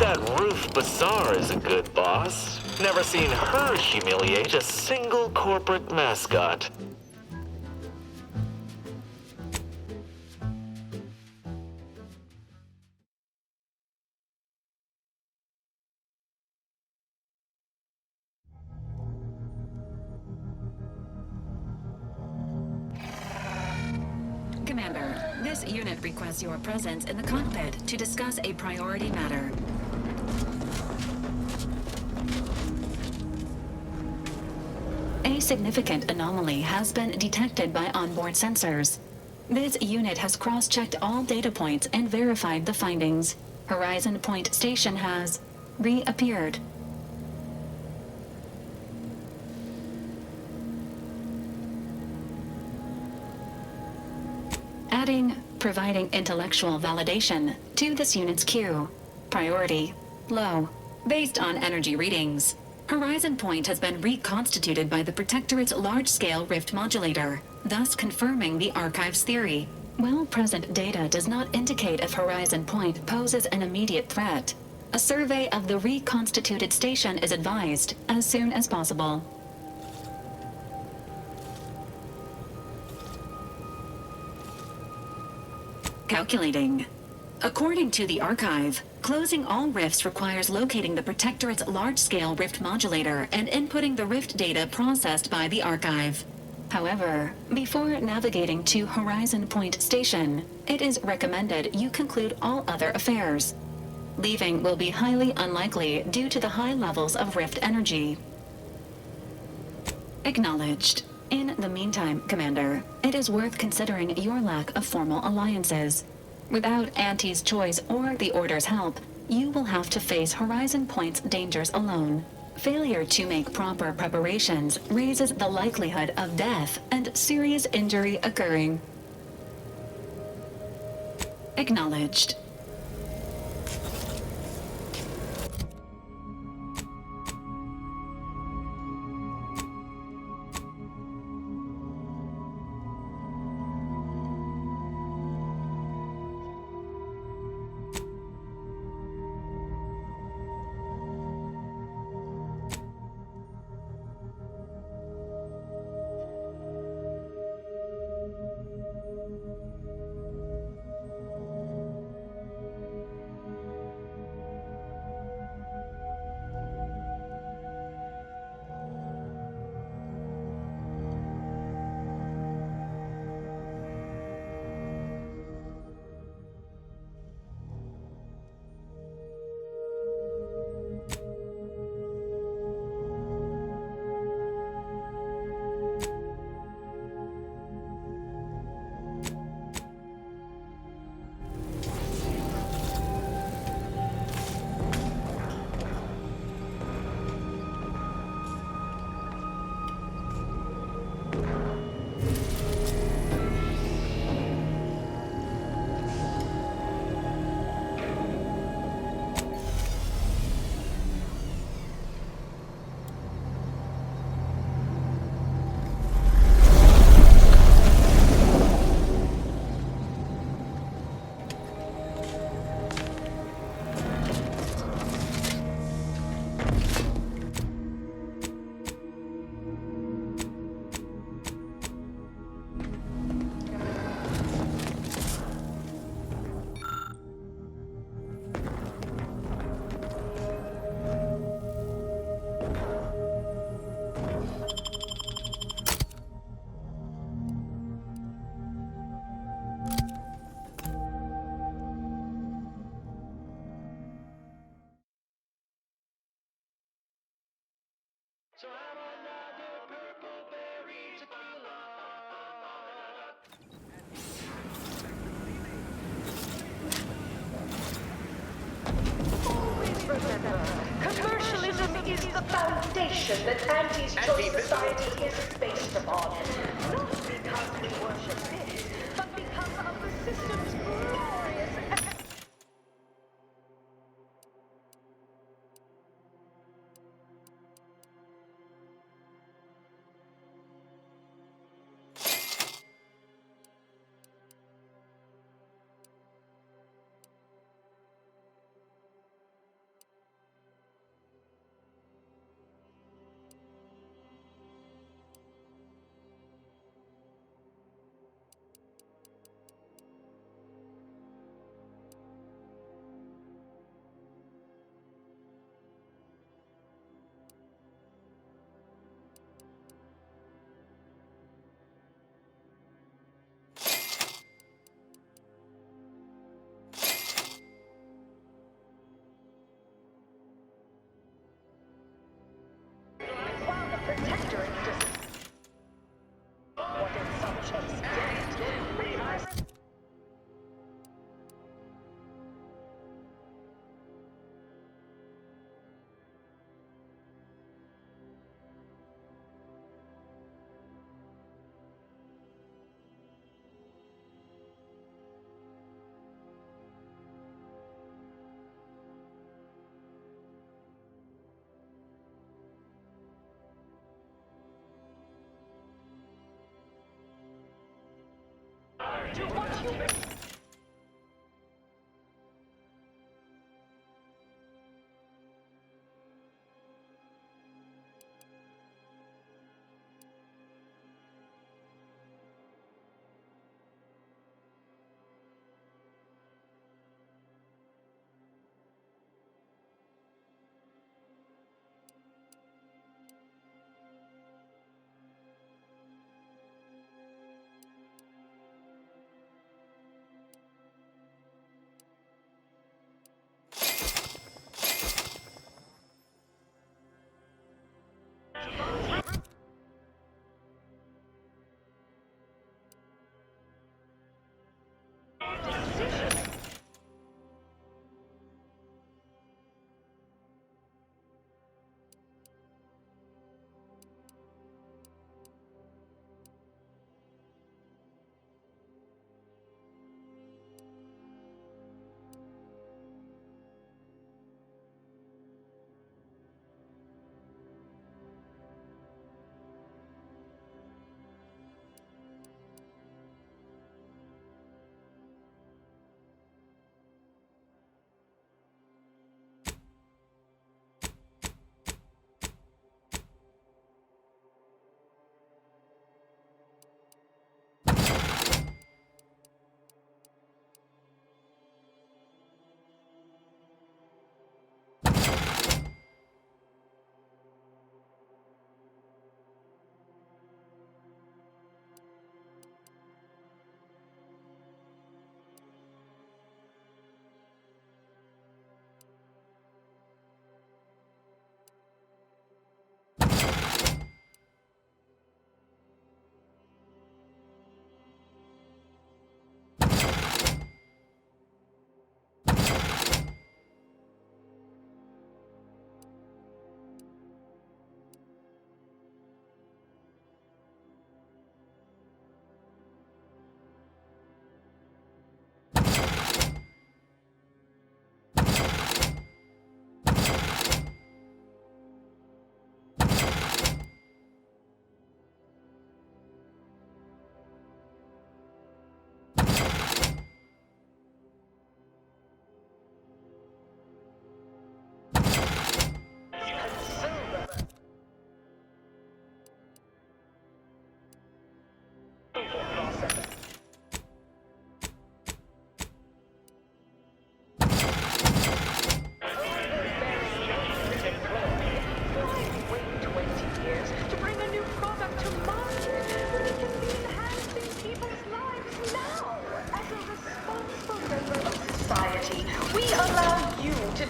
That Ruth Bazaar is a good boss. Never seen her humiliate a single corporate mascot. Commander, this unit requests your presence in the cockpit to discuss a priority matter. A significant anomaly has been detected by onboard sensors. This unit has cross-checked all data points and verified the findings. Horizon Point Station has reappeared. Providing intellectual validation to this unit's queue. Priority low. Based on energy readings, Horizon Point has been reconstituted by the Protectorate's large-scale rift modulator, thus confirming the Archive's theory. While present data does not indicate if Horizon Point poses an immediate threat, a survey of the reconstituted station is advised as soon as possible. Calculating. According to the Archive, closing all rifts requires locating the Protectorate's large-scale rift modulator and inputting the rift data processed by the Archive. However, before navigating to Horizon Point Station, it is recommended you conclude all other affairs. Leaving will be highly unlikely due to the high levels of rift energy. Acknowledged. In the meantime, Commander, it is worth considering your lack of formal alliances. Without Auntie's choice or the Order's help, you will have to face Horizon Point's dangers alone. Failure to make proper preparations raises the likelihood of death and serious injury occurring. Acknowledged. So I'm another purple berry tequila. Always remember, commercialism is the foundation that Auntie's Choice Society is based upon. Not because we worship this, but because of the system's glorious Protectorate does what in such extent. We are do what you will.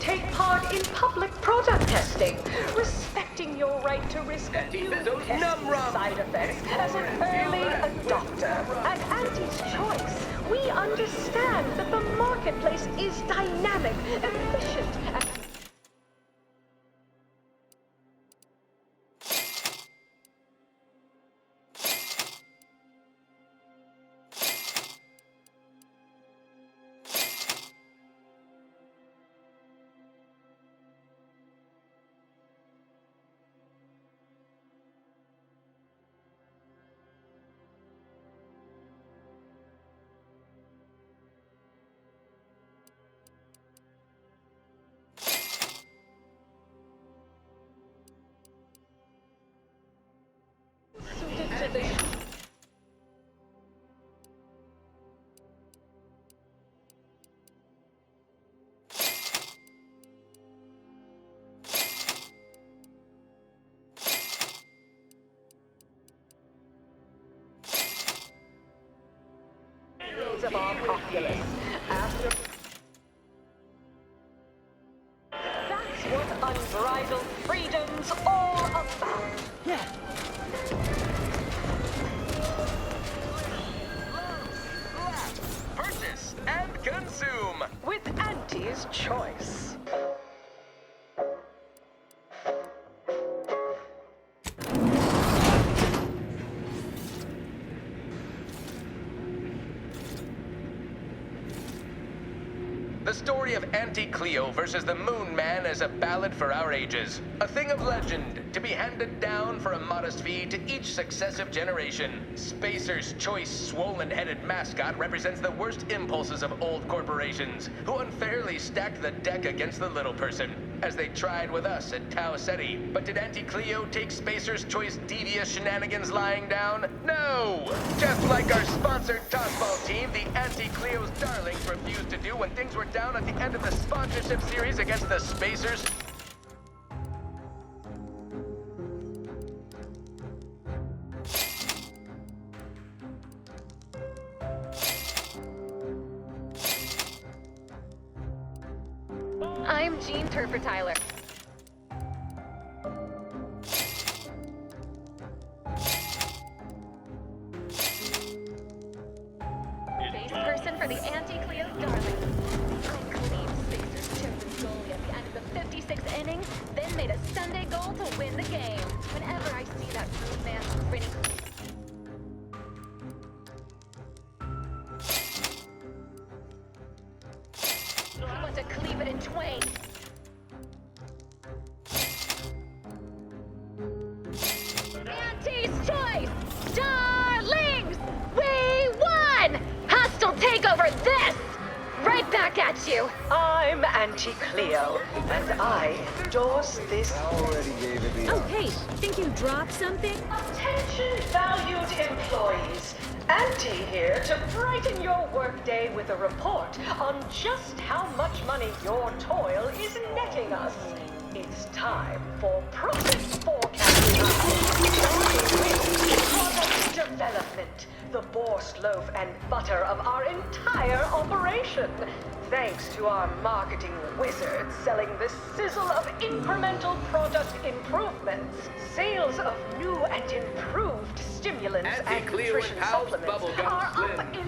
take part in public product testing, respecting your right to risk new test side effects as an early adopter. At Auntie's Choice, we understand that the marketplace is dynamic, efficient, and suited to the needs of our populace. After that's what unbridled freedom's all about. Yeah, The story of Anti-Cleo versus the Moon Man is a ballad for our ages. A thing of legend, to be handed down for a modest fee to each successive generation. Spacer's choice swollen-headed mascot represents the worst impulses of old corporations, who unfairly stacked the deck against the little person, as they tried with us at Tau Ceti. But did Anti-Cleo take Spacer's choice devious shenanigans lying down? No! Just like our sponsored tossball team, the Anti-Cleo's darlings refused to do when things were down at the end of the sponsorship series against the Spacers. I'm Jean Turper-Tyler. Base person for the Anti-Cleo's darling. I cleaned Spacer's chosen goalie at the end of the 56th inning, then made a Sunday goal to win the game. Whenever I see that rude man grinning. I want to cleave it in twain. Auntie's choice! Darlings! We won! Hostile takeover this! Right back at you! I'm Anti-Cleo, and I endorse this. Oh, hey, think you dropped something? Attention, valued employees. Auntie here to brighten your workday with a report on just how much money your toil is netting us. It's time for profit forecasting. Starting with product development, the borscht loaf and butter of our entire operation. Thanks to our marketing wizards selling the sizzle of incremental product improvements, sales of new and improved stimulants and Anti-Cleo nutrition and Pals supplements Bubblegum are up Slim.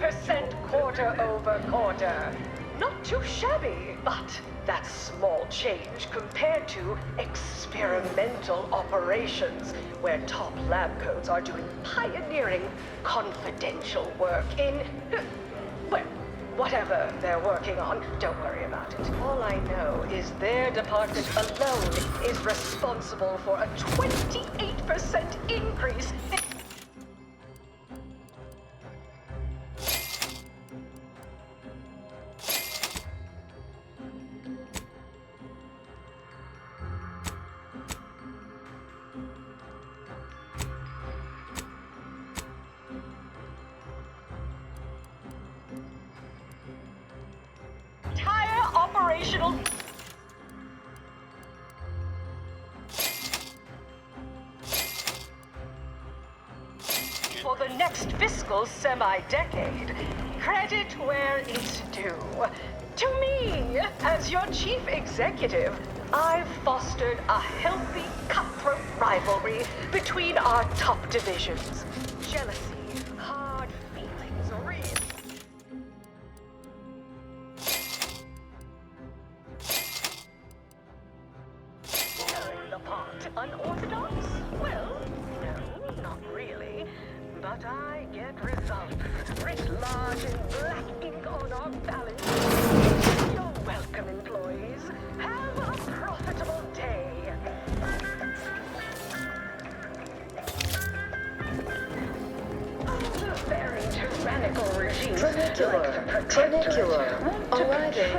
11% quarter over quarter. Not too shabby, but that's small change compared to experimental operations, where top lab coats are doing pioneering, confidential work in, well, whatever they're working on. Don't worry about it. All I know is their department alone is responsible for a 28% increase in entire operational. For the next fiscal semi-decade, credit where it's due. To me, as your chief executive, I've fostered a healthy, cutthroat rivalry between our top divisions. Jealousy, hard feelings, real. Stirring the pot. Unorthodox? Well, no, not really. But I get results. Writ large in black ink on our balance. You're welcome, employees. Have a profitable day. The very tyrannical regime Trinicular, arriving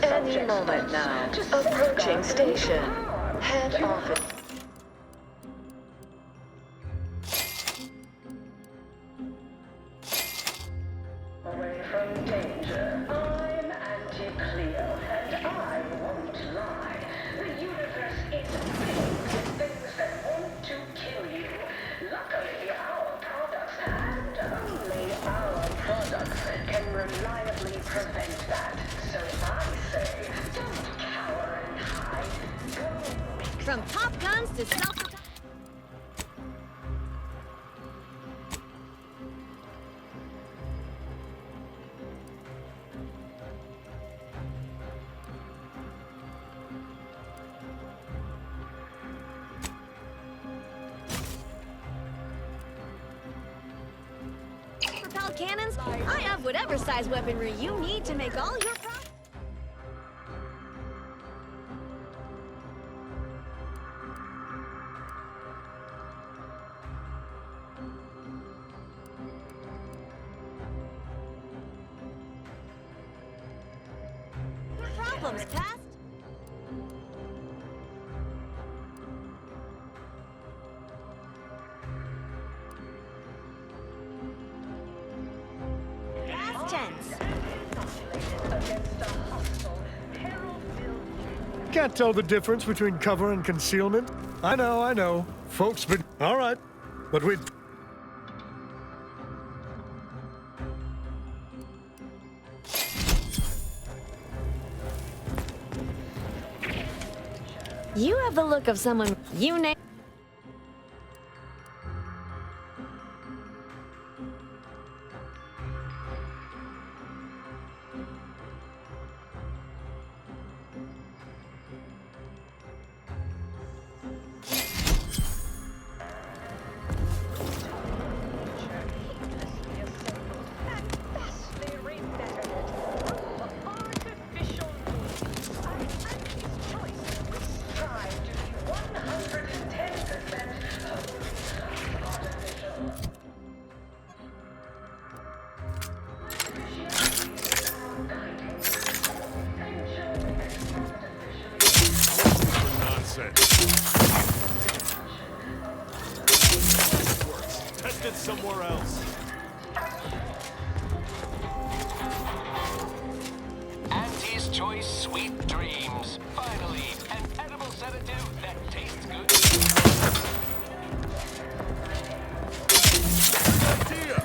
any moment now. Approaching station. Head office. Away from danger. I'm Anti-Cleo, and I won't lie. The universe is filled with things that want to kill you. Luckily, our products, and only our products, can reliably prevent that. So I say, don't cower and hide. Go make From pop guns to self... propelled cannons? I have whatever size weaponry you need to make all your problems, past? Past tense. Can't tell the difference between cover and concealment. I know. Folks, but all right. But we... You have the look of someone you name. Test it somewhere else. Auntie's Choice Sweet Dreams. Finally, an edible sedative that tastes good. Idea.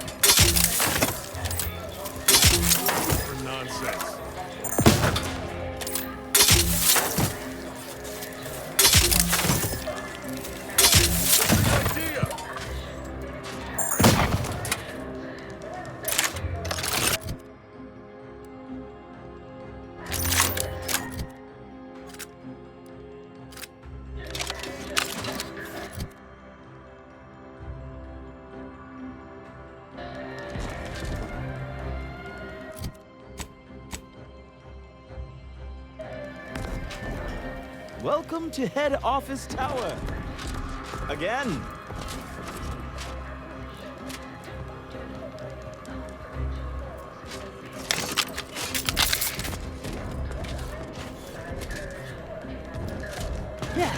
For nonsense. Idea. Welcome to Head Office Tower. Again. Yeah.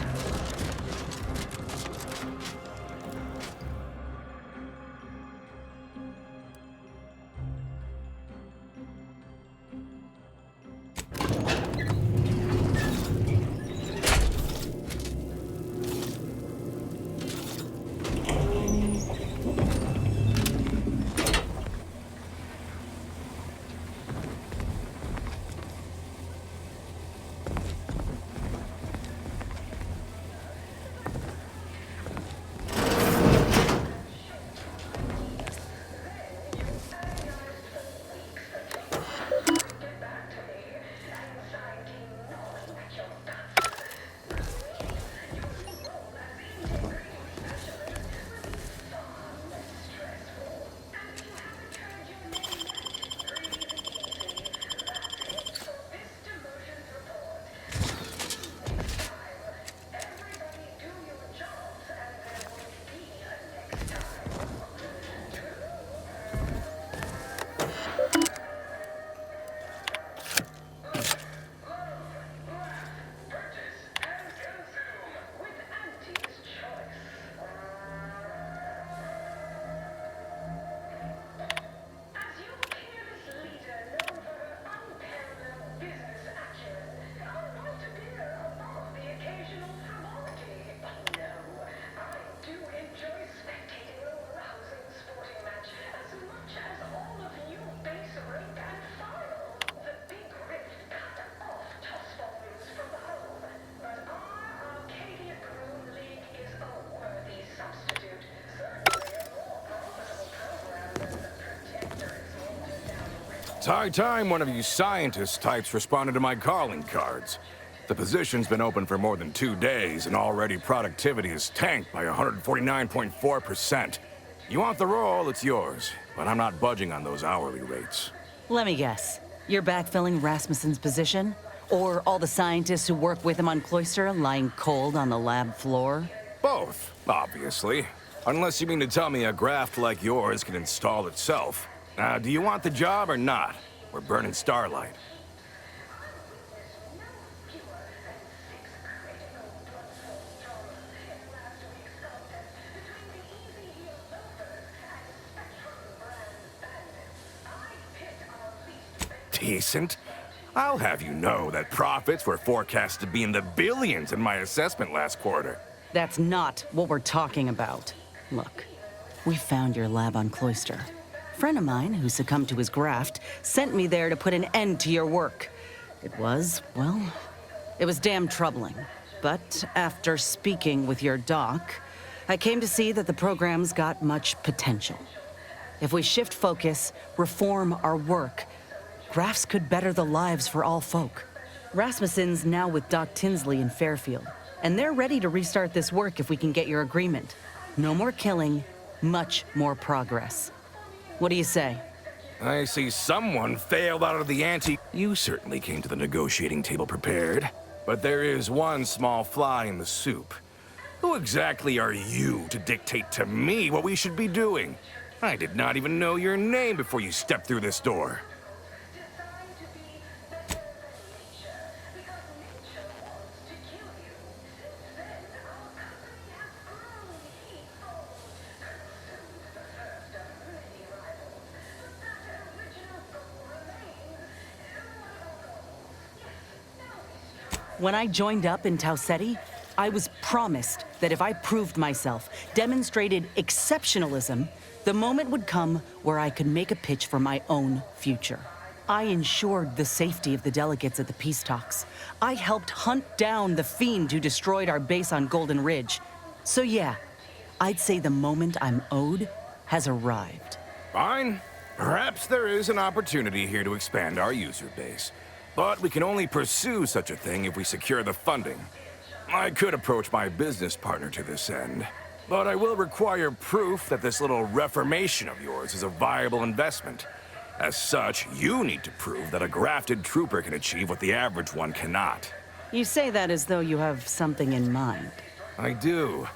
It's high time one of you scientist types responded to my calling cards. The position's been open for more than 2 days, and already productivity is tanked by 149.4%. You want the role, it's yours, but I'm not budging on those hourly rates. Let me guess. You're backfilling Rasmussen's position? Or all the scientists who work with him on Cloister lying cold on the lab floor? Both, obviously. Unless you mean to tell me a graft like yours can install itself. Do you want the job or not? We're burning Starlight. decent. I'll have you know that profits were forecast to be in the billions in my assessment last quarter. That's not what we're talking about. Look, we found your lab on Cloister. A friend of mine who succumbed to his graft sent me there to put an end to your work. It was damn troubling. But after speaking with your doc, I came to see that the program's got much potential. If we shift focus, reform our work, grafts could better the lives for all folk. Rasmussen's now with Doc Tinsley in Fairfield, and they're ready to restart this work if we can get your agreement. No more killing, much more progress. What do you say? I see someone failed out of the ante. You certainly came to the negotiating table prepared. But there is one small fly in the soup. Who exactly are you to dictate to me what we should be doing? I did not even know your name before you stepped through this door. When I joined up in Tau Ceti, I was promised that if I proved myself, demonstrated exceptionalism, the moment would come where I could make a pitch for my own future. I ensured the safety of the delegates at the peace talks. I helped hunt down the fiend who destroyed our base on Golden Ridge. So yeah, I'd say the moment I'm owed has arrived. Fine. Perhaps there is an opportunity here to expand our user base. But we can only pursue such a thing if we secure the funding. I could approach my business partner to this end, but I will require proof that this little reformation of yours is a viable investment. As such, you need to prove that a grafted trooper can achieve what the average one cannot. You say that as though you have something in mind. I do.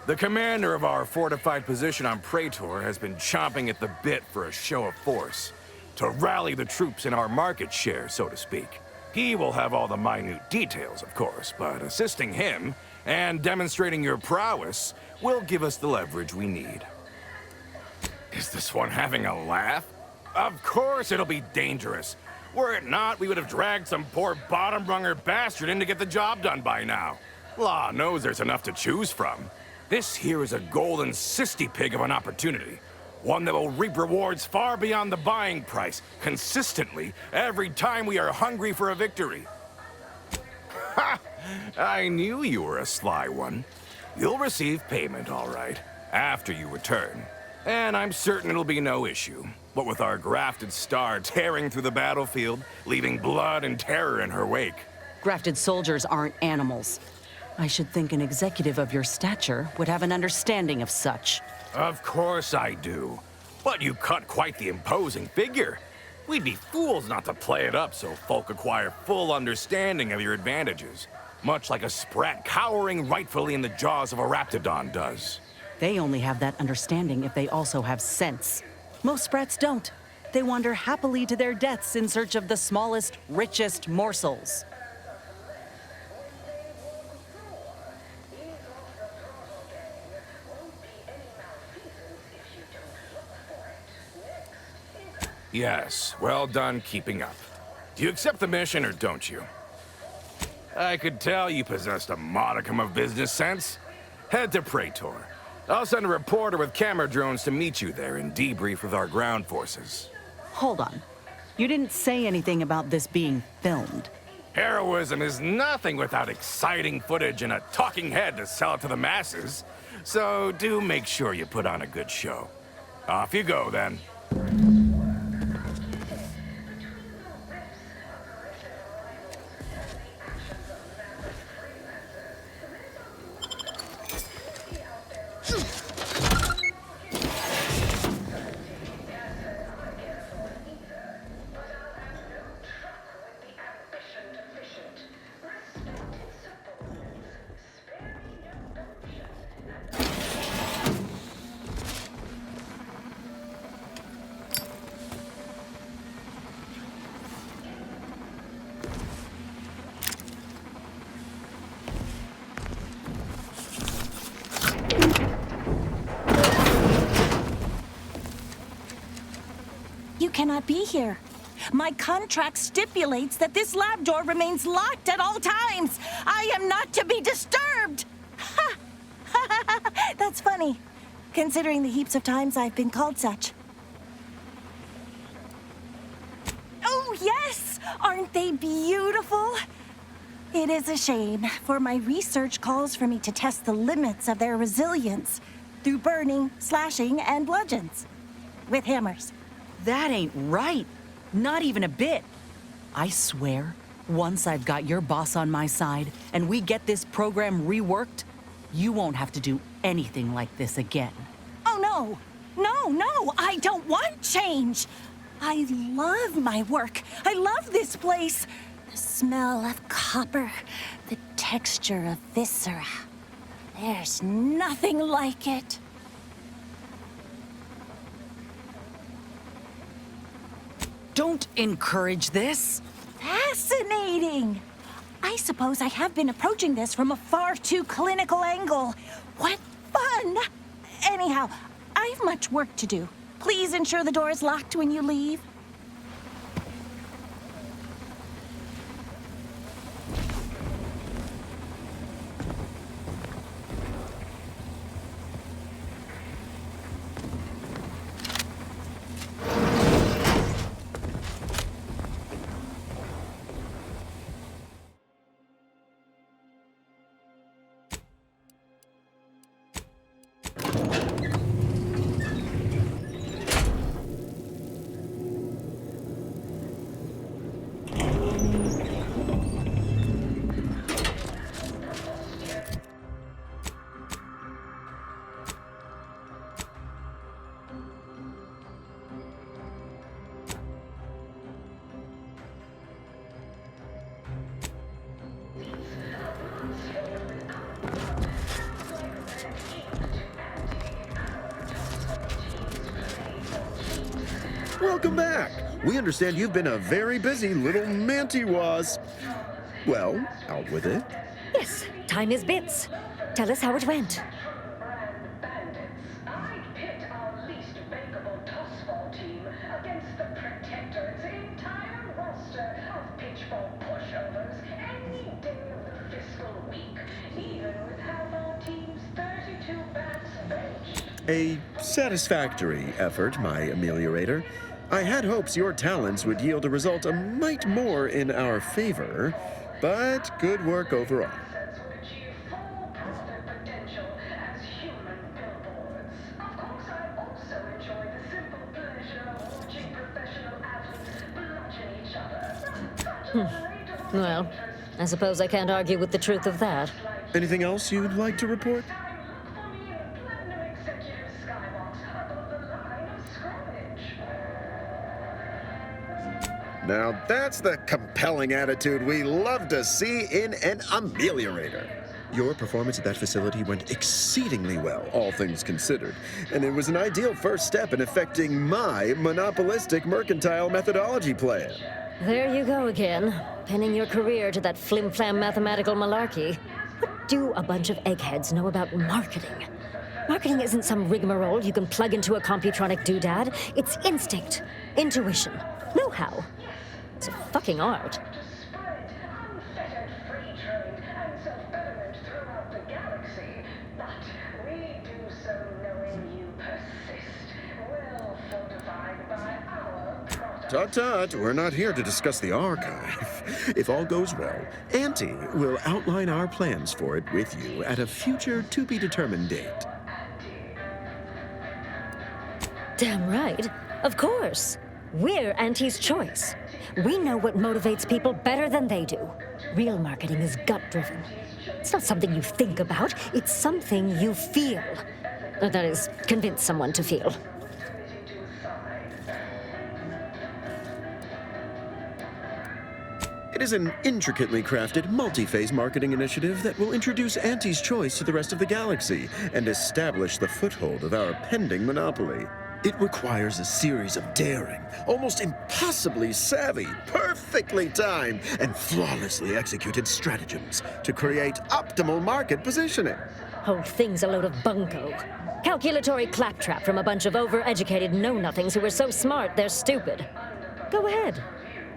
The commander of our fortified position on Praetor has been chomping at the bit for a show of force. To rally the troops in our market share, so to speak. He will have all the minute details, of course, but assisting him and demonstrating your prowess will give us the leverage we need. Is this one having a laugh? Of course it'll be dangerous. Were it not, we would have dragged some poor bottom-runger bastard in to get the job done by now. Law knows there's enough to choose from. This here is a golden cysty pig of an opportunity. One that will reap rewards far beyond the buying price, consistently, every time we are hungry for a victory. Ha! I knew you were a sly one. You'll receive payment, all right, after you return. And I'm certain it'll be no issue. What with our grafted star tearing through the battlefield, leaving blood and terror in her wake. Grafted soldiers aren't animals. I should think an executive of your stature would have an understanding of such. Of course I do. But you cut quite the imposing figure. We'd be fools not to play it up so folk acquire full understanding of your advantages. Much like a sprat cowering rightfully in the jaws of a raptidon does. They only have that understanding if they also have sense. Most sprats don't. They wander happily to their deaths in search of the smallest, richest morsels. Yes, well done keeping up. Do you accept the mission or don't you? I could tell you possessed a modicum of business sense. Head to Praetor. I'll send a reporter with camera drones to meet you there and debrief with our ground forces. Hold on. You didn't say anything about this being filmed. Heroism is nothing without exciting footage and a talking head to sell it to the masses. So do make sure you put on a good show. Off you go, then. You cannot be here. My contract stipulates that this lab door remains locked at all times. I am not to be disturbed. Ha! That's funny, considering the heaps of times I've been called such. Oh, yes! Aren't they beautiful? It is a shame, for my research calls for me to test the limits of their resilience through burning, slashing, and bludgeons. With hammers. That ain't right. Not even a bit. I swear, once I've got your boss on my side and we get this program reworked, you won't have to do anything like this again. Oh, no. No, I don't want change. I love my work. I love this place. The smell of copper, the texture of viscera. There's nothing like it. Don't encourage this. Fascinating. I suppose I have been approaching this from a far too clinical angle. What fun! Anyhow, I've much work to do. Please ensure the door is locked when you leave. Welcome back. We understand you've been a very busy little manty-was. Well, out with it. Yes, time is bits. Tell us how it went. A satisfactory effort, my ameliorator. I had hopes your talents would yield a result a mite more in our favor, but good work overall. Well, I suppose I can't argue with the truth of that. Anything else you'd like to report? Now that's the compelling attitude we love to see in an ameliorator. Your performance at that facility went exceedingly well, all things considered, and it was an ideal first step in effecting my monopolistic mercantile methodology plan. There you go again, pinning your career to that flim-flam mathematical malarkey. What do a bunch of eggheads know about marketing? Marketing isn't some rigmarole you can plug into a computronic doodad. It's instinct, intuition, know-how. It's a fucking art. Tut-tut, we're not here to discuss the archive. If all goes well, Auntie will outline our plans for it with you at a future to-be-determined date. Damn right. Of course. We're Auntie's choice. We know what motivates people better than they do. Real marketing is gut-driven. It's not something you think about, it's something you feel. That is, convince someone to feel. It is an intricately crafted, multi-phase marketing initiative that will introduce Auntie's choice to the rest of the galaxy and establish the foothold of our pending monopoly. It requires a series of daring, almost impossibly savvy, perfectly timed, and flawlessly executed stratagems to create optimal market positioning. Whole thing's a load of bunco. Calculatory claptrap from a bunch of over-educated know-nothings who are so smart they're stupid. Go ahead.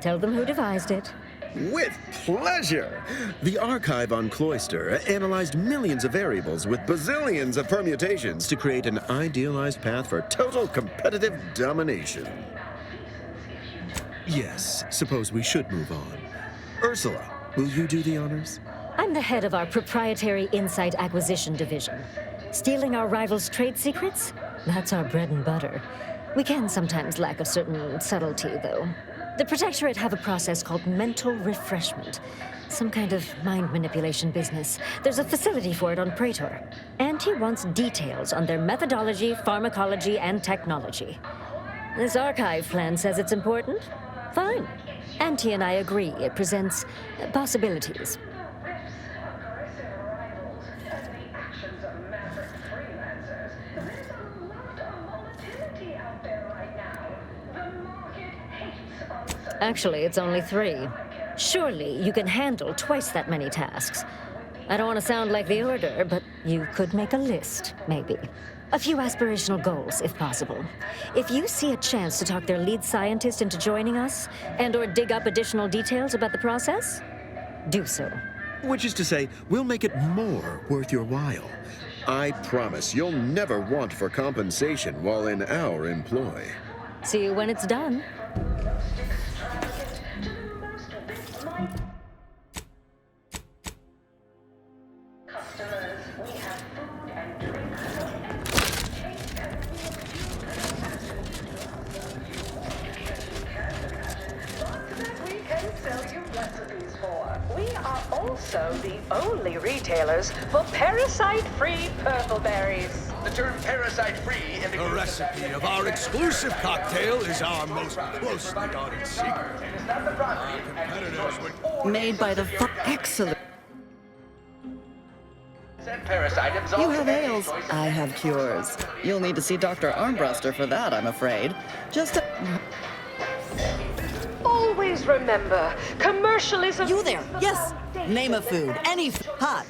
Tell them who devised it. With pleasure! The archive on Cloister analyzed millions of variables with bazillions of permutations to create an idealized path for total competitive domination. Yes, suppose we should move on. Ursula, will you do the honors? I'm the head of our proprietary Insight Acquisition Division. Stealing our rivals' trade secrets? That's our bread and butter. We can sometimes lack a certain subtlety, though. The Protectorate have a process called mental refreshment. Some kind of mind manipulation business. There's a facility for it on Praetor. Auntie wants details on their methodology, pharmacology, and technology. This archive plan says it's important? Fine. Auntie and I agree it presents possibilities. Actually, it's only 3. Surely you can handle twice that many tasks. I don't want to sound like the Order, but you could make a list, maybe. A few aspirational goals, if possible. If you see a chance to talk their lead scientist into joining us, and/or dig up additional details about the process, do so. Which is to say, we'll make it more worth your while. I promise you'll never want for compensation while in our employ. See you when it's done. Also the only retailers for parasite-free purpleberries. The term parasite-free indicates The recipe of our exclusive cocktail is our most closely guarded secret. Our competitors would... Made by the excellent... You have ales. I have cures. You'll need to see Dr. Armbruster for that, I'm afraid. Just Always remember, commercialism... You there, yes! Name a food, any hot.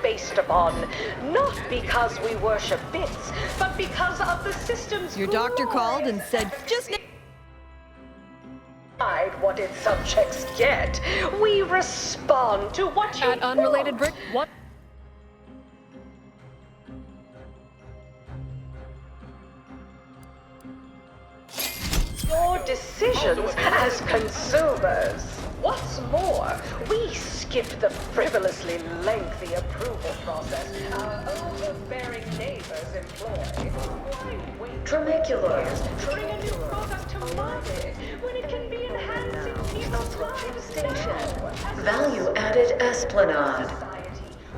Based upon, not because we worship bits, but because of the system's Your doctor called and said, just... what its subjects get. We respond to what you At Unrelated Brick, what? Your decisions as consumers. What's more, we skip the frivolously lengthy approval process our overbearing neighbors employ. Why wait Tramiculars. to bring a new product to market when it can be enhancing people's lives now? Value-added Esplanade.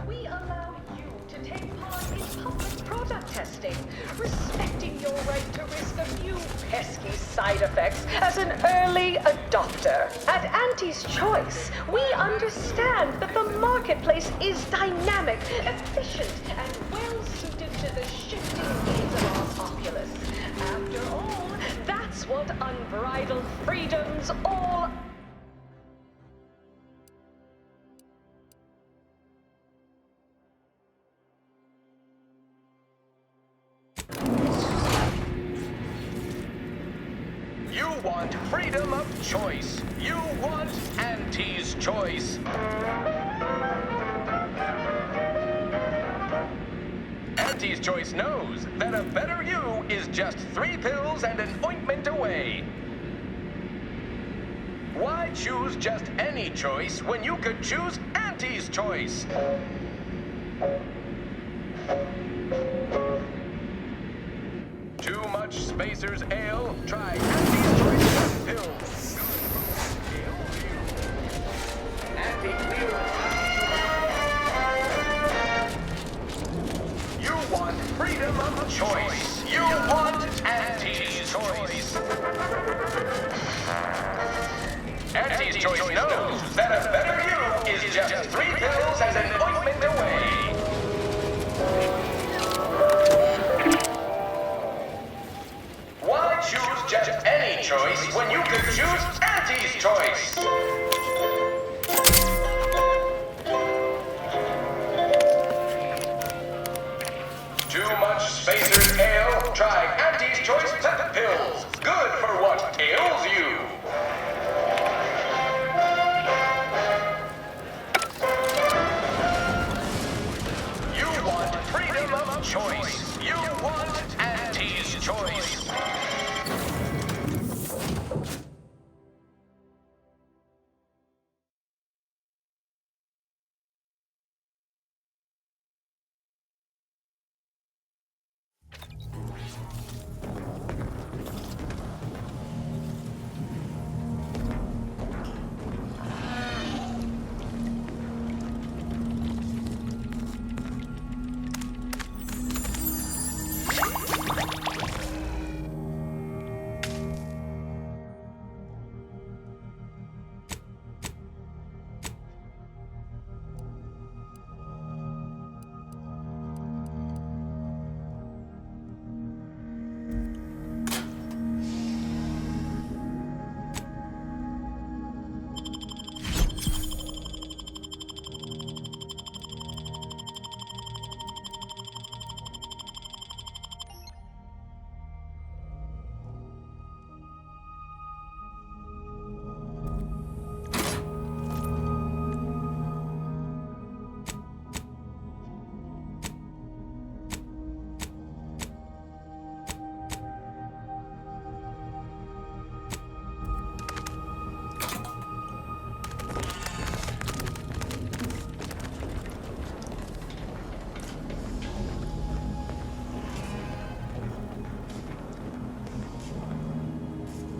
We allow you to take part in public product testing, respecting your right to risk a few pesky side effects as an early adopter. At Auntie's Choice, we understand that the marketplace is dynamic, efficient, and well-suited to the shifting needs of our populace. After all, that's what unbridled freedom's all You want freedom of choice. You want Auntie's Choice. Auntie's Choice knows that a better you is just 3 pills and an ointment away. Why choose just any choice when you could choose Auntie's Choice? Too much Spacer's Ale? Try Auntie's Choice pills. You want freedom of choice. You want Auntie's Choice. Auntie's Choice knows that a better you is just 3 pills and an ointment away. Why choose just any choice when you could choose Auntie's Choice? Too much Spacer's Ale? Try Auntie's Choice Pep Pills. Good for what ails you. choice. You want Auntie's choice.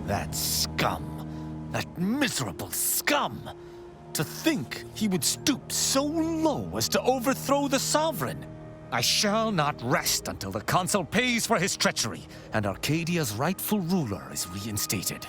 That scum. That miserable scum. To think he would stoop so low as to overthrow the Sovereign. I shall not rest until the Consul pays for his treachery and Arcadia's rightful ruler is reinstated.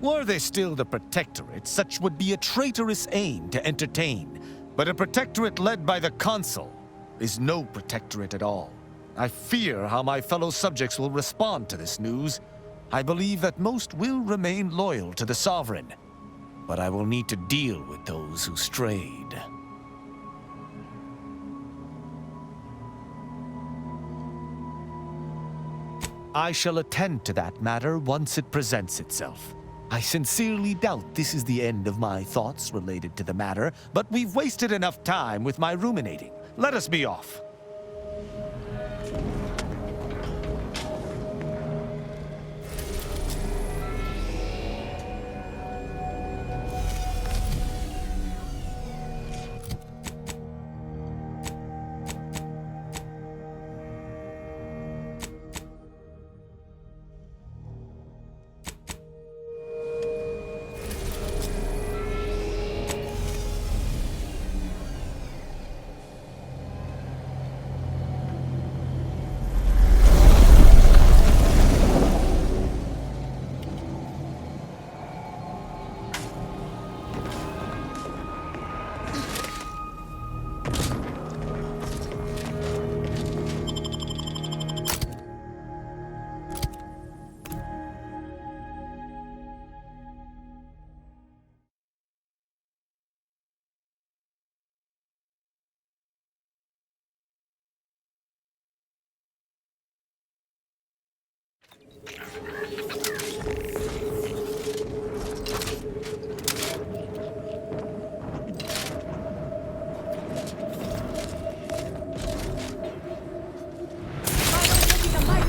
Were they still the Protectorate, such would be a traitorous aim to entertain. But a Protectorate led by the Consul is no Protectorate at all. I fear how my fellow subjects will respond to this news. I believe that most will remain loyal to the Sovereign, but I will need to deal with those who strayed. I shall attend to that matter once it presents itself. I sincerely doubt this is the end of my thoughts related to the matter, but we've wasted enough time with my ruminating. Let us be off.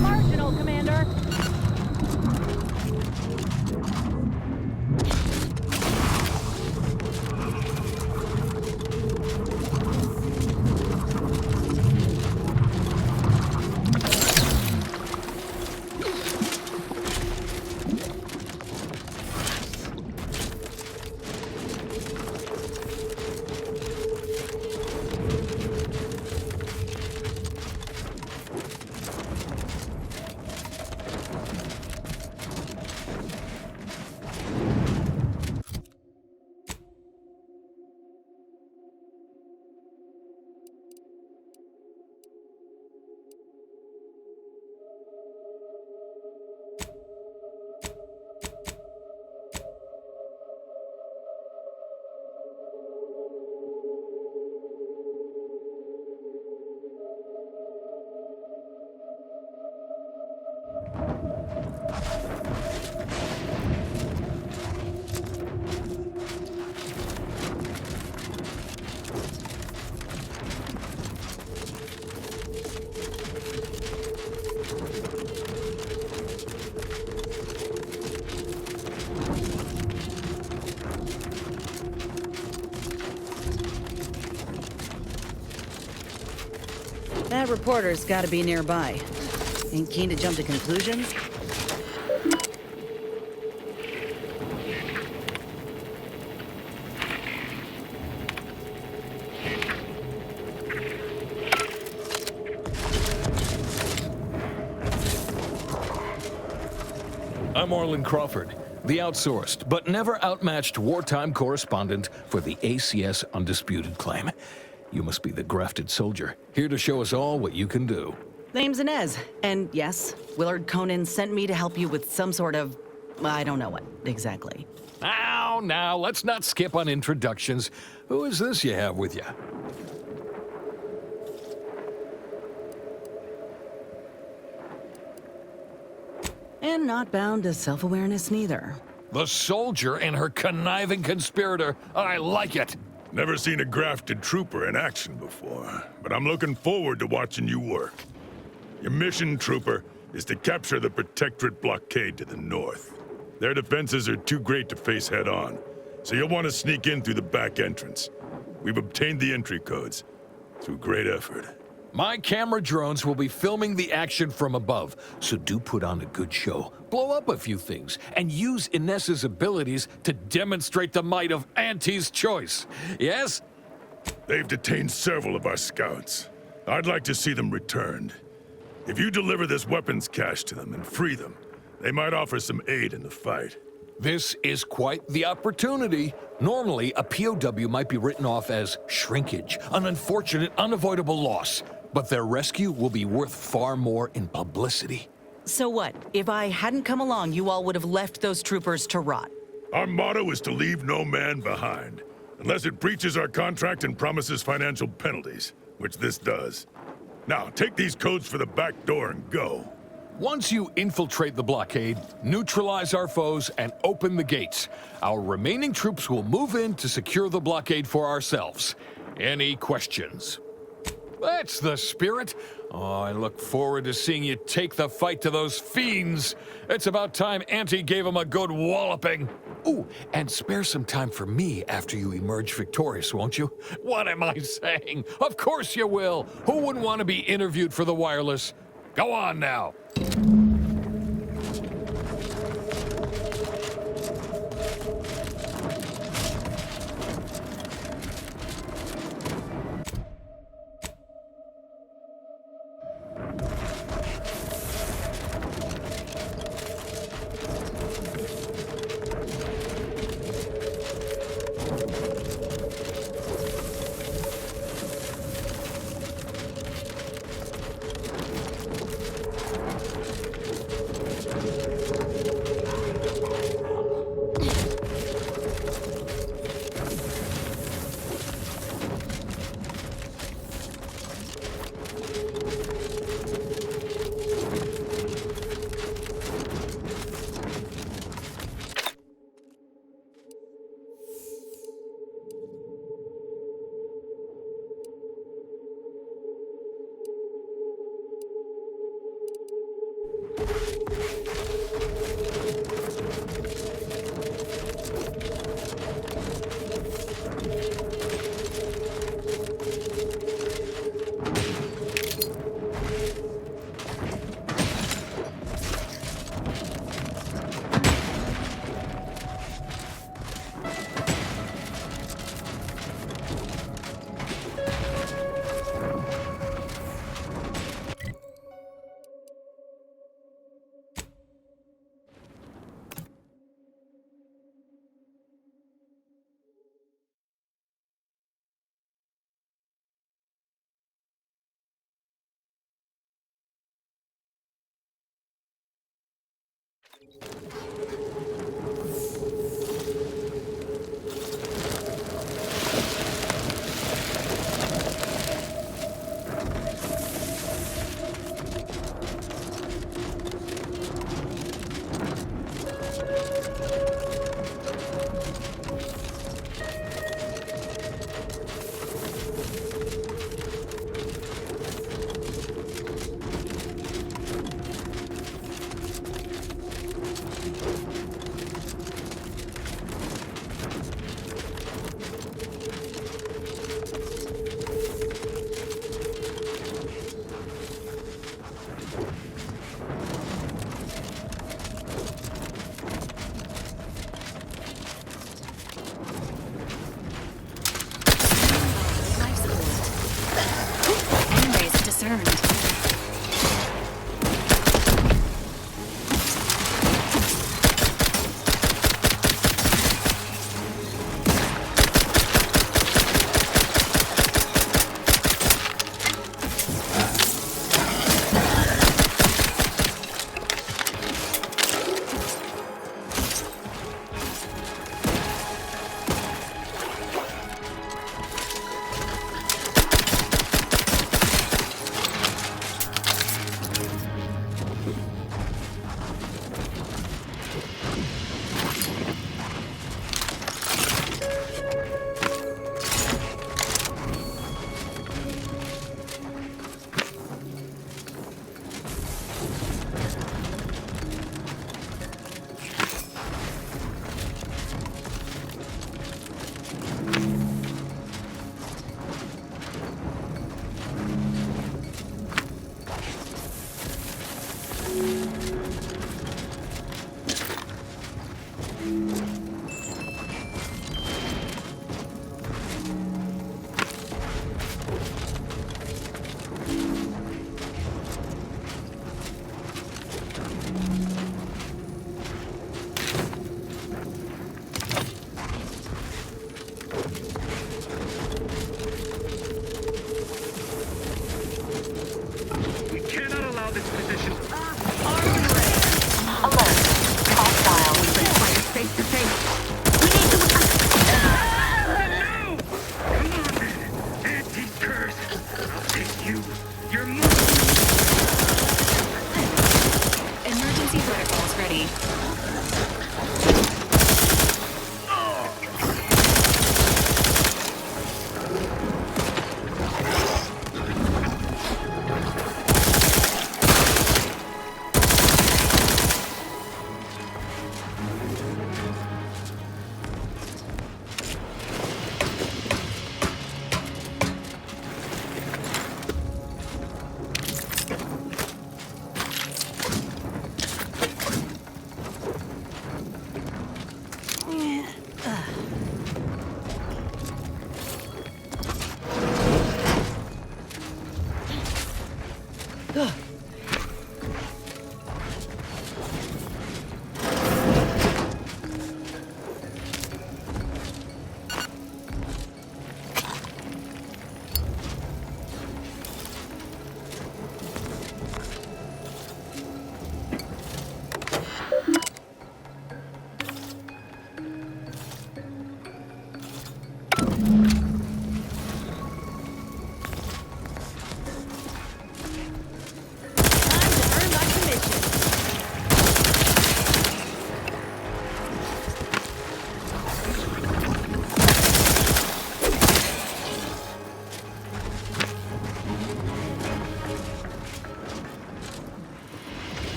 Marginal, Commander. That reporter's gotta be nearby. Ain't keen to jump to conclusions? I'm Orlin Crawford, the outsourced but never outmatched wartime correspondent for the ACS Undisputed Claim. You must be the grafted soldier, here to show us all what you can do. Name's Inez, and yes, Willard Conan sent me to help you with some sort of... I don't know what, exactly. Now, let's not skip on introductions. Who is this you have with you? And not bound to self-awareness neither. The soldier and her conniving conspirator. I like it. Never seen a grafted trooper in action before, but I'm looking forward to watching you work. Your mission, Trooper, is to capture the Protectorate blockade to the north. Their defenses are too great to face head-on, so you'll want to sneak in through the back entrance. We've obtained the entry codes through great effort. My camera drones will be filming the action from above, so do put on a good show. Blow up a few things, and use Inez's abilities to demonstrate the might of Auntie's choice. Yes? They've detained several of our scouts. I'd like to see them returned. If you deliver this weapons cache to them and free them, they might offer some aid in the fight. This is quite the opportunity. Normally, a POW might be written off as shrinkage, an unfortunate, unavoidable loss. But their rescue will be worth far more in publicity. So what? If I hadn't come along, you all would have left those troopers to rot. Our motto is to leave no man behind, unless it breaches our contract and promises financial penalties, which this does. Now, take these codes for the back door and go. Once you infiltrate the blockade, neutralize our foes, and open the gates, our remaining troops will move in to secure the blockade for ourselves. Any questions? That's the spirit. Oh, I look forward to seeing you take the fight to those fiends. It's about time Auntie gave them a good walloping. Ooh, and spare some time for me after you emerge victorious, won't you? What am I saying? Of course you will. Who wouldn't want to be interviewed for the wireless? Go on now. returned. Emergency protocols ready.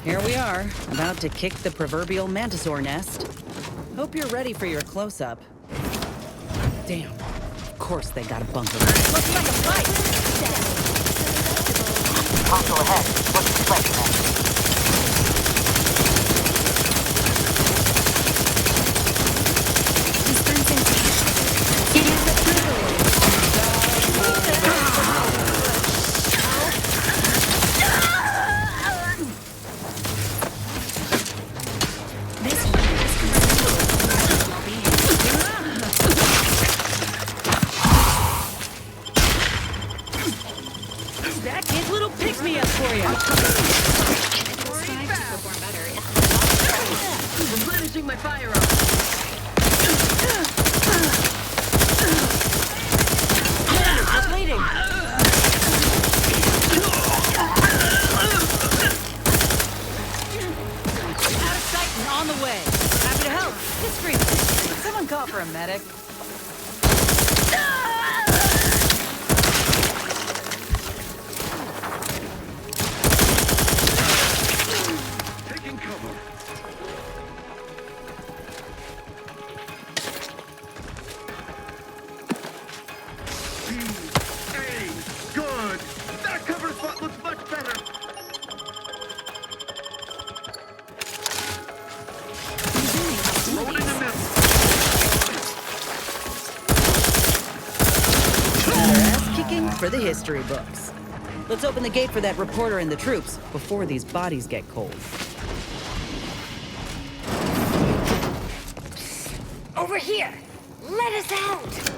Here we are, about to kick the proverbial mantisaur nest. Hope you're ready for your close-up. Damn, of course they got a bunker. Looks like a fight. Hostile ahead. What's the flank? That kid's little pick-me-up for you. Strive to perform better Replenishing my firearm. I'm bleeding. Out of sight and on the way. Happy to help. Discreet. Would someone call for a medic? Taking cover. Hey, good. That cover spot looks much better. Loading a missile. Ass kicking for the history books. Let's open the gate for that reporter and the troops before these bodies get cold. Over here! Let us out!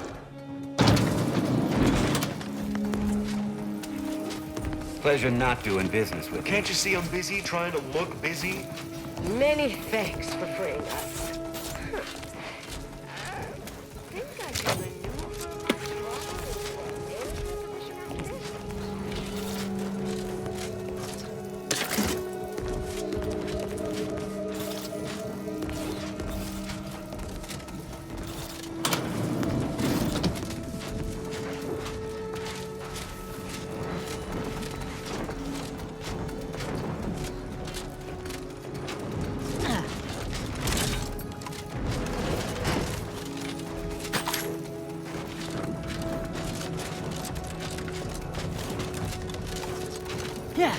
Pleasure not doing business with you. Can't you see I'm busy trying to look busy? Many thanks for freeing us. Yeah.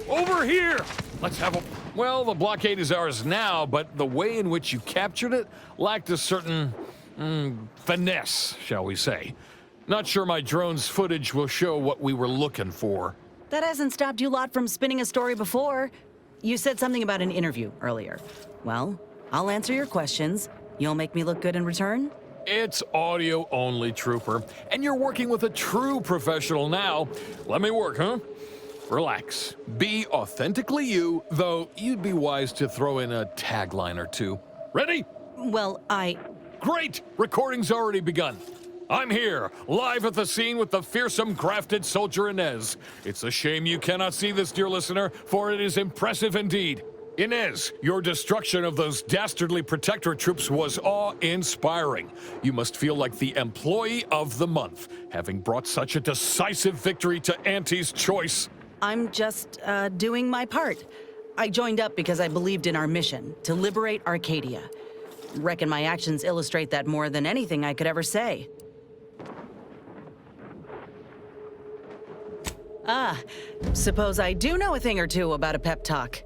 Over here! Let's have a... Well, the blockade is ours now, but the way in which you captured it lacked a certain... finesse, shall we say. Not sure my drone's footage will show what we were looking for. That hasn't stopped you lot from spinning a story before. You said something about an interview earlier. Well, I'll answer your questions. You'll make me look good in return? It's audio only, Trooper. And you're working with a true professional now. Let me work, huh? Relax. Be authentically you, though you'd be wise to throw in a tagline or two. Ready? Well, Great! Recording's already begun. I'm here, live at the scene with the fearsome grafted soldier Inez. It's a shame you cannot see this, dear listener, for it is impressive indeed. Inez, your destruction of those dastardly Protectorate troops was awe-inspiring. You must feel like the employee of the month, having brought such a decisive victory to Auntie's choice. I'm just, doing my part. I joined up because I believed in our mission, to liberate Arcadia. Reckon my actions illustrate that more than anything I could ever say. Suppose I do know a thing or two about a pep talk.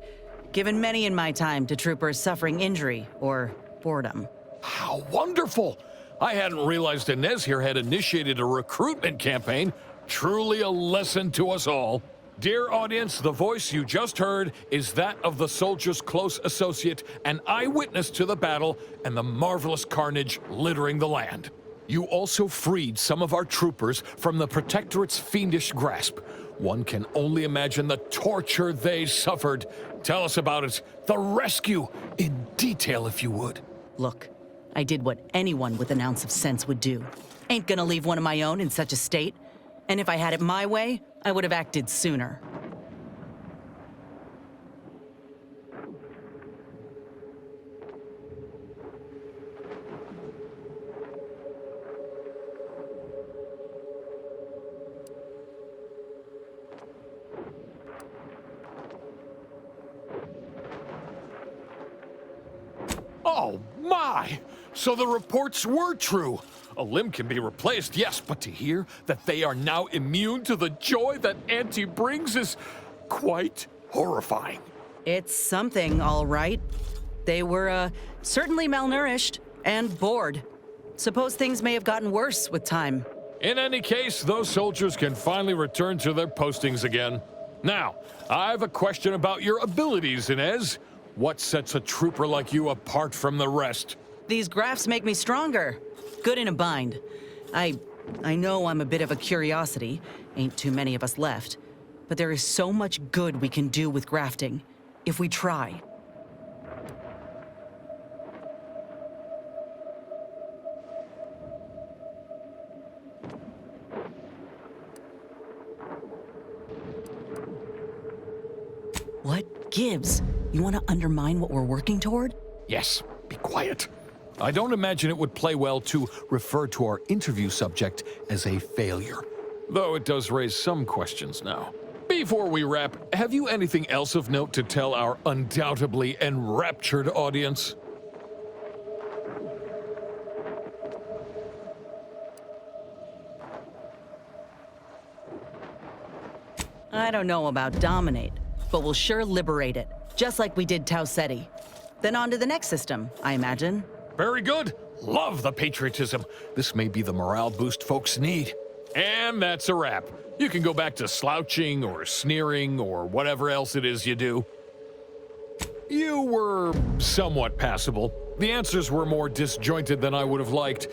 Given many in my time to troopers suffering injury or boredom. How wonderful! I hadn't realized Inez here had initiated a recruitment campaign. Truly a lesson to us all. Dear audience, the voice you just heard is that of the soldier's close associate and eyewitness to the battle and the marvelous carnage littering the land. You also freed some of our troopers from the Protectorate's fiendish grasp. One can only imagine the torture they suffered. Tell us about it. The rescue, in detail if you would. Look, I did what anyone with an ounce of sense would do. Ain't gonna leave one of my own in such a state. And if I had it my way, I would have acted sooner. Oh, my! So the reports were true. A limb can be replaced, yes, but to hear that they are now immune to the joy that Auntie brings is quite horrifying. It's something, all right. They were, certainly malnourished and bored. Suppose things may have gotten worse with time. In any case, those soldiers can finally return to their postings again. Now, I have a question about your abilities, Inez. What sets a trooper like you apart from the rest? These graphs make me stronger. Good in a bind. I know I'm a bit of a curiosity. Ain't too many of us left. But there is so much good we can do with grafting, if we try. What gives? You want to undermine what we're working toward? Yes, be quiet. I don't imagine it would play well to refer to our interview subject as a failure. Though it does raise some questions now. Before we wrap, have you anything else of note to tell our undoubtedly enraptured audience? I don't know about dominate, but we'll sure liberate it, just like we did Tau Ceti. Then on to the next system, I imagine. Very good. Love the patriotism. This may be the morale boost folks need. And that's a wrap. You can go back to slouching or sneering or whatever else it is you do. You were somewhat passable. The answers were more disjointed than I would have liked.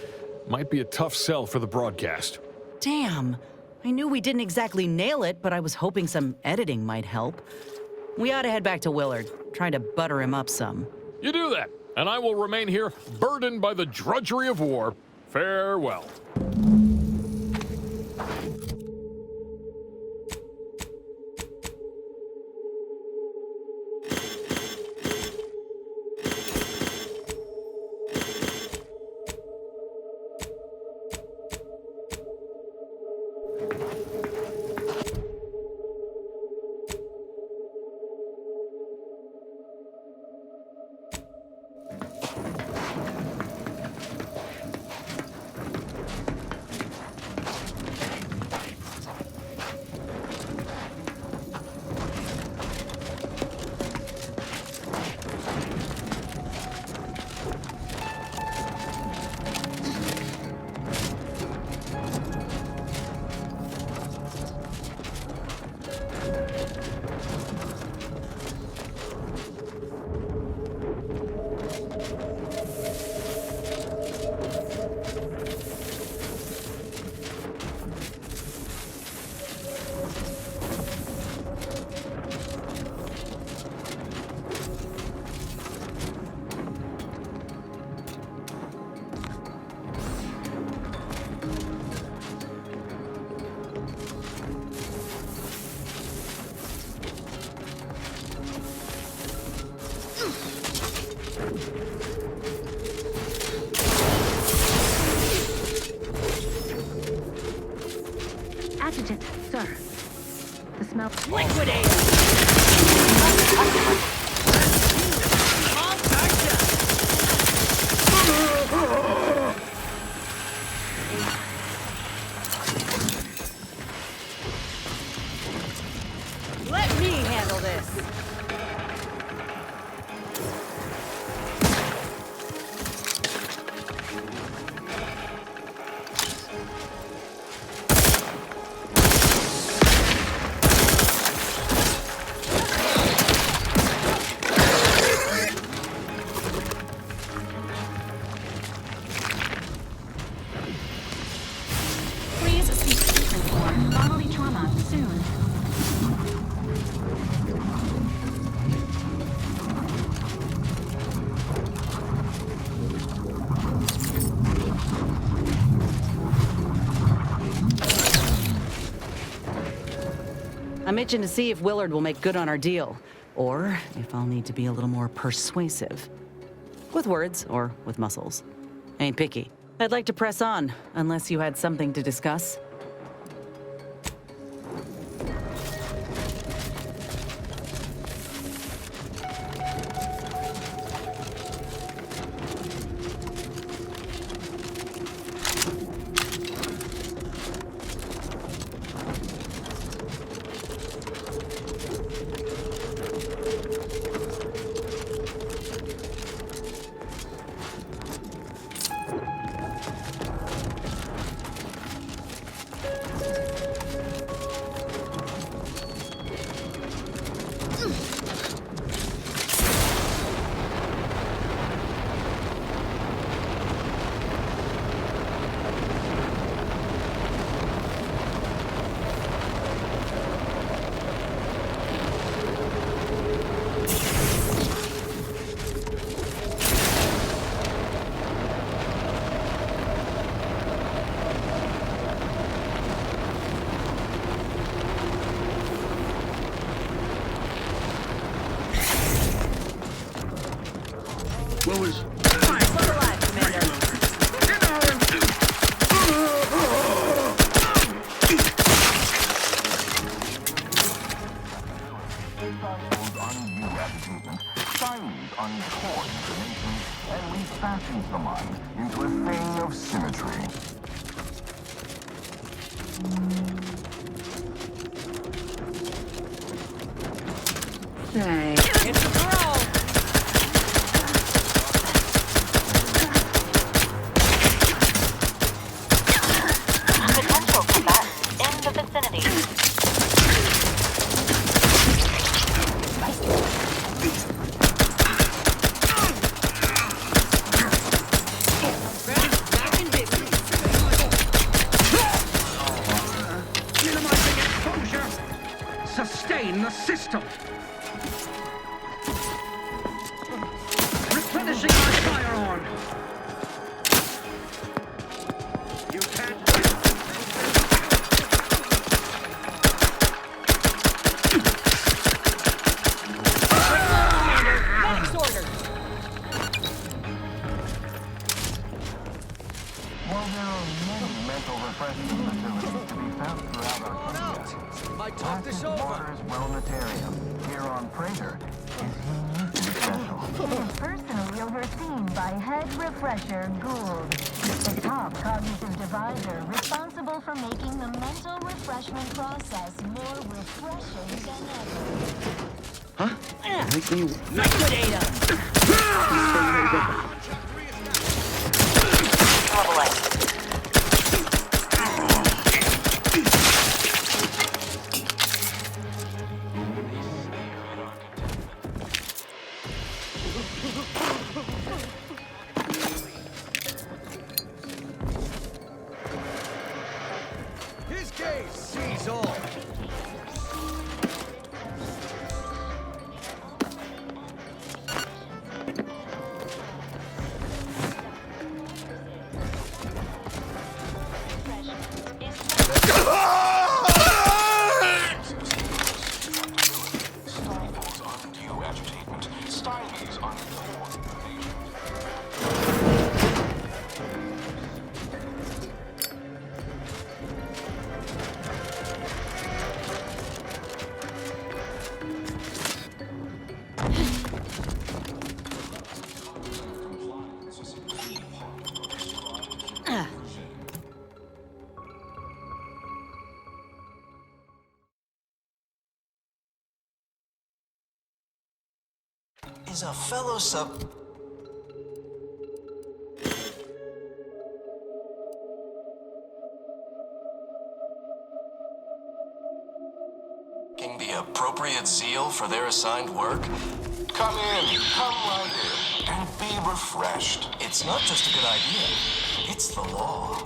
Might be a tough sell for the broadcast. Damn. I knew we didn't exactly nail it, but I was hoping some editing might help. We ought to head back to Willard, try to butter him up some. You do that, and I will remain here, burdened by the drudgery of war. Farewell. Adjutant, sir. The smell. Let me handle this. Please seek treatment for bodily trauma soon. I'm itching to see if Willard will make good on our deal, or if I'll need to be a little more persuasive. With words or with muscles. Ain't picky. I'd like to press on, unless you had something to discuss. What was... and refashions the mind into a thing of symmetry. Hey. It's a girl! Potential combatants in the vicinity. Minimizing exposure. Sustain the system. Replenishing my firearm. You can't. Next order! While there are many mental refreshment facilities to be found throughout Arcadia, Might talk this over. Waters Wellnatarium here on Praetor is uniquely special. It is personally overseen by Head Refresher Gould, the top cognitive divisor responsible for making the mental refreshment process more refreshing than ever. Liquidate him! His gaze sees all. Stifles undue agitation. Stymies undue. is a fellow the appropriate zeal for their assigned work? Come right in, and be refreshed. It's not just a good idea, it's the law.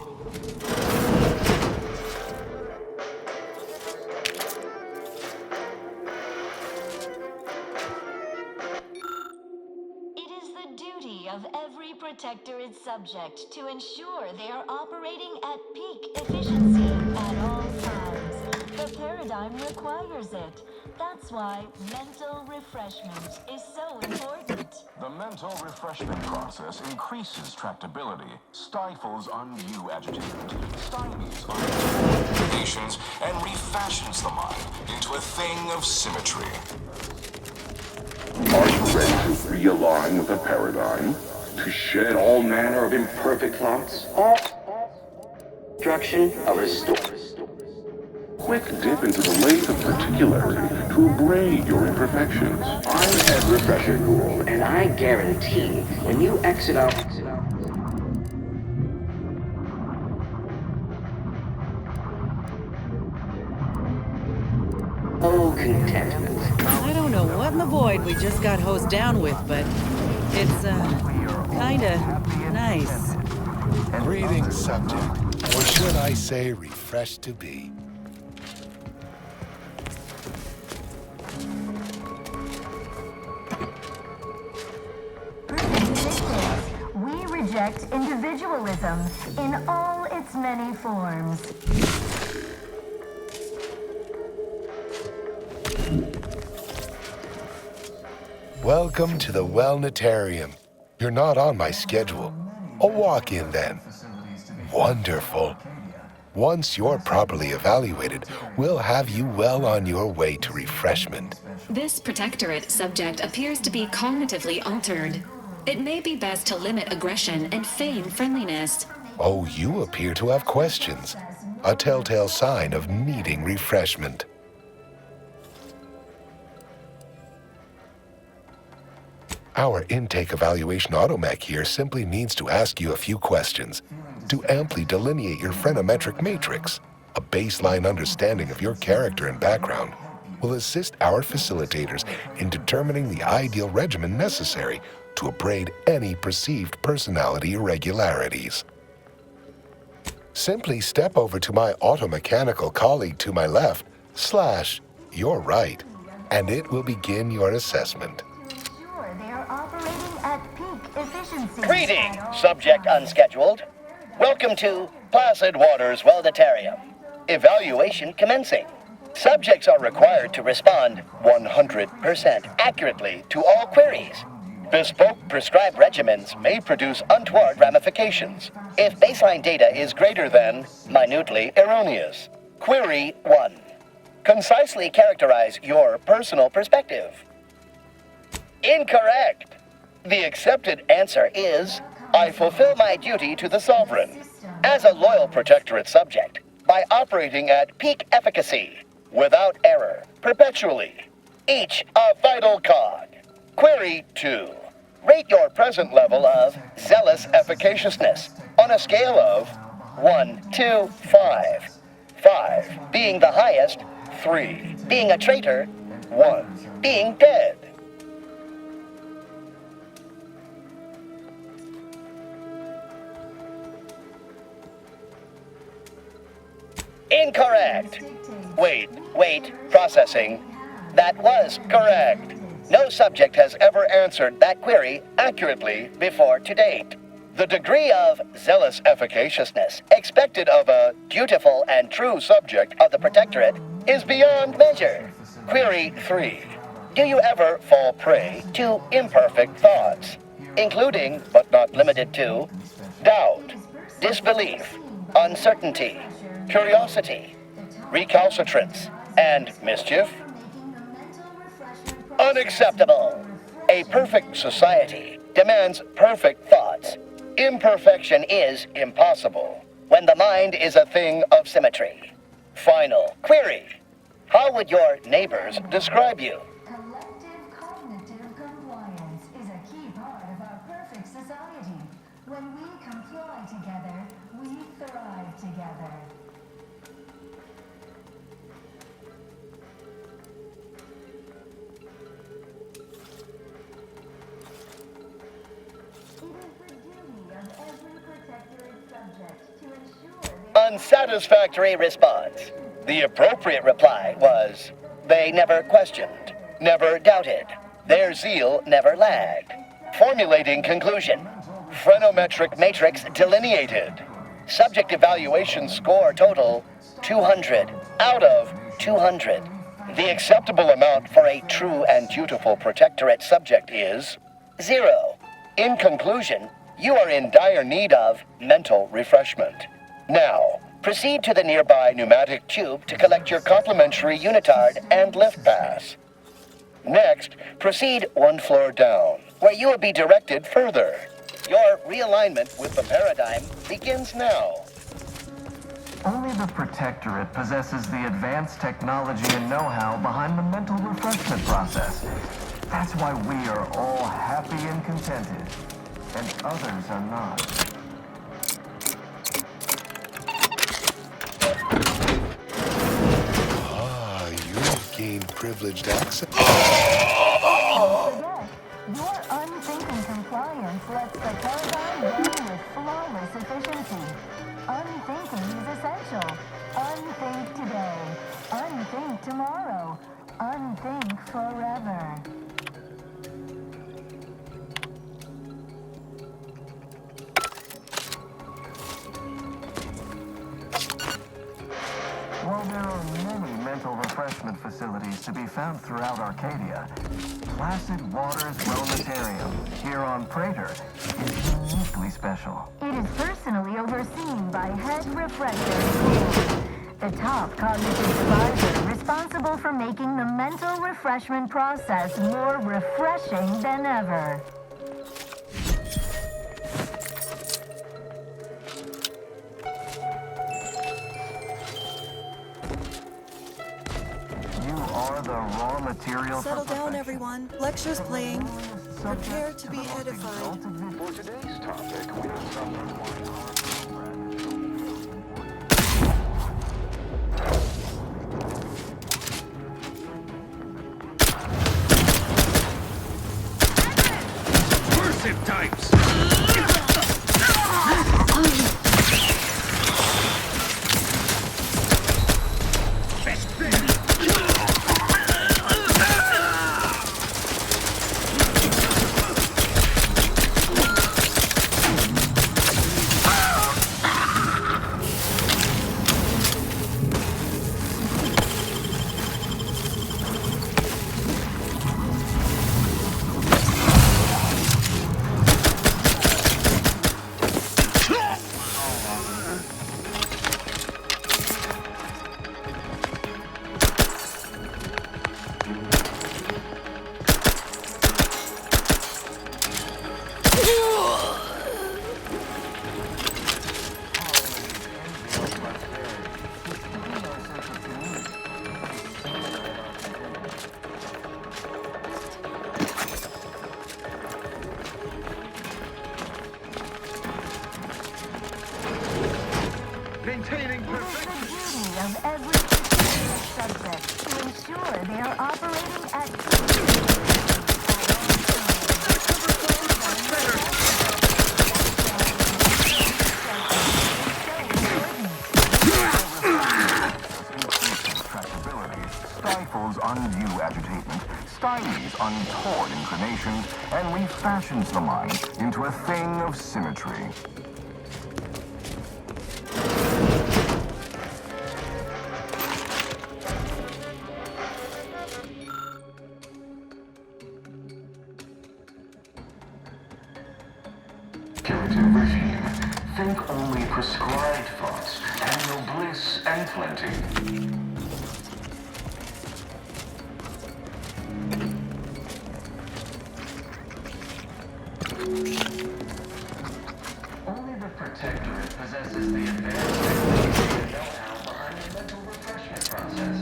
It is the duty of every Protectorate subject to ensure they are operating at peak efficiency at all times. The paradigm requires it. That's why mental refreshment is so important. The mental refreshment process increases tractability, stifles undue agitation, stymies undue activations, and refashions the mind into a thing of symmetry. Are you ready to realign with the paradigm? To shed all manner of imperfect thoughts? Destruction or restore. Quick dip into the lake of particularity to abrade your imperfections. I'm Head Refresher Gould, and I guarantee when you exit out... Oh, contentment. I don't know what in the void we just got hosed down with, but it's, kinda nice. Greetings, subject. Or should I say, refreshed to be. We reject individualism in all its many forms. Welcome to the Wellnetarium. You're not on my schedule. A walk-in then. Wonderful. Once you're properly evaluated, we'll have you well on your way to refreshment. This Protectorate subject appears to be cognitively altered. It may be best to limit aggression and feign friendliness. Oh, you appear to have questions. A telltale sign of needing refreshment. Our intake evaluation automech here simply needs to ask you a few questions to amply delineate your phreноmetric matrix. A baseline understanding of your character and background will assist our facilitators in determining the ideal regimen necessary to abrade any perceived personality irregularities. Simply step over to my automechanical colleague to my left, / your right, and it will begin your assessment. Greetings, subject unscheduled. Welcome to Placid Waters Wellnetarium. Evaluation commencing. Subjects are required to respond 100% accurately to all queries. Bespoke prescribed regimens may produce untoward ramifications if baseline data is greater than minutely erroneous. Query 1. Concisely characterize your personal perspective. Incorrect. The accepted answer is, I fulfill my duty to the Sovereign as a loyal Protectorate subject by operating at peak efficacy, without error, perpetually, each a vital cog. Query 2. Rate your present level of zealous efficaciousness on a scale of 1 to 5. 5 being the highest, 3 being a traitor, 1 being dead. Incorrect. Wait, processing. That was correct. No subject has ever answered that query accurately before to date. The degree of zealous efficaciousness expected of a dutiful and true subject of the Protectorate is beyond measure. Query 3. Do you ever fall prey to imperfect thoughts, including, but not limited to, doubt, disbelief, uncertainty, curiosity, recalcitrance, and mischief? Unacceptable. A perfect society demands perfect thoughts. Imperfection is impossible when the mind is a thing of symmetry. Final query. How would your neighbors describe you? perfect society. When we comply together, we thrive together. Unsatisfactory response. The appropriate reply was, they never questioned, never doubted. Their zeal never lagged. Formulating conclusion. Phrenometric matrix delineated. Subject evaluation score total 200 out of 200. The acceptable amount for a true and dutiful protectorate subject is 0. In conclusion, you are in dire need of mental refreshment. Now, proceed to the nearby pneumatic tube to collect your complimentary unitard and lift pass. Next, proceed one floor down, where you will be directed further. Your realignment with the paradigm begins now. Only the Protectorate possesses the advanced technology and know-how behind the mental refreshment process. That's why we are all happy and contented, and others are not. You've gained privileged access. Your unthinking compliance lets the paradigm run with flawless efficiency. Unthinking is essential. Unthink today. Unthink tomorrow. Unthink forever. While there are many mental refreshment facilities to be found throughout Arcadia, Placid Waters Wellnessarium here on Praetor is uniquely special. It is personally overseen by Head Refresher Gould, the top cognitive advisor responsible for making the mental refreshment process more refreshing than ever. The raw material. Settle down, everyone. Lecture's playing. Prepare to be edified. For today's topic, we are suffering Cursive types! Maintaining perfection. It is the duty of every protectorate subject to ensure they are operating at stifles undue agitation, stymies untoward inclinations, and refashions the mind into a thing of symmetry. Puritan regime. Think only prescribed thoughts, and your bliss and plenty. Only the Protectorate possesses the advanced technology and know-how behind the mental refreshment process.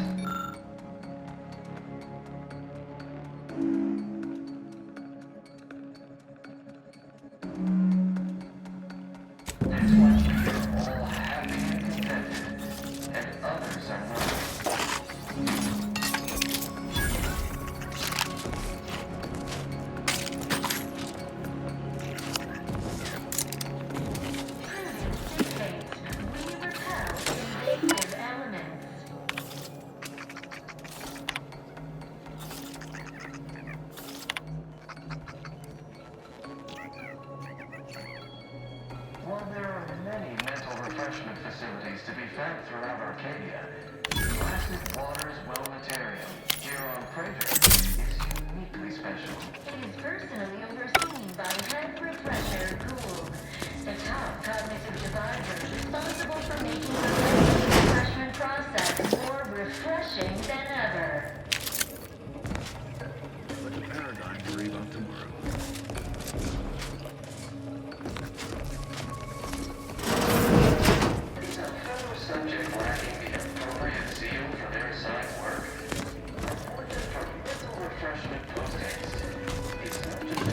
refreshment facilities to be found throughout Arcadia. Placid Waters Wellnatarium, here on Prater, is uniquely special. It is personally overseen by Head Refresher Gould, the top cognitive divisor responsible for making the refreshment process more refreshing than ever. Like a paradigm to read on tomorrow. Is a fellow subject lacking the appropriate zeal for their assigned work? Appointed for mental refreshment post-haste. It's not just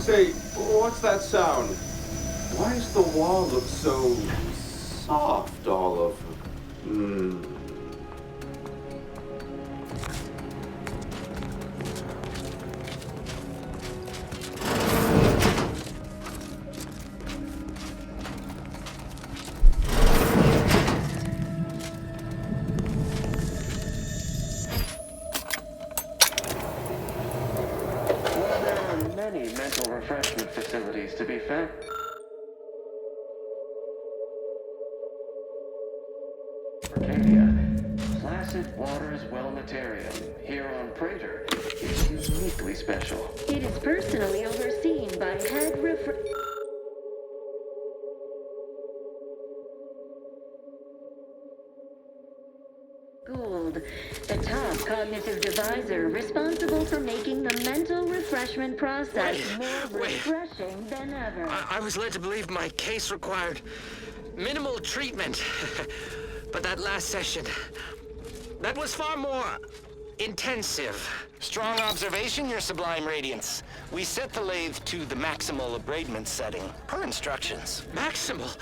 Say, what's that sound? Why does the wall look so soft all over? many mental refreshment facilities to be found. Arcadia, Placid Waters Wellnatarium, here on Prater, is uniquely special. It is personally overseen by Head Gould, the top cognitive divisor responsible for making the mental refreshment process more refreshing than ever. I was led to believe my case required minimal treatment. But that last session, that was far more intensive. Strong observation, Your Sublime Radiance. We set the lathe to the maximal abradement setting, per instructions. Maximal?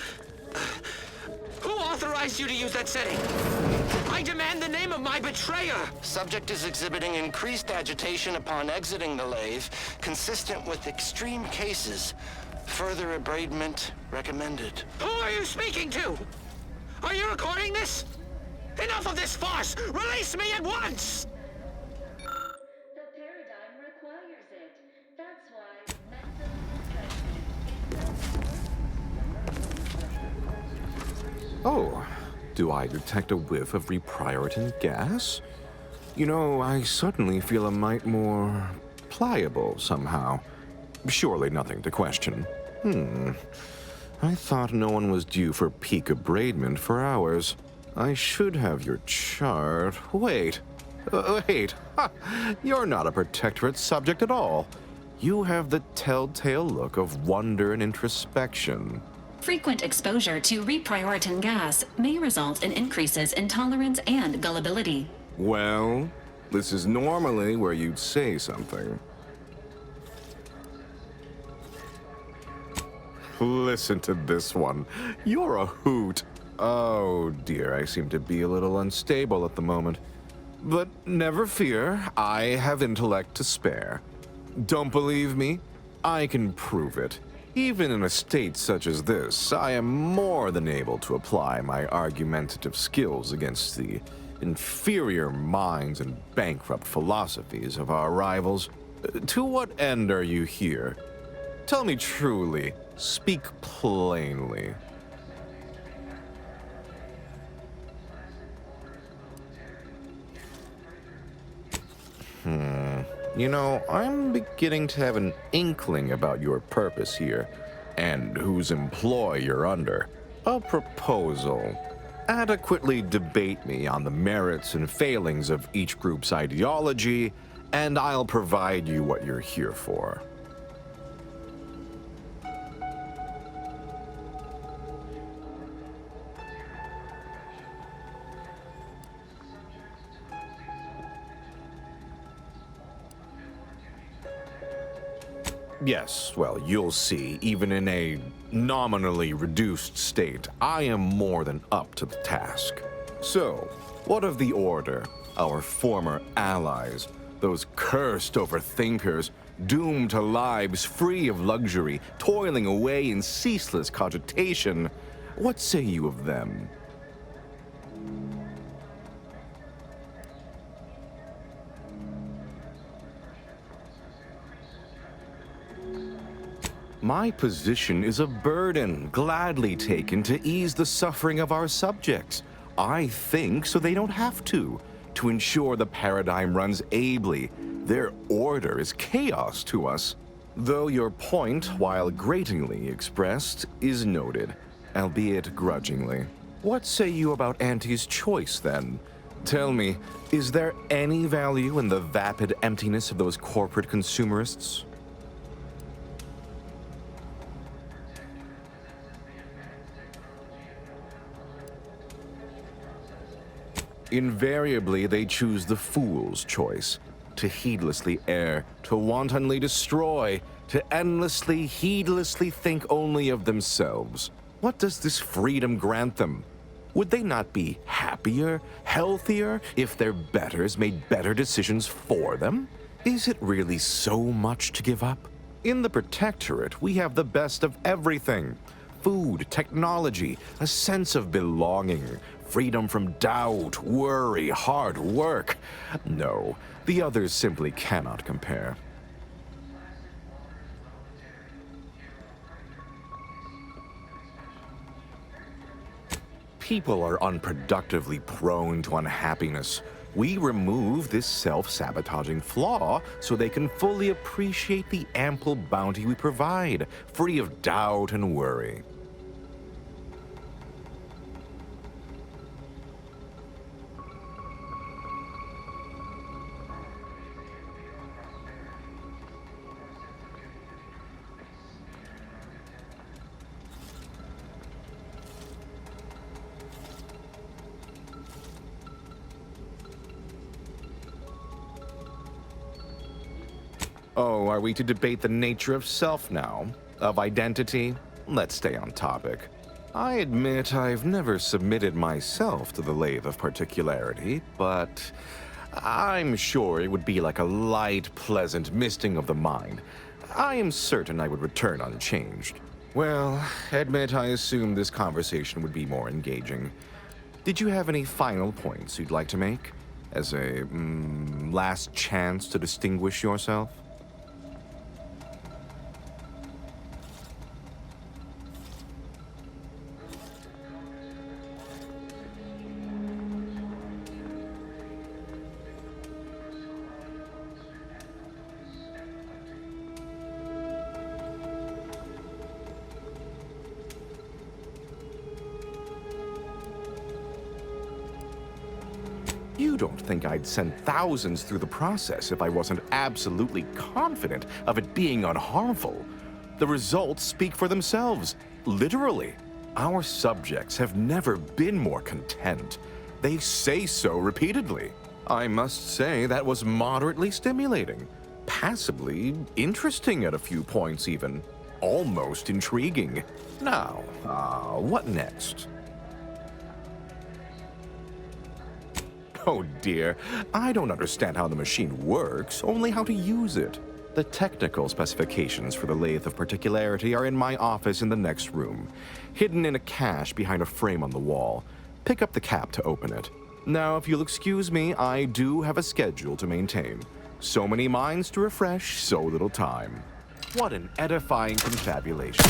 Who authorized you to use that setting? I demand the name of my betrayer! Subject is exhibiting increased agitation upon exiting the lathe, consistent with extreme cases. Further abradement recommended. Who are you speaking to? Are you recording this? Enough of this farce! Release me at once! The paradigm requires it. That's why Oh, do I detect a whiff of reprioritin gas? You know, I suddenly feel a mite more pliable somehow. Surely nothing to question. I thought no one was due for peak abradement for hours. I should have your chart. Wait. Ha! You're not a Protectorate subject at all. You have the telltale look of wonder and introspection. Frequent exposure to reprioritin gas may result in increases in tolerance and gullibility. Well, this is normally where you'd say something. Listen to this one. You're a hoot. Oh dear, I seem to be a little unstable at the moment. But never fear, I have intellect to spare. Don't believe me? I can prove it. Even in a state such as this, I am more than able to apply my argumentative skills against the inferior minds and bankrupt philosophies of our rivals. To what end are you here? Tell me truly. Speak plainly. You know, I'm beginning to have an inkling about your purpose here, and whose employ you're under. A proposal. Adequately debate me on the merits and failings of each group's ideology, and I'll provide you what you're here for. Yes, well, you'll see, even in a nominally reduced state, I am more than up to the task. So, what of the Order, our former allies, those cursed overthinkers, doomed to lives free of luxury, toiling away in ceaseless cogitation? What say you of them? My position is a burden gladly taken to ease the suffering of our subjects. I think so they don't have to ensure the paradigm runs ably. Their order is chaos to us. Though your point, while gratingly expressed, is noted, albeit grudgingly. What say you about Auntie's choice, then? Tell me, is there any value in the vapid emptiness of those corporate consumerists? Invariably, they choose the fool's choice. To heedlessly err, to wantonly destroy, to endlessly, heedlessly think only of themselves. What does this freedom grant them? Would they not be happier, healthier, if their betters made better decisions for them? Is it really so much to give up? In the Protectorate, we have the best of everything. Food, technology, a sense of belonging, freedom from doubt, worry, hard work. No, the others simply cannot compare. People are unproductively prone to unhappiness. We remove this self-sabotaging flaw so they can fully appreciate the ample bounty we provide, free of doubt and worry. Oh, are we to debate the nature of self now? Of identity? Let's stay on topic. I admit I've never submitted myself to the lathe of particularity, but I'm sure it would be like a light, pleasant misting of the mind. I am certain I would return unchanged. Well, admit I assumed this conversation would be more engaging. Did you have any final points you'd like to make? As a, last chance to distinguish yourself? You don't think I'd send thousands through the process if I wasn't absolutely confident of it being unharmful. The results speak for themselves, literally. Our subjects have never been more content. They say so repeatedly. I must say that was moderately stimulating, passably interesting at a few points even, almost intriguing. Now, what next? Oh dear, I don't understand how the machine works, only how to use it. The technical specifications for the lathe of particularity are in my office in the next room, hidden in a cache behind a frame on the wall. Pick up the cap to open it. Now, if you'll excuse me, I do have a schedule to maintain. So many minds to refresh, so little time. What an edifying confabulation.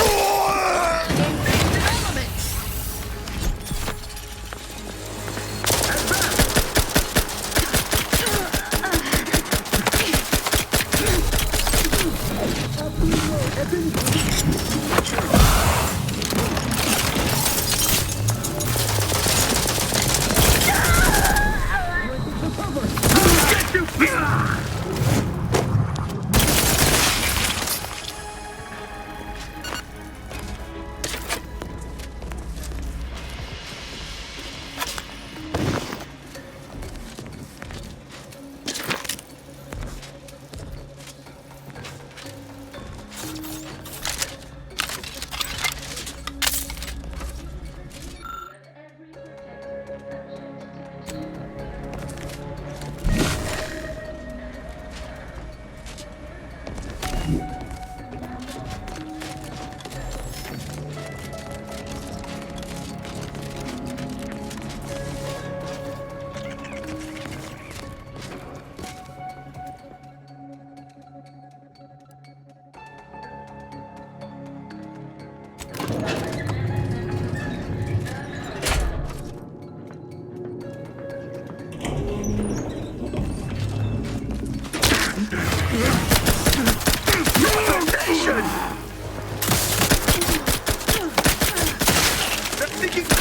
thinking...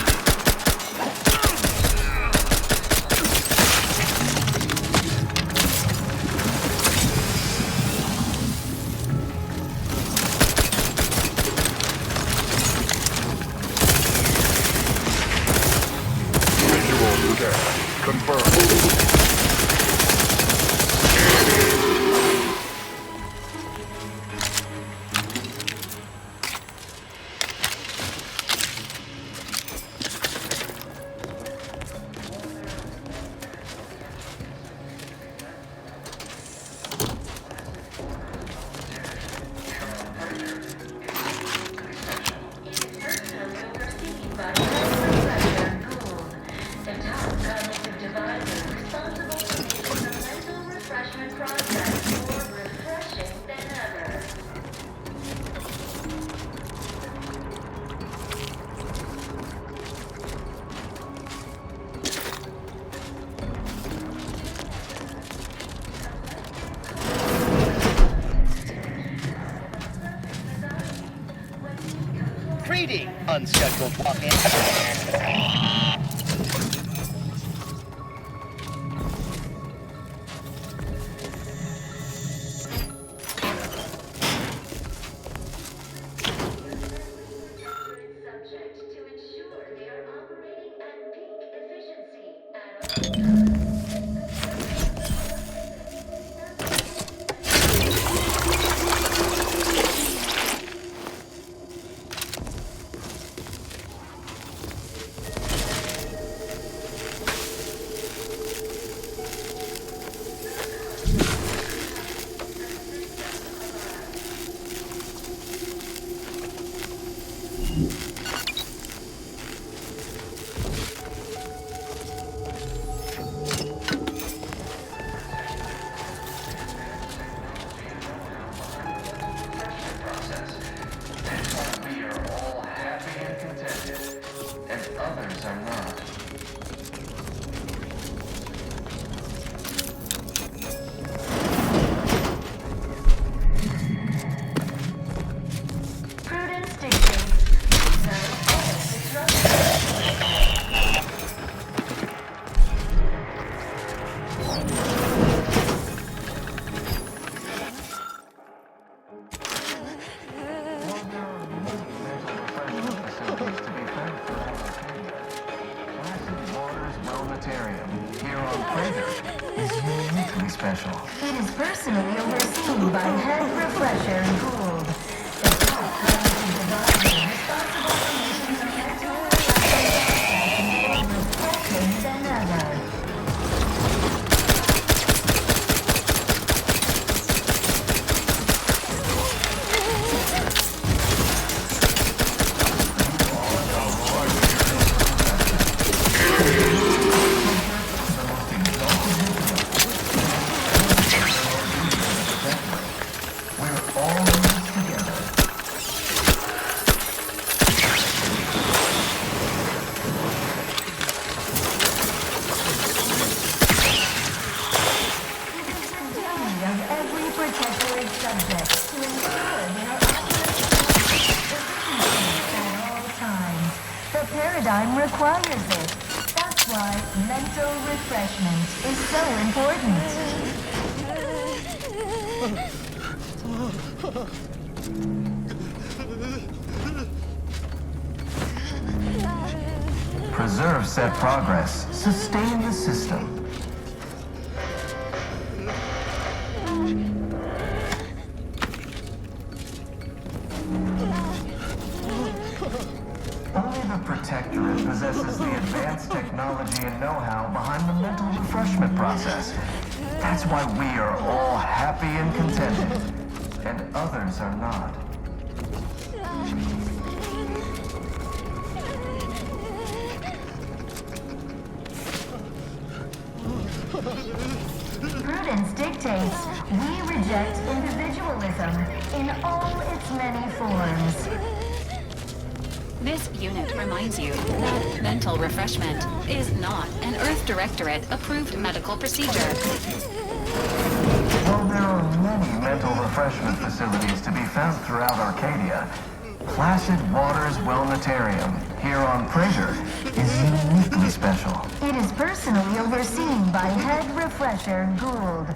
Visual scan confirmed. Greeting, unscheduled walk-in. Here on Crater is uniquely special. It is personally overseen by Head Refresher Gould, the top cognitive divider responsible for making the mental refreshment more refreshing than ever. Paradigm requires it. That's why mental refreshment is so important. Preserve set progress. Sustain the system. Only the Protectorate possesses the advanced technology and know-how behind the mental refreshment process. That's why we are all happy and contented, and others are not. Prudence dictates we reject individualism in all its many forms. This unit reminds you that mental refreshment is not an Earth Directorate approved medical procedure. While there are many mental refreshment facilities to be found throughout Arcadia, Placid Waters Wellnetarium, here on Prager, is uniquely special. It is personally overseen by Head Refresher Gould,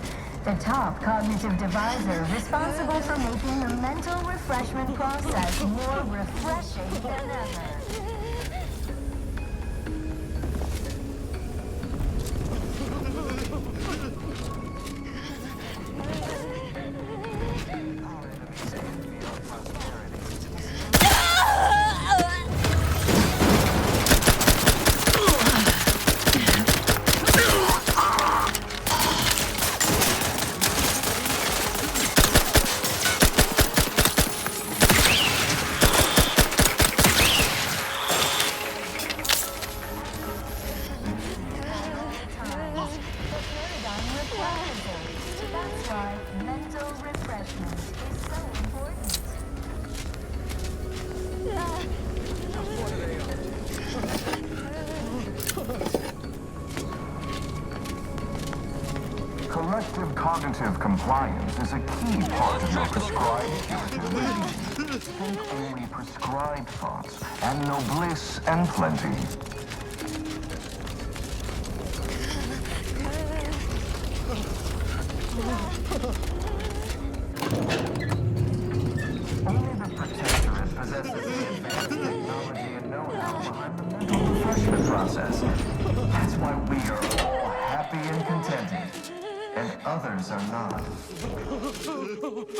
the top cognitive devisor responsible for making the mental refreshment process more refreshing than ever. That's why mental refreshment is so important. Collective cognitive compliance is a key part of your prescribed curative regime. Think only prescribed thoughts, and no bliss and plenty. Only the Protectorate possesses the advanced technology and know-how behind the mental refreshment process. That's why we are all happy and contented, and others are not.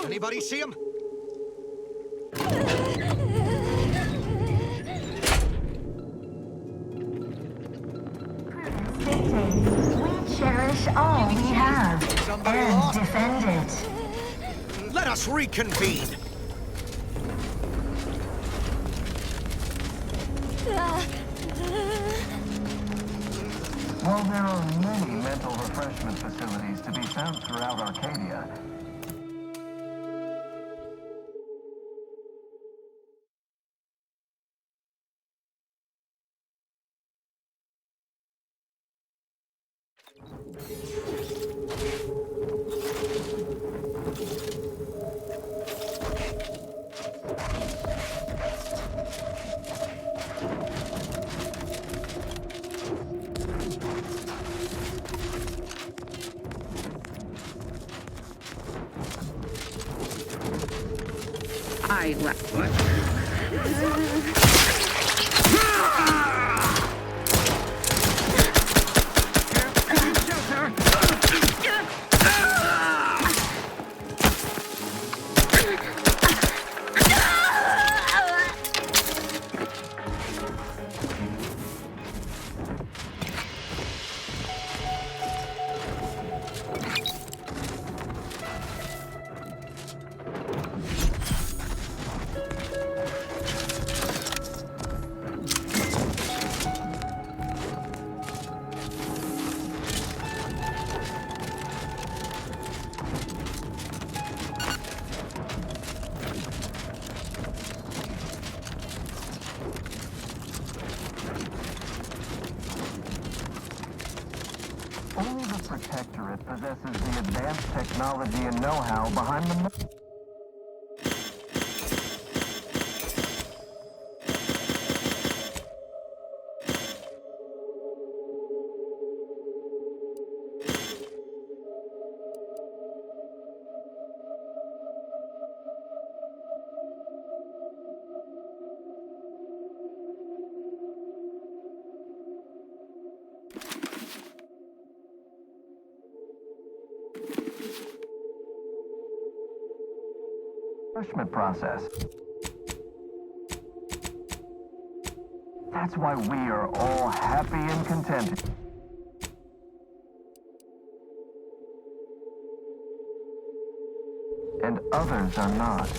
Anybody see him? We cherish all we have and defend it. Let us reconvene. While there are many mental refreshment facilities to be found throughout Arcadia, only the Protectorate possesses the advanced technology and know-how behind the... refreshment process. That's why we are all happy and contented. And others are not.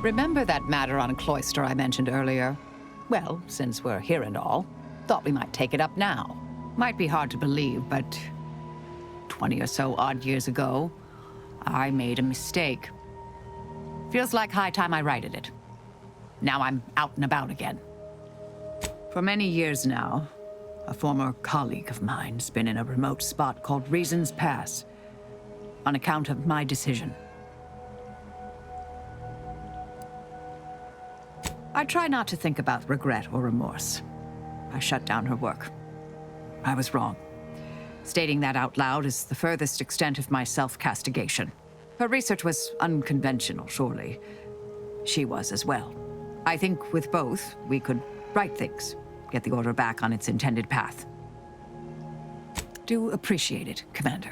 Remember that matter on Cloister I mentioned earlier? Well, since we're here and all, thought we might take it up now. Might be hard to believe, but 20 or so odd years ago, I made a mistake. Feels like high time I righted it. Now I'm out and about again. For many years now, a former colleague of mine's been in a remote spot called Reasons Pass, on account of my decision. I try not to think about regret or remorse. I shut down her work. I was wrong. Stating that out loud is the furthest extent of my self-castigation. Her research was unconventional, surely. She was as well. I think with both, we could right things, get the Order back on its intended path. Do appreciate it, Commander.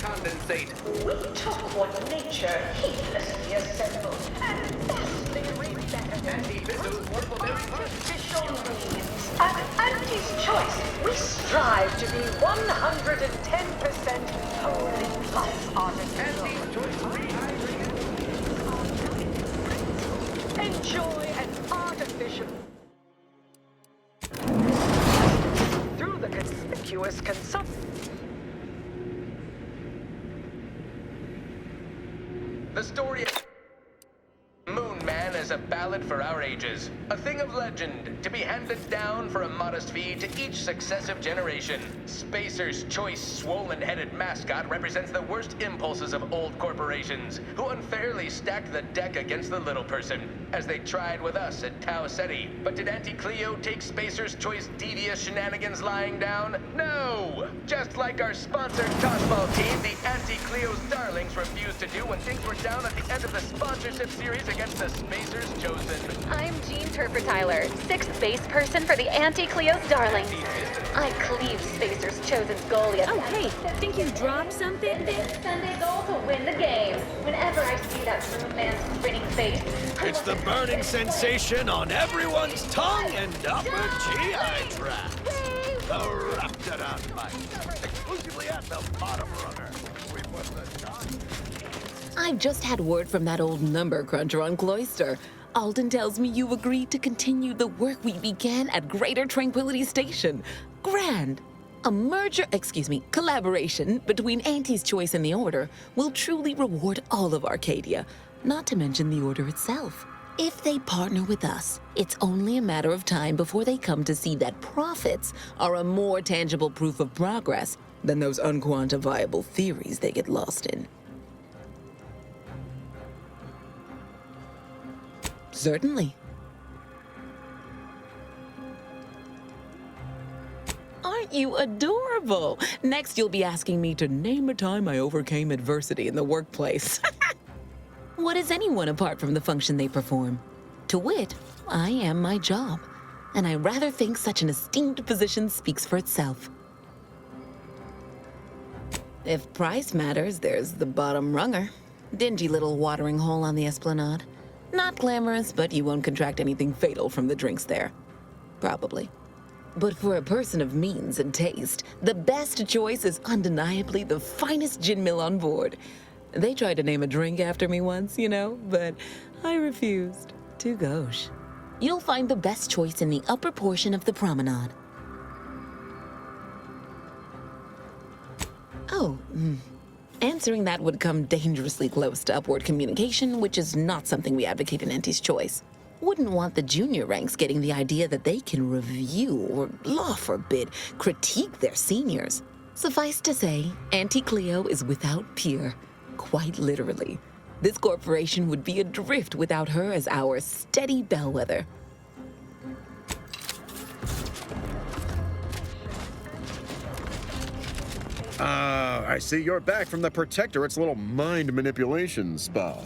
Condensate. We took what nature heedlessly assembled and vastly rebettered through artificial means. At Auntie's Choice, we strive to be 110% wholly plus artificial. Enjoy an artificial through the conspicuous consumption. The story of Moon Man is a ballad for our ages. A thing of legend, to be handed down for a modest fee to each successive generation. Spacer's Choice swollen-headed mascot represents the worst impulses of old corporations, who unfairly stacked the deck against the little person, as they tried with us at Tau Ceti. But did Auntie Cleo take Spacer's Choice devious shenanigans lying down? No! Just like our sponsored tossball team, the Auntie Cleo's Darlings refused to do when things were down at the end of the sponsorship series against the Spacer's Chosen. I'm Jean Turper-Tyler, 6th base person for the Anti-Cleo's Darlings. I cleave Spacer's Chosen's goal yet. Oh, hey, think you dropped something? Sunday goal to win the game. Whenever I see that Moon Man's grinning face, It's the burning sensation on everyone's tongue and upper GI tract. The Raptidon bite. Exclusively at the bottom runner. We put the I've just had word from that old number cruncher on Cloister. Alden tells me you agreed to continue the work we began at Greater Tranquility Station. Grand. A collaboration between Auntie's Choice and the Order will truly reward all of Arcadia, not to mention the Order itself. If they partner with us, it's only a matter of time before they come to see that profits are a more tangible proof of progress than those unquantifiable theories they get lost in. Certainly. Aren't you adorable? Next, you'll be asking me to name a time I overcame adversity in the workplace. What is anyone apart from the function they perform? To wit, I am my job, and I rather think such an esteemed position speaks for itself. If price matters, there's the bottom runger. Dingy little watering hole on the Esplanade. Not glamorous, but you won't contract anything fatal from the drinks there. Probably. But for a person of means and taste, the best choice is undeniably the finest gin mill on board. They tried to name a drink after me once, you know, but I refused. Too gauche. You'll find the best choice in the upper portion of the promenade. Oh, answering that would come dangerously close to upward communication, which is not something we advocate in Auntie's Choice. Wouldn't want the junior ranks getting the idea that they can review or, law forbid, critique their seniors. Suffice to say, Auntie Cleo is without peer, quite literally. This corporation would be adrift without her as our steady bellwether. I see you're back from the Protectorate's little mind manipulation spa.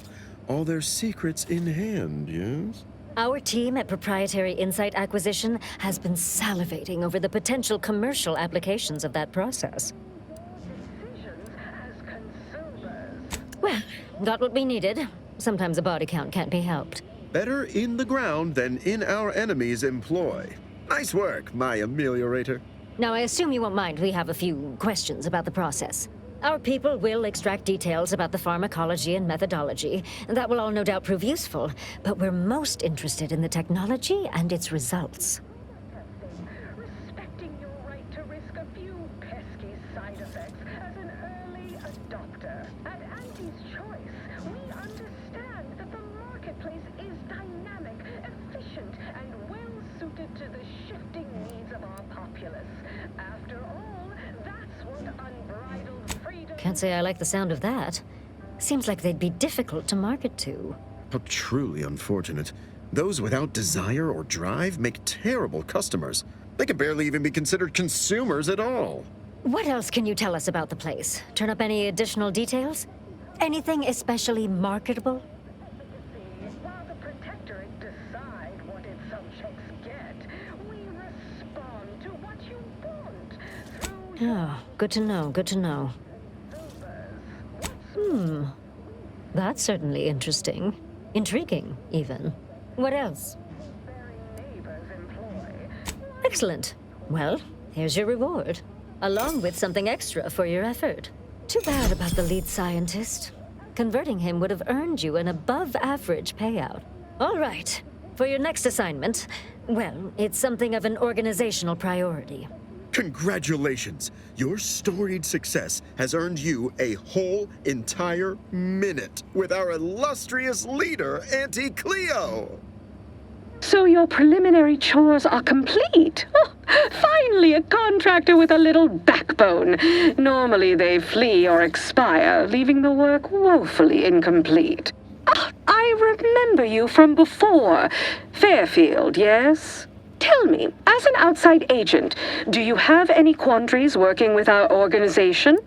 All their secrets in hand, yes? Our team at Proprietary Insight Acquisition has been salivating over the potential commercial applications of that process. Well, got what we needed. Sometimes a body count can't be helped. Better in the ground than in our enemy's employ. Nice work, my ameliorator. Now, I assume you won't mind we have a few questions about the process. Our people will extract details about the pharmacology and methodology. That will all no doubt prove useful, but we're most interested in the technology and its results. Respecting your right to risk a few pesky side effects as an early adopter. At Auntie's Choice, we understand that the marketplace is dynamic, efficient, and well-suited to the shifting needs of our populace. After all, that's what unbridled freedom... Can't say I like the sound of that. Seems like they'd be difficult to market to. How truly unfortunate. Those without desire or drive make terrible customers. They can barely even be considered consumers at all. What else can you tell us about the place? Turn up any additional details? Anything especially marketable? While the Protectorate decide what its subjects get, we respond to what you want through... Oh, good to know, good to know. That's certainly interesting. Intriguing, even. What else? Excellent. Well, here's your reward. Along with something extra for your effort. Too bad about the lead scientist. Converting him would have earned you an above-average payout. All right. For your next assignment, well, it's something of an organizational priority. Congratulations! Your storied success has earned you a whole entire minute with our illustrious leader, Auntie Cleo! So your preliminary chores are complete? Oh, finally a contractor with a little backbone. Normally they flee or expire, leaving the work woefully incomplete. Ah, I remember you from before. Fairfield, yes? Tell me, as an outside agent, do you have any quandaries working with our organization?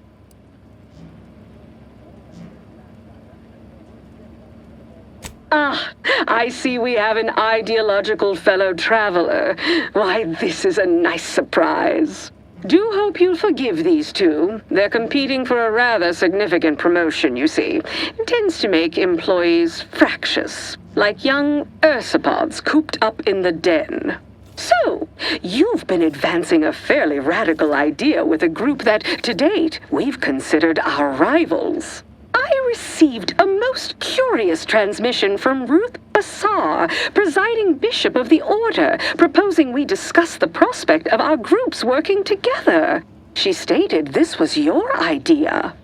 Ah, I see we have an ideological fellow traveler. Why, this is a nice surprise. Do hope you'll forgive these two. They're competing for a rather significant promotion, you see. It tends to make employees fractious, like young ursopods cooped up in the den. So, you've been advancing a fairly radical idea with a group that, to date, we've considered our rivals. I received a most curious transmission from Ruth Bassar, presiding bishop of the order, proposing we discuss the prospect of our groups working together. She stated this was your idea.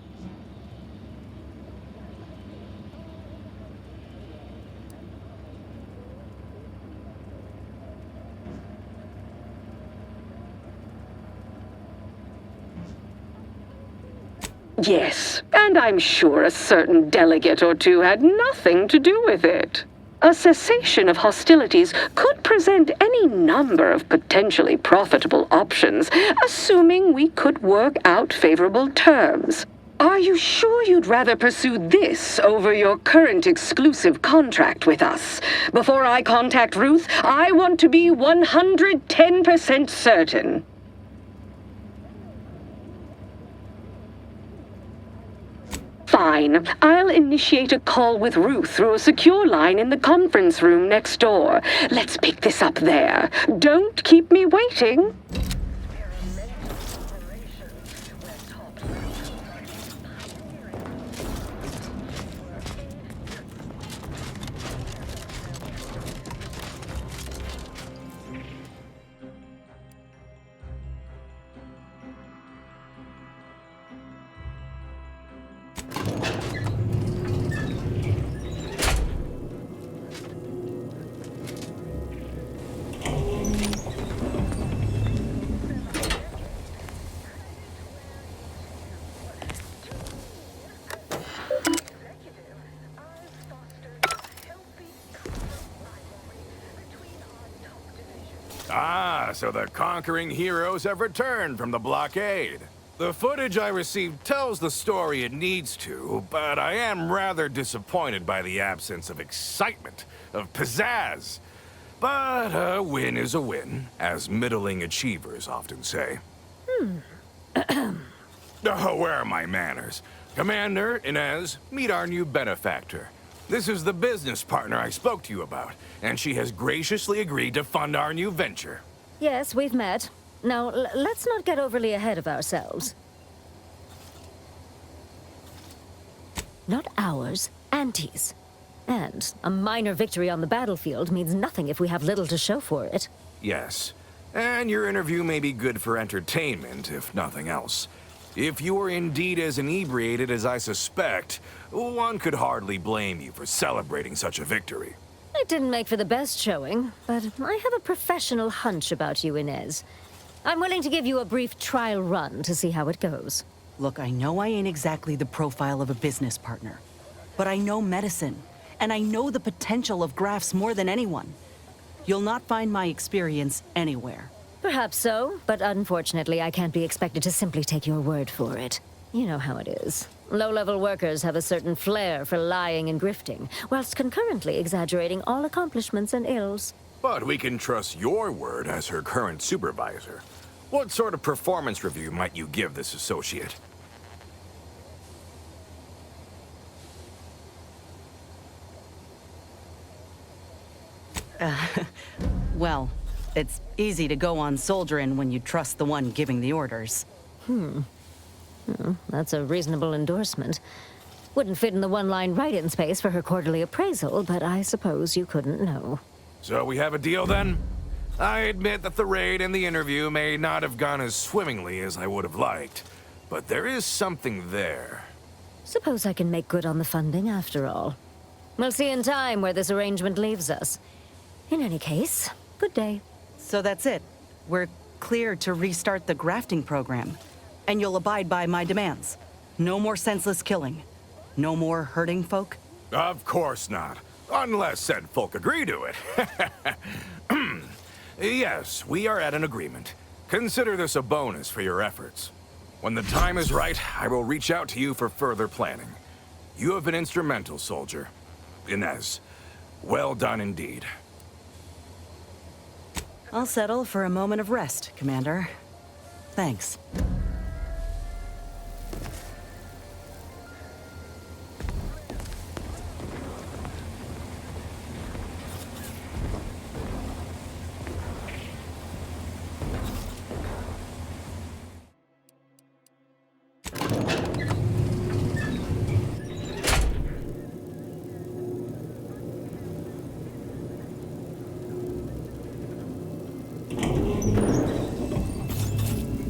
Yes, and I'm sure a certain delegate or two had nothing to do with it. A cessation of hostilities could present any number of potentially profitable options, assuming we could work out favorable terms. Are you sure you'd rather pursue this over your current exclusive contract with us? Before I contact Ruth, I want to be 110% certain. Fine. I'll initiate a call with Ruth through a secure line in the conference room next door. Let's pick this up there. Don't keep me waiting. So the conquering heroes have returned from the blockade. The footage I received tells the story it needs to, but I am rather disappointed by the absence of excitement, of pizzazz. But a win is a win, as middling achievers often say. Oh, where are my manners? Commander, Inez, meet our new benefactor. This is the business partner I spoke to you about, and she has graciously agreed to fund our new venture. Yes, we've met. Now, let's not get overly ahead of ourselves. Not ours, Auntie's. And a minor victory on the battlefield means nothing if we have little to show for it. Yes, and your interview may be good for entertainment, if nothing else. If you are indeed as inebriated as I suspect, one could hardly blame you for celebrating such a victory. It didn't make for the best showing, but I have a professional hunch about you, Inez. I'm willing to give you a brief trial run to see how it goes. Look, I know I ain't exactly the profile of a business partner, but I know medicine, and I know the potential of grafts more than anyone. You'll not find my experience anywhere. Perhaps so, but unfortunately I can't be expected to simply take your word for it. You know how it is. Low-level workers have a certain flair for lying and grifting, whilst concurrently exaggerating all accomplishments and ills. But we can trust your word as her current supervisor. What sort of performance review might you give this associate? Well, it's easy to go on soldiering when you trust the one giving the orders. That's a reasonable endorsement. Wouldn't fit in the one-line write-in space for her quarterly appraisal, but I suppose you couldn't know. So we have a deal then? I admit that the raid and the interview may not have gone as swimmingly as I would have liked, but there is something there. Suppose I can make good on the funding after all. We'll see in time where this arrangement leaves us. In any case, good day. So that's it. We're clear to restart the grafting program. And you'll abide by my demands. No more senseless killing. No more hurting folk? Of course not. Unless said folk agree to it. Yes, we are at an agreement. Consider this a bonus for your efforts. When the time is right, I will reach out to you for further planning. You have been instrumental, soldier. Inez, well done indeed. I'll settle for a moment of rest, Commander. Thanks.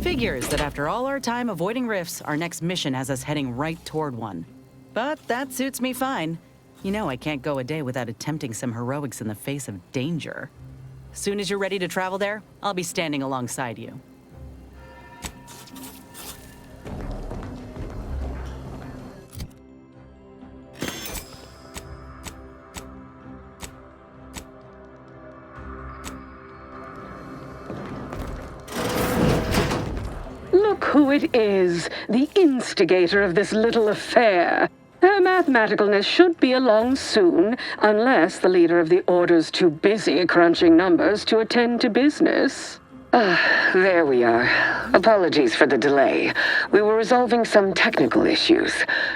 Figures that after all our time avoiding rifts, our next mission has us heading right toward one. But that suits me fine. You know I can't go a day without attempting some heroics in the face of danger. Soon as you're ready to travel there, I'll be standing alongside you. Look who it is, the instigator of this little affair. Her mathematicalness should be along soon, unless the leader of the Order's too busy crunching numbers to attend to business. There we are. Apologies for the delay. We were resolving some technical issues.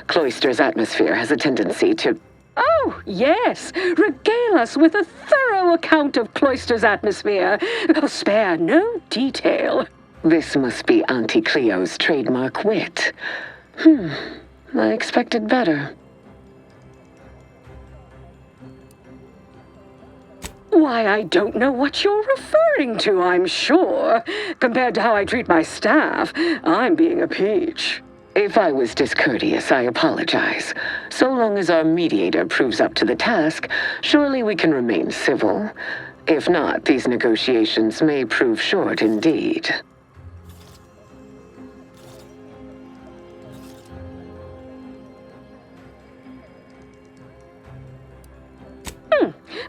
Cloister's atmosphere has a tendency to... Oh, yes! Regale us with a thorough account of Cloister's atmosphere. Spare no detail. This must be Auntie Cleo's trademark wit. I expected better. Why, I don't know what you're referring to, I'm sure. Compared to how I treat my staff, I'm being a peach. If I was discourteous, I apologize. So long as our mediator proves up to the task, surely we can remain civil. If not, these negotiations may prove short indeed.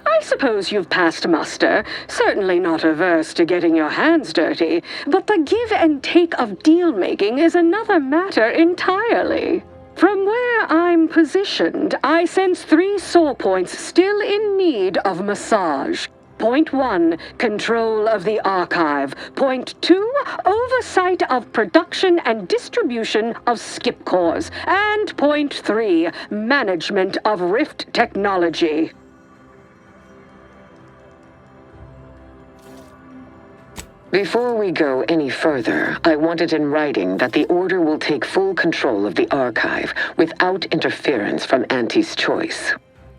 I suppose suppose you've passed muster. Certainly not averse to getting your hands dirty. But the give and take of deal-making is another matter entirely. From where I'm positioned, I sense 3 sore points still in need of massage. Point 1, control of the archive. Point 2, oversight of production and distribution of skip cores. And point 3, management of Rift technology. Before we go any further, I want it in writing that the Order will take full control of the archive without interference from Auntie's choice.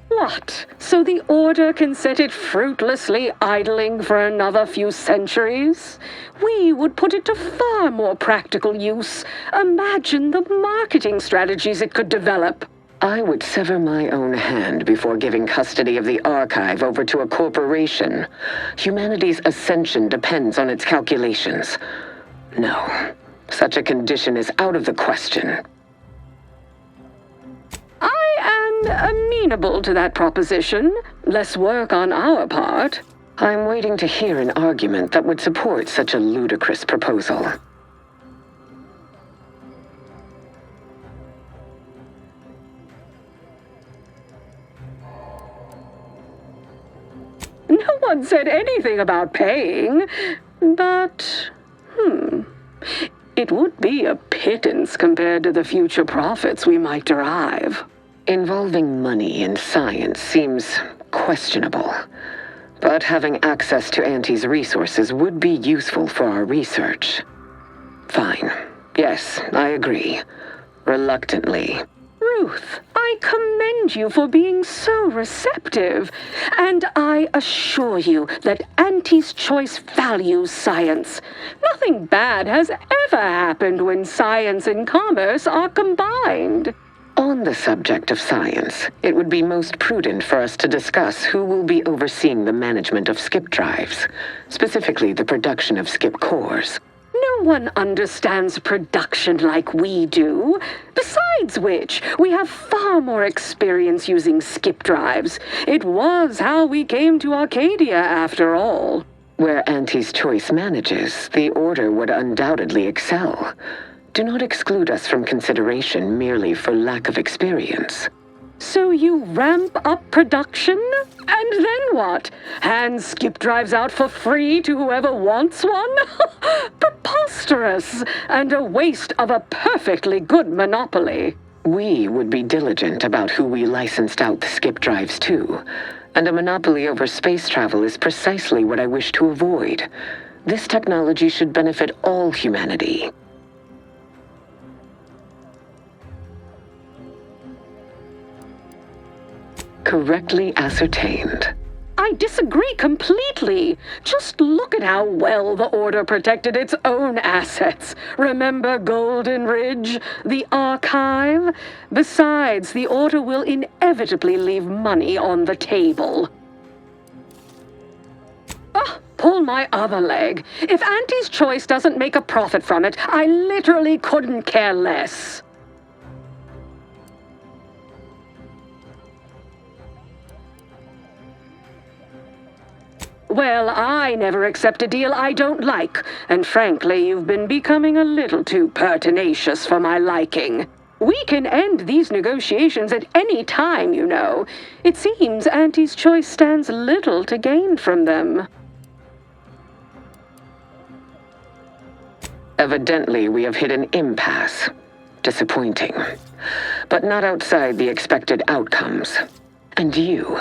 What? So the Order can set it fruitlessly idling for another few centuries? We would put it to far more practical use. Imagine the marketing strategies it could develop. I would sever my own hand before giving custody of the archive over to a corporation. Humanity's ascension depends on its calculations. No, such a condition is out of the question. I am amenable to that proposition. Less work on our part. I'm waiting to hear an argument that would support such a ludicrous proposal. No one said anything about paying, but, it would be a pittance compared to the future profits we might derive. Involving money in science seems questionable, but having access to Auntie's resources would be useful for our research. Fine. Yes, I agree. Reluctantly. Ruth, I commend you for being so receptive, and I assure you that Auntie's choice values science. Nothing bad has ever happened when science and commerce are combined. On the subject of science, it would be most prudent for us to discuss who will be overseeing the management of skip drives, specifically the production of skip cores. No one understands production like we do. Besides which, we have far more experience using skip drives. It was how we came to Arcadia, after all. Where Auntie's choice manages, the Order would undoubtedly excel. Do not exclude us from consideration merely for lack of experience. So you ramp up production? And then what? Hand skip drives out for free to whoever wants one? Preposterous! And a waste of a perfectly good monopoly. We would be diligent about who we licensed out the skip drives to. And a monopoly over space travel is precisely what I wish to avoid. This technology should benefit all humanity. Correctly ascertained. I disagree completely. Just look at how well the Order protected its own assets. Remember Golden Ridge, the archive? Besides, the Order will inevitably leave money on the table. Pull my other leg. If Auntie's choice doesn't make a profit from it, I literally couldn't care less. Well, I never accept a deal I don't like, and frankly, you've been becoming a little too pertinacious for my liking. We can end these negotiations at any time, you know. It seems Auntie's choice stands little to gain from them. Evidently, we have hit an impasse. Disappointing. But not outside the expected outcomes. And you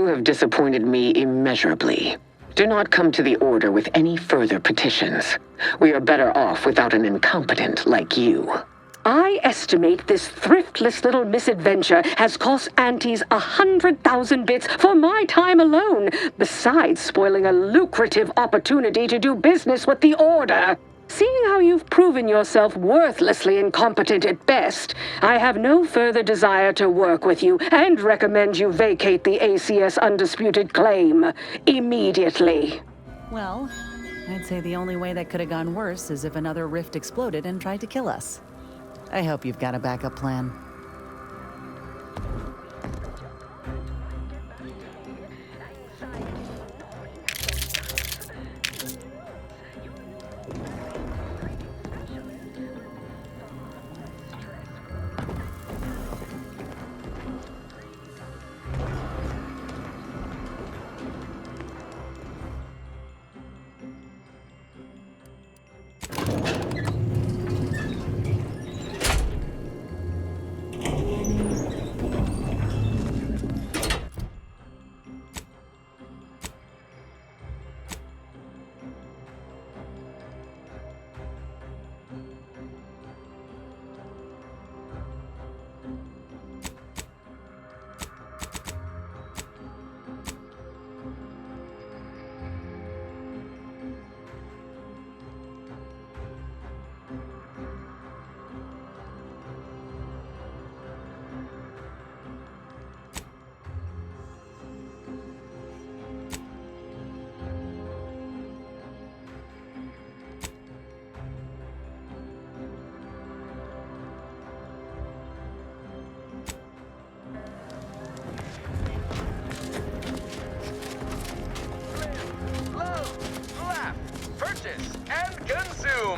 have disappointed me immeasurably. Do not come to the Order with any further petitions. We are better off without an incompetent like you. I estimate this thriftless little misadventure has cost Aunties 100,000 bits for my time alone, besides spoiling a lucrative opportunity to do business with the Order. Seeing how you've proven yourself worthlessly incompetent at best, I have no further desire to work with you and recommend you vacate the ACS Undisputed Claim immediately. Well, I'd say the only way that could have gone worse is if another rift exploded and tried to kill us. I hope you've got a backup plan.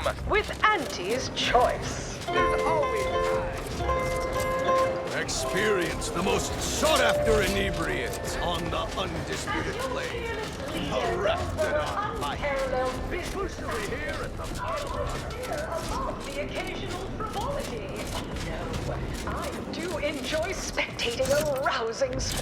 room. With Auntie's choice. There's always time. Experience the most sought-after inebriates on the undisputed plane. The Raptidon Light. Exclusively here at the Above the occasional frivolity. No, I do enjoy spectating a rousing as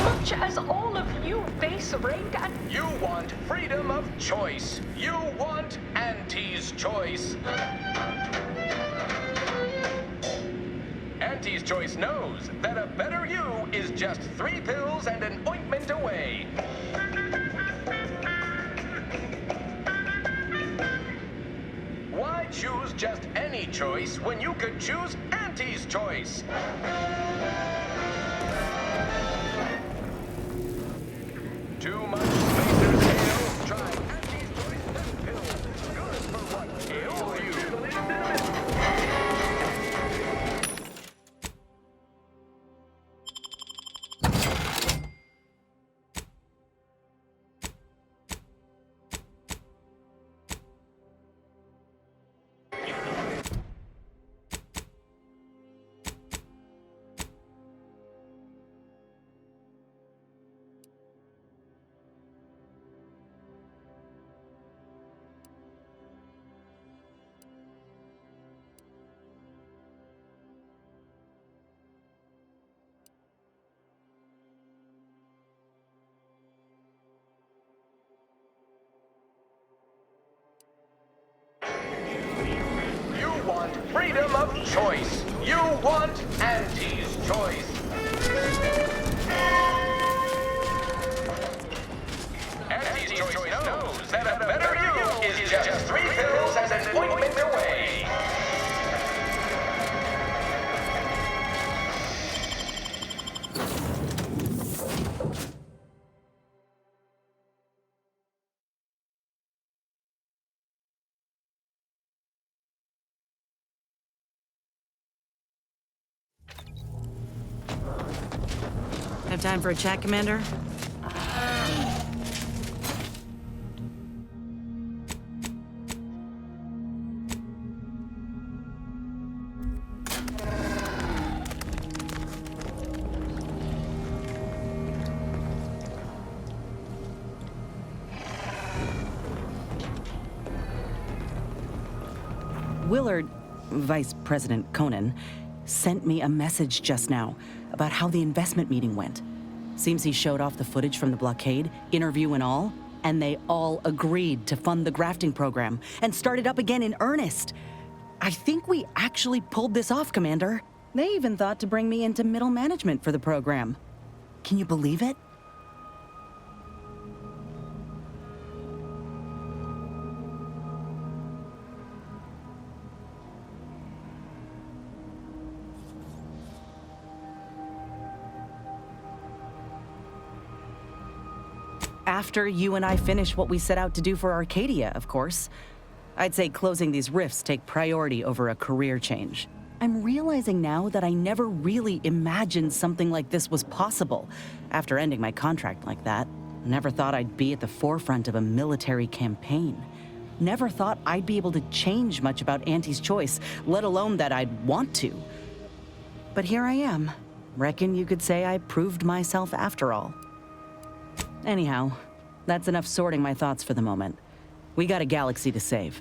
much as all of you base rank and You want freedom of choice. You want Auntie's choice. Auntie's choice knows that a better you is just 3 pills and an ointment away. Why choose just any choice when you could choose Auntie's choice? Too much Spacers ale? Try Auntie's choice pen pills. Good for what ails you. You want freedom of choice. You want Auntie's choice. Auntie's choice knows that a better you is just 3 pills and an ointment away. Have time for a chat, Commander? Willard, Vice President Conan, sent me a message just now about how the investment meeting went. Seems he showed off the footage from the blockade, interview and all, and they all agreed to fund the grafting program and start it up again in earnest. I think we actually pulled this off, Commander. They even thought to bring me into middle management for the program. Can you believe it? After you and I finish what we set out to do for Arcadia, of course. I'd say closing these rifts take priority over a career change. I'm realizing now that I never really imagined something like this was possible after ending my contract like that. Never thought I'd be at the forefront of a military campaign. Never thought I'd be able to change much about Auntie's choice, let alone that I'd want to. But here I am. Reckon you could say I proved myself after all. Anyhow, that's enough sorting my thoughts for the moment. We got a galaxy to save.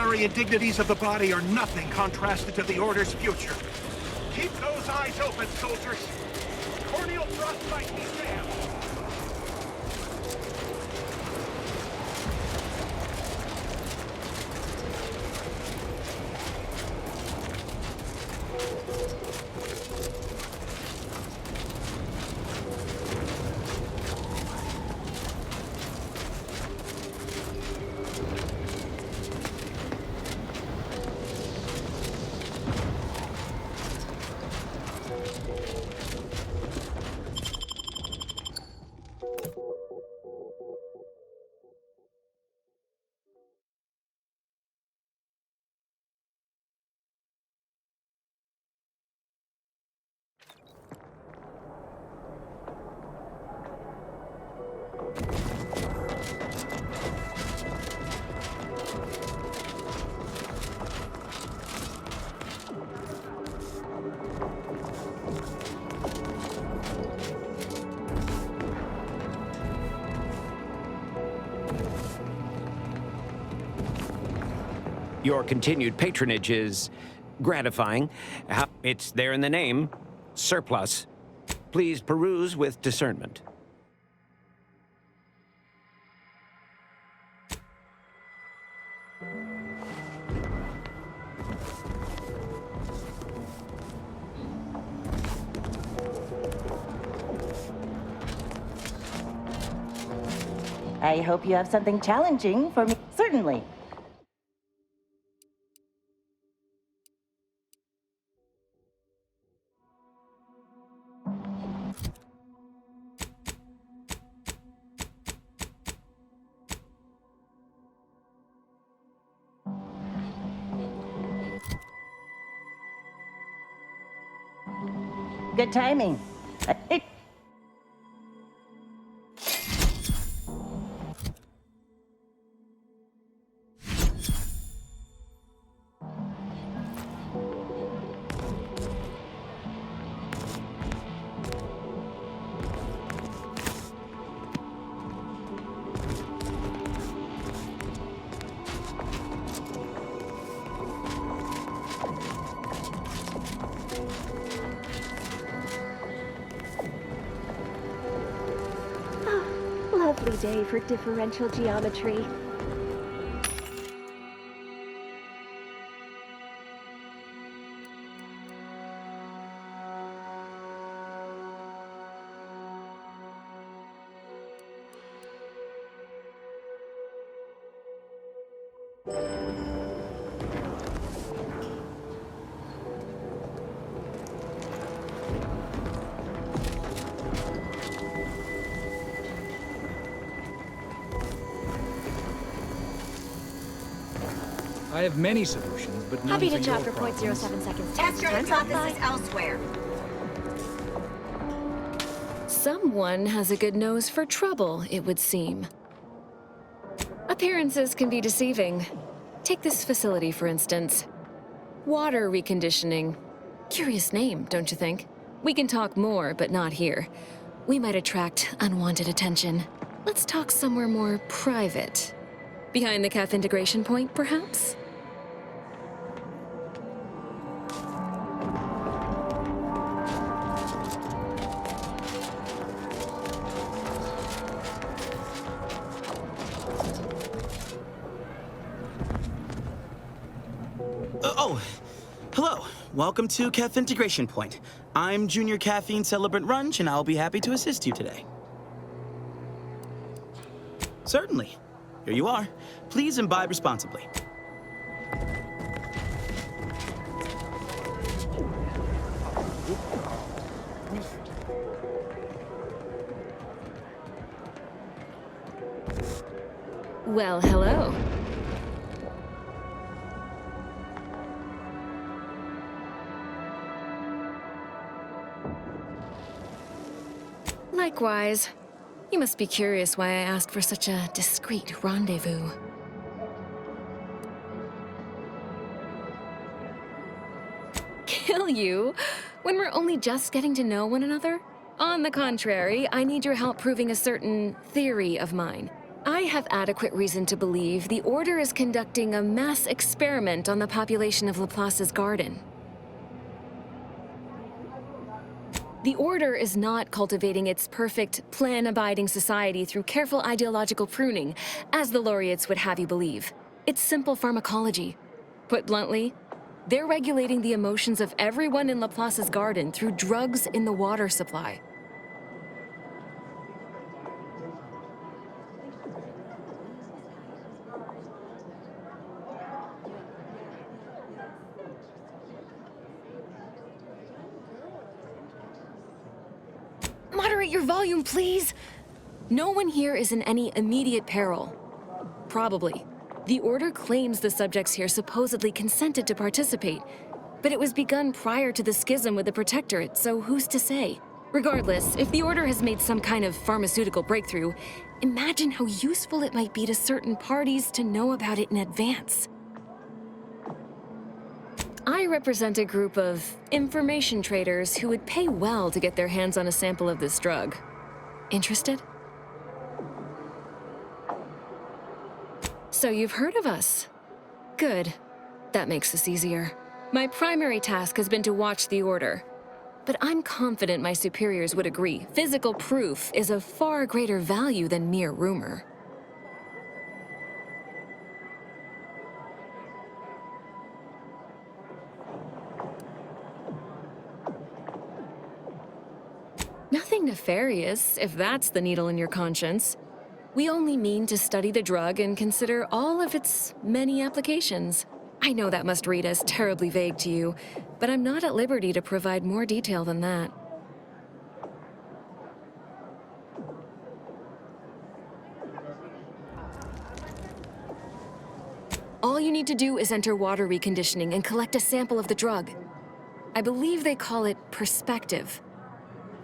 temporary indignities of the body are nothing contrasted to the Order's future. Keep those eyes open, soldiers. Corneal frostbite be damned. Your continued patronage is gratifying. It's there in the name, surplus. Please peruse with discernment. I hope you have something challenging for me. Certainly. Good timing. Lovely day for differential geometry. I have many solutions, but none Happy for to chat your for problems. 0.07 seconds. Test your hypothesis elsewhere. Someone has a good nose for trouble, it would seem. Appearances can be deceiving. Take this facility, for instance. Water reconditioning. Curious name, don't you think? We can talk more, but not here. We might attract unwanted attention. Let's talk somewhere more private. Behind the CAF integration point, perhaps? Hello. Welcome to CAF Integration Point. I'm Junior Caffeine Celebrant Runge, and I'll be happy to assist you today. Certainly. Here you are. Please imbibe responsibly. Well, hello. Likewise. You must be curious why I asked for such a discreet rendezvous. Kill you? When we're only just getting to know one another? On the contrary, I need your help proving a certain theory of mine. I have adequate reason to believe the Order is conducting a mass experiment on the population of Laplace's garden. The Order is not cultivating its perfect, plan-abiding society through careful ideological pruning, as the laureates would have you believe. It's simple pharmacology. Put bluntly, they're regulating the emotions of everyone in Laplace's garden through drugs in the water supply. Moderate your volume, please. No one here is in any immediate peril. Probably. The Order claims the subjects here supposedly consented to participate, but it was begun prior to the schism with the Protectorate, so who's to say? Regardless, if the Order has made some kind of pharmaceutical breakthrough, imagine how useful it might be to certain parties to know about it in advance. I represent a group of information traders who would pay well to get their hands on a sample of this drug. Interested? So you've heard of us. Good. That makes this easier. My primary task has been to watch the Order. But I'm confident my superiors would agree physical proof is of far greater value than mere rumor. Nothing nefarious, if that's the needle in your conscience. We only mean to study the drug and consider all of its many applications. I know that must read as terribly vague to you, but I'm not at liberty to provide more detail than that. All you need to do is enter water reconditioning and collect a sample of the drug. I believe they call it Perspective.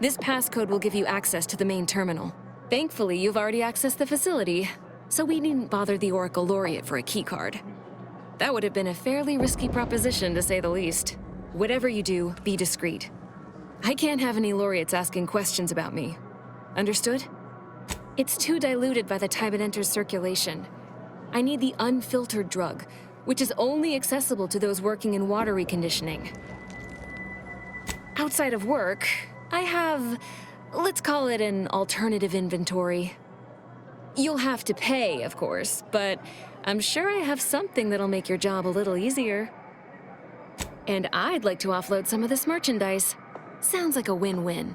This passcode will give you access to the main terminal. Thankfully, you've already accessed the facility, so we needn't bother the Oracle Laureate for a keycard. That would have been a fairly risky proposition, to say the least. Whatever you do, be discreet. I can't have any laureates asking questions about me. Understood? It's too diluted by the time it enters circulation. I need the unfiltered drug, which is only accessible to those working in water reconditioning. Outside of work, I have, let's call it an alternative inventory. You'll have to pay, of course, but I'm sure I have something that'll make your job a little easier. And I'd like to offload some of this merchandise. Sounds like a win-win.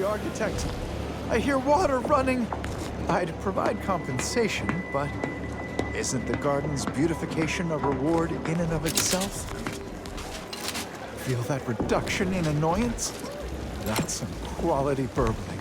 Architect, I hear water running. I'd provide compensation, but isn't the garden's beautification a reward in and of itself? Feel that reduction in annoyance? That's some quality burbling.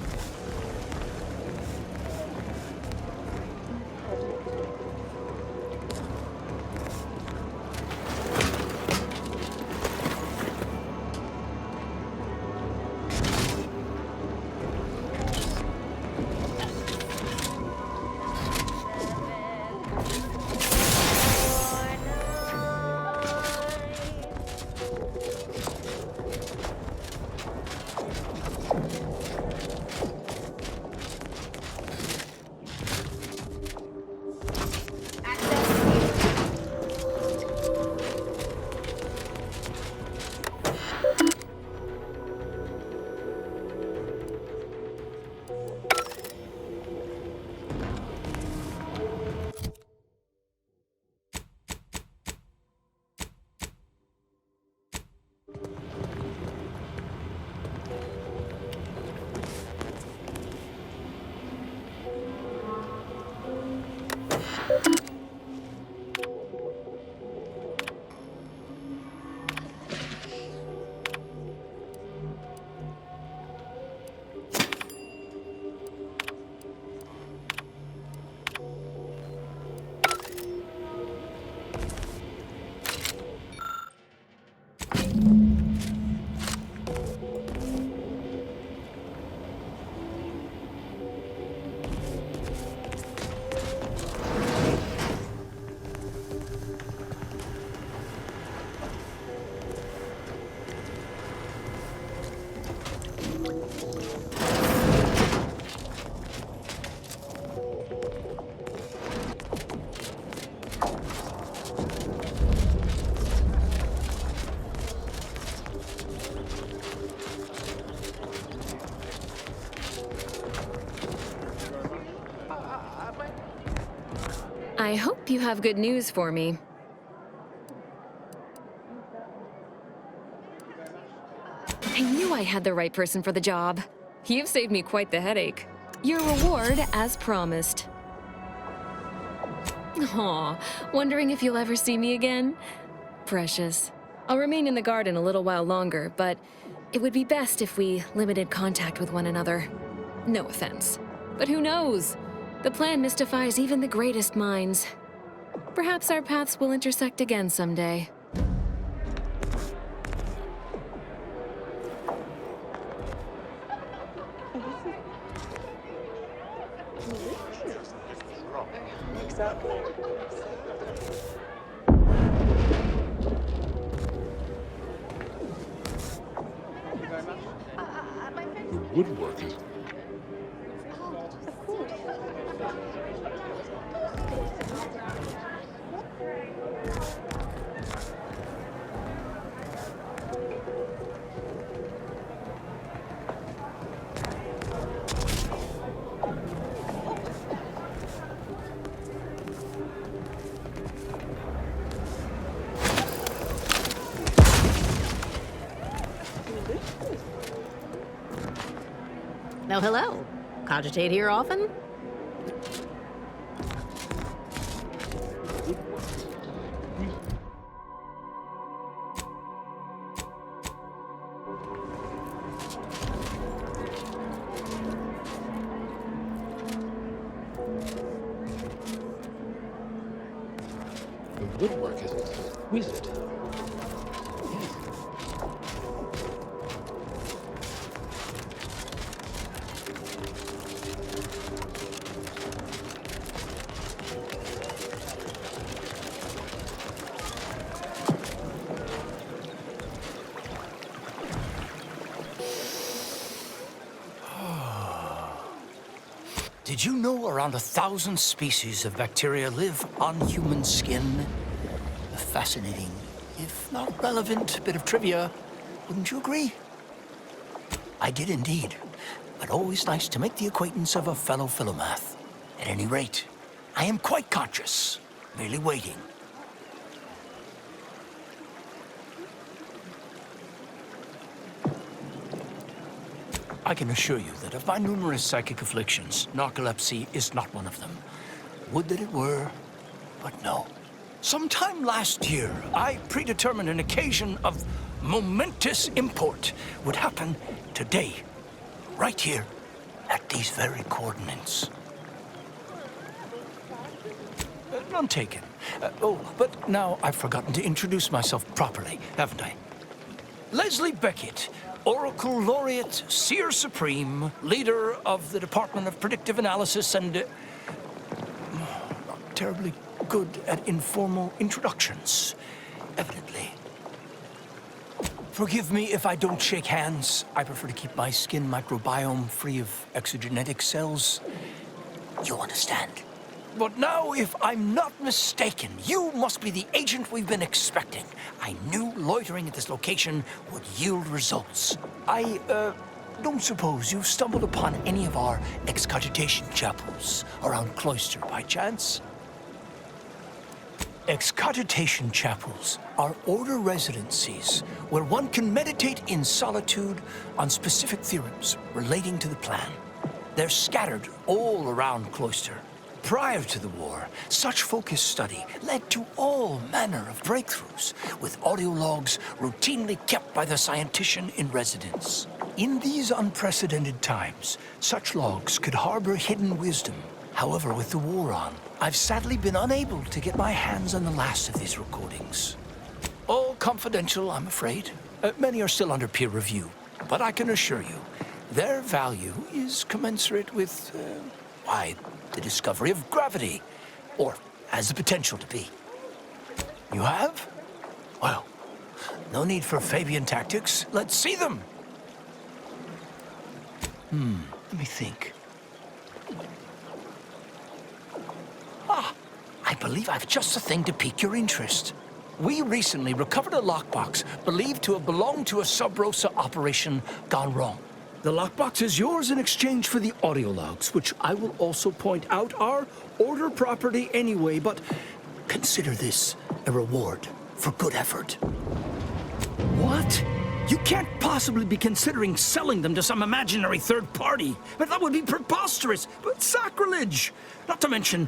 I hope you have good news for me. I knew I had the right person for the job. You've saved me quite the headache. Your reward, as promised. Aw, wondering if you'll ever see me again? Precious. I'll remain in the garden a little while longer, but it would be best if we limited contact with one another. No offense. But who knows? The plan mystifies even the greatest minds. Perhaps our paths will intersect again someday. The woodwork is... Oh, hello. Cogitate here often? The woodwork is exquisite. Did you know around 1,000 species of bacteria live on human skin? A fascinating, if not relevant, bit of trivia. Wouldn't you agree? I did indeed. But always nice to make the acquaintance of a fellow philomath. At any rate, I am quite conscious, merely waiting. I can assure you that of my numerous psychic afflictions, narcolepsy is not one of them. Would that it were, but no. Sometime last year, I predetermined an occasion of momentous import would happen today, right here, at these very coordinates. None taken. Oh, but now I've forgotten to introduce myself properly, haven't I? Leslie Beckett, Oracle Laureate, Seer Supreme, leader of the Department of Predictive Analysis, and not terribly good at informal introductions, evidently. Forgive me if I don't shake hands. I prefer to keep my skin microbiome free of exogenetic cells. You understand? But now, if I'm not mistaken, you must be the agent we've been expecting. I knew loitering at this location would yield results. I, don't suppose you've stumbled upon any of our excogitation chapels around Cloister by chance? Excogitation chapels are order residencies where one can meditate in solitude on specific theorems relating to the plan. They're scattered all around Cloister. Prior to the war, such focused study led to all manner of breakthroughs, with audio logs routinely kept by the scientician in residence. In these unprecedented times, such logs could harbor hidden wisdom. However, with the war on, I've sadly been unable to get my hands on the last of these recordings. All confidential, I'm afraid. Many are still under peer review, but I can assure you, their value is commensurate with, why, the discovery of gravity, or has the potential to be. You have? Well, no need for Fabian tactics. Let's see them. Let me think. I believe I've just the thing to pique your interest. We recently recovered a lockbox believed to have belonged to a Sub Rosa operation gone wrong. The lockbox is yours in exchange for the audio logs, which I will also point out are Order property anyway, but consider this a reward for good effort. What? You can't possibly be considering selling them to some imaginary third party. But that would be preposterous, but sacrilege. Not to mention,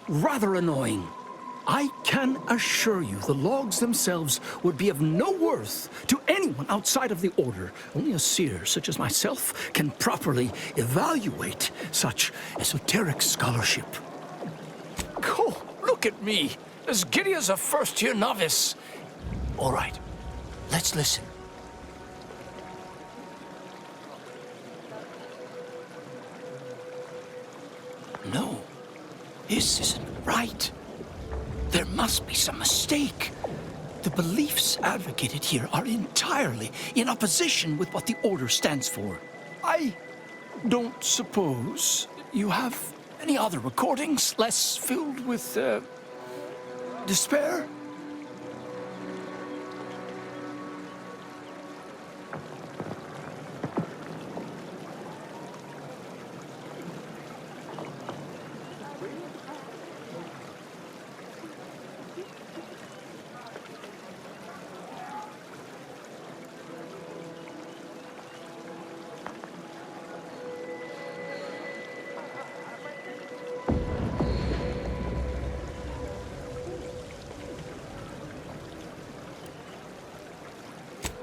rather annoying. I can assure you the logs themselves would be of no worth to anyone outside of the Order. Only a seer such as myself can properly evaluate such esoteric scholarship. Oh, look at me, as giddy as a first-year novice. All right, let's listen. No, this isn't right. There must be some mistake. The beliefs advocated here are entirely in opposition with what the Order stands for. I don't suppose you have any other recordings less filled with, despair?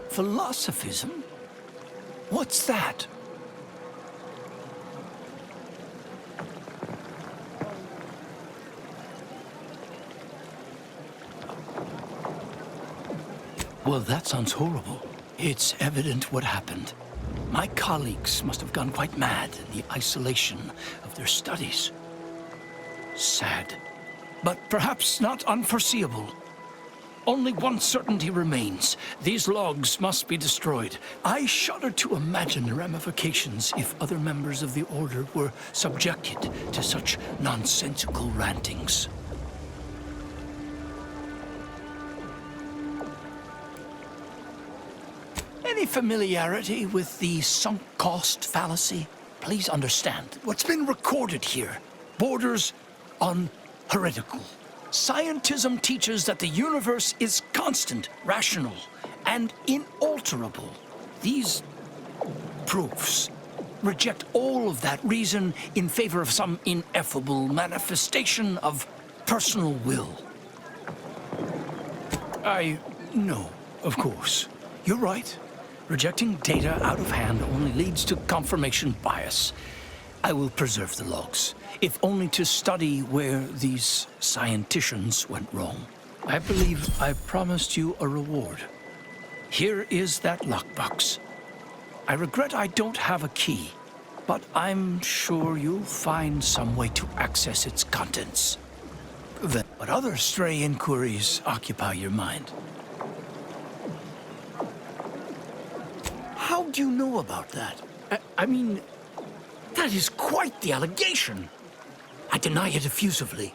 Philosophism? What's that? Well, that sounds horrible. It's evident what happened. My colleagues must have gone quite mad in the isolation of their studies. Sad, but perhaps not unforeseeable. Only one certainty remains. These logs must be destroyed. I shudder to imagine the ramifications if other members of the Order were subjected to such nonsensical rantings. Any familiarity with the sunk cost fallacy? Please understand, what's been recorded here borders on heretical. Scientism teaches that the universe is constant, rational, and inalterable. These proofs reject all of that reason in favor of some ineffable manifestation of personal will. I know, of course. You're right. Rejecting data out of hand only leads to confirmation bias. I will preserve the logs, if only to study where these scienticians went wrong. I believe I promised you a reward. Here is that lockbox. I regret I don't have a key, but I'm sure you'll find some way to access its contents. Then, what other stray inquiries occupy your mind? How do you know about that? I mean, that is quite the allegation. I deny it effusively.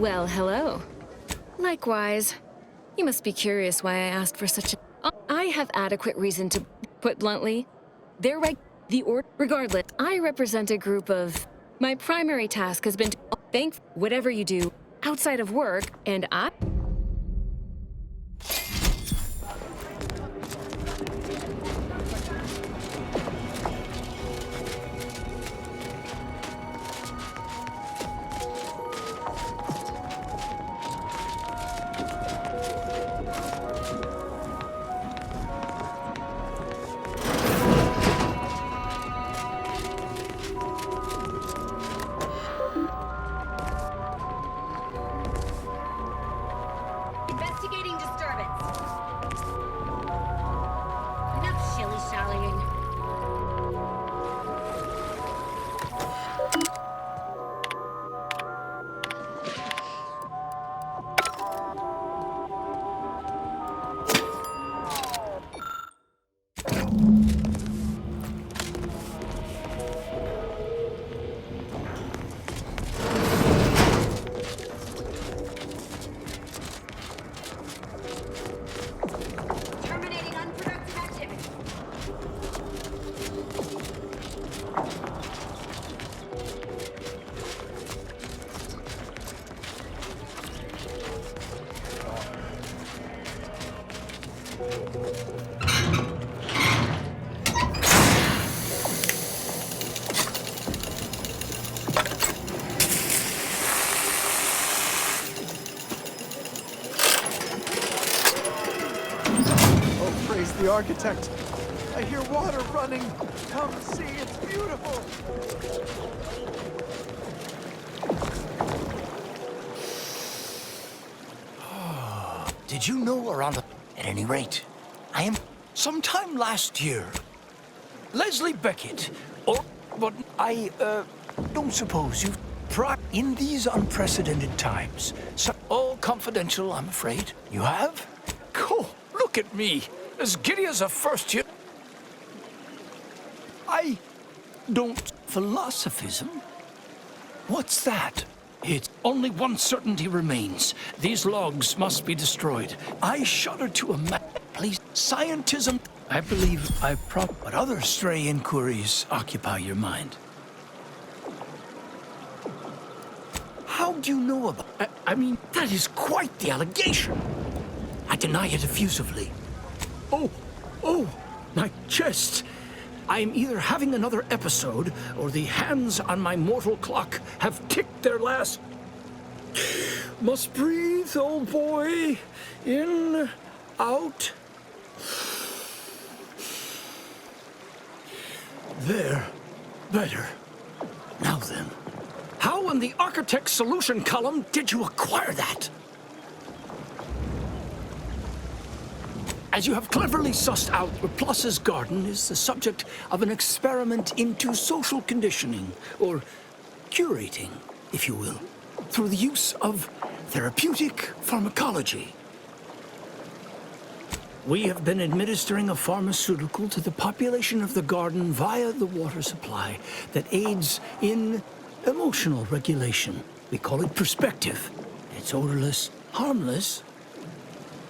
Well, hello. Likewise. You must be curious why I asked for such a... I have adequate reason to put bluntly. Regardless, I represent a group of... My primary task has been to thank whatever you do outside of work, and I... Investigating disturbance. Enough shilly-shallying. Terminating unproductive activity. Oh, praise the architect. I hear water running. Come see, it's beautiful. Did you know around the... At any rate, I am... Sometime last year, Leslie Beckett, or... But I, don't suppose you've... In these unprecedented times. So, all confidential, I'm afraid. You have? Cool. Look at me. As giddy as a first year... I don't... Philosophism? What's that? It's only one certainty remains. These logs must be destroyed. I shudder to imagine. Please, scientism. I believe but other stray inquiries occupy your mind. How do you know about... I mean, that is quite the allegation. I deny it effusively. Oh, my chest. I'm either having another episode, or the hands on my mortal clock have ticked their last... Must breathe, old boy. In, out. There. Better. Now then, how in the architect's solution column did you acquire that? As you have cleverly sussed out, Laplace's garden is the subject of an experiment into social conditioning, or curating, if you will, through the use of therapeutic pharmacology. We have been administering a pharmaceutical to the population of the garden via the water supply that aids in emotional regulation. We call it perspective. It's odorless, harmless.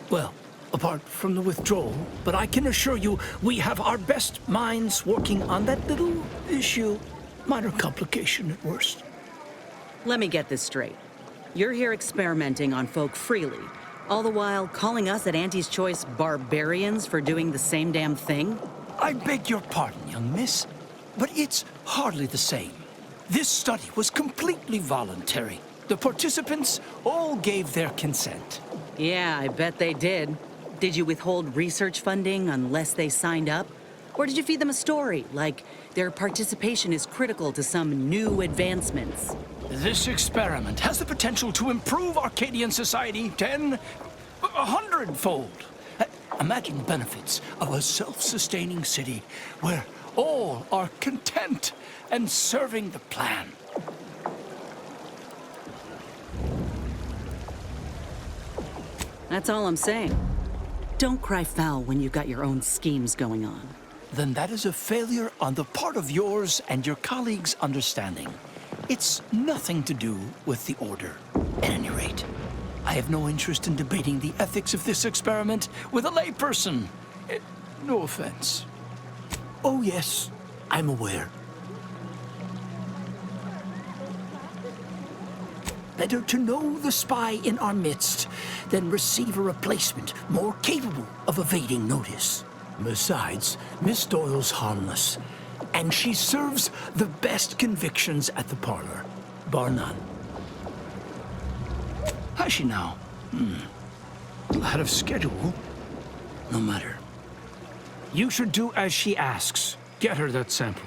Well, apart from the withdrawal, but I can assure you we have our best minds working on that little issue. Minor complication at worst. Let me get this straight. You're here experimenting on folk freely, all the while calling us at Auntie's Choice barbarians for doing the same damn thing? I beg your pardon, young miss, but it's hardly the same. This study was completely voluntary. The participants all gave their consent. Yeah, I bet they did. Did you withhold research funding unless they signed up? Or did you feed them a story, like their participation is critical to some new advancements? This experiment has the potential to improve Arcadian society 100-fold. Imagine the benefits of a self-sustaining city where all are content and serving the plan. That's all I'm saying. Don't cry foul when you've got your own schemes going on. Then that is a failure on the part of yours and your colleagues' understanding. It's nothing to do with the Order. At any rate, I have no interest in debating the ethics of this experiment with a layperson. No offense. Oh, yes, I'm aware. Better to know the spy in our midst than receive a replacement more capable of evading notice. Besides, Miss Doyle's harmless, and she serves the best convictions at the parlor, bar none. Has she now? Out of schedule? No matter. You should do as she asks. Get her that sample.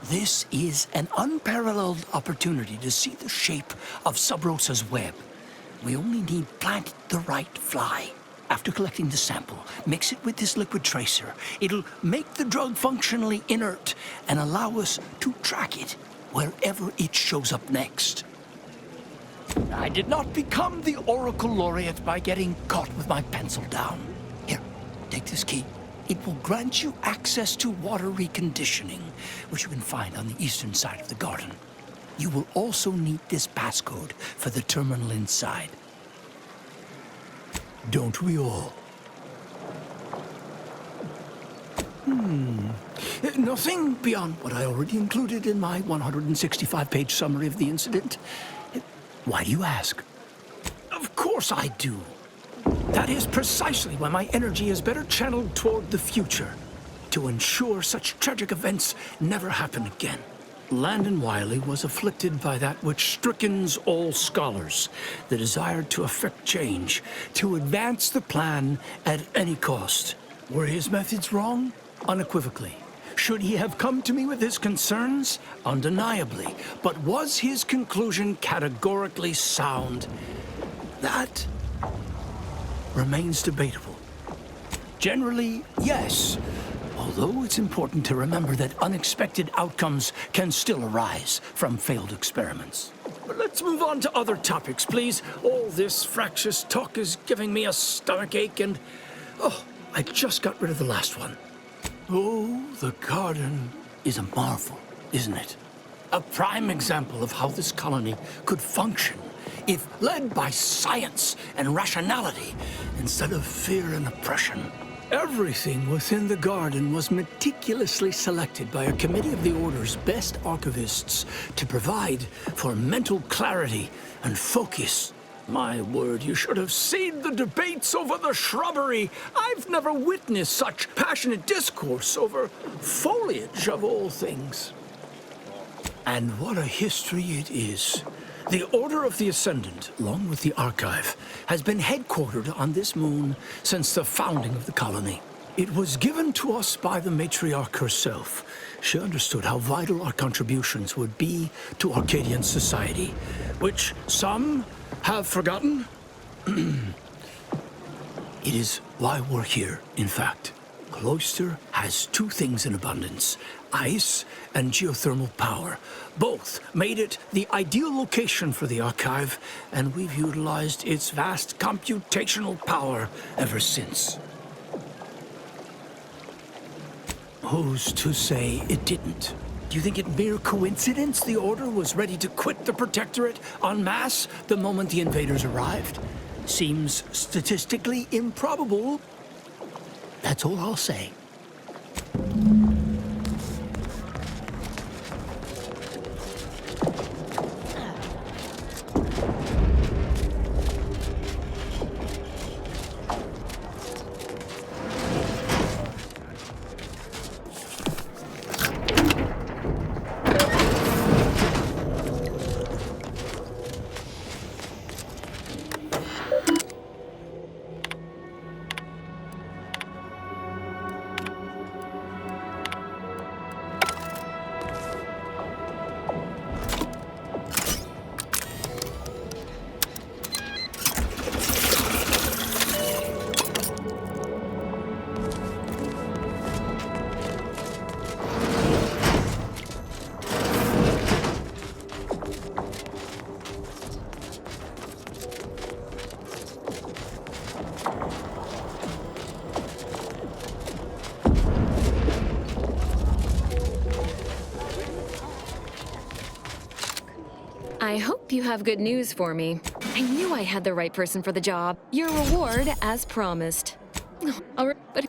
This is an unparalleled opportunity to see the shape of Sub Rosa's web. We only need plant the right fly. After collecting the sample, mix it with this liquid tracer. It'll make the drug functionally inert and allow us to track it wherever it shows up next. I did not become the Oracle Laureate by getting caught with my pencil down. Here, take this key. It will grant you access to water reconditioning, which you can find on the eastern side of the garden. You will also need this passcode for the terminal inside. Don't we all? Nothing beyond what I already included in my 165-page summary of the incident. Why do you ask? Of course I do. That is precisely why my energy is better channeled toward the future, to ensure such tragic events never happen again. Landon Wiley was afflicted by that which strickens all scholars, the desire to effect change, to advance the plan at any cost. Were his methods wrong? Unequivocally. Should he have come to me with his concerns? Undeniably. But was his conclusion categorically sound? That remains debatable. Generally, yes. Although it's important to remember that unexpected outcomes can still arise from failed experiments. But let's move on to other topics, please. All this fractious talk is giving me a stomachache and... Oh, I just got rid of the last one. Oh, the garden is a marvel, isn't it? A prime example of how this colony could function if led by science and rationality instead of fear and oppression. Everything within the garden was meticulously selected by a committee of the Order's best archivists to provide for mental clarity and focus. My word, you should have seen the debates over the shrubbery. I've never witnessed such passionate discourse over foliage of all things. And what a history it is. The Order of the Ascendant, along with the Archive, has been headquartered on this moon since the founding of the colony. It was given to us by the matriarch herself. She understood how vital our contributions would be to Arcadian society, which some have forgotten. It is why we're here, in fact. Cloister has two things in abundance: ice and geothermal power. Both made it the ideal location for the archive, and we've utilized its vast computational power ever since. Who's to say it didn't? Do you think it mere coincidence the Order was ready to quit the Protectorate en masse the moment the invaders arrived? Seems statistically improbable. That's all I'll say. I hope you have good news for me. I knew I had the right person for the job. Your reward, as promised. But...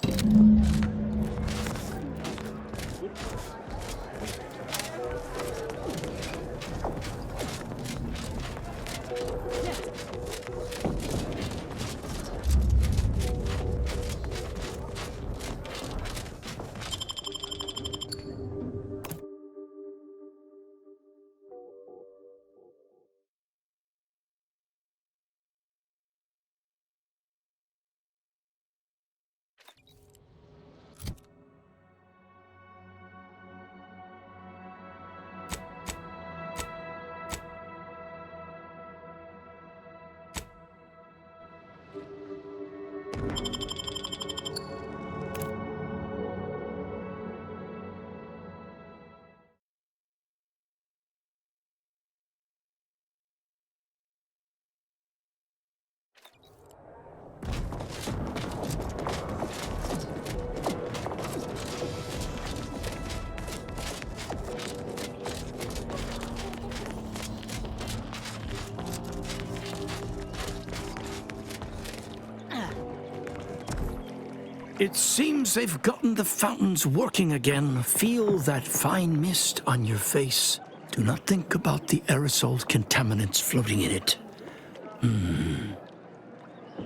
It seems they've gotten the fountains working again. Feel that fine mist on your face. Do not think about the aerosol contaminants floating in it.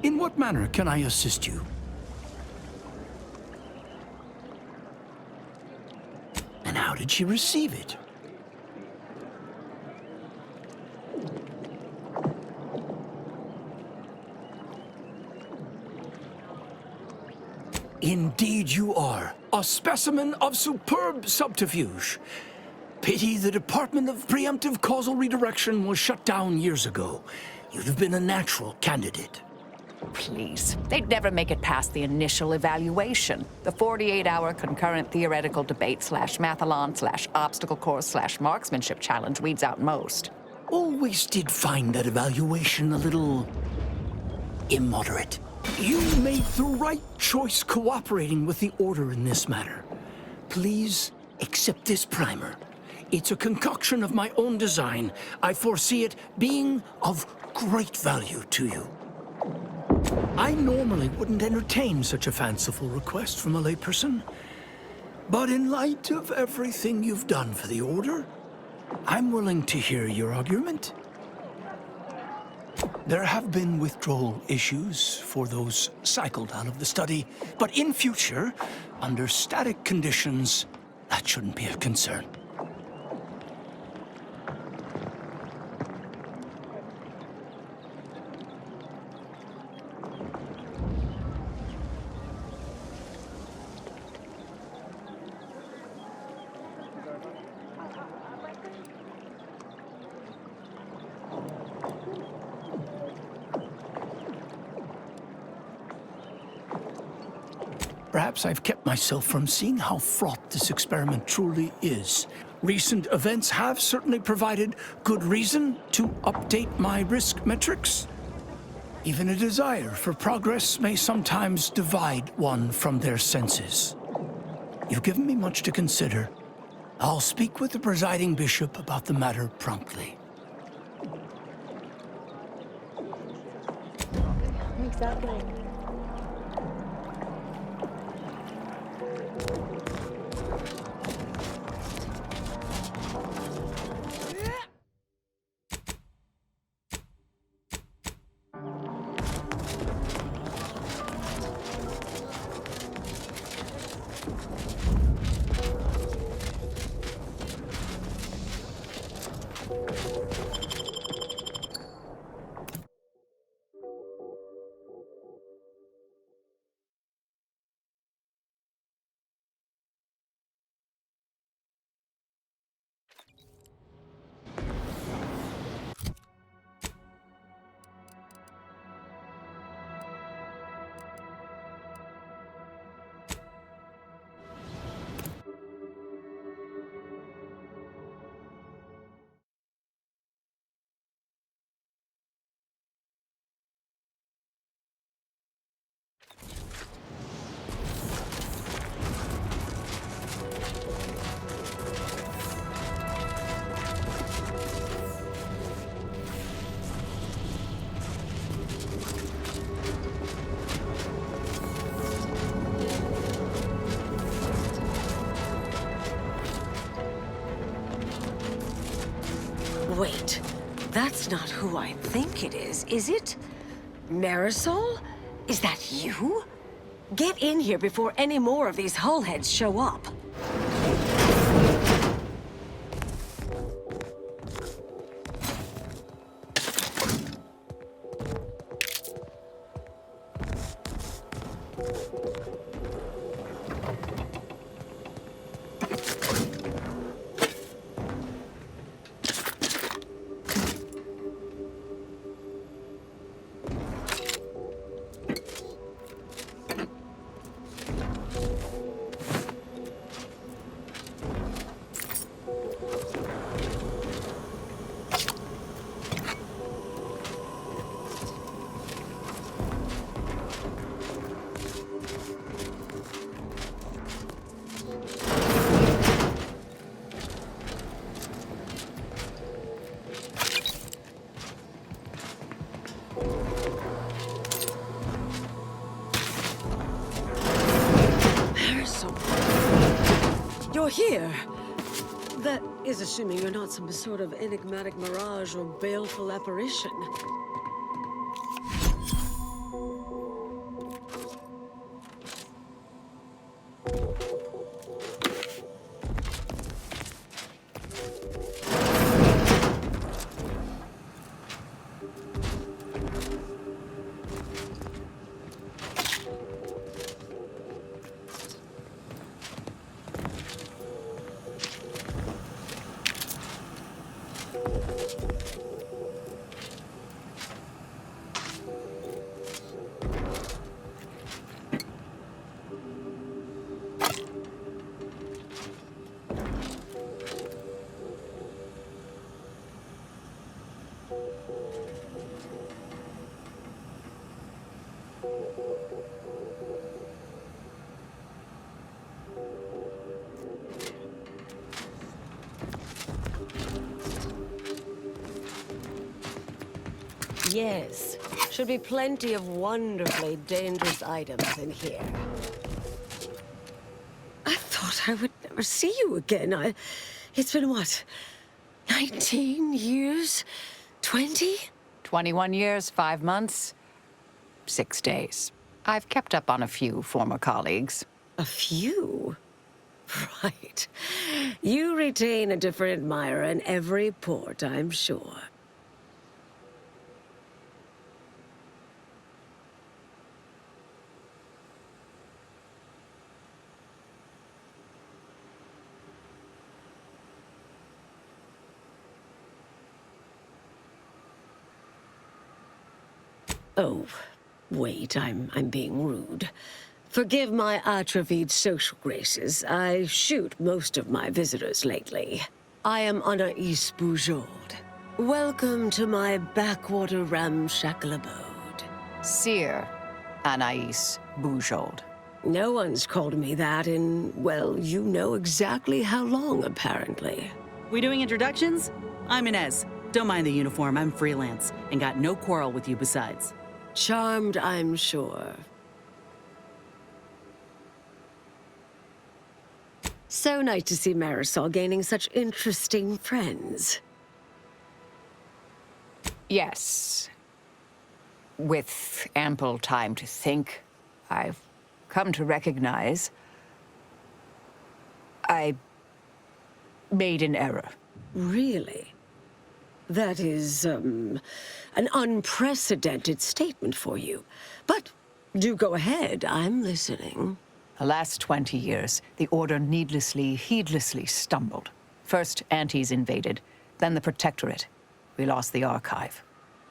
In what manner can I assist you? And how did she receive it? Indeed you are. A specimen of superb subterfuge. Pity the Department of Preemptive Causal Redirection was shut down years ago. You'd have been a natural candidate. Please. They'd never make it past the initial evaluation. The 48-hour concurrent theoretical debate /mathalon/obstacle course /marksmanship challenge weeds out most. Always did find that evaluation a little immoderate. You made the right choice cooperating with the Order in this matter. Please accept this primer. It's a concoction of my own design. I foresee it being of great value to you. I normally wouldn't entertain such a fanciful request from a layperson, but in light of everything you've done for the Order, I'm willing to hear your argument. There have been withdrawal issues for those cycled out of the study, but in future, under static conditions, that shouldn't be a concern. Perhaps I've kept myself from seeing how fraught this experiment truly is. Recent events have certainly provided good reason to update my risk metrics. Even a desire for progress may sometimes divide one from their senses. You've given me much to consider. I'll speak with the presiding bishop about the matter promptly. Exactly. That's not who I think it is it? Marisol? Is that you? Get in here before any more of these hullheads show up. You're here. That is assuming you're not some sort of enigmatic mirage or baleful apparition. Yes, should be plenty of wonderfully dangerous items in here. I thought I would never see you again. It's been what, 19 years? 20? 21 years, 5 months, 6 days. I've kept up on a few former colleagues. A few? Right. You retain a different admirer in every port, I'm sure. Oh, wait, I'm being rude. Forgive my atrophied social graces. I shoot most of my visitors lately. I am Anais Bujold. Welcome to my backwater ramshackle abode. Seer Anais Bujold. No one's called me that in, well, you know exactly how long, apparently. We doing introductions? I'm Inez. Don't mind the uniform, I'm freelance, and got no quarrel with you besides. Charmed, I'm sure. So nice to see Marisol gaining such interesting friends. Yes. With ample time to think, I've come to recognize I made an error. Really? That is, an unprecedented statement for you. But do go ahead, I'm listening. The last 20 years, the Order heedlessly stumbled. First, Antes invaded, then the Protectorate. We lost the Archive.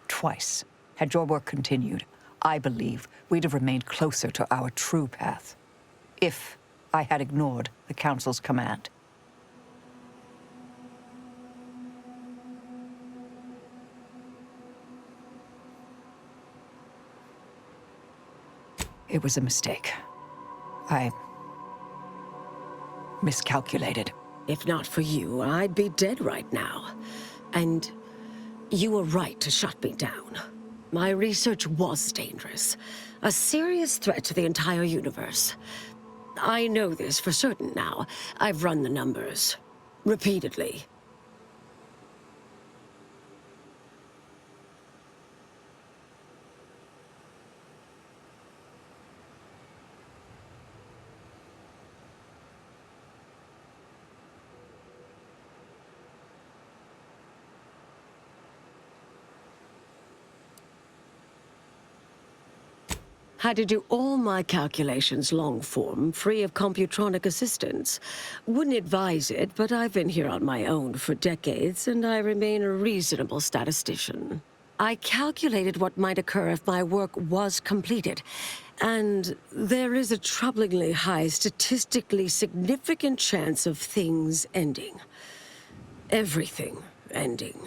Twice. Had your work continued, I believe we'd have remained closer to our true path. If I had ignored the Council's command. It was a mistake. I miscalculated. If not for you, I'd be dead right now. And you were right to shut me down. My research was dangerous. A serious threat to the entire universe. I know this for certain now. I've run the numbers. Repeatedly. Had to do all my calculations long form, free of computronic assistance. Wouldn't advise it, but I've been here on my own for decades, and I remain a reasonable statistician. I calculated what might occur if my work was completed, and there is a troublingly high, statistically significant chance of things ending. Everything ending.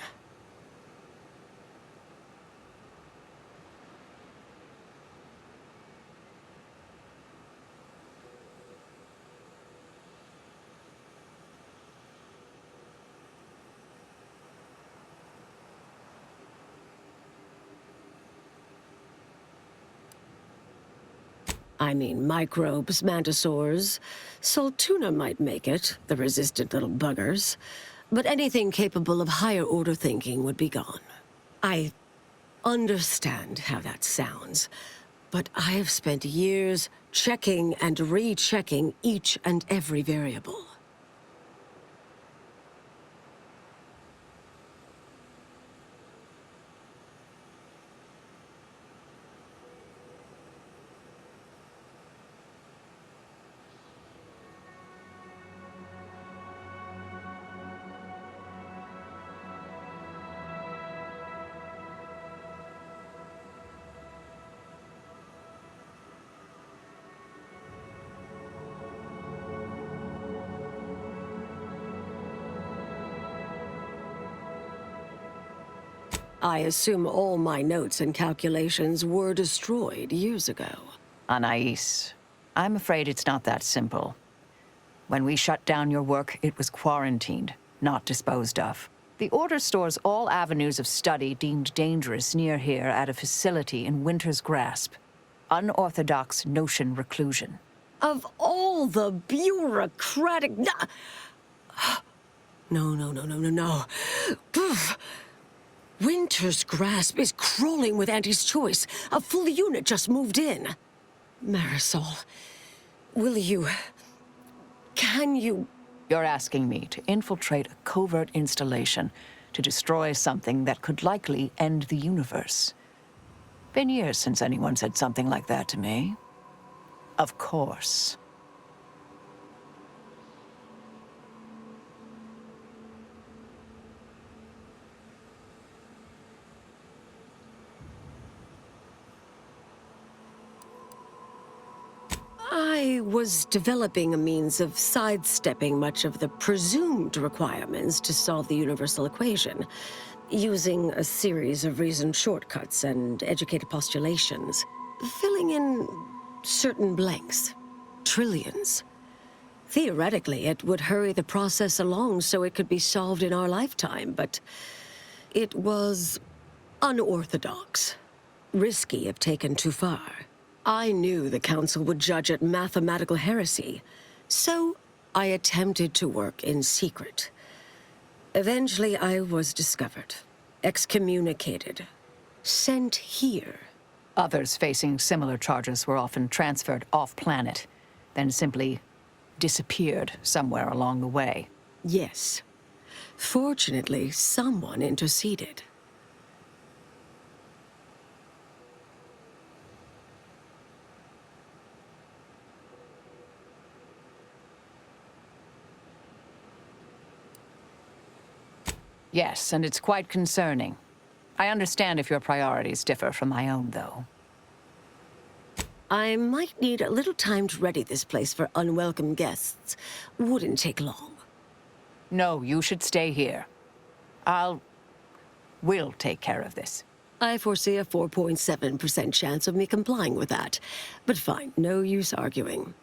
I mean, microbes, mantisaurs. Salt tuna might make it, the resistant little buggers. But anything capable of higher-order thinking would be gone. I understand how that sounds, but I have spent years checking and rechecking each and every variable. I assume all my notes and calculations were destroyed years ago. Anais, I'm afraid it's not that simple. When we shut down your work, it was quarantined, not disposed of. The Order stores all avenues of study deemed dangerous near here at a facility in Winter's Grasp. Unorthodox notion reclusion. Of all the bureaucratic... No. Winter's Grasp is crawling with Auntie's choice. A full unit just moved in. Marisol, will you... Can you... You're asking me to infiltrate a covert installation to destroy something that could likely end the universe. Been years since anyone said something like that to me. Of course. I was developing a means of sidestepping much of the presumed requirements to solve the universal equation, using a series of reasoned shortcuts and educated postulations, filling in certain blanks. Trillions. Theoretically, it would hurry the process along so it could be solved in our lifetime, but it was unorthodox, risky if taken too far. I knew the Council would judge it mathematical heresy, so I attempted to work in secret. Eventually, I was discovered, excommunicated, sent here. Others facing similar charges were often transferred off-planet, then simply disappeared somewhere along the way. Yes. Fortunately, someone interceded. Yes, and it's quite concerning. I understand if your priorities differ from my own, though. I might need a little time to ready this place for unwelcome guests. Wouldn't take long. No, you should stay here. We'll take care of this. I foresee a 4.7% chance of me complying with that. But fine, no use arguing.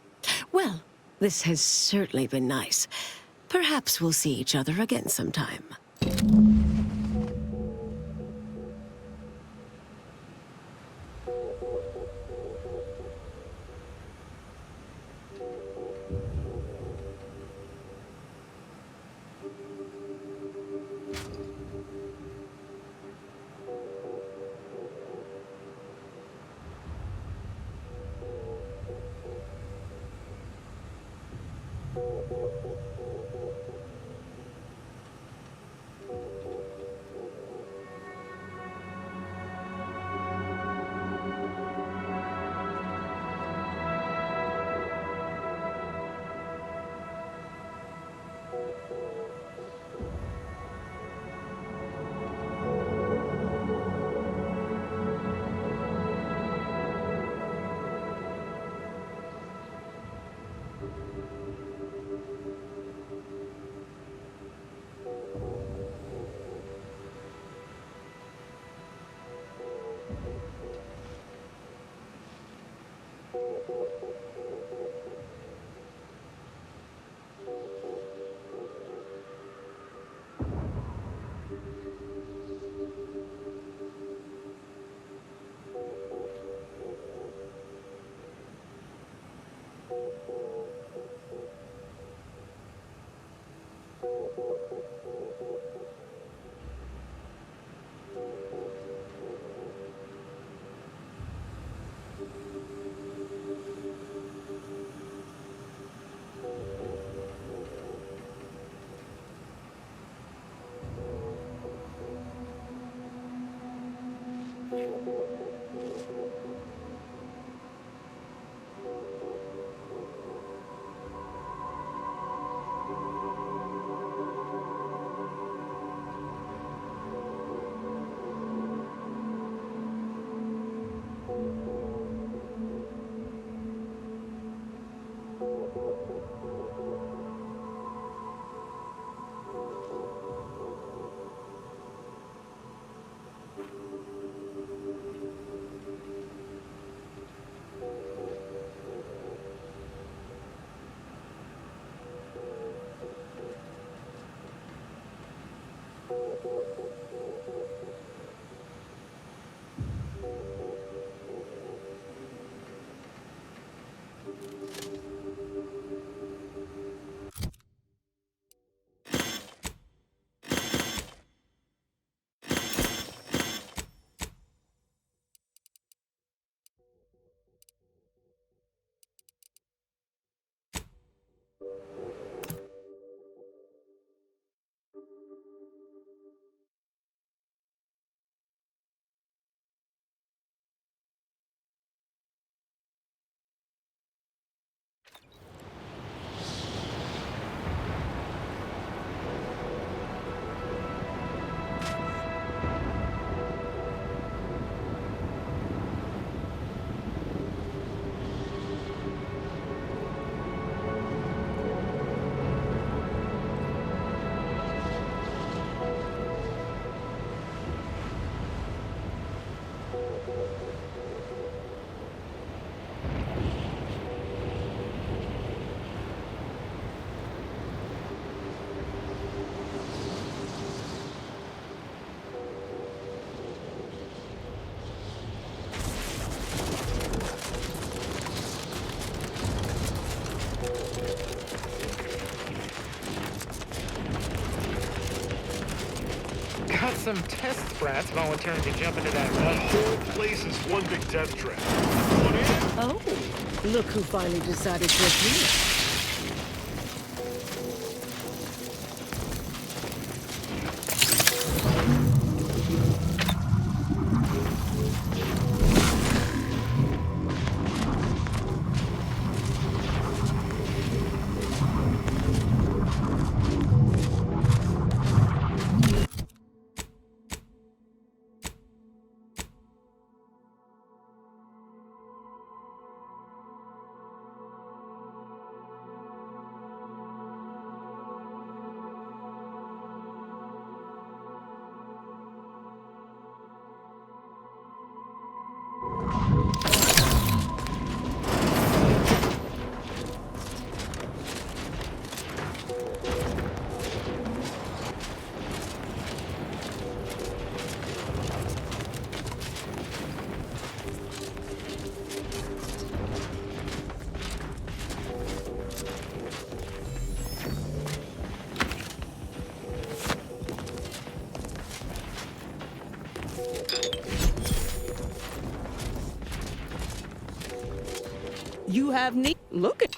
Well, this has certainly been nice. Perhaps we'll see each other again sometime. Got some test sprats volunteering to jump into that whole place is one big death trap. Want in? Oh, look who finally decided to appear. You have need. Look at.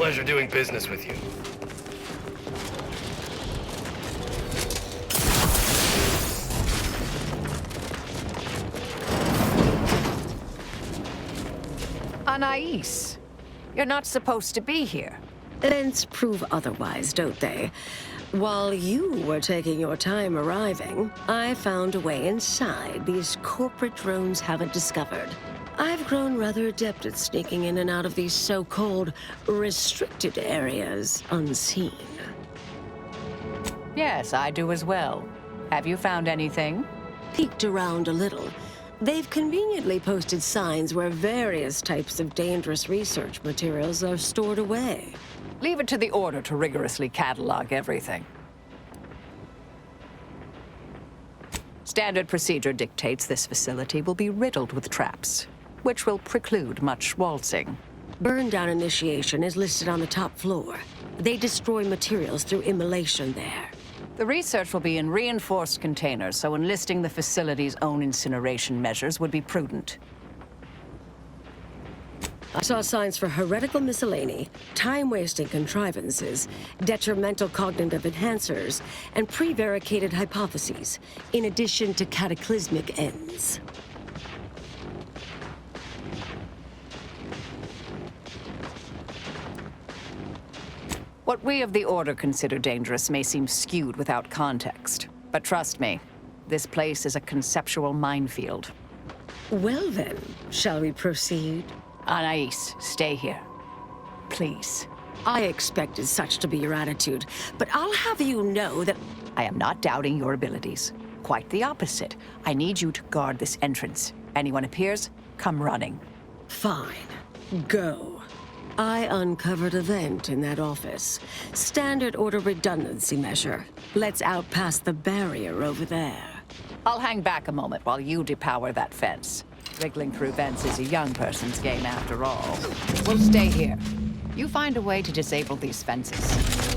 Pleasure doing business with you. Anais, you're not supposed to be here. Events prove otherwise, don't they? While you were taking your time arriving, I found a way inside these corporate drones haven't discovered. I've grown rather adept at sneaking in and out of these so-called restricted areas unseen. Yes, I do as well. Have you found anything? Peeked around a little. They've conveniently posted signs where various types of dangerous research materials are stored away. Leave it to the Order to rigorously catalog everything. Standard procedure dictates this facility will be riddled with traps, which will preclude much waltzing. Burn-down initiation is listed on the top floor. They destroy materials through immolation there. The research will be in reinforced containers, so enlisting the facility's own incineration measures would be prudent. I saw signs for heretical miscellany, time-wasting contrivances, detrimental cognitive enhancers, and prevaricated hypotheses, in addition to cataclysmic ends. What we of the Order consider dangerous may seem skewed without context. But trust me, this place is a conceptual minefield. Well then, shall we proceed? Anais, stay here. Please. I expected such to be your attitude, but I'll have you know that I am not doubting your abilities. Quite the opposite. I need you to guard this entrance. Anyone appears, come running. Fine. Go. I uncovered a vent in that office. Standard Order redundancy measure. Let's out past the barrier over there. I'll hang back a moment while you depower that fence. Wriggling through vents is a young person's game after all. We'll stay here. You find a way to disable these fences.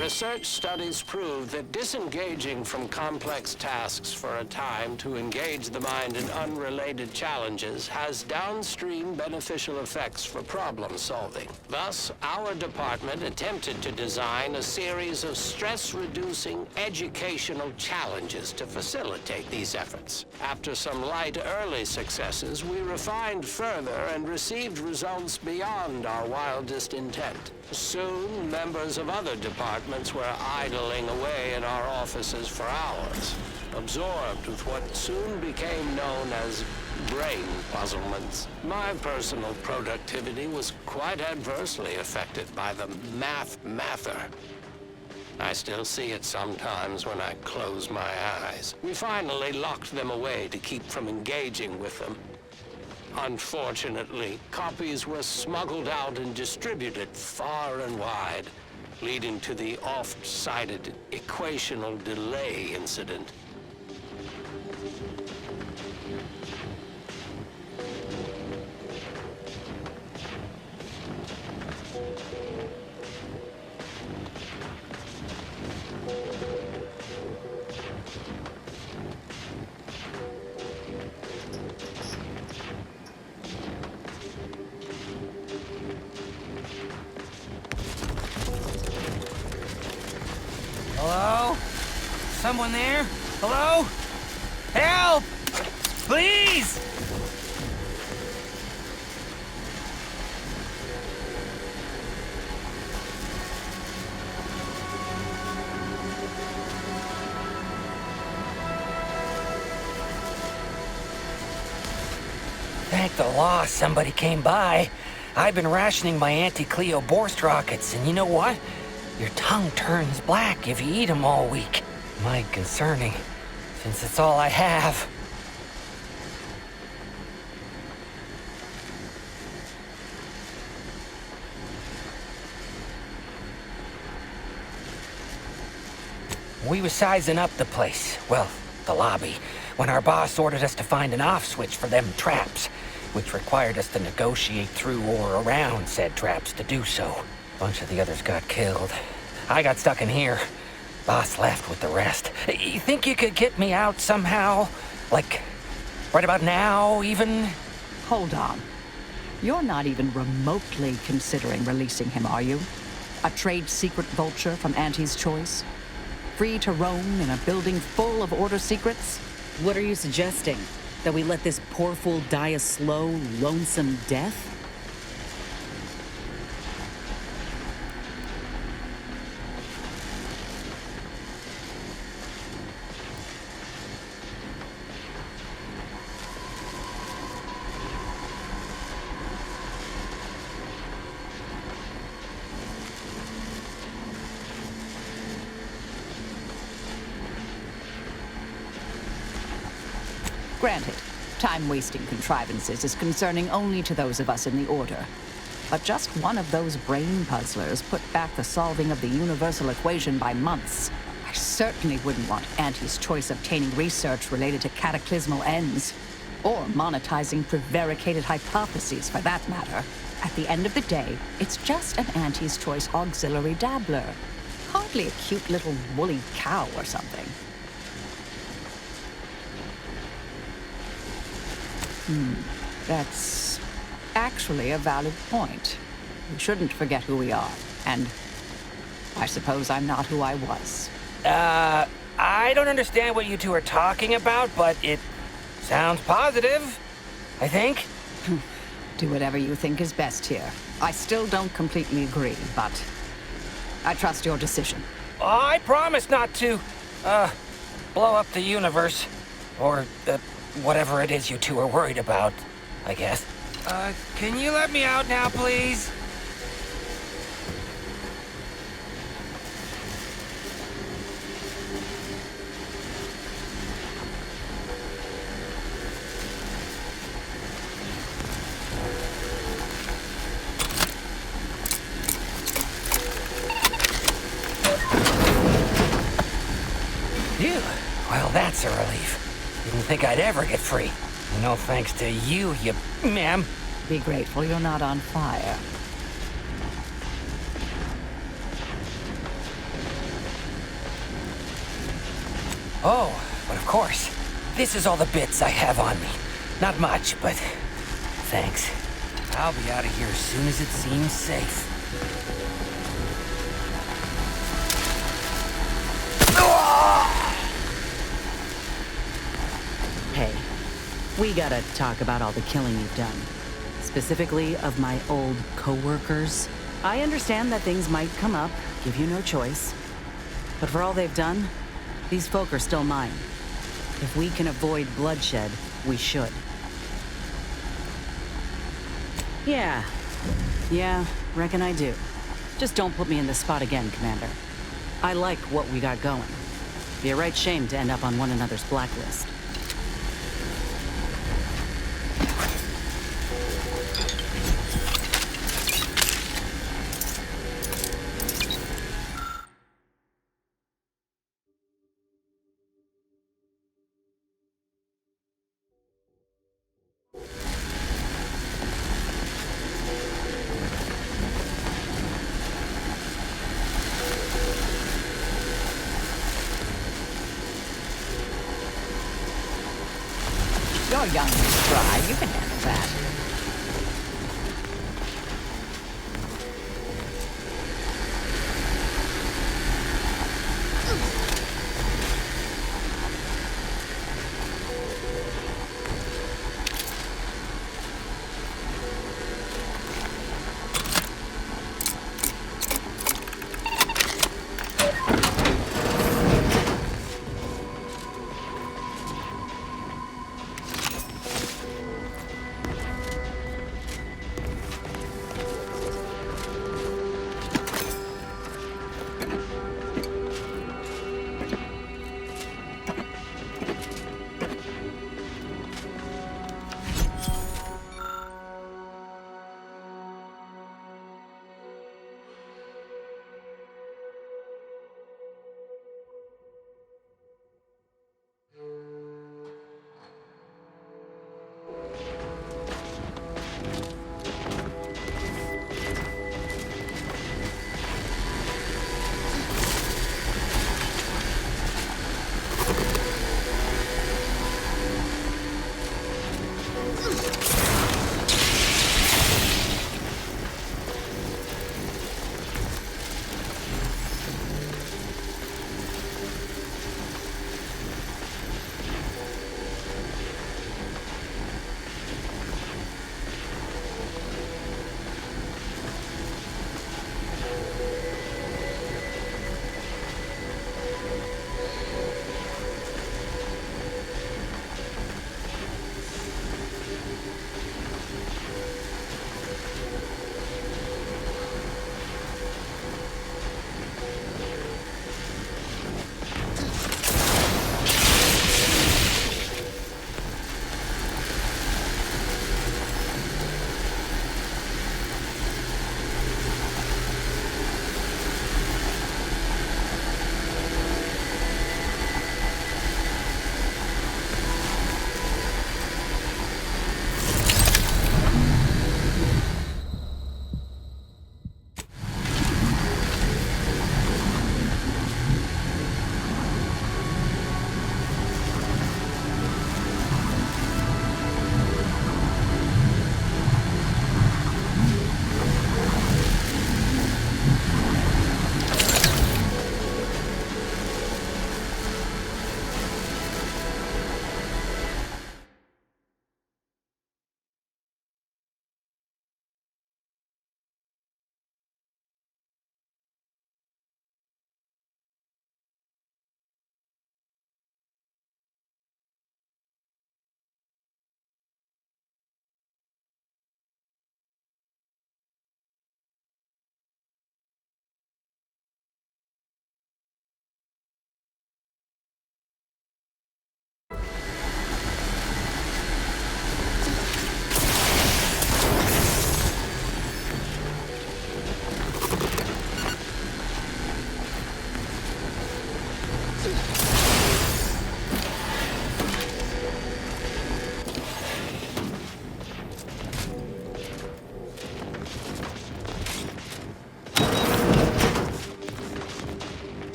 Research studies prove that disengaging from complex tasks for a time to engage the mind in unrelated challenges has downstream beneficial effects for problem solving. Thus, our department attempted to design a series of stress-reducing educational challenges to facilitate these efforts. After some light early successes, we refined further and received results beyond our wildest intent. Soon, members of other departments were idling away in our offices for hours, absorbed with what soon became known as brain puzzlements. My personal productivity was quite adversely affected by the mather. I still see it sometimes when I close my eyes. We finally locked them away to keep from engaging with them. Unfortunately, copies were smuggled out and distributed far and wide, leading to the oft-cited equational delay incident. Hello? Someone there? Hello? Help! Please! Thank the law somebody came by. I've been rationing my anti-Cleo Borst rockets, and you know what? Your tongue turns black if you eat them all week. Might concerning, since it's all I have. We was sizing up the place, well, the lobby, when our boss ordered us to find an off switch for them traps, which required us to negotiate through or around said traps to do so. A bunch of the others got killed. I got stuck in here. Boss left with the rest. You think you could get me out somehow? Like, right about now, even? Hold on. You're not even remotely considering releasing him, are you? A trade secret vulture from Auntie's choice? Free to roam in a building full of order secrets? What are you suggesting? That we let this poor fool die a slow, lonesome death? Granted, time-wasting contrivances is concerning only to those of us in the Order. But just one of those brain puzzlers put back the solving of the universal equation by months. I certainly wouldn't want Auntie's choice obtaining research related to cataclysmal ends. Or monetizing prevaricated hypotheses, for that matter. At the end of the day, it's just an Auntie's choice auxiliary dabbler. Hardly a cute little woolly cow or something. That's actually a valid point. We shouldn't forget who we are, and I suppose I'm not who I was. I don't understand what you two are talking about, but it sounds positive, I think. Do whatever you think is best here. I still don't completely agree, but I trust your decision. I promise not to, blow up the universe, or, whatever it is you two are worried about, I guess. Can you let me out now, please? Phew. Well, that's a relief. Didn't think I'd ever get free. No thanks to you, ma'am. Be grateful you're not on fire. Oh, but of course. This is all the bits I have on me. Not much, but thanks. I'll be out of here as soon as it seems safe. Hey, we gotta talk about all the killing you've done. Specifically of my old co-workers. I understand that things might come up, give you no choice. But for all they've done, these folk are still mine. If we can avoid bloodshed, we should. Yeah, reckon I do. Just don't put me in this spot again, Commander. I like what we got going. Be a right shame to end up on one another's blacklist. You're young and spry. You can handle that.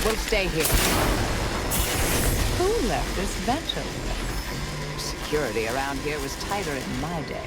We'll stay here. Who left this vent open? Security around here was tighter in my day.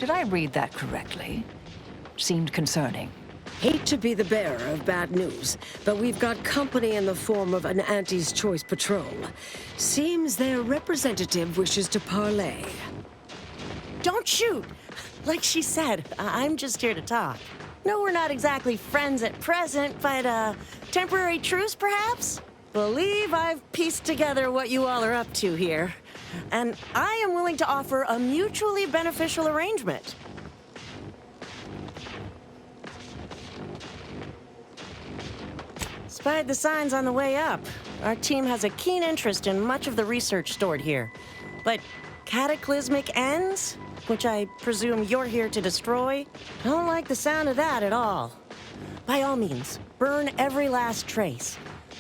Did I read that correctly? Seemed concerning. Hate to be the bearer of bad news, but we've got company in the form of an Auntie's Choice patrol. Seems their representative wishes to parley. Don't shoot! Like she said, I'm just here to talk. No, we're not exactly friends at present, but temporary truce, perhaps? Believe I've pieced together what you all are up to here. And I am willing to offer a mutually beneficial arrangement. Spied the signs on the way up. Our team has a keen interest in much of the research stored here. But cataclysmic ends, which I presume you're here to destroy, don't like the sound of that at all. By all means, burn every last trace.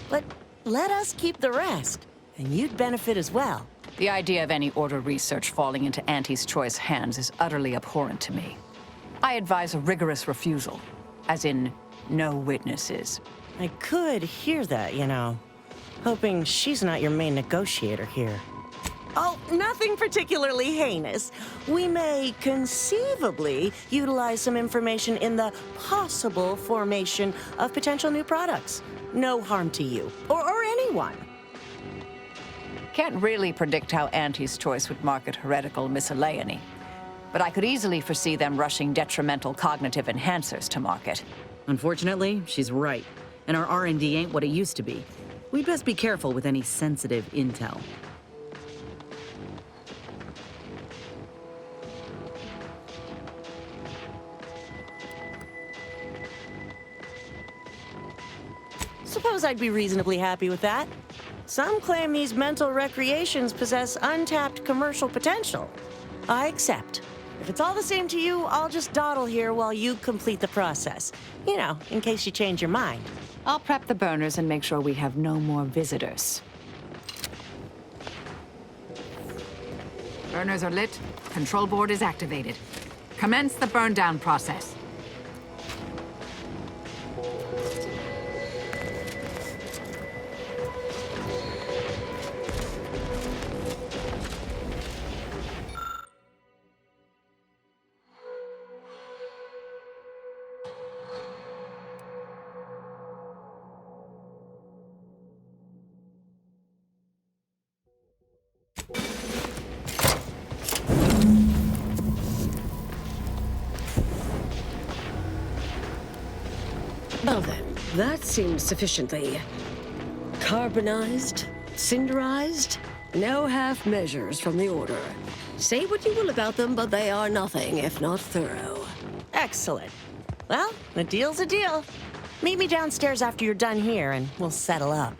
But let us keep the rest, and you'd benefit as well. The idea of any Order research falling into Auntie's Choice hands is utterly abhorrent to me. I advise a rigorous refusal, as in no witnesses. I could hear that, you know. Hoping she's not your main negotiator here. Oh, nothing particularly heinous. We may conceivably utilize some information in the possible formation of potential new products. No harm to you, or anyone. Can't really predict how Auntie's Choice would market heretical miscellany, but I could easily foresee them rushing detrimental cognitive enhancers to market. Unfortunately, she's right, and our R&D ain't what it used to be. We'd best be careful with any sensitive intel. Suppose I'd be reasonably happy with that. Some claim these mental recreations possess untapped commercial potential. I accept. If it's all the same to you, I'll just dawdle here while you complete the process. You know, in case you change your mind. I'll prep the burners and make sure we have no more visitors. Burners are lit. Control board is activated. Commence the burn down process. Well then, that seems sufficiently carbonized, cinderized. No half measures from the Order. Say what you will about them, but they are nothing if not thorough. Excellent. Well, a deal's a deal. Meet me downstairs after you're done here, and we'll settle up.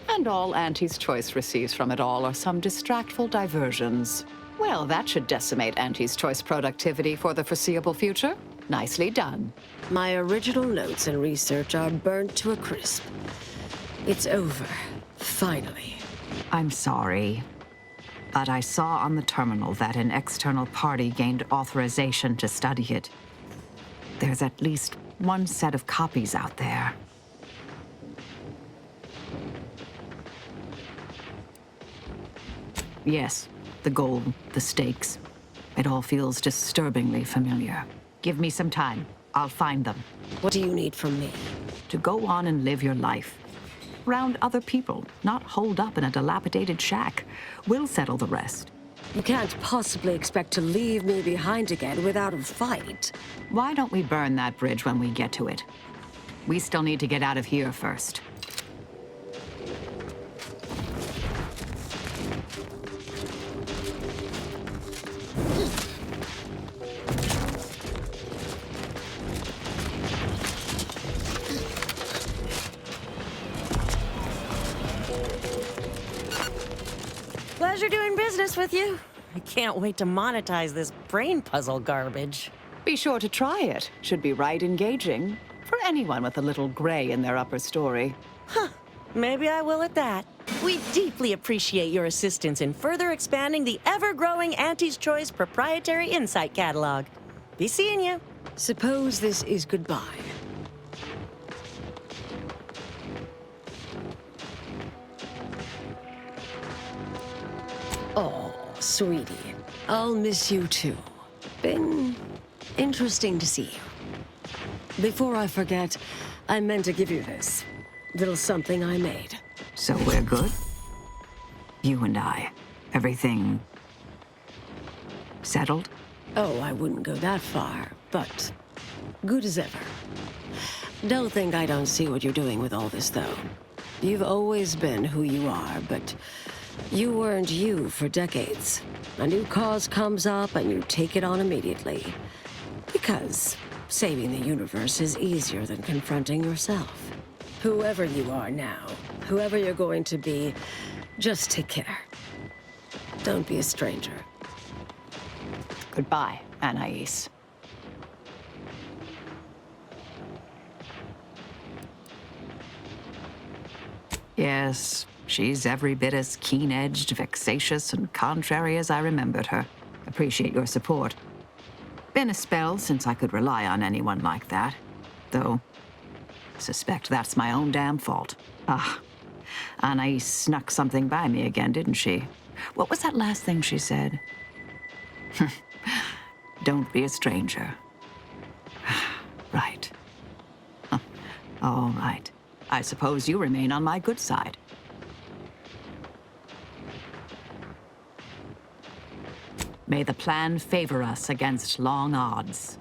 And all Auntie's Choice receives from it all are some distractful diversions. Well, that should decimate Auntie's Choice productivity for the foreseeable future. Nicely done. My original notes and research are burnt to a crisp. It's over. Finally. I'm sorry, but I saw on the terminal that an external party gained authorization to study it. There's at least one set of copies out there. Yes, the goal, the stakes. It all feels disturbingly familiar. Give me some time. I'll find them. What do you need from me? To go on and live your life. Around other people, not holed up in a dilapidated shack. We'll settle the rest. You can't possibly expect to leave me behind again without a fight. Why don't we burn that bridge when we get to it? We still need to get out of here first. Pleasure doing business with you. I can't wait to monetize this brain puzzle garbage. Be sure to try it. Should be right engaging. For anyone with a little gray in their upper story. Huh. Maybe I will at that. We deeply appreciate your assistance in further expanding the ever-growing Auntie's Choice proprietary insight catalog. Be seeing you. Suppose this is goodbye. Oh, sweetie. I'll miss you too. Been interesting to see you. Before I forget, I meant to give you this. Little something I made. So we're good? You and I. Everything settled? Oh, I wouldn't go that far, but good as ever. Don't think I don't see what you're doing with all this, though. You've always been who you are, but you weren't you for decades. A new cause comes up and you take it on immediately. Because saving the universe is easier than confronting yourself. Whoever you are now, whoever you're going to be, just take care. Don't be a stranger. Goodbye, Anais. Yes, she's every bit as keen-edged, vexatious, and contrary as I remembered her. Appreciate your support. Been a spell since I could rely on anyone like that. Though, suspect that's my own damn fault. Ah, Anais snuck something by me again, didn't she? What was that last thing she said? Don't be a stranger. Right. All right. I suppose you remain on my good side. May the plan favor us against long odds.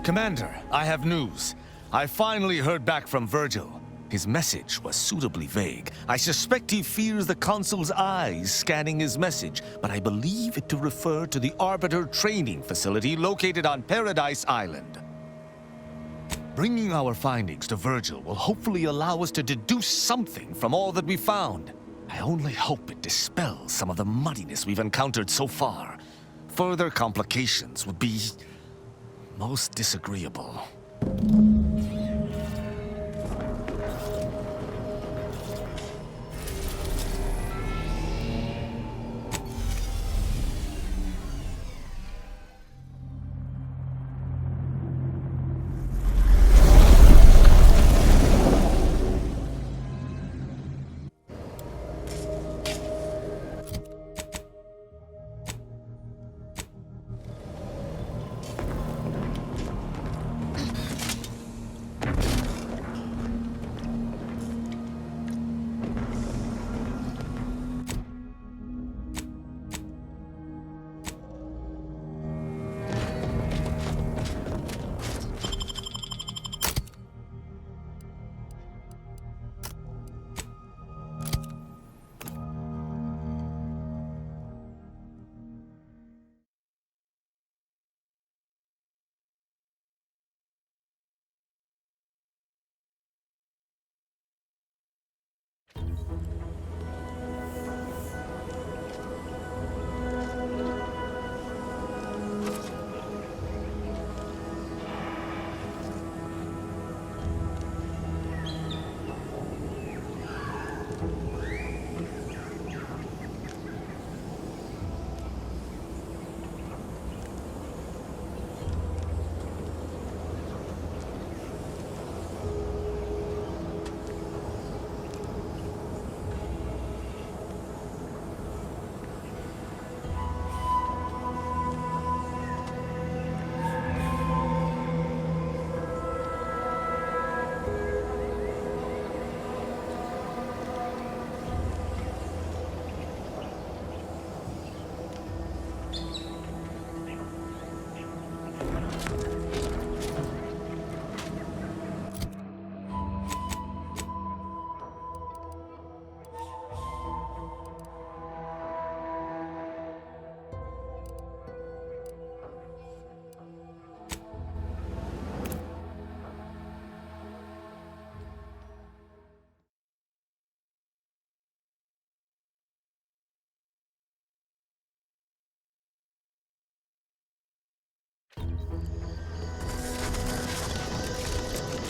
Commander, I have news. I finally heard back from Virgil. His message was suitably vague. I suspect he fears the Consul's eyes scanning his message, but I believe it to refer to the Arbiter training facility located on Paradise Island. Bringing our findings to Virgil will hopefully allow us to deduce something from all that we found. I only hope it dispels some of the muddiness we've encountered so far. Further complications would be most disagreeable.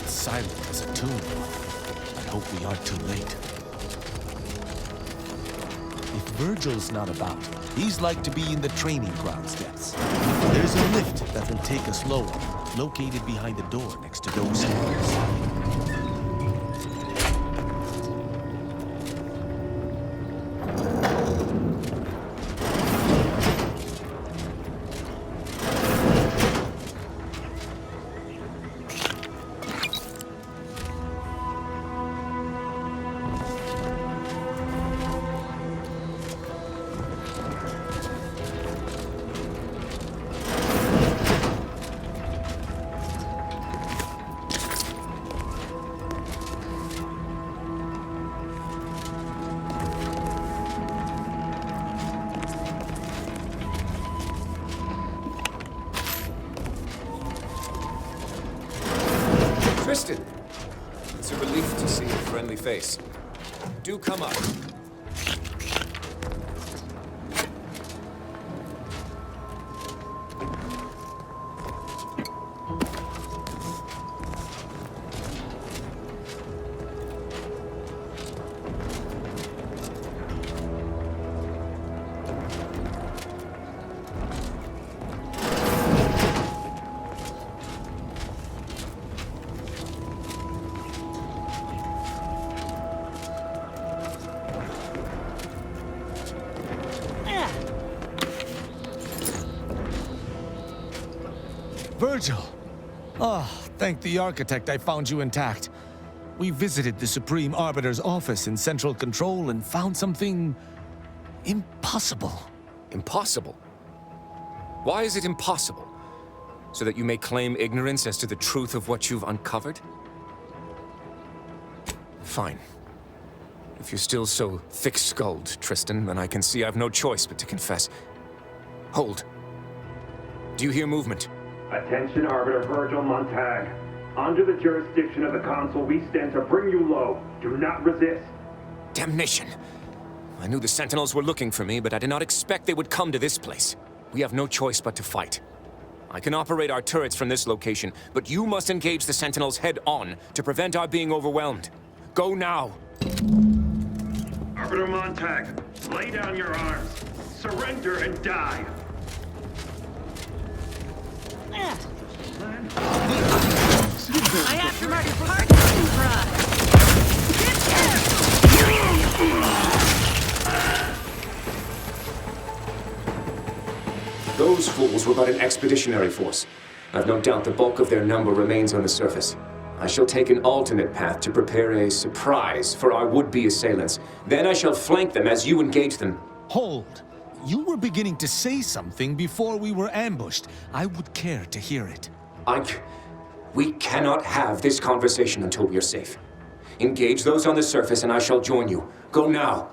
Silent as a tomb. I hope we aren't too late. If Virgil's not about, he's like to be in the training grounds depths. There's a lift that will take us lower, located behind the door next to those stairs. Tristan! It's a relief to see a friendly face. Do come up. Virgil! Ah, thank the Architect I found you intact. We visited the Supreme Arbiter's office in Central Control and found something impossible. Impossible? Why is it impossible? So that you may claim ignorance as to the truth of what you've uncovered? Fine. If you're still so thick-skulled, Tristan, then I can see I've no choice but to confess. Hold. Do you hear movement? Attention, Arbiter Virgil Montag. Under the jurisdiction of the Council, we stand to bring you low. Do not resist. Damnation! I knew the Sentinels were looking for me, but I did not expect they would come to this place. We have no choice but to fight. I can operate our turrets from this location, but you must engage the Sentinels head-on to prevent our being overwhelmed. Go now! Arbiter Montag, lay down your arms. Surrender and die. I have to mark parking pride. Those fools were but an expeditionary force. I've no doubt the bulk of their number remains on the surface. I shall take an alternate path to prepare a surprise for our would-be assailants. Then I shall flank them as you engage them. Hold. You were beginning to say something before we were ambushed. I would care to hear it. We cannot have this conversation until we are safe. Engage those on the surface and I shall join you. Go now.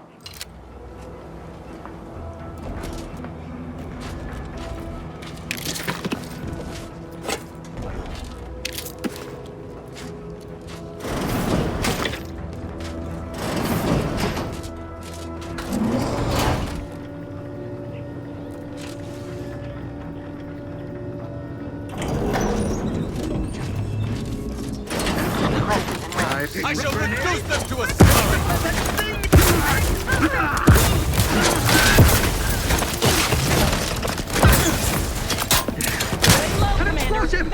I shall reduce them to a skeleton! An explosive!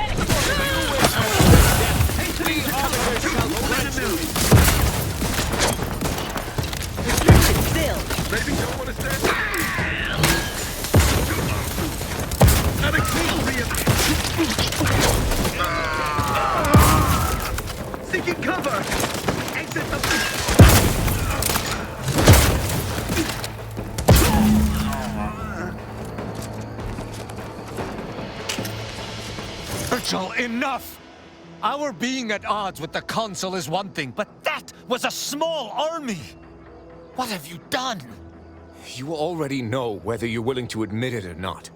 Still. Maybe you don't want to stand. An seeking cover! Exit the... Virgil, enough! Our being at odds with the Council is one thing, but that was a small army! What have you done? You already know whether you're willing to admit it or not.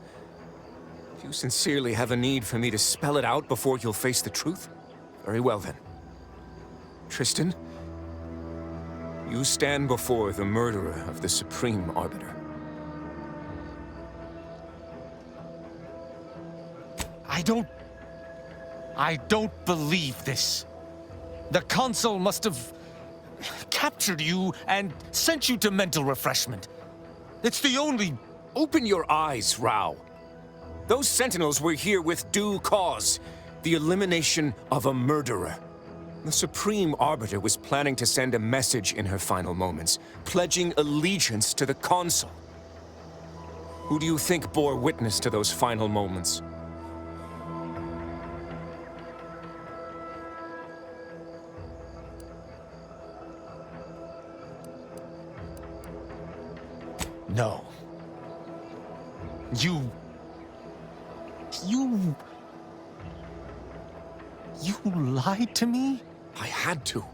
Do you sincerely have a need for me to spell it out before you'll face the truth? Very well then. Tristan, you stand before the murderer of the Supreme Arbiter. I don't believe this. The Council must have captured you and sent you to mental refreshment. It's the only... Open your eyes, Rao. Those Sentinels were here with due cause. The elimination of a murderer. The Supreme Arbiter was planning to send a message in her final moments, pledging allegiance to the Council. Who do you think bore witness to those final moments? No. You lied to me? I had to.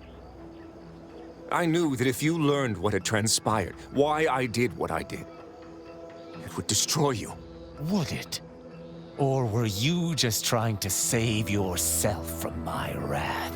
I knew that if you learned what had transpired, why I did what I did, it would destroy you. Would it? Or were you just trying to save yourself from my wrath?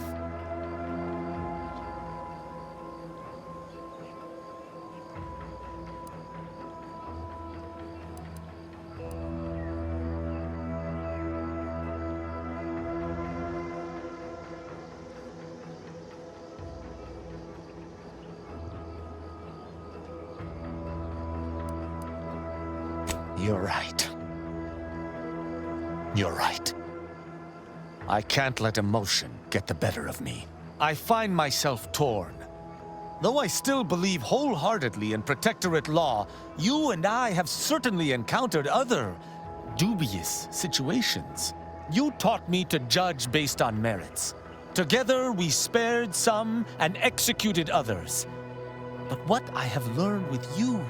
You're right. You're right. I can't let emotion get the better of me. I find myself torn. Though I still believe wholeheartedly in Protectorate law, you and I have certainly encountered other dubious situations. You taught me to judge based on merits. Together we spared some and executed others. But what I have learned with you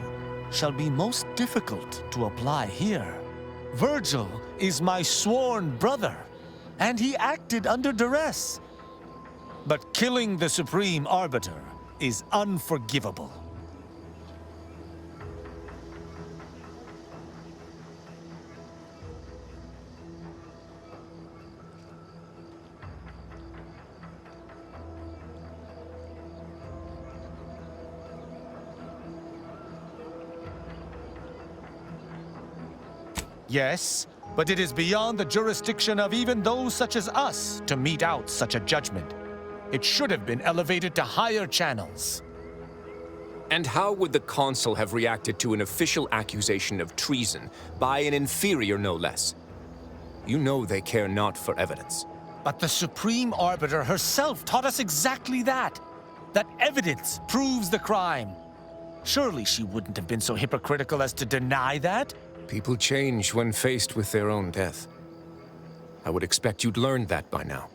shall be most difficult to apply here. Virgil is my sworn brother, and he acted under duress. But killing the Supreme Arbiter is unforgivable. Yes, but it is beyond the jurisdiction of even those such as us to mete out such a judgment. It should have been elevated to higher channels. And how would the Consul have reacted to an official accusation of treason by an inferior, no less? You know they care not for evidence. But the Supreme Arbiter herself taught us exactly that. That evidence proves the crime. Surely she wouldn't have been so hypocritical as to deny that? People change when faced with their own death. I would expect you'd learned that by now.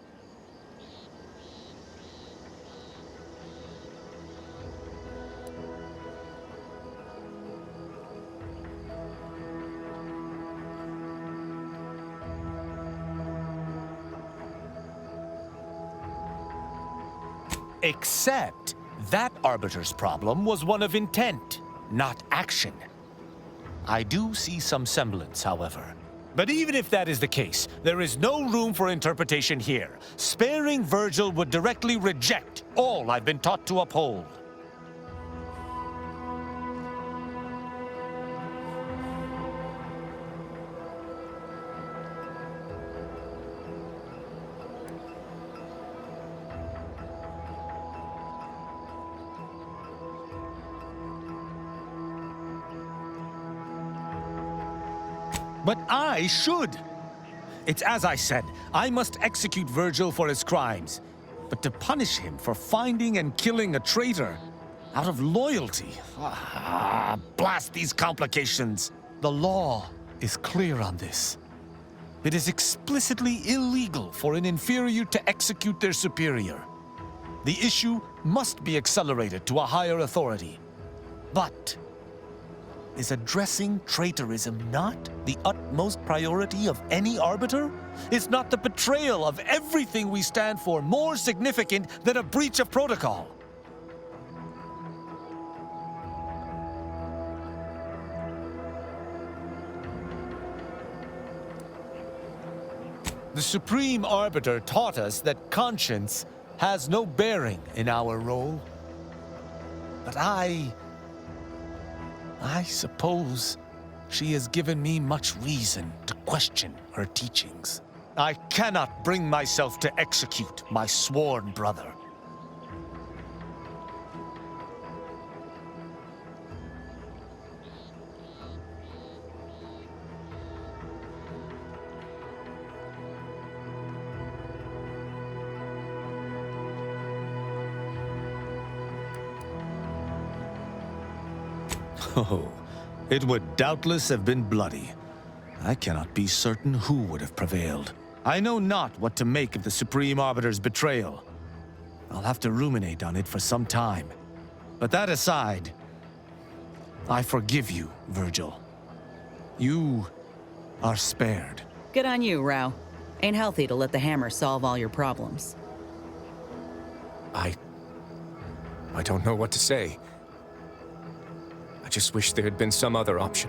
Except that Arbiter's problem was one of intent, not action. I do see some semblance, however. But even if that is the case, there is no room for interpretation here. Sparing Virgil would directly reject all I've been taught to uphold. But I should. It's as I said, I must execute Virgil for his crimes. But to punish him for finding and killing a traitor out of loyalty, blast these complications. The law is clear on this. It is explicitly illegal for an inferior to execute their superior. The issue must be accelerated to a higher authority. But is addressing traitorism not the utmost priority of any arbiter? Is not the betrayal of everything we stand for more significant than a breach of protocol? The Supreme Arbiter taught us that conscience has no bearing in our role. But I suppose she has given me much reason to question her teachings. I cannot bring myself to execute my sworn brother. Oh, it would doubtless have been bloody. I cannot be certain who would have prevailed. I know not what to make of the Supreme Arbiter's betrayal. I'll have to ruminate on it for some time. But that aside, I forgive you, Virgil. You are spared. Good on you, Rao. Ain't healthy to let the hammer solve all your problems. I don't know what to say. I just wish there had been some other option.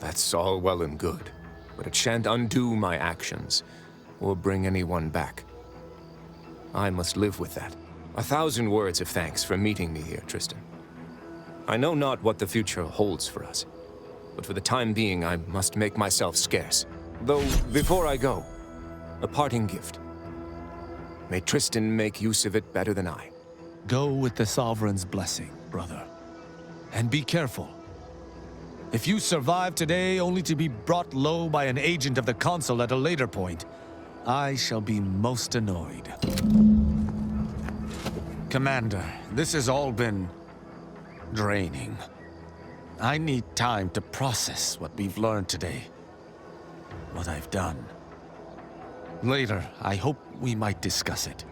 That's all well and good, but it shan't undo my actions, or bring anyone back. I must live with that. 1,000 words of thanks for meeting me here, Tristan. I know not what the future holds for us, but for the time being, I must make myself scarce. Though, before I go, a parting gift. May Tristan make use of it better than I. Go with the Sovereign's blessing, brother. And be careful. If you survive today only to be brought low by an agent of the Consul at a later point, I shall be most annoyed. Commander, this has all been draining. I need time to process what we've learned today. What I've done. Later, I hope we might discuss it.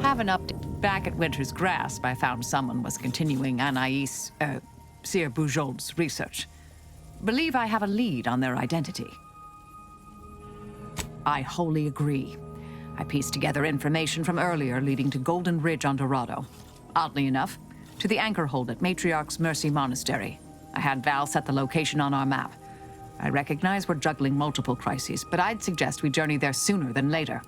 Have an update. Back at Winter's Grasp, I found someone was continuing Anais, Sir Bujold's research. Believe I have a lead on their identity. I wholly agree. I pieced together information from earlier leading to Golden Ridge on Dorado. Oddly enough, to the anchor hold at Matriarch's Mercy Monastery. I had Val set the location on our map. I recognize we're juggling multiple crises, but I'd suggest we journey there sooner than later.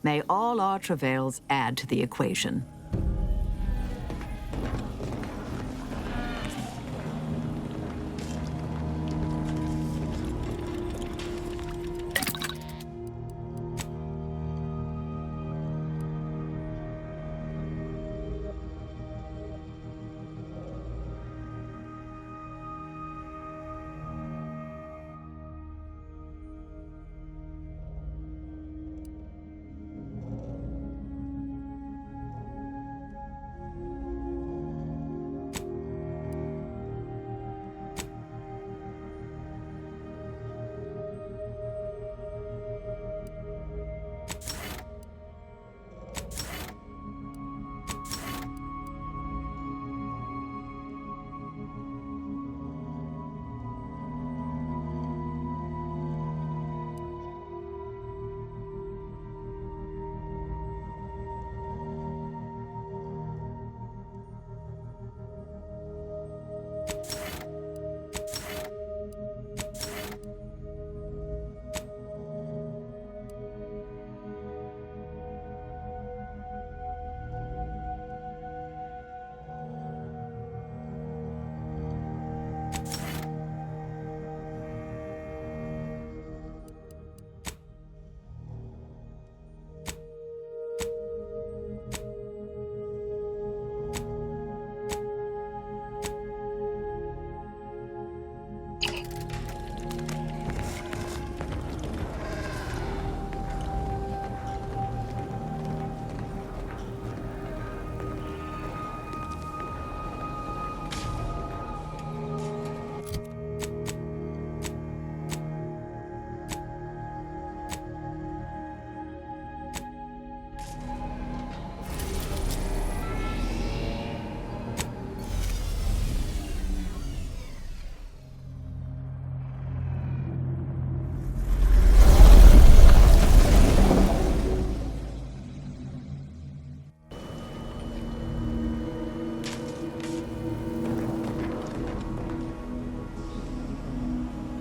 May all our travails add to the equation.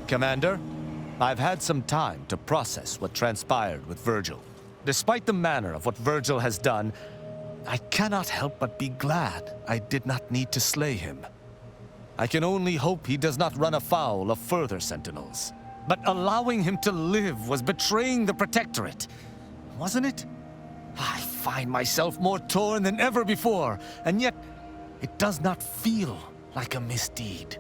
Commander, I've had some time to process what transpired with Virgil. Despite the manner of what Virgil has done, I cannot help but be glad I did not need to slay him. I can only hope he does not run afoul of further Sentinels. But allowing him to live was betraying the Protectorate, wasn't it? I find myself more torn than ever before, and yet it does not feel like a misdeed.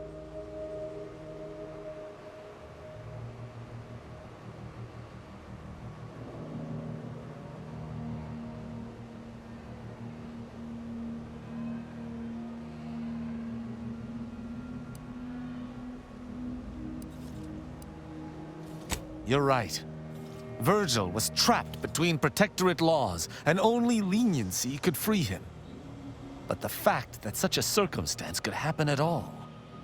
You're right. Virgil was trapped between Protectorate laws, and only leniency could free him. But the fact that such a circumstance could happen at all.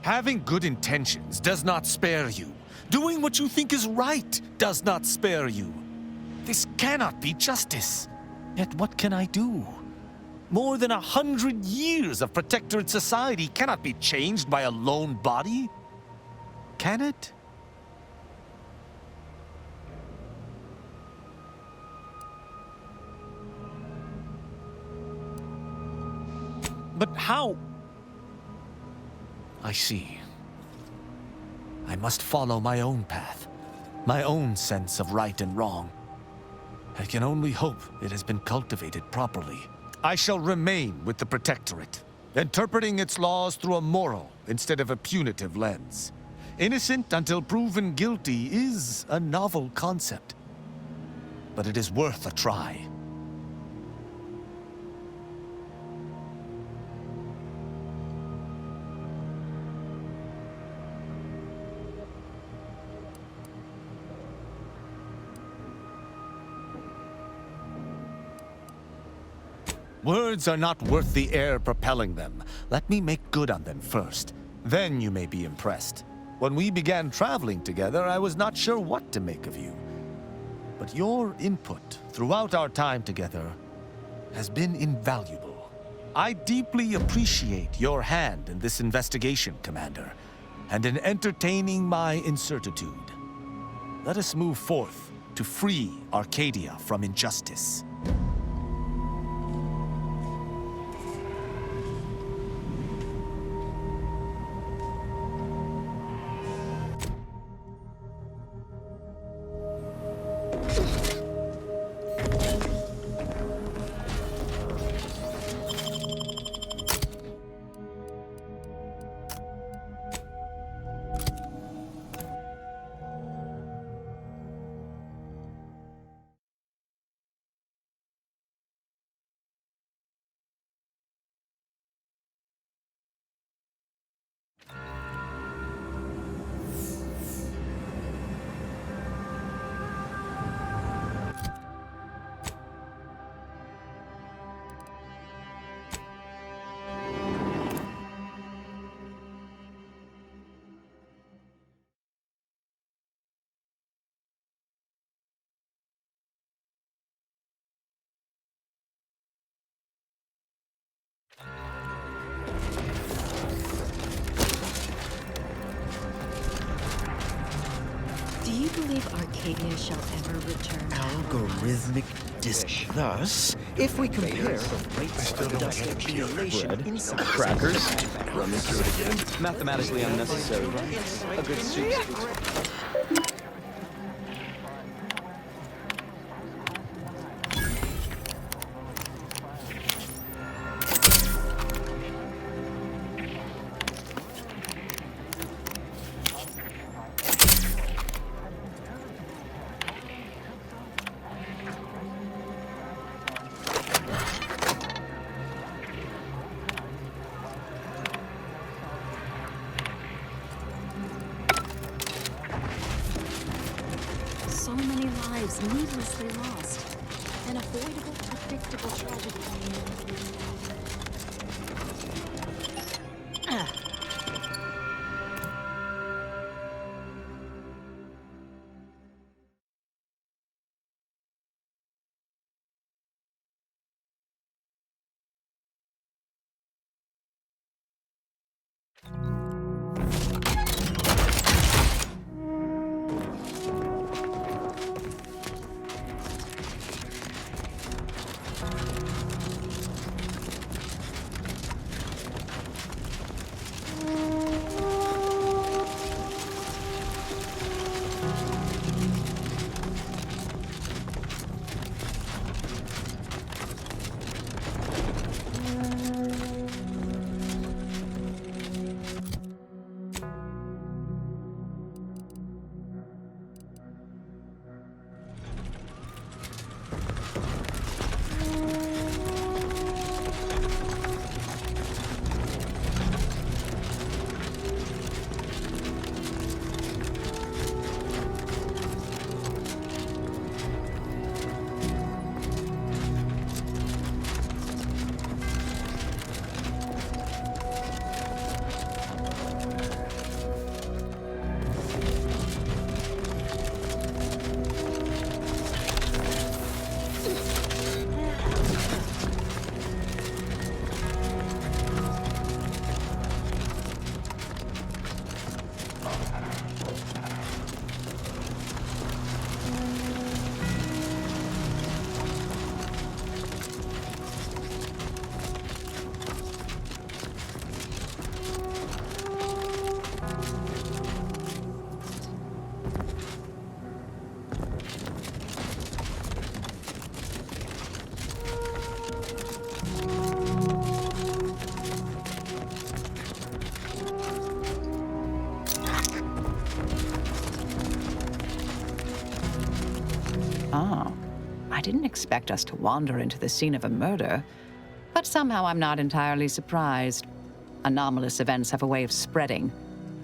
Having good intentions does not spare you. Doing what you think is right does not spare you. This cannot be justice. Yet what can I do? More than 100 years of Protectorate society cannot be changed by a lone body. Can it? But how? I see. I must follow my own path, my own sense of right and wrong. I can only hope it has been cultivated properly. I shall remain with the Protectorate, interpreting its laws through a moral instead of a punitive lens. Innocent until proven guilty is a novel concept, but it is worth a try. Words are not worth the air propelling them. Let me make good on them first. Then you may be impressed. When we began traveling together, I was not sure what to make of you. But your input throughout our time together has been invaluable. I deeply appreciate your hand in this investigation, Commander, and in entertaining my incertitude. Let us move forth to free Arcadia from injustice. Do you believe Arcadia shall ever return? Algorithmic disc. Thus, if we compare the rates of industrialization inside crackers, run into it again. Mathematically unnecessary. A good soup. So many lives needlessly lost. An avoidable, predictable tragedy. didn't expect us to wander into the scene of a murder, but somehow I'm not entirely surprised. Anomalous events have a way of spreading,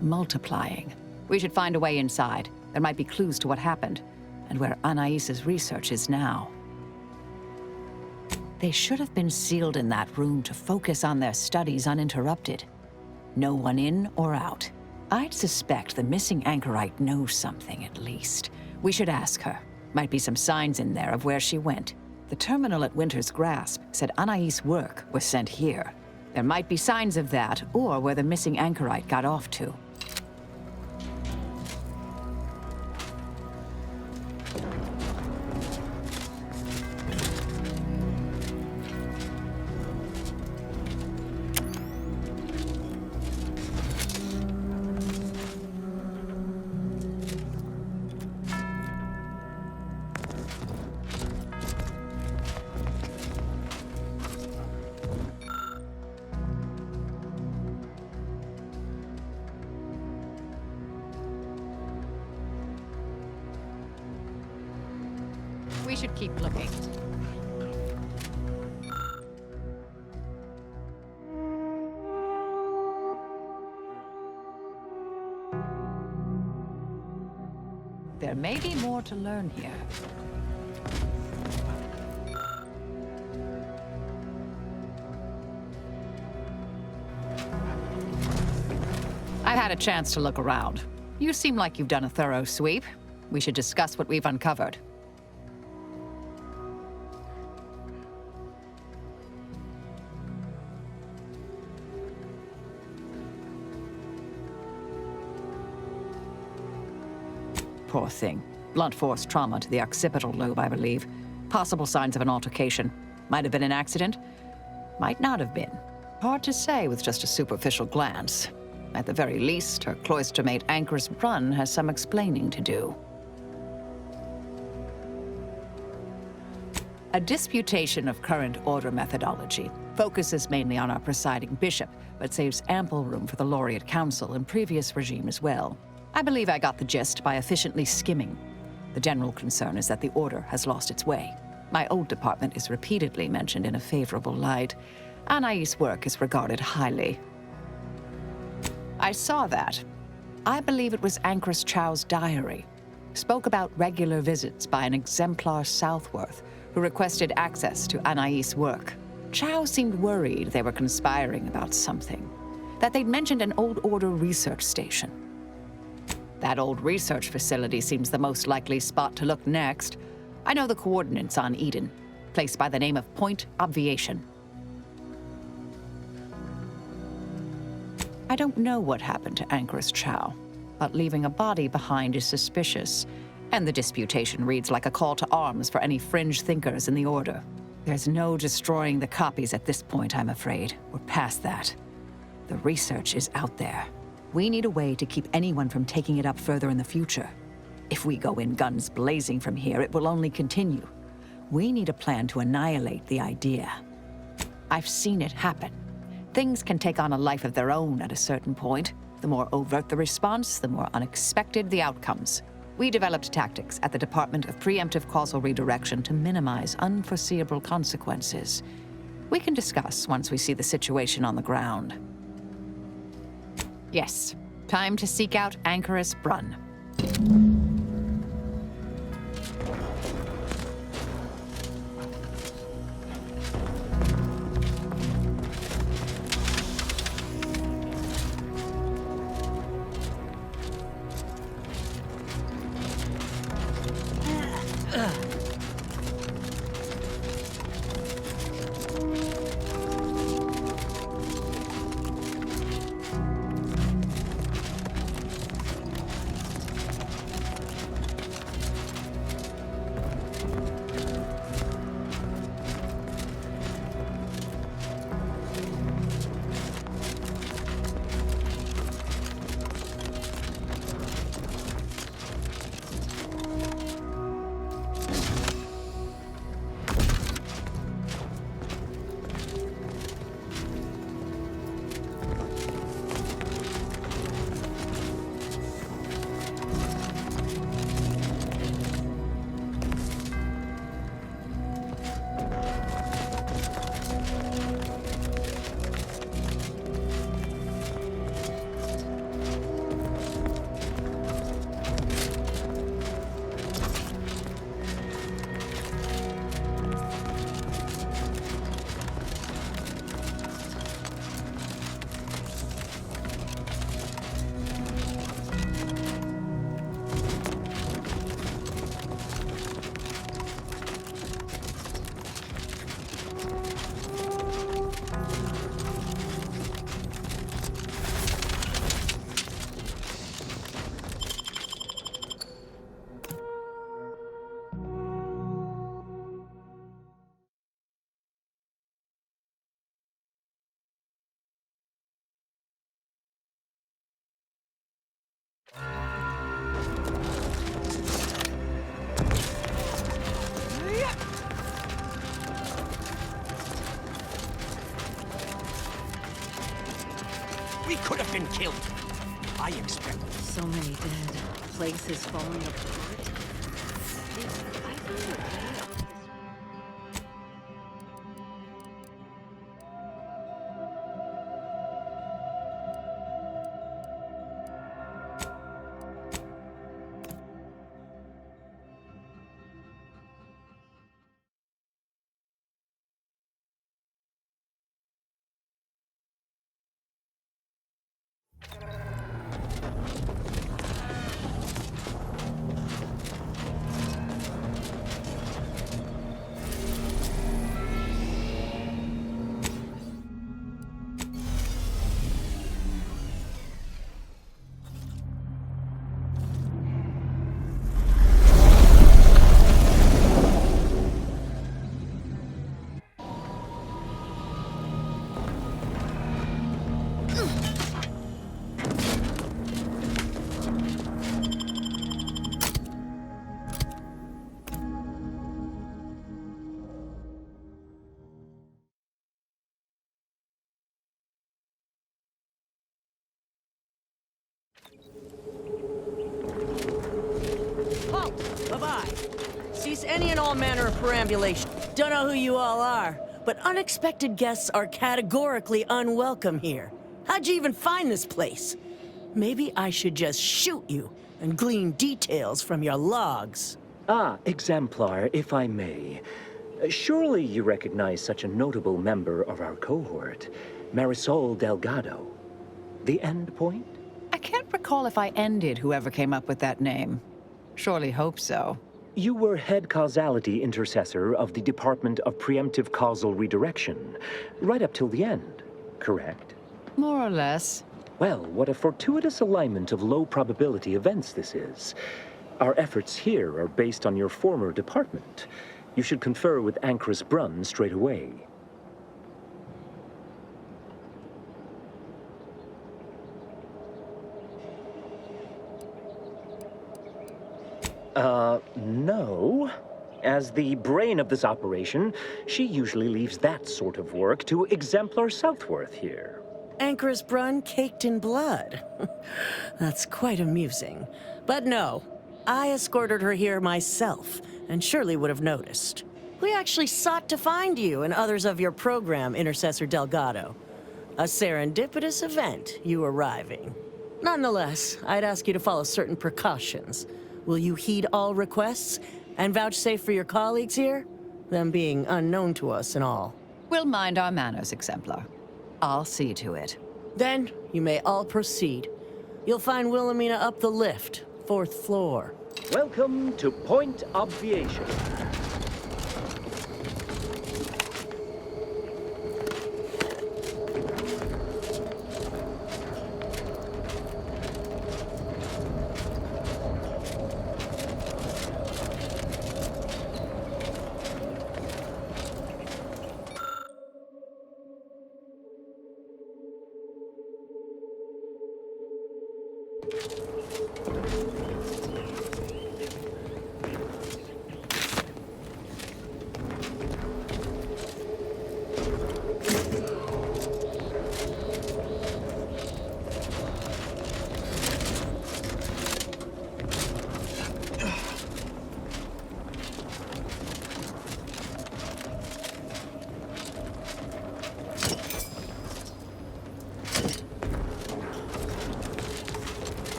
multiplying. We should find a way inside. There might be clues to what happened, and where Anais's research is now. They should have been sealed in that room to focus on their studies uninterrupted. No one in or out. I'd suspect the missing anchorite knows something, at least. We should ask her. Might be some signs in there of where she went. The terminal at Winter's Grasp said Anais' work was sent here. There might be signs of that, or where the missing anchorite got off to. We should keep looking. There may be more to learn here. I've had a chance to look around. You seem like you've done a thorough sweep. We should discuss what we've uncovered. Poor thing. Blunt force trauma to the occipital lobe, I believe. Possible signs of an altercation. Might have been an accident. Might not have been. Hard to say with just a superficial glance. At the very least, her cloister mate Anchor's Brunn has some explaining to do. A disputation of current order methodology focuses mainly on our presiding bishop, but saves ample room for the Laureate Council and previous regime as well. I believe I got the gist by efficiently skimming. The general concern is that the Order has lost its way. My old department is repeatedly mentioned in a favorable light. Anais' work is regarded highly. I saw that. I believe it was Anchoress Chow's diary. Spoke about regular visits by an exemplar Southworth, who requested access to Anais' work. Chow seemed worried they were conspiring about something. That they'd mentioned an old Order research station. That old research facility seems the most likely spot to look next. I know the coordinates on Eden, place by the name of Point Obviation. I don't know what happened to Anchoress Chow, but leaving a body behind is suspicious, and the disputation reads like a call to arms for any fringe thinkers in the Order. There's no destroying the copies at this point, I'm afraid. We're past that. The research is out there. We need a way to keep anyone from taking it up further in the future. If we go in guns blazing from here, it will only continue. We need a plan to annihilate the idea. I've seen it happen. Things can take on a life of their own at a certain point. The more overt the response, the more unexpected the outcomes. We developed tactics at the Department of Preemptive Causal Redirection to minimize unforeseeable consequences. We can discuss once we see the situation on the ground. Yes, time to seek out Anchoress Brunn. Nobody could have been killed. I expect. So many dead. Places falling apart. I found a way off this. Halt! Bye-bye. Cease any and all manner of perambulation. Don't know who you all are, but unexpected guests are categorically unwelcome here. How'd you even find this place? Maybe I should just shoot you and glean details from your logs. Ah, Exemplar, if I may. Surely you recognize such a notable member of our cohort, Marisol Delgado. The Endpoint? I can't recall if I ended whoever came up with that name. Surely hope so. You were head causality intercessor of the Department of Preemptive Causal Redirection, right up till the end, correct? More or less. Well, what a fortuitous alignment of low probability events this is. Our efforts here are based on your former department. You should confer with Ancrus Brunn straight away. No. As the brain of this operation, she usually leaves that sort of work to Exemplar Southworth here. Ancrus Brunn caked in blood. That's quite amusing. But no, I escorted her here myself, and surely would have noticed. We actually sought to find you and others of your program, Intercessor Delgado. A serendipitous event, you arriving. Nonetheless, I'd ask you to follow certain precautions. Will you heed all requests and vouchsafe for your colleagues here? Them being unknown to us and all. We'll mind our manners, Exemplar. I'll see to it. Then, you may all proceed. You'll find Wilhelmina up the lift, 4th floor. Welcome to Point Obviation.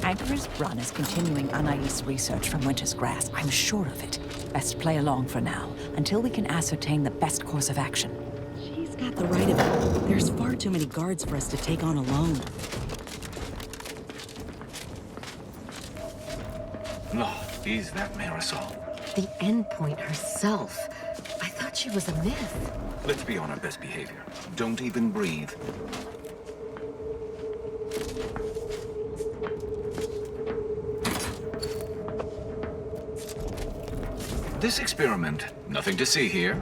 Ancrus Brunn is continuing Anais' research from Winter's Grass. I'm sure of it. Best play along for now, until we can ascertain the best course of action. She's got the right of it. There's far too many guards for us to take on alone. No, is that Marisol? The Endpoint herself. I thought she was a myth. Let's be on our best behavior. Don't even breathe. This experiment, nothing to see here.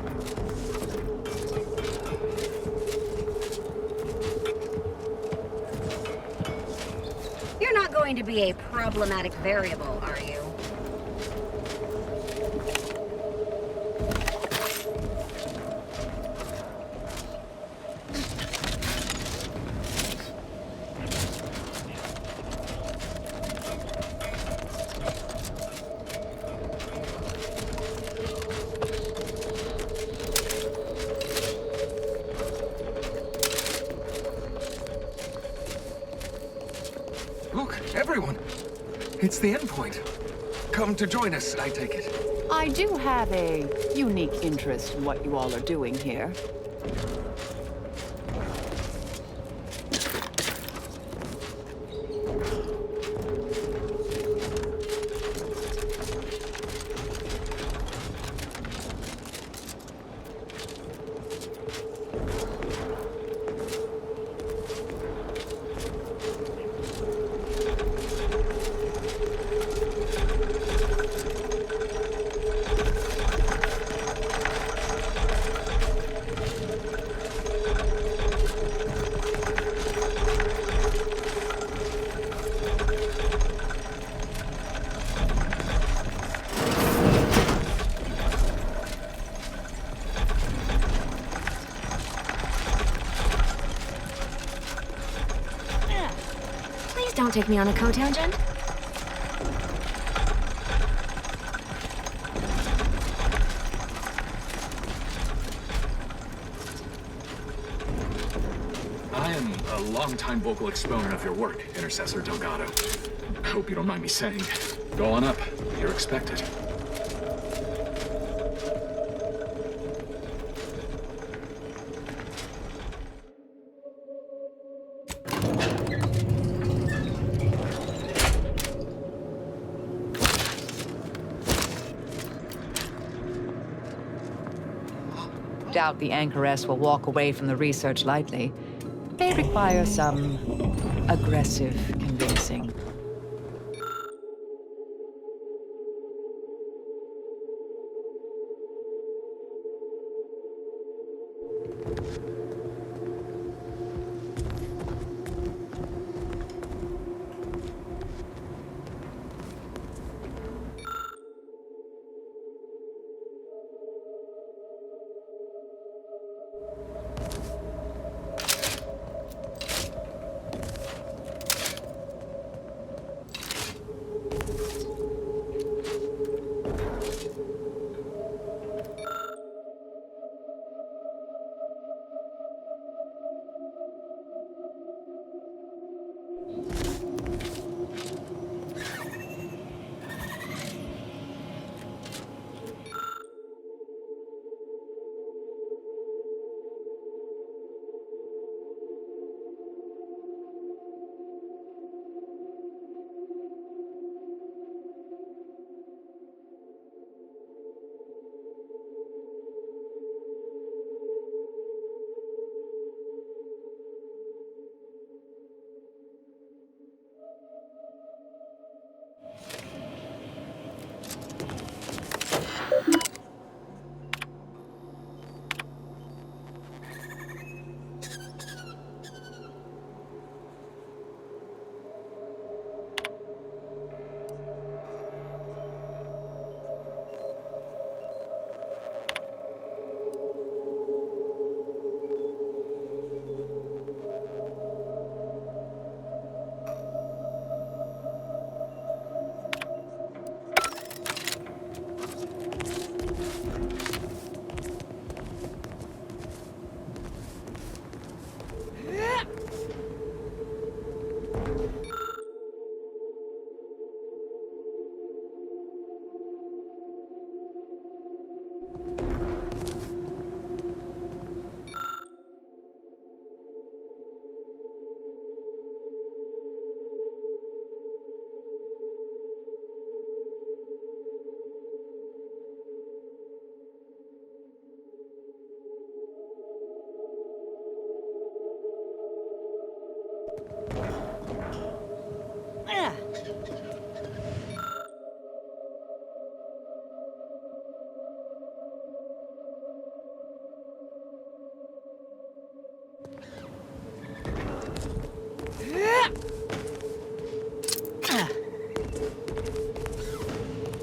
You're not going to be a problematic variable, are you? Look, everyone! It's the Endpoint. Come to join us, I take it. I do have a unique interest in what you all are doing here. Don't take me on a co-tangent. I am a longtime vocal exponent of your work, Intercessor Delgado. I hope you don't mind me saying. Go on up. You're expected. Doubt the Anchoress will walk away from the research lightly. May require some aggressive convincing.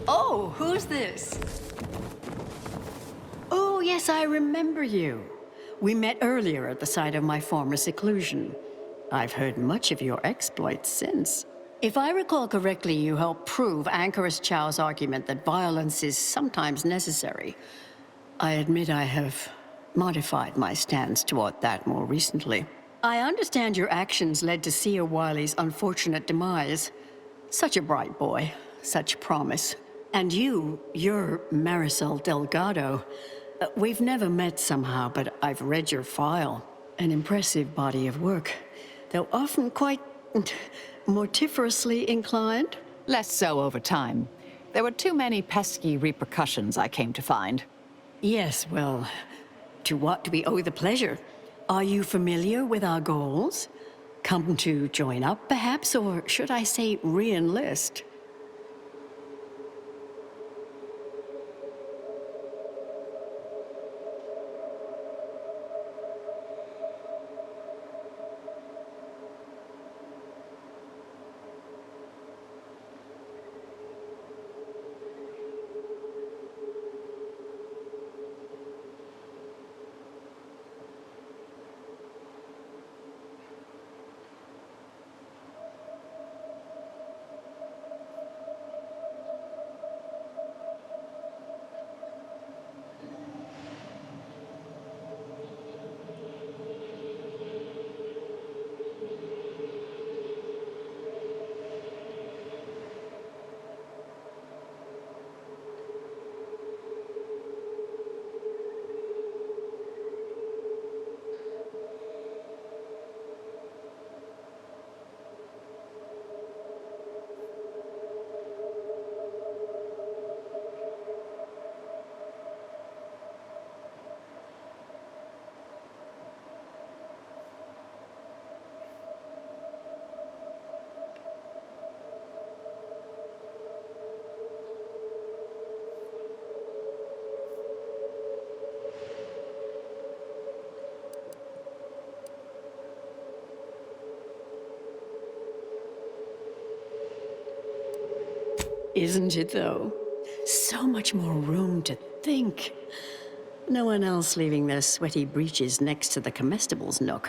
Oh, who's this? Oh, yes, I remember you. We met earlier at the site of my former seclusion. I've heard much of your exploits since. If I recall correctly, you helped prove Anchorus Chow's argument that violence is sometimes necessary. I admit I have modified my stance toward that more recently. I understand your actions led to Seer Wiley's unfortunate demise. Such a bright boy, such promise. And you're Marisol Delgado. We've never met somehow, but I've read your file. An impressive body of work, though often quite mortiferously inclined. Less so over time. There were too many pesky repercussions, I came to find. Yes, well, to what do we owe the pleasure? Are you familiar with our goals? Come to join up, perhaps, or should I say re-enlist? Isn't it, though? So much more room to think. No one else leaving their sweaty breeches next to the comestibles nook.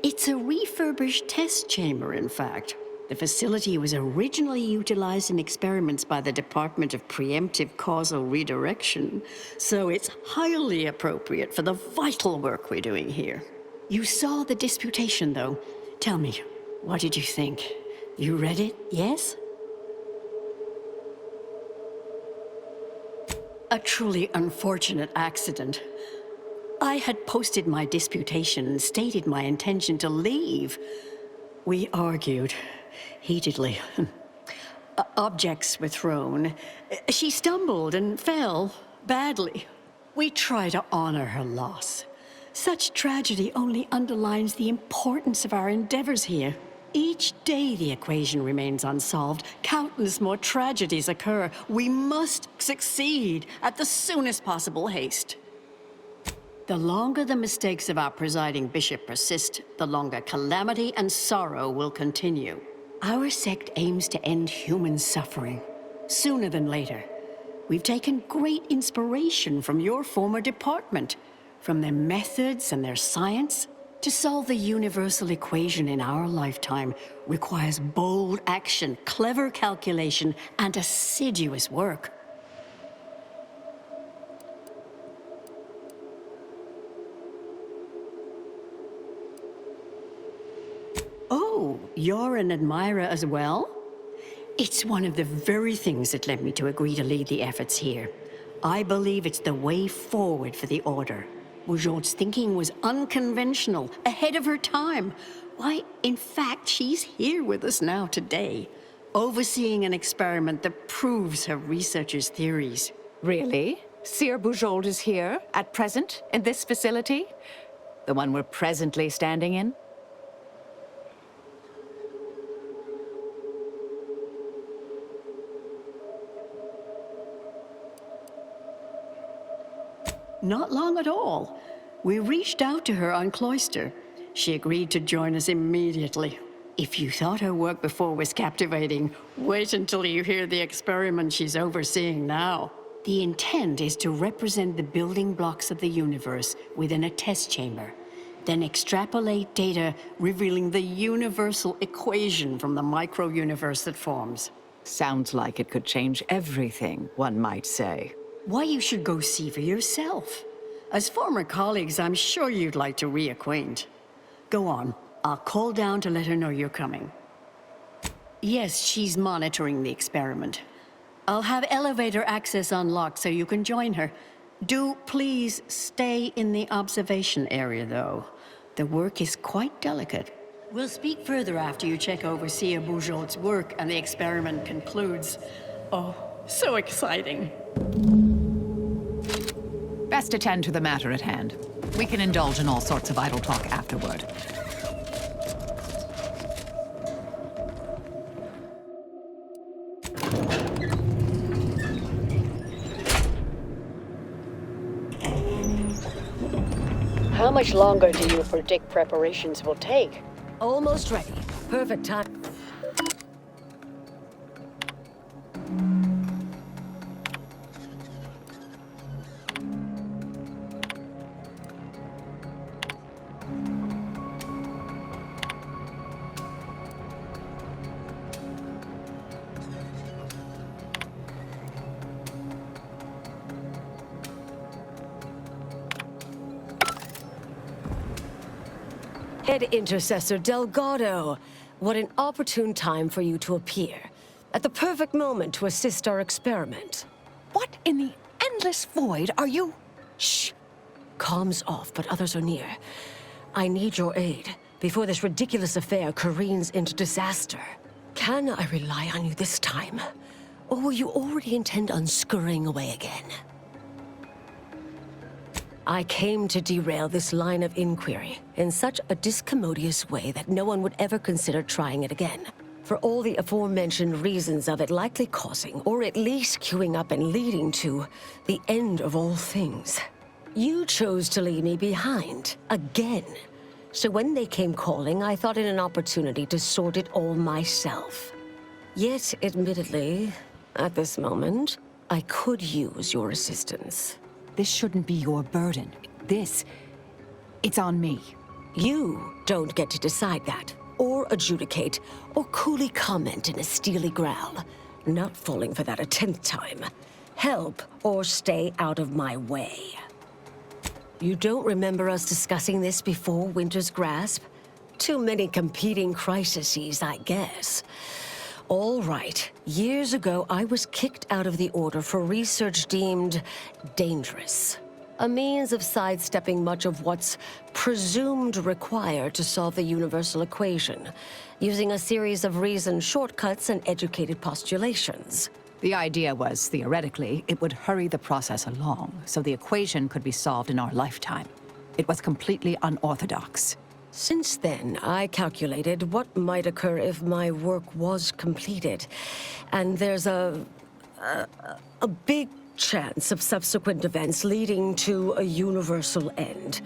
It's a refurbished test chamber, in fact. The facility was originally utilized in experiments by the Department of Preemptive Causal Redirection, so it's highly appropriate for the vital work we're doing here. You saw the disputation, though. Tell me, what did you think? You read it, yes? A truly unfortunate accident. I had posted my disputation and stated my intention to leave. We argued heatedly. Objects were thrown. She stumbled and fell badly. We try to honor her loss. Such tragedy only underlines the importance of our endeavors here. Each day the equation remains unsolved, countless more tragedies occur. We must succeed at the soonest possible haste. The longer the mistakes of our presiding bishop persist, the longer calamity and sorrow will continue. Our sect aims to end human suffering, sooner than later. We've taken great inspiration from your former department, from their methods and their science. To solve the universal equation in our lifetime requires bold action, clever calculation, and assiduous work. Oh, you're an admirer as well? It's one of the very things that led me to agree to lead the efforts here. I believe it's the way forward for the Order. Bujold's thinking was unconventional, ahead of her time. Why, in fact, she's here with us now today, overseeing an experiment that proves her researchers' theories. Really? Seer Bujold is here, at present, in this facility? The one we're presently standing in? Not long at all. We reached out to her on Cloister. She agreed to join us immediately. If you thought her work before was captivating, wait until you hear the experiment she's overseeing now. The intent is to represent the building blocks of the universe within a test chamber, then extrapolate data revealing the universal equation from the micro-universe that forms. Sounds like it could change everything, one might say. Why, you should go see for yourself. As former colleagues, I'm sure you'd like to reacquaint. Go on. I'll call down to let her know you're coming. Yes, she's monitoring the experiment. I'll have elevator access unlocked so you can join her. Do please stay in the observation area, though. The work is quite delicate. We'll speak further after you check Overseer Bujold's work and the experiment concludes. Oh, so exciting. Best attend to the matter at hand. We can indulge in all sorts of idle talk afterward. How much longer do you predict preparations will take? Almost ready. Perfect time. Head Intercessor Delgado, what an opportune time for you to appear. At the perfect moment to assist our experiment. What in the endless void are you? Shh. Comms off, but others are near. I need your aid before this ridiculous affair careens into disaster. Can I rely on you this time? Or will you already intend on scurrying away again? I came to derail this line of inquiry in such a discommodious way that no one would ever consider trying it again. For all the aforementioned reasons of it likely causing, or at least queuing up and leading to, the end of all things. You chose to leave me behind, again. So when they came calling, I thought it an opportunity to sort it all myself. Yet, admittedly, at this moment, I could use your assistance. This shouldn't be your burden. It's on me. You don't get to decide that, or adjudicate, or coolly comment in a steely growl. Not falling for that a 10th time. Help, or stay out of my way. You don't remember us discussing this before Winter's Grasp? Too many competing crises, I guess. All right. Years ago, I was kicked out of the Order for research deemed dangerous. A means of sidestepping much of what's presumed required to solve the universal equation, using a series of reasoned shortcuts and educated postulations. The idea was, theoretically, it would hurry the process along, so the equation could be solved in our lifetime. It was completely unorthodox. Since then, I calculated what might occur if my work was completed. And there's a big chance of subsequent events leading to a universal end.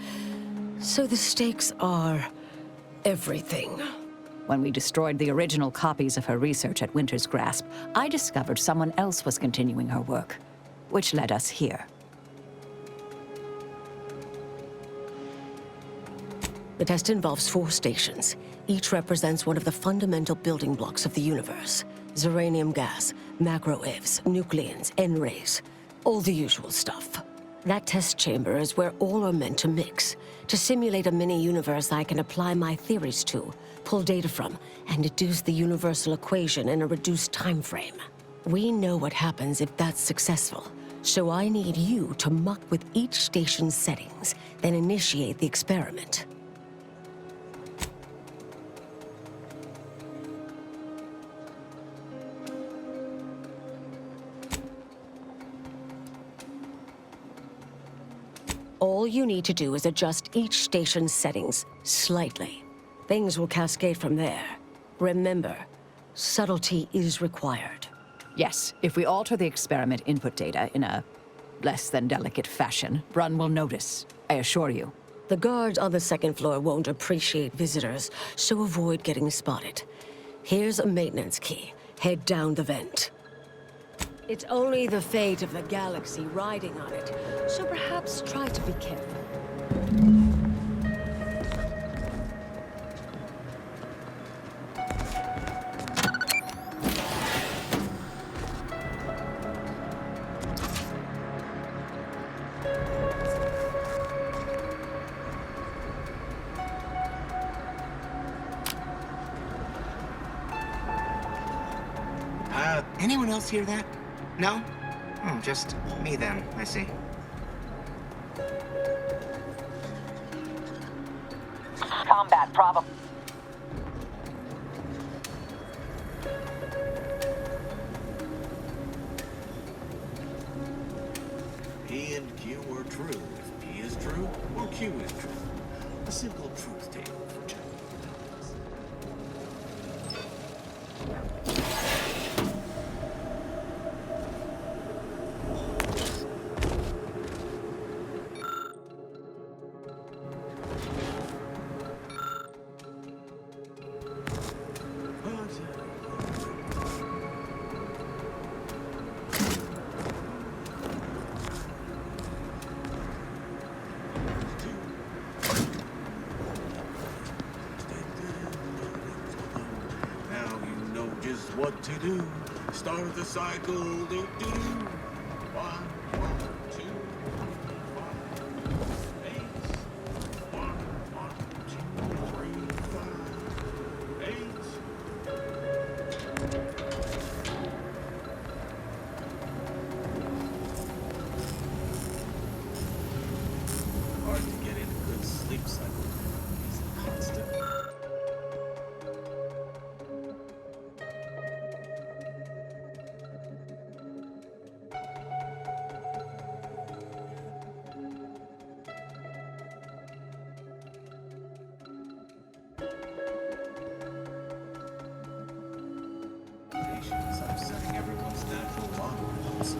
So the stakes are everything. When we destroyed the original copies of her research at Winter's Grasp, I discovered someone else was continuing her work, which led us here. The test involves 4 stations. Each represents one of the fundamental building blocks of the universe. Zeranium gas, macro-ivs, nucleons, N-rays. All the usual stuff. That test chamber is where all are meant to mix. To simulate a mini-universe I can apply my theories to, pull data from, and deduce the universal equation in a reduced time frame. We know what happens if that's successful. So I need you to muck with each station's settings, then initiate the experiment. All you need to do is adjust each station's settings slightly. Things will cascade from there. Remember, subtlety is required. Yes, if we alter the experiment input data in a less than delicate fashion, Brunn will notice, I assure you. The guards on the second floor won't appreciate visitors, so avoid getting spotted. Here's a maintenance key. Head down the vent. It's only the fate of the galaxy riding on it, so perhaps try to be careful. Anyone else hear that? No? Oh, just me then, I see. Combat problem. P and Q are true. If P is true, or Q is true. A simple truth table for checking. What to do? Start the cycle. Do do. 1, 2, 5, 8. 1, 2, 3, 5, 8. Hard to get in a good sleep cycle. It's constant. Upsetting everyone's natural laws.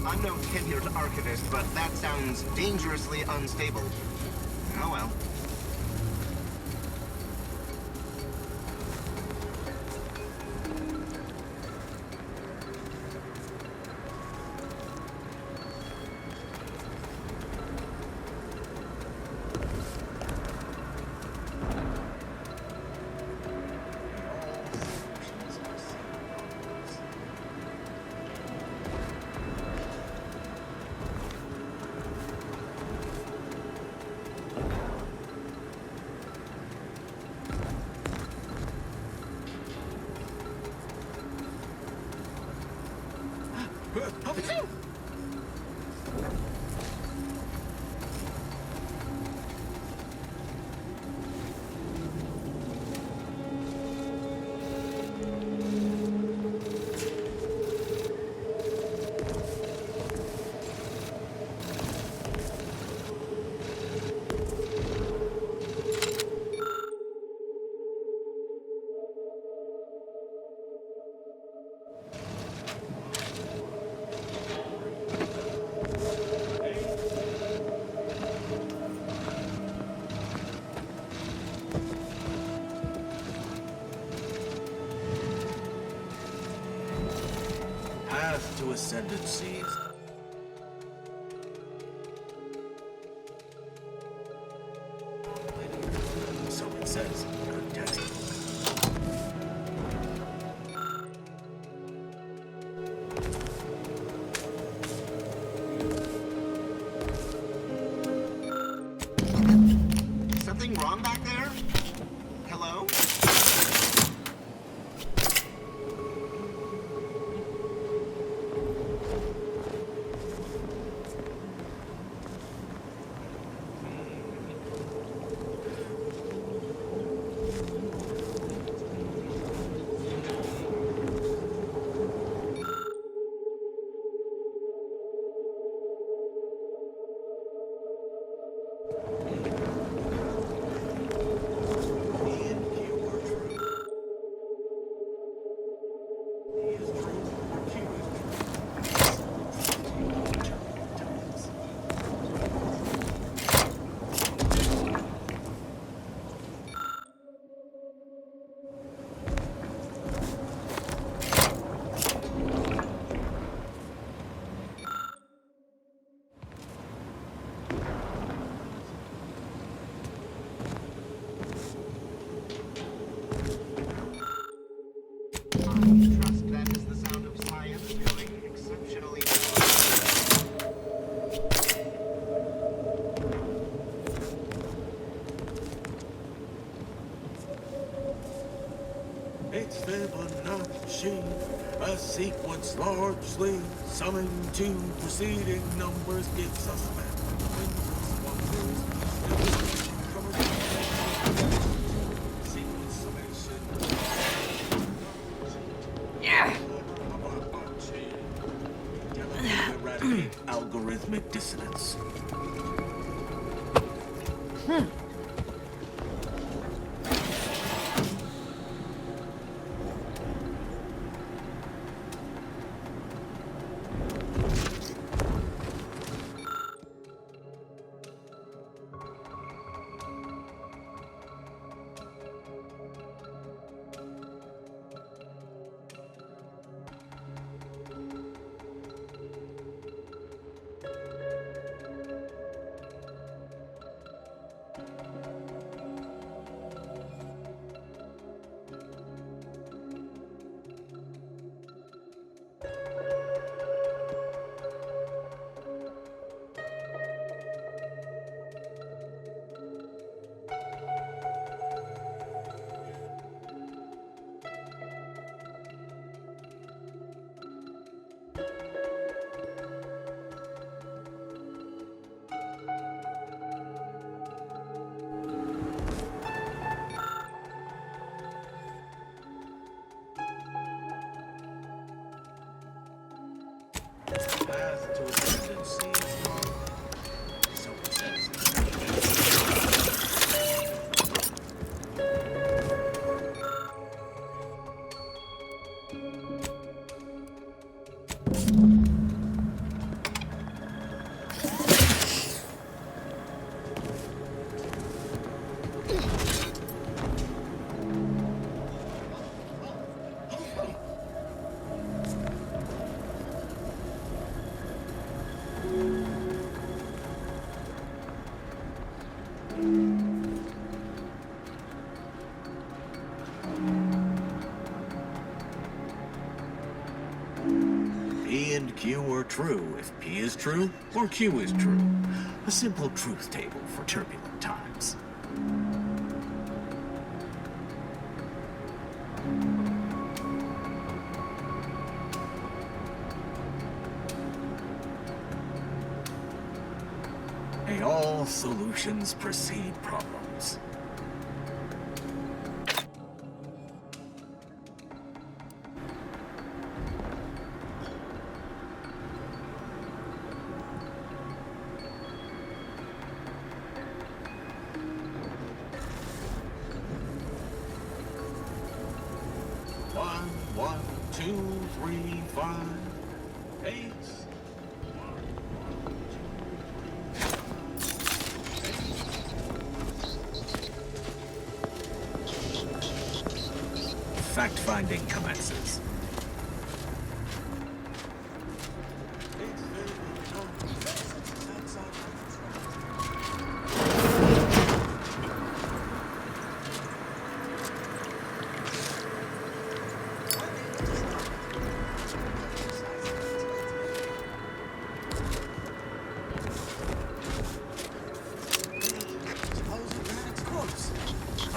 I'm no tenured archivist, but that sounds dangerously unstable. Oh well. ascendancies. So it says, good text. Something wrong back there? Hello? Trust that is the sound of science doing exceptionally It's Fibonacci, a sequence largely summing to preceding numbers gives us mathematical wonders. Sequence summation. Yeah. Eradicate algorithmic dissonance. Path to ascendancy. So it says. P and Q are true if P is true or Q is true. A simple truth table for turbulent times. May all solutions precede problems. One, 2, 3, 5, 8. Fact-finding commences.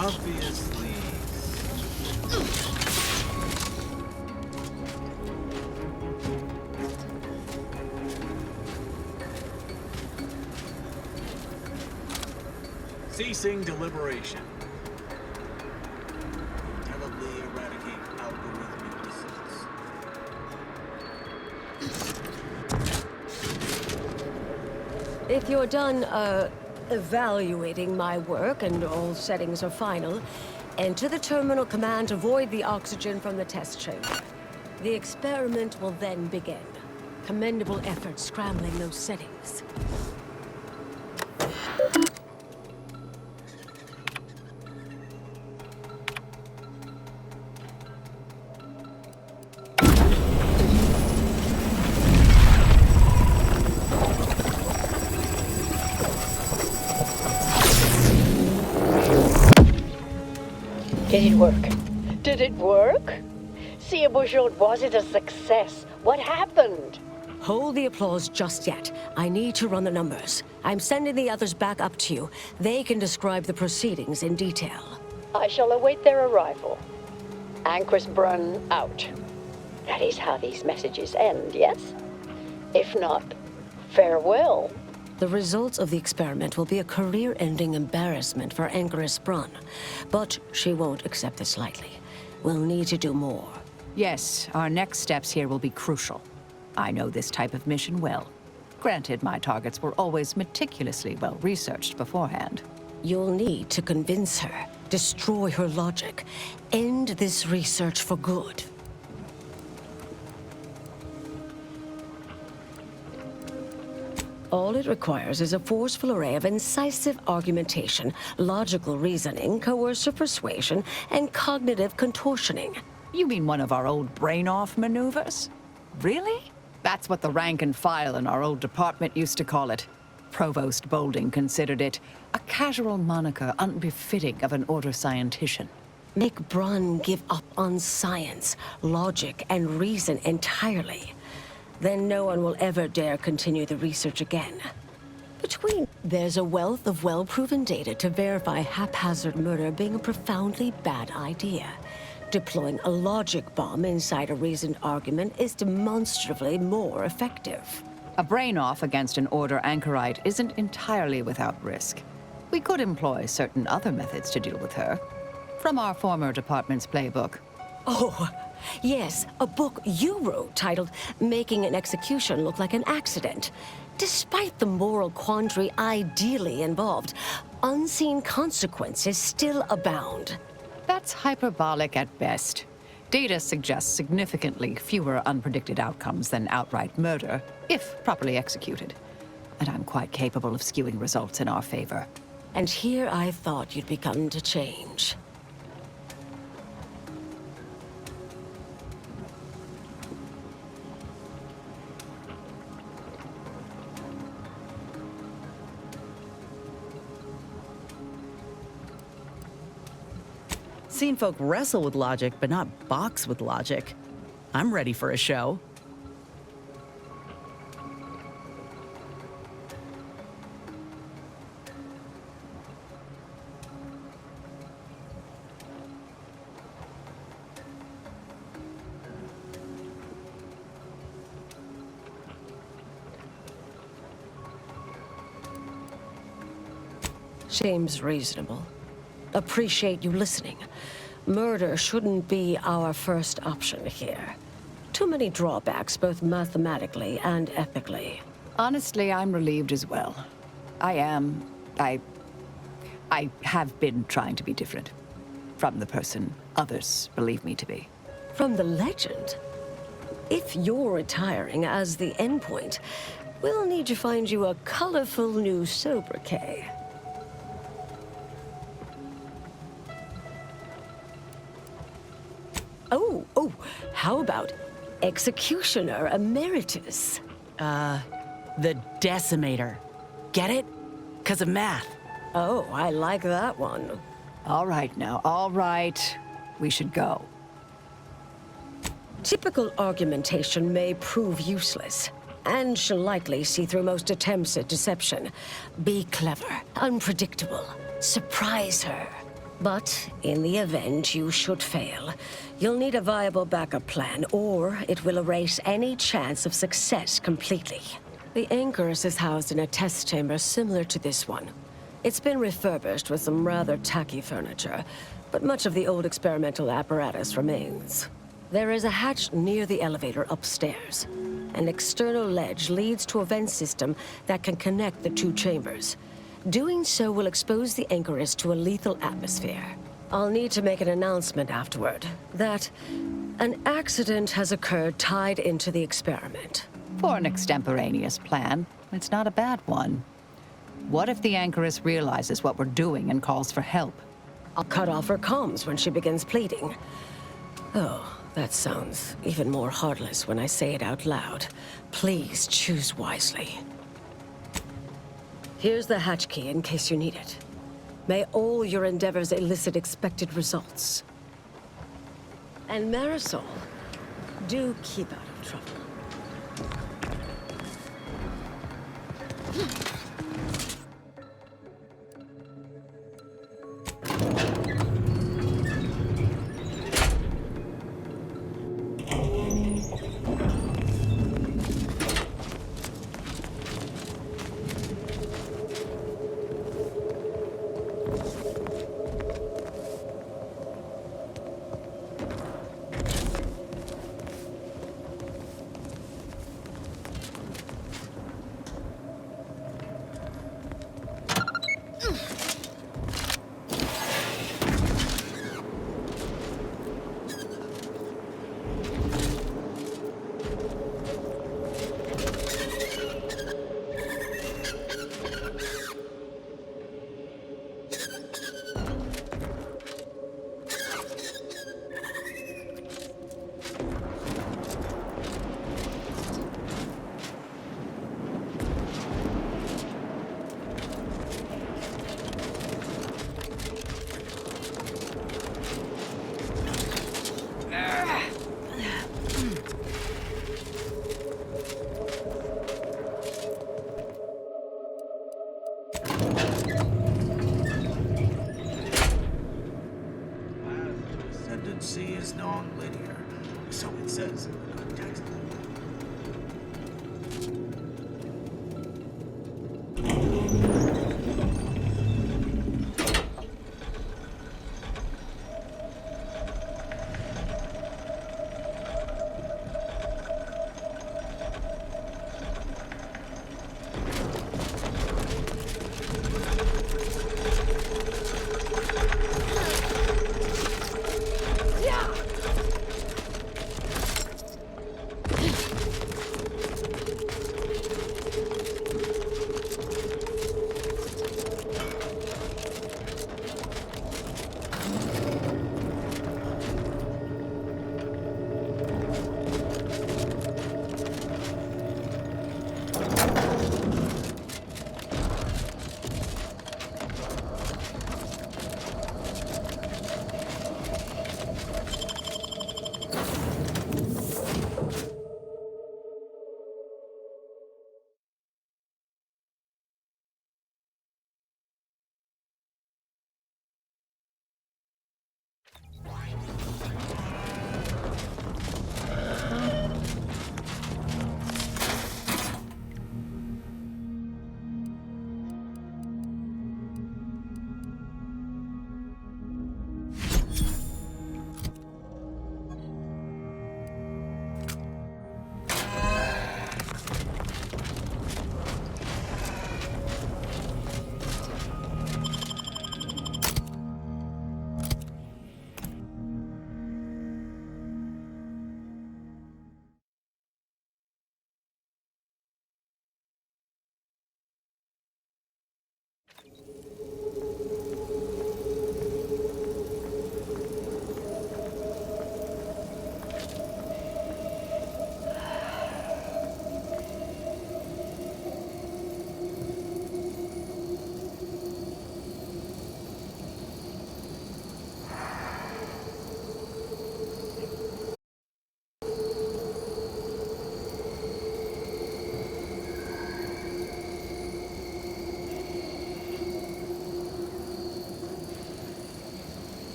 Obviously. Ceasing deliberation. Indelibly eradicate algorithmic dissonance. If you're done, evaluating my work and all settings are final, enter the terminal command to void the oxygen from the test chamber. The experiment will then begin. Commendable effort scrambling those settings. Did it work? Did it work? See, was it a success? What happened? Hold the applause just yet. I need to run the numbers. I'm sending the others back up to you. They can describe the proceedings in detail. I shall await their arrival. Anchor's Brun out. That is how these messages end, yes? If not, farewell. The results of the experiment will be a career-ending embarrassment for Anchoress Brun. But she won't accept this lightly. We'll need to do more. Yes, our next steps here will be crucial. I know this type of mission well. Granted, my targets were always meticulously well-researched beforehand. You'll need to convince her, destroy her logic, end this research for good. All it requires is a forceful array of incisive argumentation, logical reasoning, coercive persuasion, and cognitive contortioning. You mean one of our old brain-off maneuvers? Really? That's what the rank and file in our old department used to call it. Provost Bolding considered it a casual moniker unbefitting of an order scientician. Make Brun give up on science, logic, and reason entirely. Then no one will ever dare continue the research again. There's a wealth of well-proven data to verify haphazard murder being a profoundly bad idea. Deploying a logic bomb inside a reasoned argument is demonstrably more effective. A brain-off against an Order anchorite isn't entirely without risk. We could employ certain other methods to deal with her. From our former department's playbook. Oh, yes, a book you wrote titled Making an Execution Look Like an Accident. Despite the moral quandary ideally involved, unseen consequences still abound. That's hyperbolic at best. Data suggests significantly fewer unpredicted outcomes than outright murder, if properly executed. And I'm quite capable of skewing results in our favor. And here I thought you'd begun to change. Seen folk wrestle with logic, but not box with logic. I'm ready for a show. Seems reasonable. Appreciate you listening. Murder shouldn't be our first option here. Too many drawbacks, both mathematically and ethically. Honestly, I'm relieved as well. I have been trying to be different. From the person others believe me to be. From the legend? If you're retiring as the endpoint, we'll need to find you a colorful new sobriquet. Oh, how about Executioner Emeritus? The Decimator. Get it? 'Cause of math. Oh, I like that one. All right now, all right. We should go. Typical argumentation may prove useless, and she'll likely see through most attempts at deception. Be clever, unpredictable, surprise her. But in the event you should fail, you'll need a viable backup plan, or it will erase any chance of success completely. The Anchorus is housed in a test chamber similar to this one. It's been refurbished with some rather tacky furniture, but much of the old experimental apparatus remains. There is a hatch near the elevator upstairs. An external ledge leads to a vent system that can connect the two chambers. Doing so will expose the Anchorus to a lethal atmosphere. I'll need to make an announcement afterward that an accident has occurred tied into the experiment. For an extemporaneous plan, it's not a bad one. What if the Anchorus realizes what we're doing and calls for help? I'll cut off her comms when she begins pleading. Oh, that sounds even more heartless when I say it out loud. Please choose wisely. Here's the hatch key in case you need it. May all your endeavors elicit expected results. And Marisol, do keep out of trouble. Ascendancy is non-linear, so it says in the context. Yeah!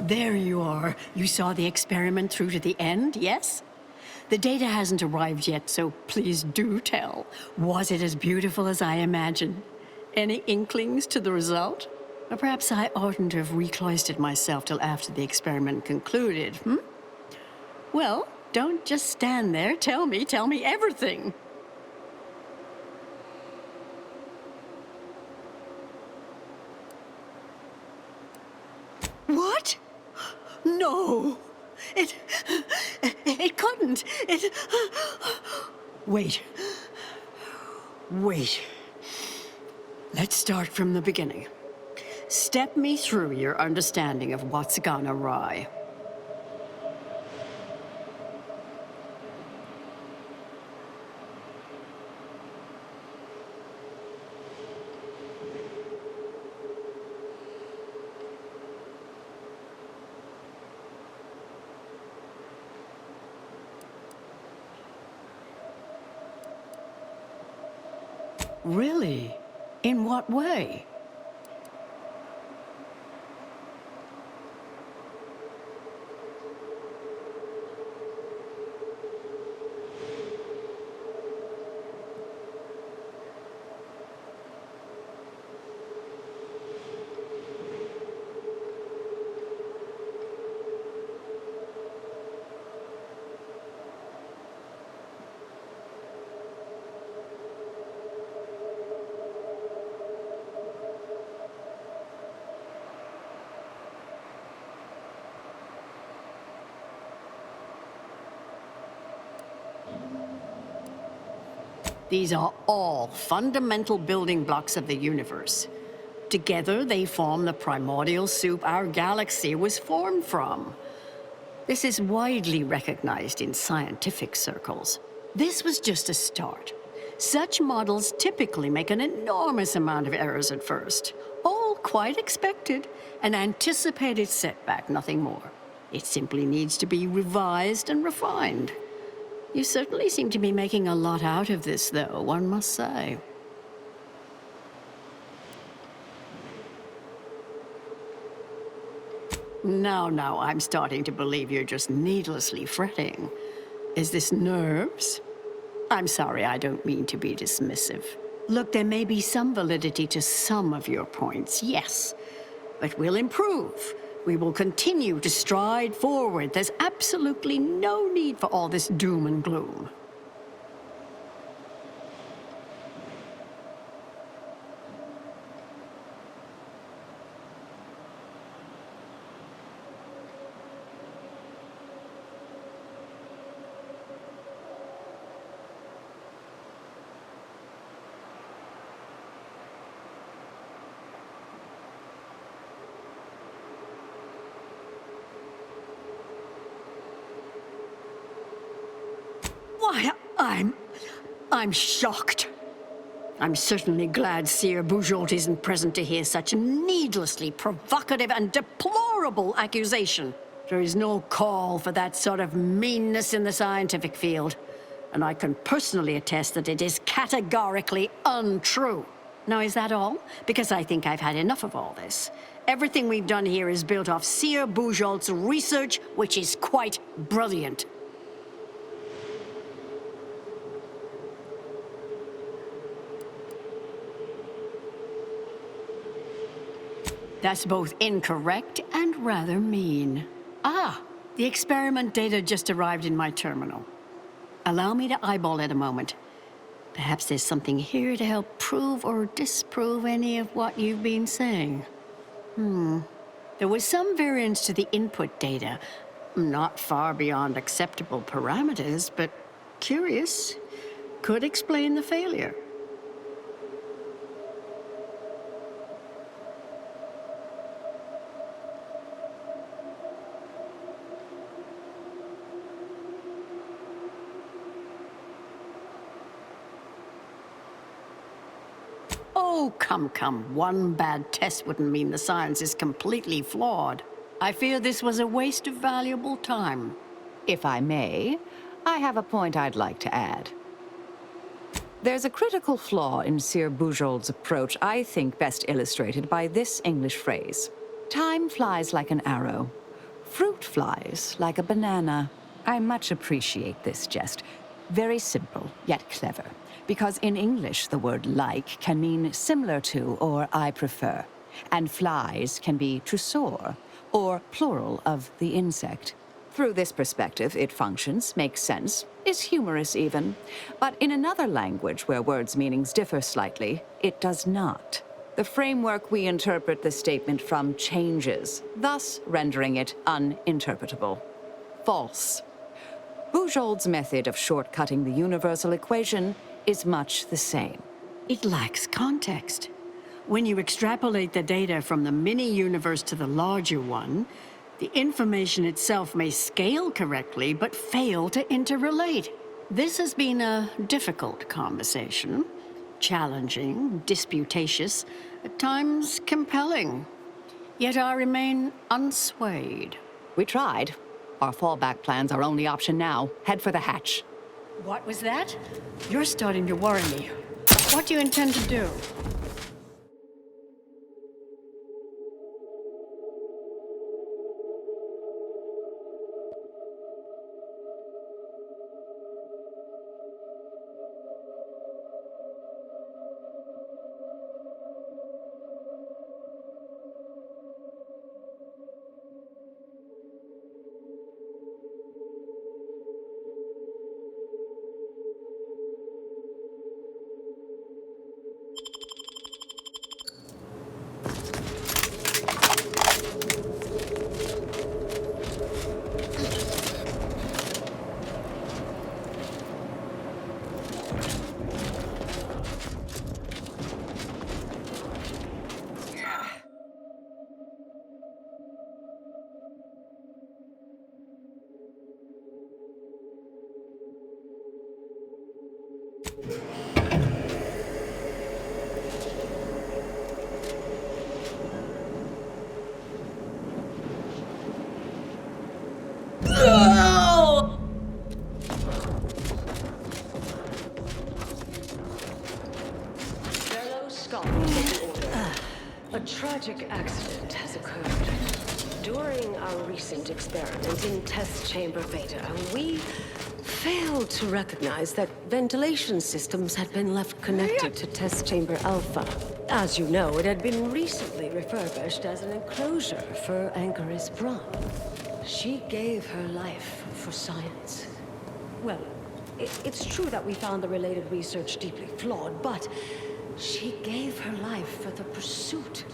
There you are. You saw the experiment through to the end, yes? The data hasn't arrived yet, so please do tell. Was it as beautiful as I imagined? Any inklings to the result? Or perhaps I oughtn't have recloistered myself till after the experiment concluded, Well, don't just stand there. Tell me everything. What? No. It couldn't. Wait. Let's start from the beginning. Step me through your understanding of what's gone awry. Really? In what way? These are all fundamental building blocks of the universe. Together, they form the primordial soup our galaxy was formed from. This is widely recognized in scientific circles. This was just a start. Such models typically make an enormous amount of errors at first. All quite expected, an anticipated setback, nothing more. It simply needs to be revised and refined. You certainly seem to be making a lot out of this, though, one must say. Now, I'm starting to believe you're just needlessly fretting. Is this nerves? I'm sorry, I don't mean to be dismissive. Look, there may be some validity to some of your points, yes. But we'll improve. We will continue to stride forward. There's absolutely no need for all this doom and gloom. Why, I'm shocked. I'm certainly glad Seer Bujold isn't present to hear such needlessly provocative and deplorable accusation. There is no call for that sort of meanness in the scientific field, and I can personally attest that it is categorically untrue. Now, is that all? Because I think I've had enough of all this. Everything we've done here is built off Seer Bujold's research, which is quite brilliant. That's both incorrect and rather mean. Ah, the experiment data just arrived in my terminal. Allow me to eyeball it a moment. Perhaps there's something here to help prove or disprove any of what you've been saying. There was some variance to the input data. Not far beyond acceptable parameters, but curious. Could explain the failure. Oh, come. One bad test wouldn't mean the science is completely flawed. I fear this was a waste of valuable time. If I may, I have a point I'd like to add. There's a critical flaw in Seer Bujold's approach I think best illustrated by this English phrase. Time flies like an arrow. Fruit flies like a banana. I much appreciate this jest. Very simple, yet clever. Because in English, the word like can mean similar to or I prefer. And flies can be trousseau, or plural of the insect. Through this perspective, it functions, makes sense, is humorous even. But in another language where words' meanings differ slightly, it does not. The framework we interpret the statement from changes, thus rendering it uninterpretable. False. Bujold's method of shortcutting the universal equation is much the same. It lacks context. When you extrapolate the data from the mini-universe to the larger one, the information itself may scale correctly, but fail to interrelate. This has been a difficult conversation. Challenging, disputatious, at times compelling. Yet I remain unswayed. We tried. Our fallback plan's our only option now. Head for the hatch. What was that? You're starting to worry me. What do you intend to do? A tragic accident has occurred. During our recent experiment in Test Chamber Beta, we failed to recognize that ventilation systems had been left connected to Test Chamber Alpha. As you know, it had been recently refurbished as an enclosure for Ankaris Braun. She gave her life for science. Well, it's true that we found the related research deeply flawed, but she gave her life for the pursuit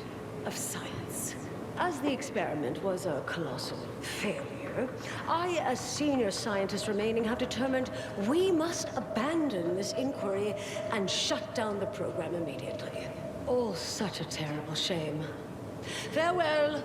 of science. As the experiment was a colossal failure, I, as senior scientist remaining, have determined we must abandon this inquiry and shut down the program immediately. Oh, such a terrible shame. Farewell!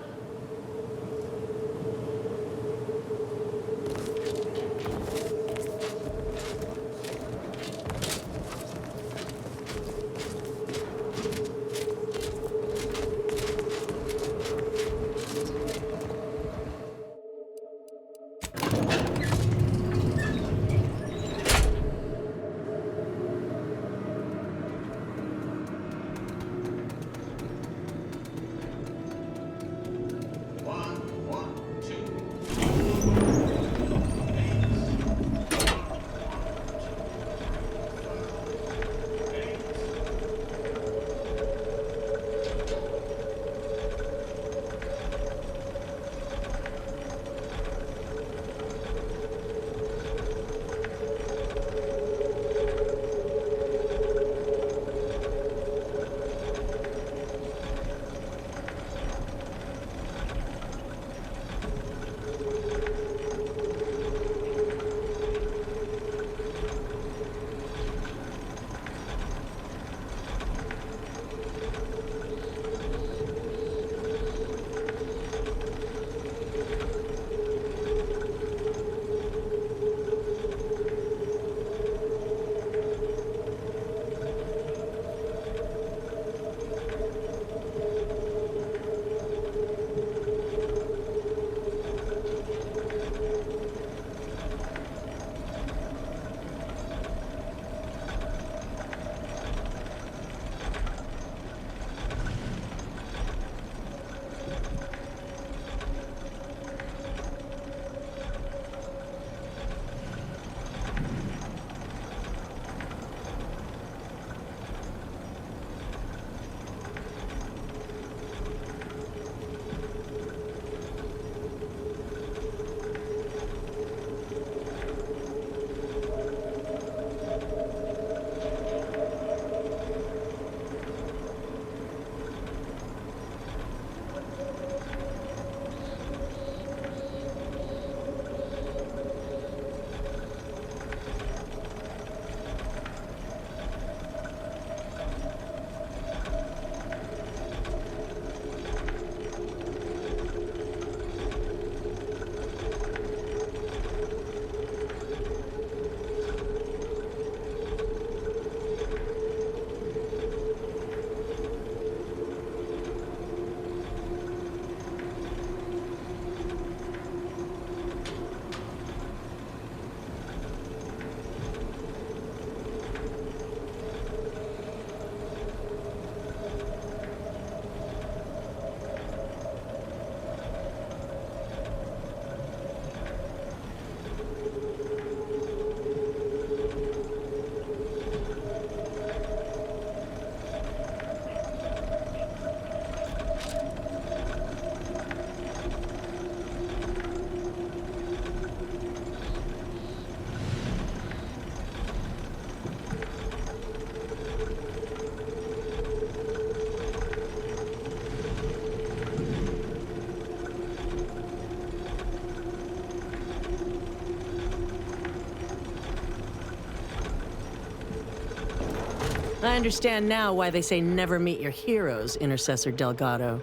I understand now why they say never meet your heroes, Intercessor Delgado.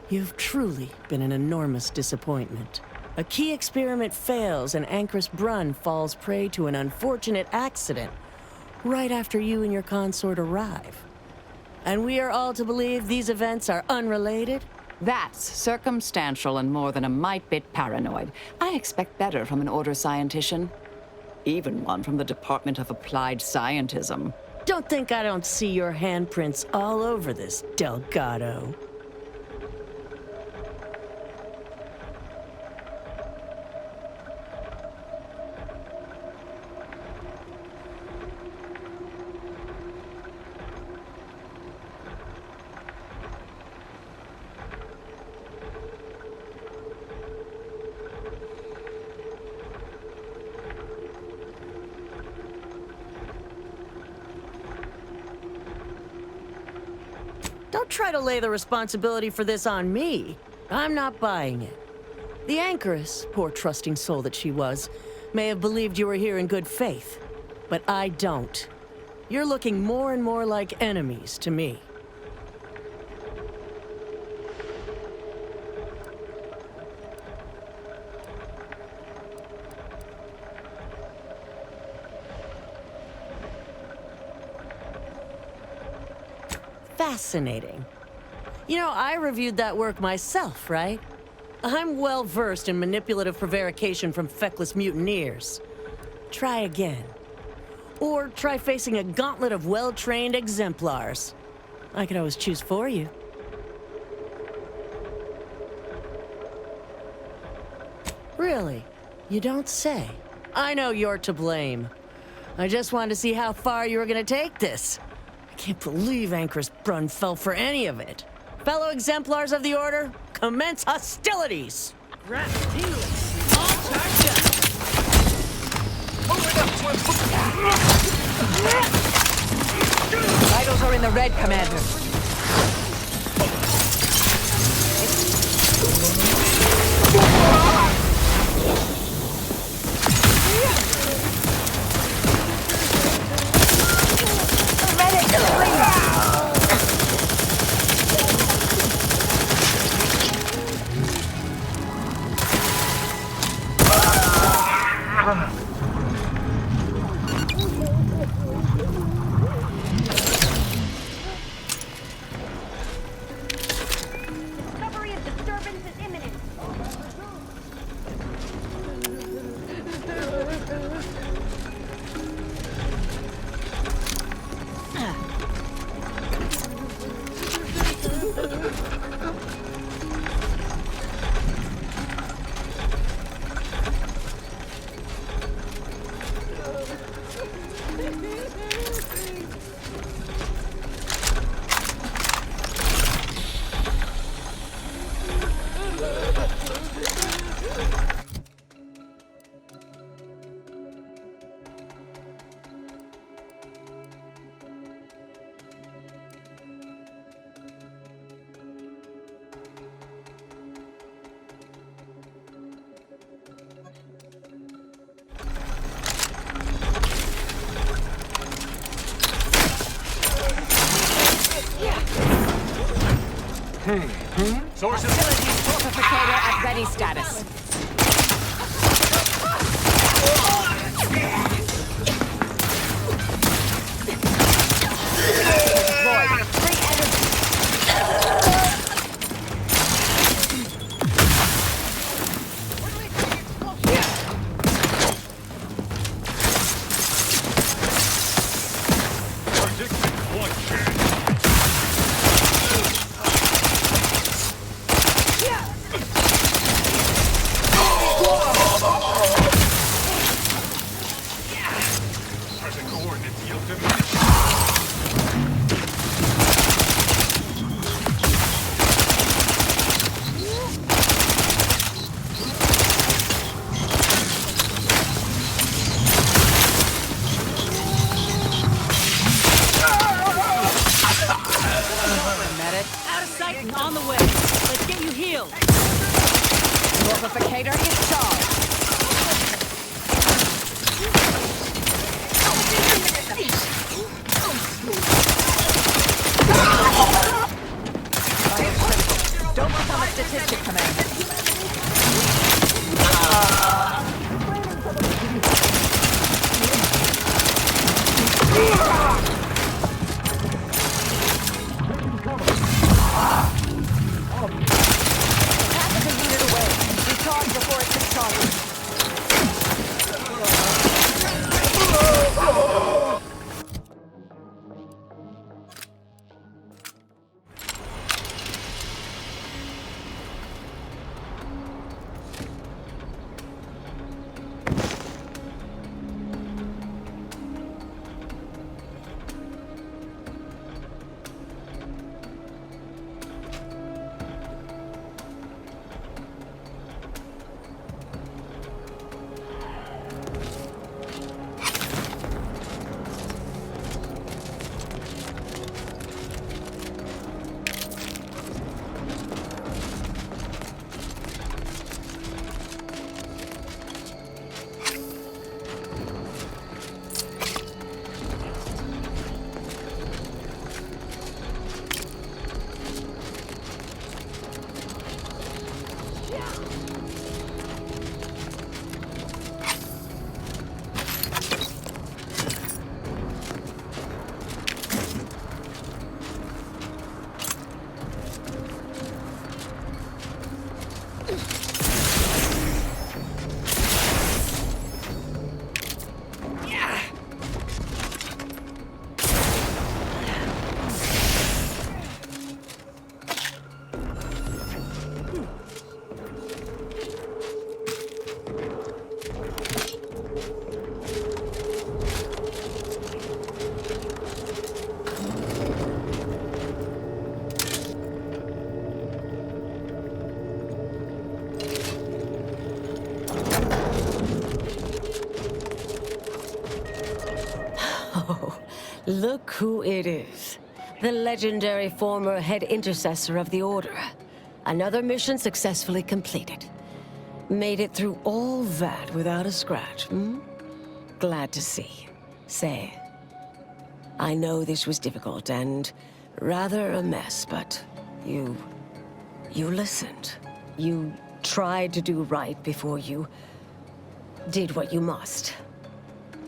You've truly been an enormous disappointment. A key experiment fails and Ancrus Brunn falls prey to an unfortunate accident right after you and your consort arrive. And we are all to believe these events are unrelated? That's circumstantial and more than a mite bit paranoid. I expect better from an Order scientician. Even one from the Department of Applied Scientism. Don't think I don't see your handprints all over this, Delgado. Don't try to lay the responsibility for this on me. I'm not buying it. The Anchoress, poor trusting soul that she was, may have believed you were here in good faith, but I don't. You're looking more and more like enemies to me. Fascinating. You know, I reviewed that work myself, right? I'm well versed in manipulative prevarication from feckless mutineers. Try again. Or try facing a gauntlet of well-trained exemplars. I could always choose for you. Really? You don't say. I know you're to blame. I just wanted to see how far you were gonna take this. I can't believe Ancrus Brunn fell for any of it. Fellow exemplars of the Order, commence hostilities! Vitals are in the red, Commander. Discovery of disturbance is imminent. Sources. Facilities fortificator at ready status. Deployed. Free Out of sight and on the way. Let's get you healed. Fortificator is charged. statistic, Commander. Half of the unit away. Recharge before it gets charged. Look who it is. The legendary former head intercessor of the Order. Another mission successfully completed. Made it through all that without a scratch, hmm? Glad to see. Say, I know this was difficult and rather a mess, but you listened. You tried to do right before you did what you must.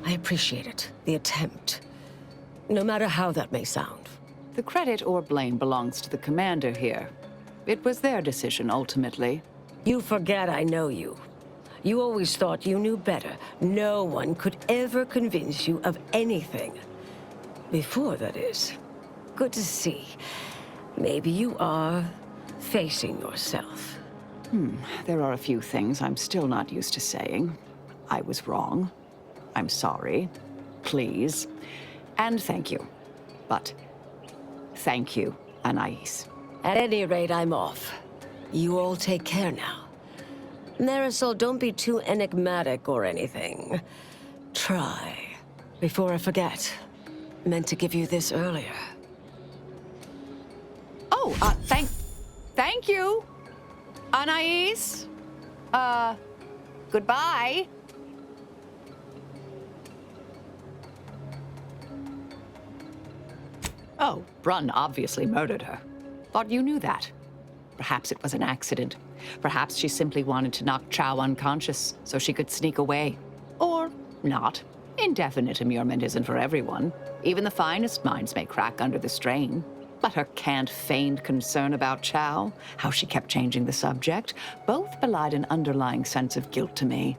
I appreciate it, the attempt. No matter how that may sound. The credit or blame belongs to the commander here. It was their decision, ultimately. You forget I know you. You always thought you knew better. No one could ever convince you of anything. Before, that is. Good to see. Maybe you are facing yourself. There are a few things I'm still not used to saying. I was wrong. I'm sorry. Please. And thank you. But thank you, Anais. At any rate, I'm off. You all take care now. Marisol, don't be too enigmatic or anything. Try. Before I forget. Meant to give you this earlier. Oh, thank you, Anais. Goodbye. Oh, Brunn obviously murdered her. Thought you knew that. Perhaps it was an accident. Perhaps she simply wanted to knock Chow unconscious so she could sneak away. Or not. Indefinite immurement isn't for everyone. Even the finest minds may crack under the strain. But her canned, feigned concern about Chow, how she kept changing the subject, both belied an underlying sense of guilt to me.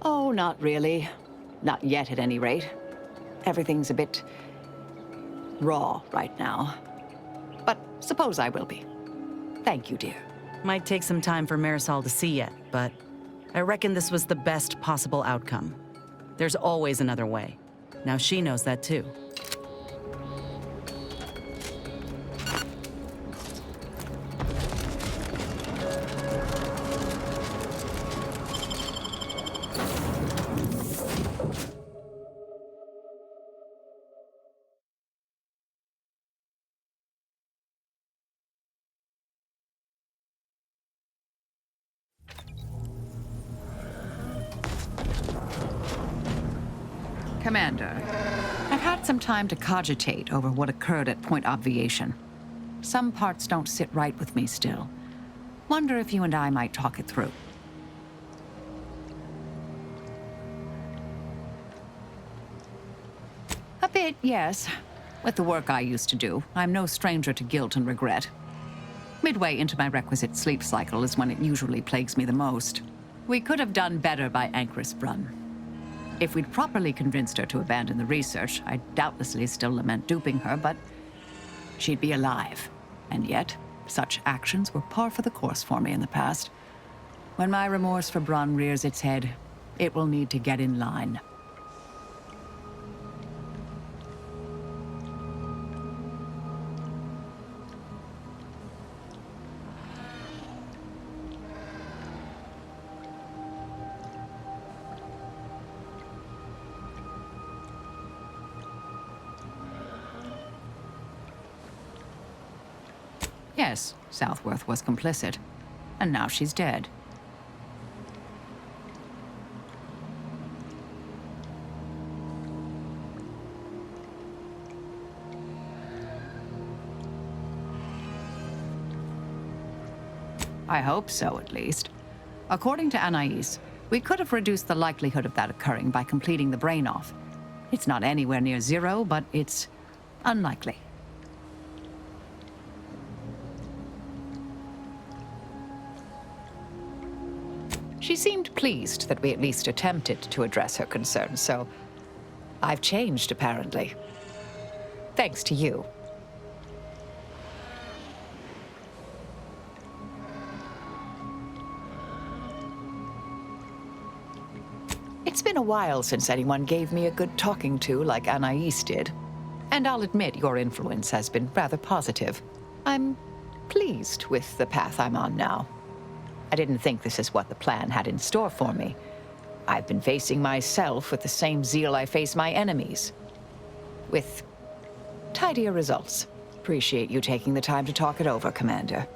Oh, not really. Not yet, at any rate. Everything's a bit raw right now. But suppose I will be. Thank you, dear. Might take some time for Marisol to see yet, but I reckon this was the best possible outcome. There's always another way. Now she knows that too. Commander, I've had some time to cogitate over what occurred at Point Obviation. Some parts don't sit right with me still. Wonder if you and I might talk it through. A bit, yes. With the work I used to do, I'm no stranger to guilt and regret. Midway into my requisite sleep cycle is when it usually plagues me the most. We could have done better by Ankrus Brunn. If we'd properly convinced her to abandon the research, I'd doubtlessly still lament duping her, but she'd be alive. And yet, such actions were par for the course for me in the past. When my remorse for Brunn rears its head, it will need to get in line. Yes, Southworth was complicit. And now she's dead. I hope so, at least. According to Anais, we could have reduced the likelihood of that occurring by completing the brain off. It's not anywhere near zero, but it's unlikely. She seemed pleased that we at least attempted to address her concerns, so I've changed, apparently. Thanks to you. It's been a while since anyone gave me a good talking to like Anais did. And I'll admit your influence has been rather positive. I'm pleased with the path I'm on now. I didn't think this is what the plan had in store for me. I've been facing myself with the same zeal I face my enemies. With tidier results. Appreciate you taking the time to talk it over, Commander.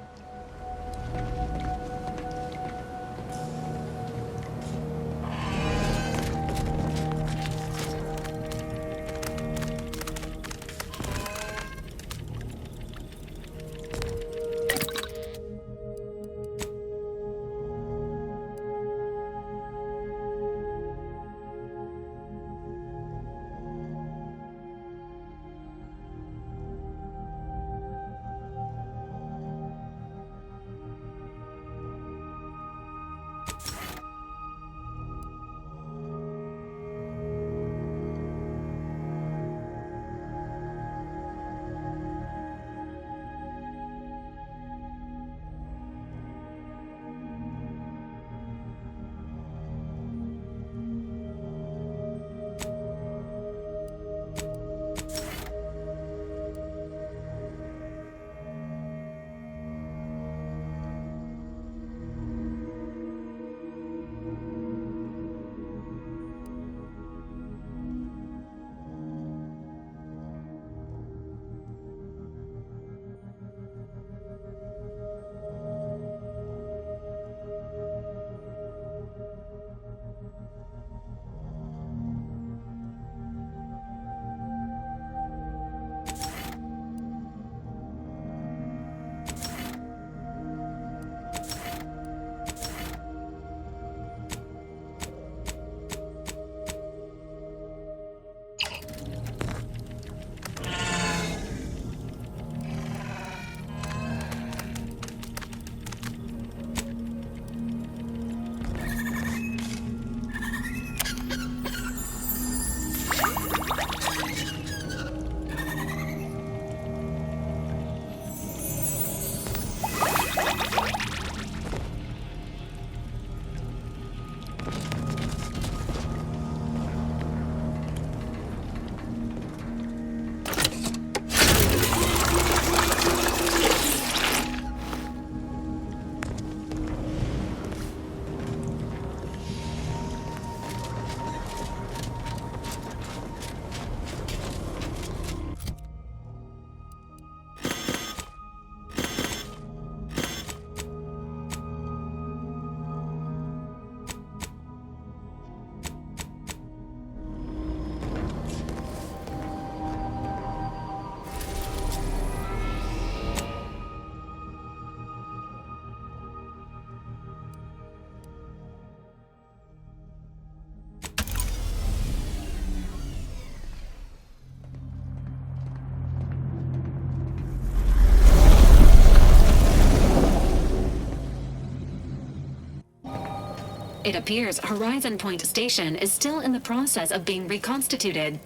It appears Horizon Point Station is still in the process of being reconstituted.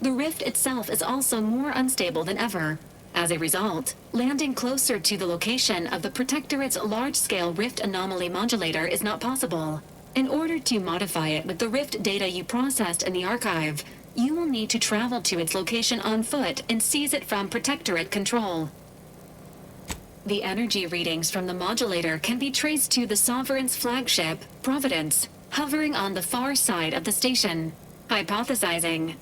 The rift itself is also more unstable than ever. As a result, landing closer to the location of the Protectorate's large-scale rift anomaly modulator is not possible. In order to modify it with the rift data you processed in the archive, you will need to travel to its location on foot and seize it from Protectorate control. The energy readings from the modulator can be traced to the Sovereign's flagship, Providence, hovering on the far side of the station. Hypothesizing.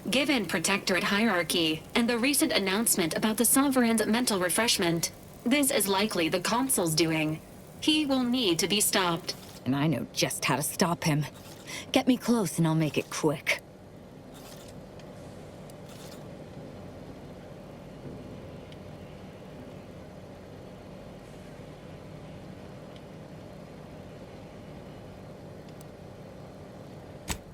Given Protectorate hierarchy and the recent announcement about the Sovereign's mental refreshment, this is likely the Consul's doing. He will need to be stopped. And I know just how to stop him. Get me close and I'll make it quick.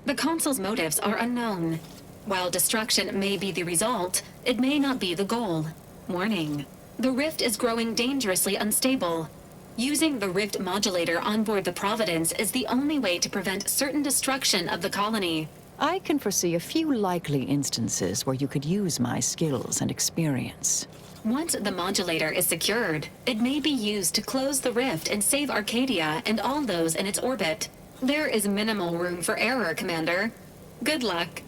The Consul's motives are unknown. While destruction may be the result, it may not be the goal. Warning. The rift is growing dangerously unstable. Using the rift modulator on board the Providence is the only way to prevent certain destruction of the colony. I can foresee a few likely instances where you could use my skills and experience. Once the modulator is secured, it may be used to close the rift and save Arcadia and all those in its orbit. There is minimal room for error, Commander. Good luck.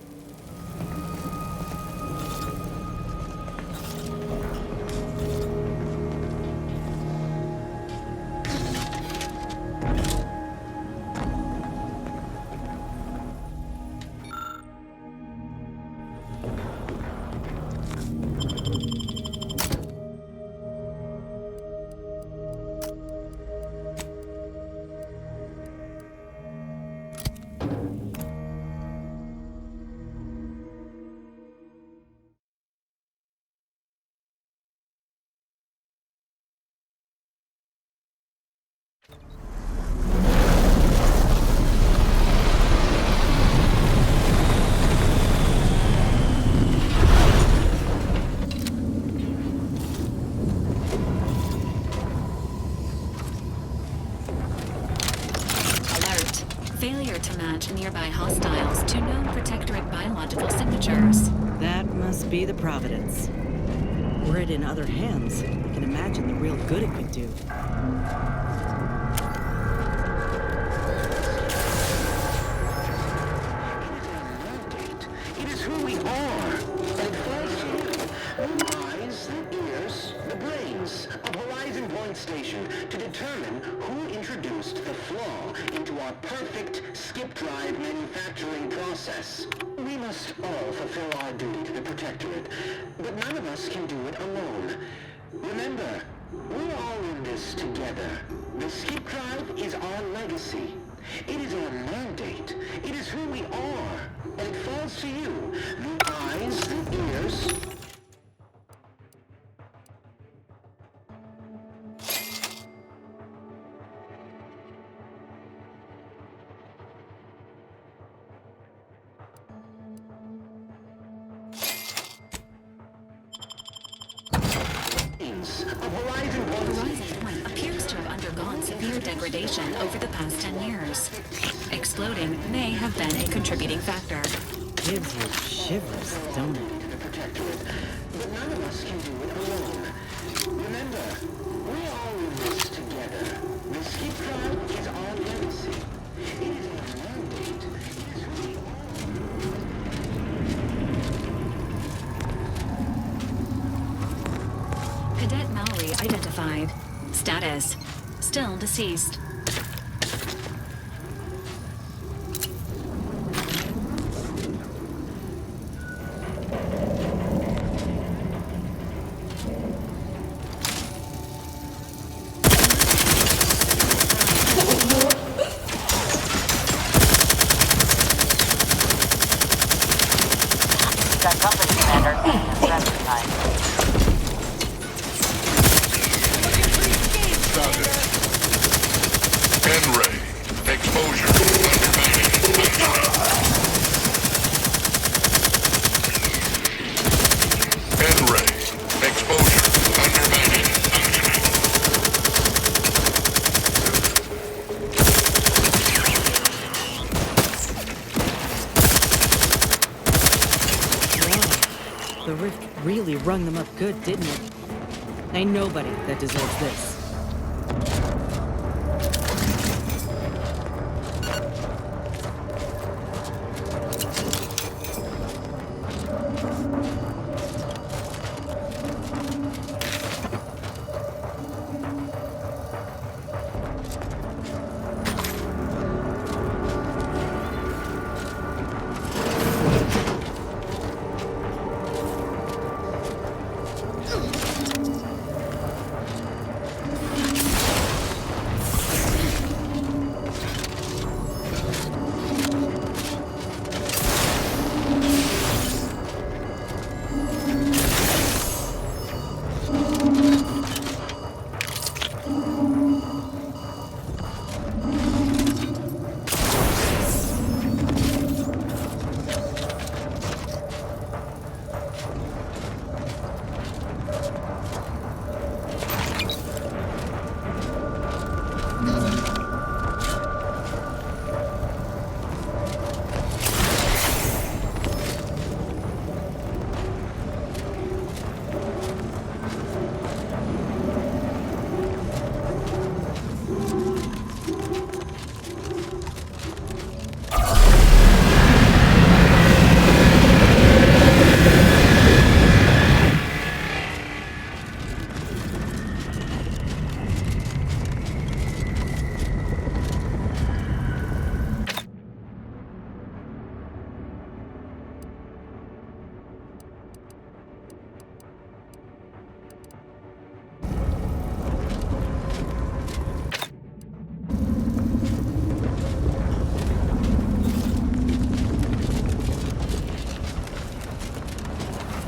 Failure to match nearby hostiles to known Protectorate biological signatures. That must be the Providence. Were it in other hands, I can imagine the real good it could do. It is who we are. And first, the eyes, the ears, the brains of Horizon Point Station to determine who introduced the flaw into our perfect skip drive manufacturing process. We must all fulfill our duty to the Protectorate, but none of us can do it alone. Remember, we're all in this together. The skip drive is our legacy. It is our mandate. It is who we are. And it falls to you. The eyes, the ears. Horizon Point appears to have undergone severe degradation over the past 10 years. Exploding may have been a contributing factor. Gives you shivers, don't it? But none of us can do it alone. Remember, we're all in this together. The skip drive is our legacy. It is our mandate. It is who we Cadet Mallory identified. Status: still deceased. Got company, Commander. Transfer time. N-ray. Exposure. N-ray. Exposure. Undermining. The rift really rung them up good, didn't it? Ain't nobody that deserves this.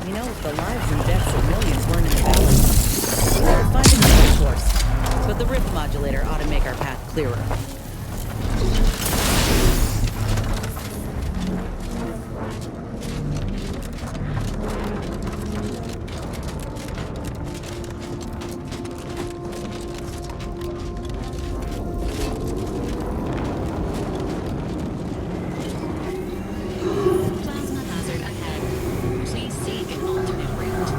You know, if the lives and deaths of millions weren't in the balance, we'd find another course. But the rift modulator ought to make our path clearer. Plasma hazard ahead. Please seek an alternate route.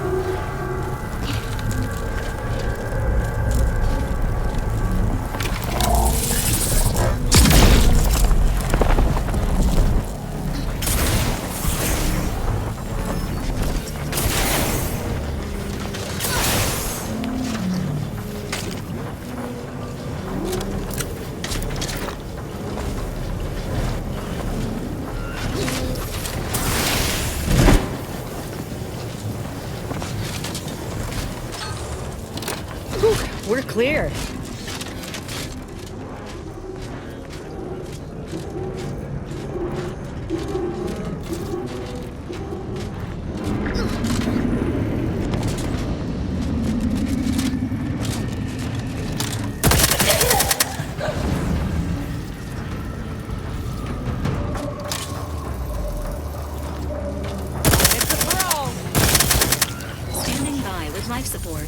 We're clear. Standing by with life support.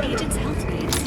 agent's health rates.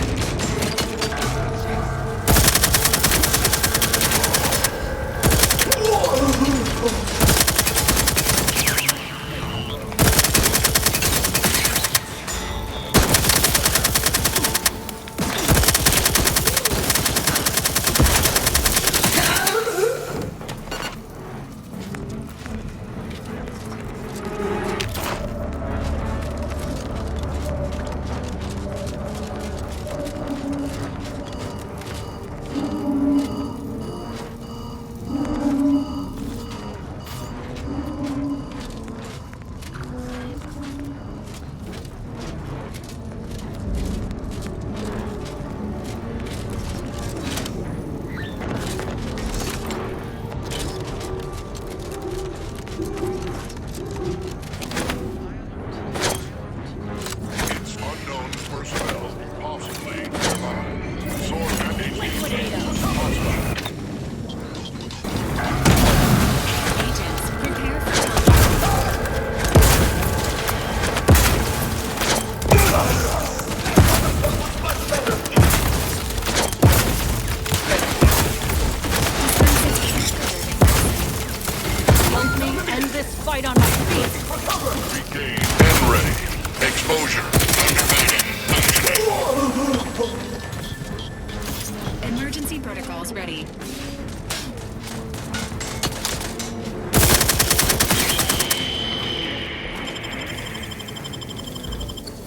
Emergency protocols ready.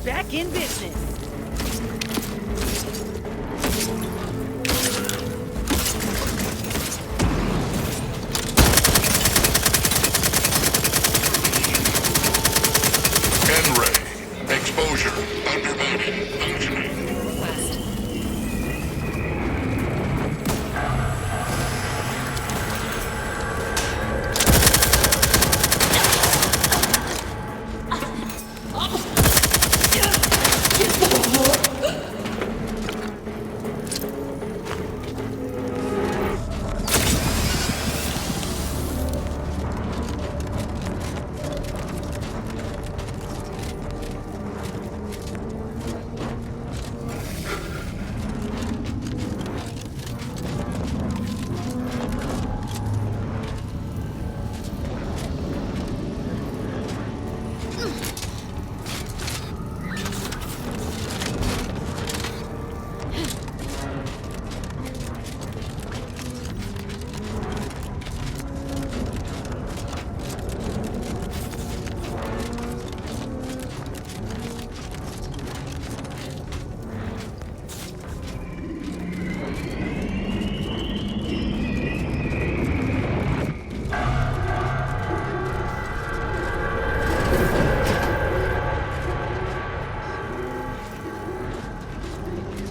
Back in business. N-ray. Exposure. Undermining. Functioning.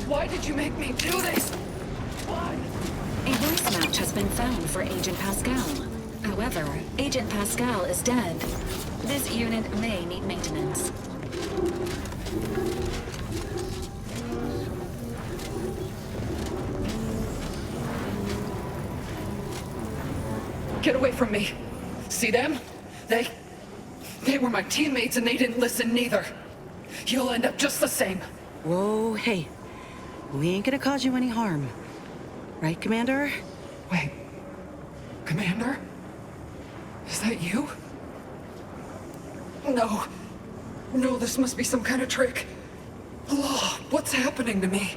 Why did you make me do this? Why? A voice match has been found for Agent Pascal. However, Agent Pascal is dead. This unit may need maintenance. Get away from me. See them? They were my teammates and they didn't listen neither. You'll end up just the same. Whoa, hey. We ain't gonna cause you any harm. Right, Commander? Wait. Commander? Is that you? No. No, this must be some kind of trick. Oh, what's happening to me?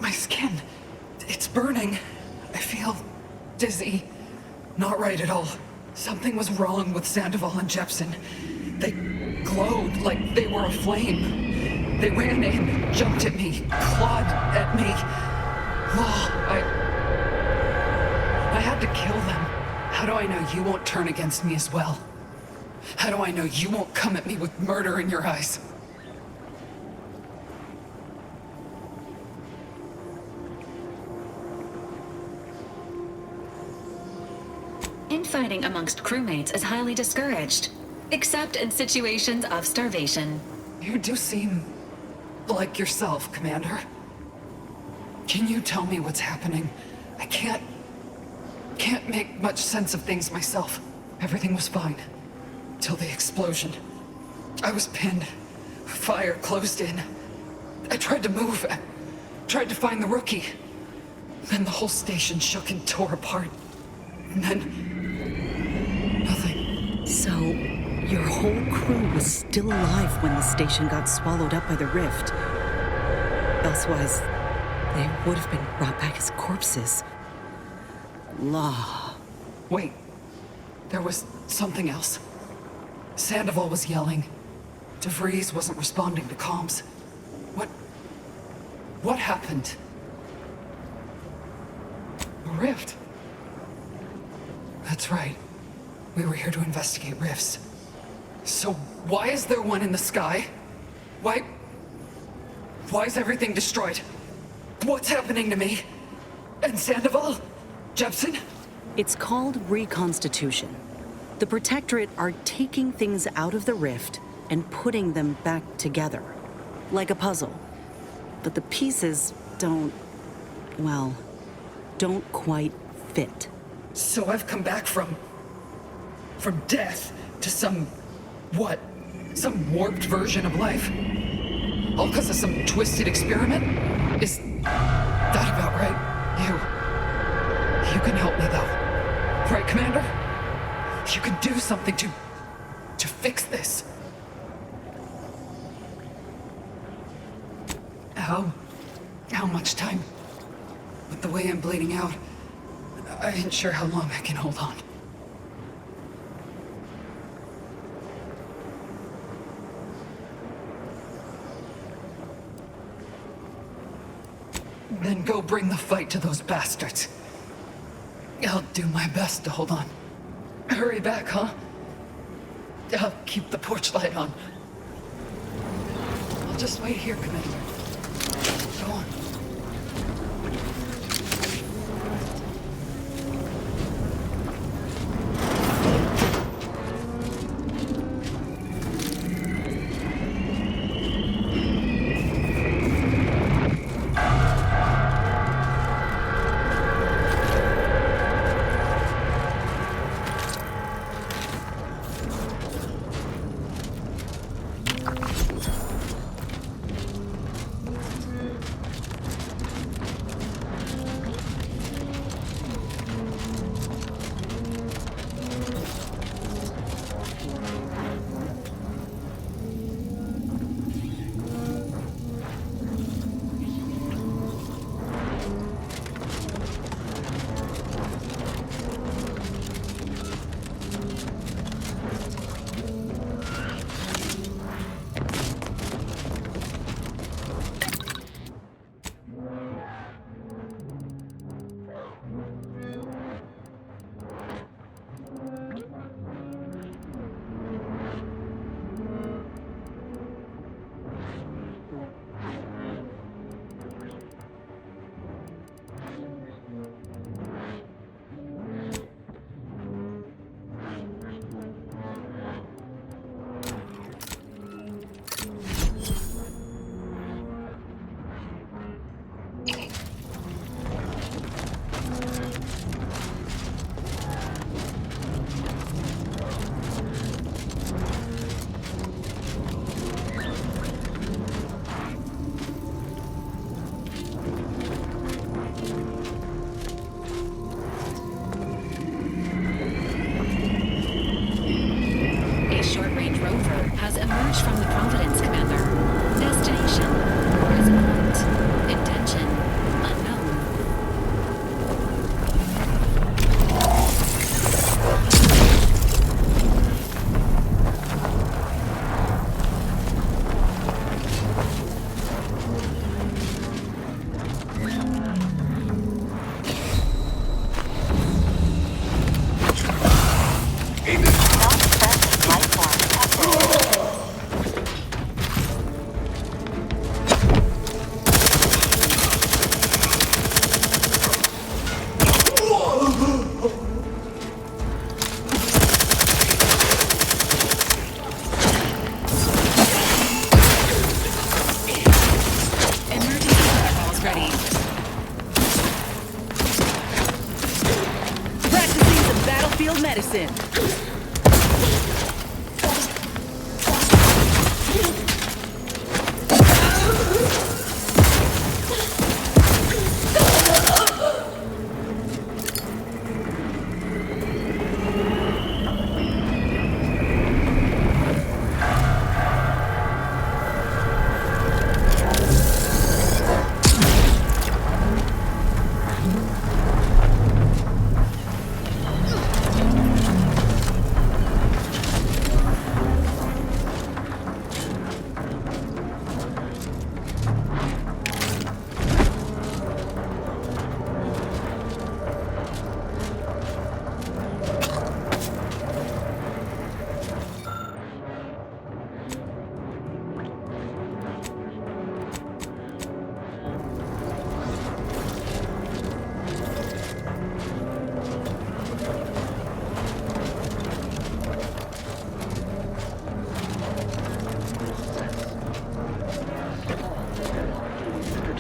My skin. It's burning. I feel dizzy. Not right at all. Something was wrong with Sandoval and Jepson. They glowed like they were aflame. They ran in, jumped at me, clawed at me. Oh, I had to kill them. How do I know you won't turn against me as well? How do I know you won't come at me with murder in your eyes? Infighting amongst crewmates is highly discouraged, except in situations of starvation. You do seem like yourself, Commander. Can you tell me what's happening? I can't make much sense of things myself. Everything was fine. Till the explosion. I was pinned, Fire closed in. I tried to move. I tried to find the rookie. Then the whole station shook and tore apart. And then... nothing. So, your whole crew was still alive when the station got swallowed up by the rift. Elsewise, they would have been brought back as corpses. Law. Wait. There was something else. Sandoval was yelling. DeVries wasn't responding to comms. What happened? A rift. That's right. We were here to investigate rifts. So why is there one in the sky? Why is everything destroyed? What's happening to me? And Sandoval? Jepson? It's called reconstitution. The Protectorate are taking things out of the rift and putting them back together. Like a puzzle. But the pieces don't quite fit. So I've come back from death to some warped version of life? All because of some twisted experiment? Is that about right? You can help me though. Right, Commander? You can do something to fix this. How much time? With the way I'm bleeding out, I ain't sure how long I can hold on. Then go bring the fight to those bastards. I'll do my best to hold on. Hurry back, huh? I'll keep the porch light on. I'll just wait here, Commander. Go on. Emerged from the Providence, Commander. Destination: Horizon Point. Intention: unknown.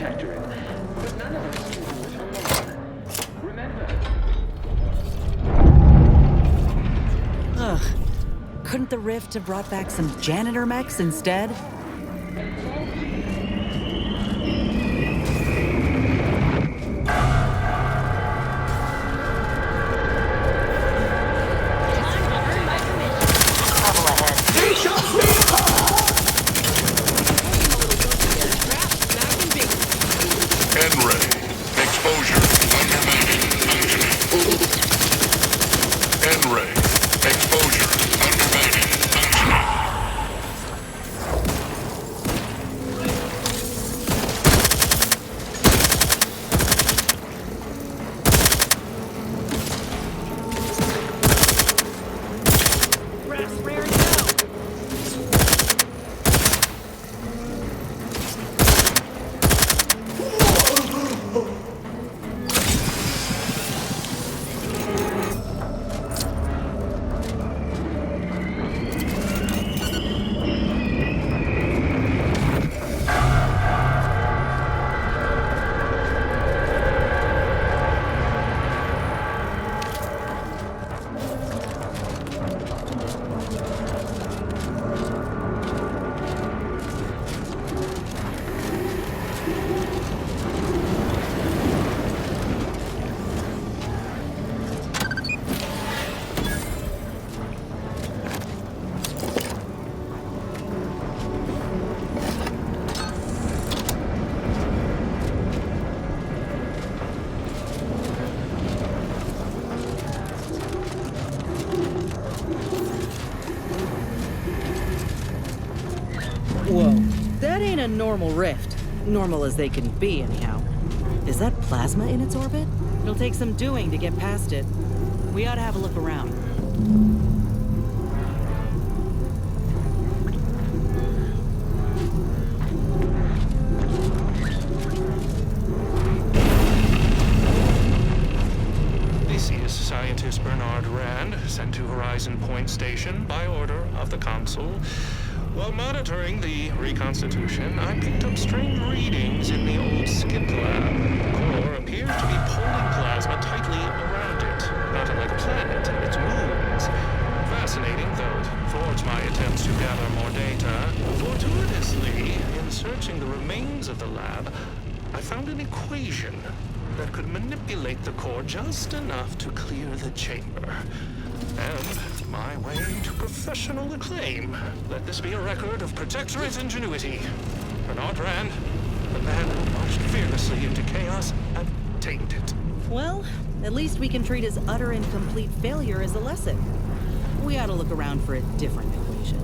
protectorate, but none of us can do it alone. Remember. Ugh. Couldn't the Rift have brought back some janitor mechs instead? Henry, exposure, undermining, functioning. Henry, exposure, undermining, functioning. Whoa, that ain't a normal rift. Normal as they can be, anyhow. Is that plasma in its orbit? It'll take some doing to get past it. We ought to have a look around. This is scientist Bernard Rand, sent to Horizon Point Station by order of the Council. While monitoring the reconstitution, I picked up strange readings in the old skip lab. The core appears to be pulling plasma tightly around it, not unlike a planet and its moons. Fascinating, though it thwarts my attempts to gather more data. Fortuitously, in searching the remains of the lab, I found an equation that could manipulate the core just enough to clear the chamber. And my way to professional acclaim. Let this be a record of Protectorate ingenuity. Bernard Rand, the man who marched fearlessly into chaos and tamed it. Well, at least we can treat his utter and complete failure as a lesson. We ought to look around for a different equation.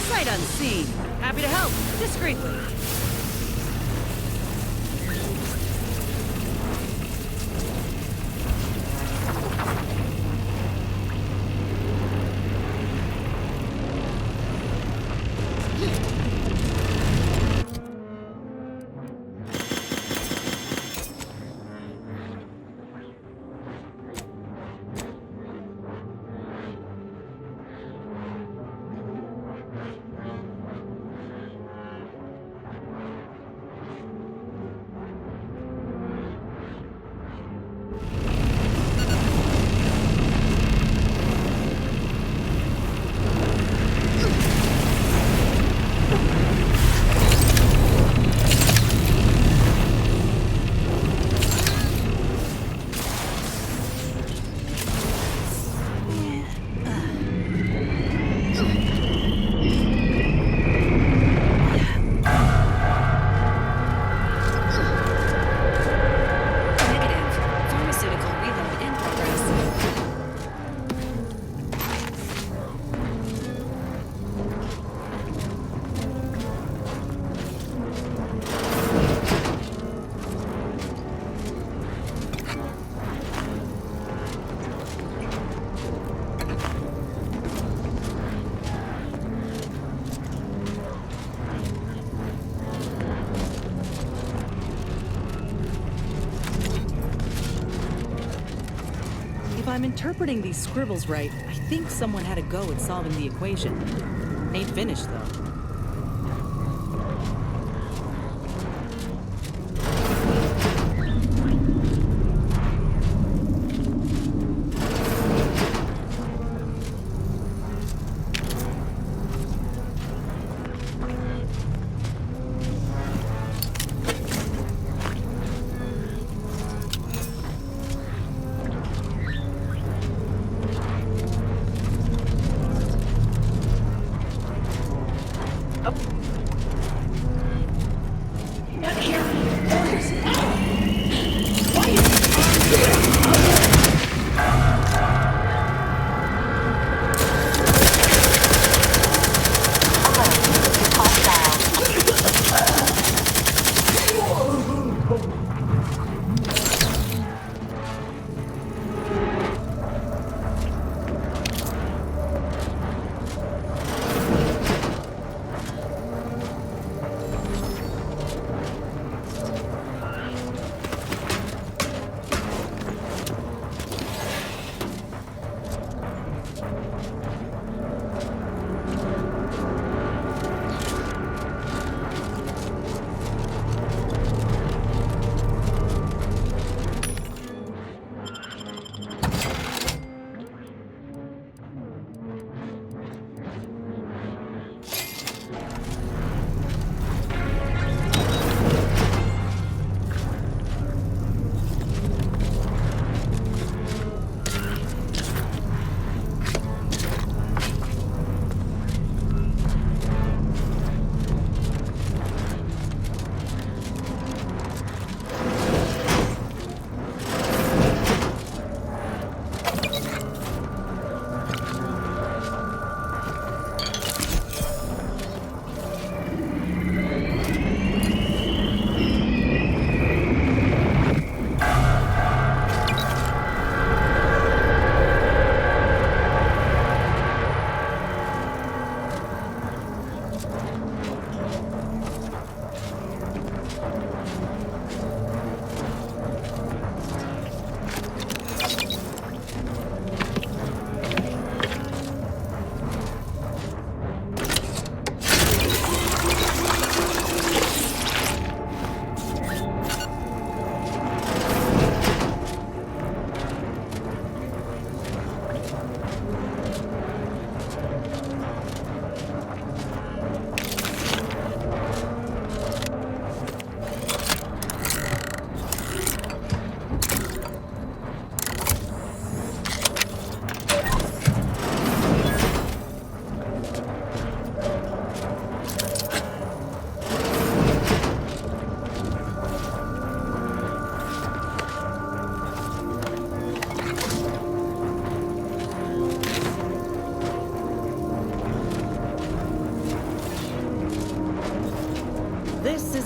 Sight unseen. Happy to help, discreetly. If I'm interpreting these scribbles right, I think someone had a go at solving the equation. Ain't finished, though.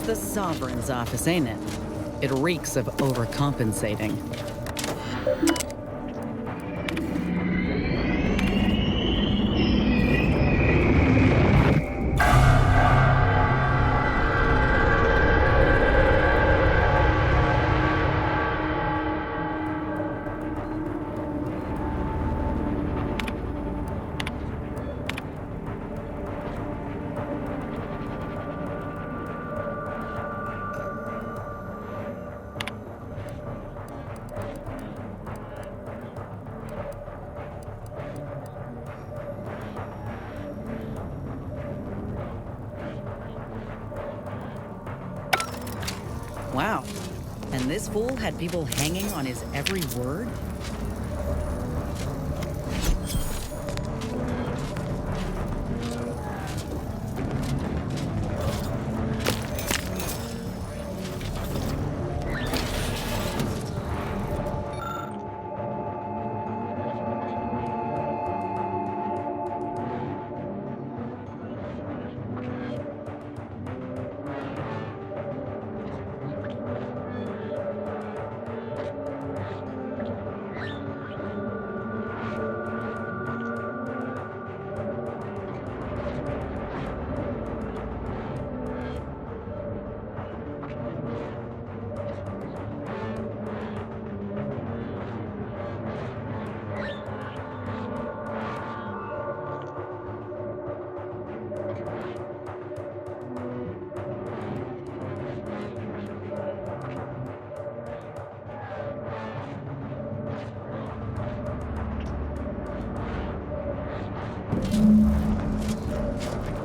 The Sovereign's office, ain't it? It reeks of overcompensating. Wow. And this fool had people hanging on his every word?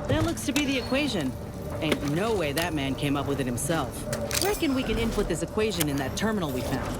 That looks to be the equation. Ain't no way that man came up with it himself. Reckon we can input this equation in that terminal we found.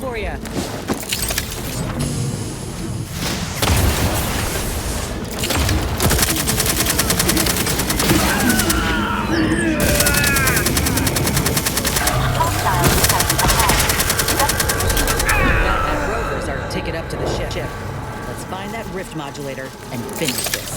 For you. Rovers our ticket up to the ship. Let's find that rift modulator and finish this.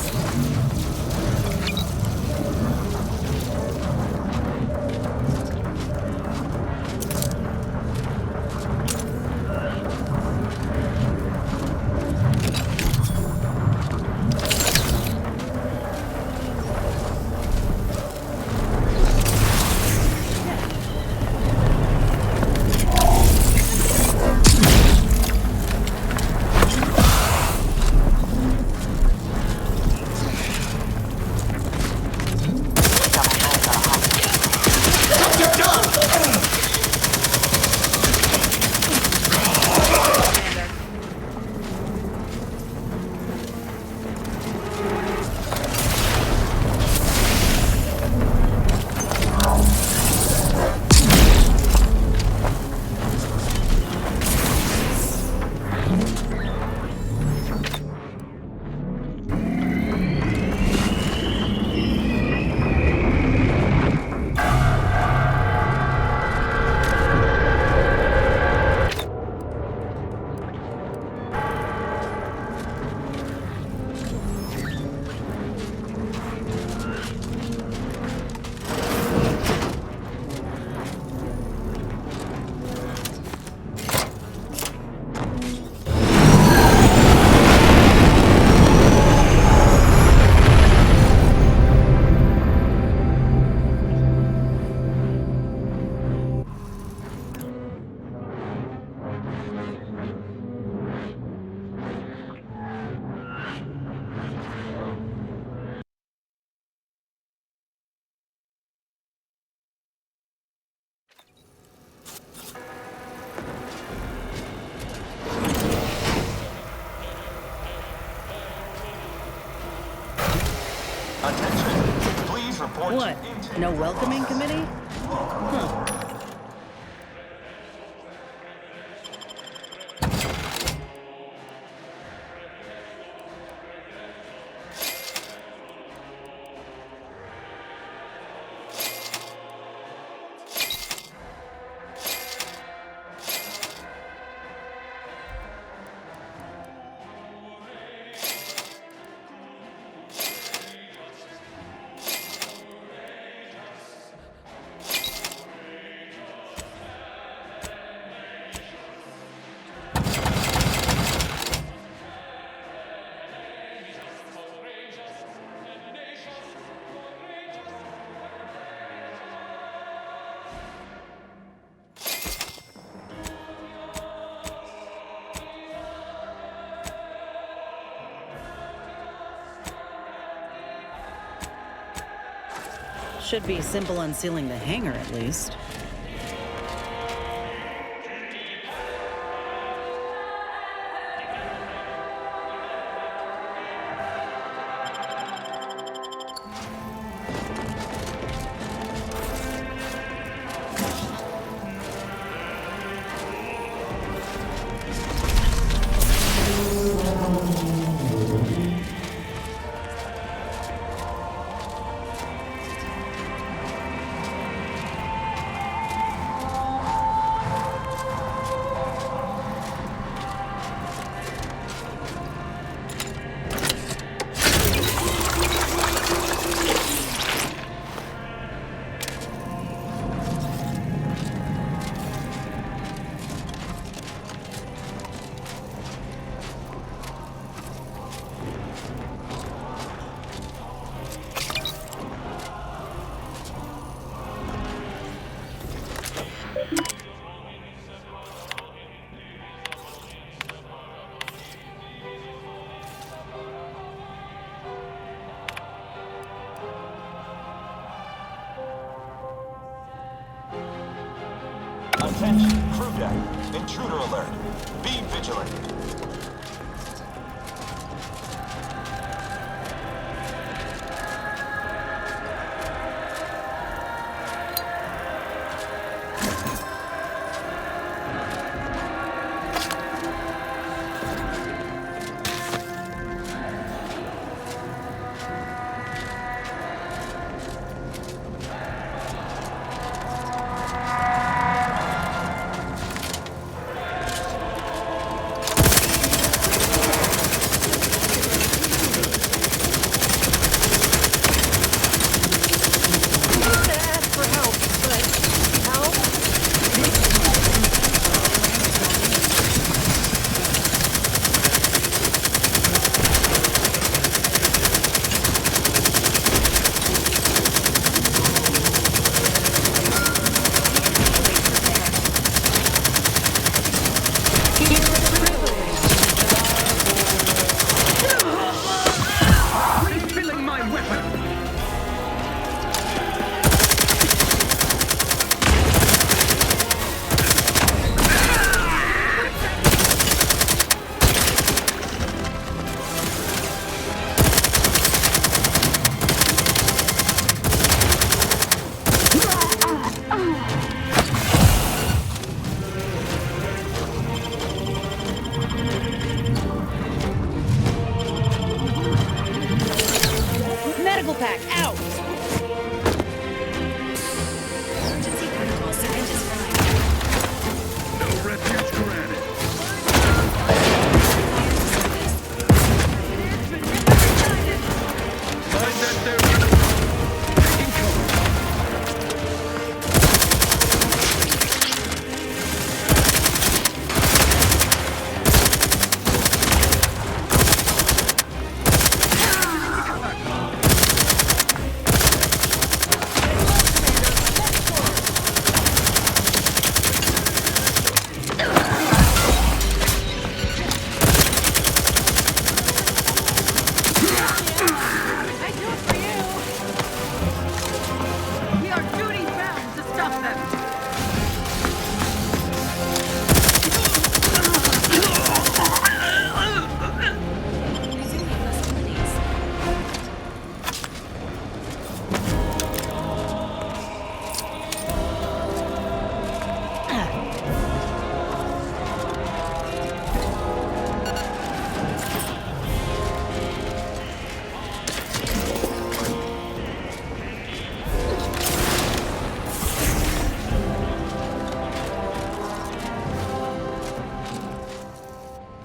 Attention, please report. What? No welcoming committee? Huh. Should be simple unsealing the hangar, at least. Attention, crew deck. Intruder alert. Be vigilant.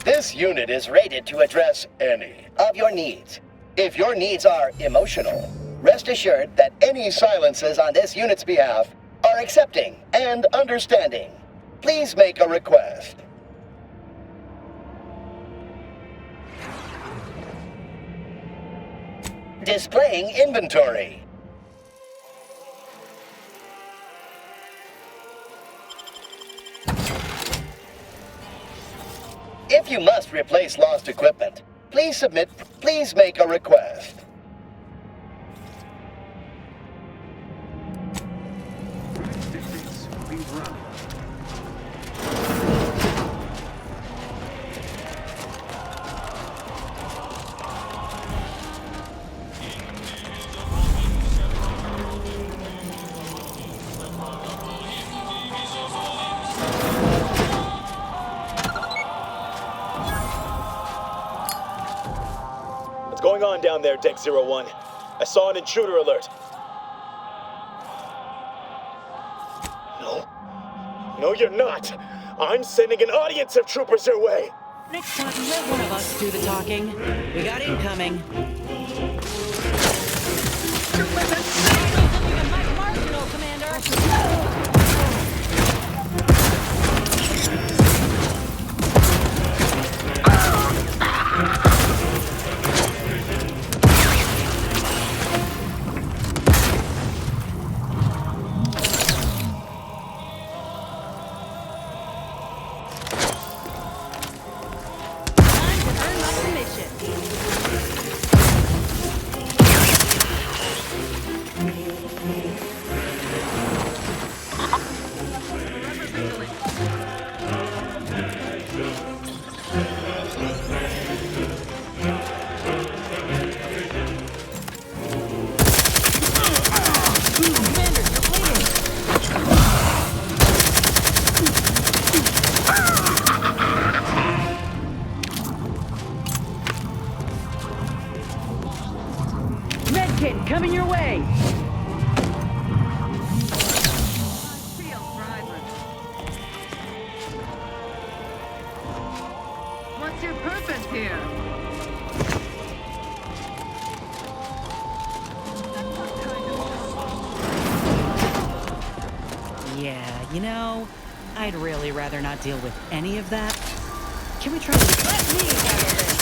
This unit is rated to address any of your needs. If your needs are emotional, rest assured that any silences on this unit's behalf are accepting and understanding. Please make a request. Displaying inventory. If you must replace lost equipment, please make a request. down there, Deck 01. I saw an intruder alert. No. No, you're not. I'm sending an audience of troopers your way. Next time, let one of us do the talking. We got incoming. Marginal, Commander. Medkit coming your way! What's your purpose here? Yeah, you know, I'd really rather not deal with any of that. Can we try to let me handle this?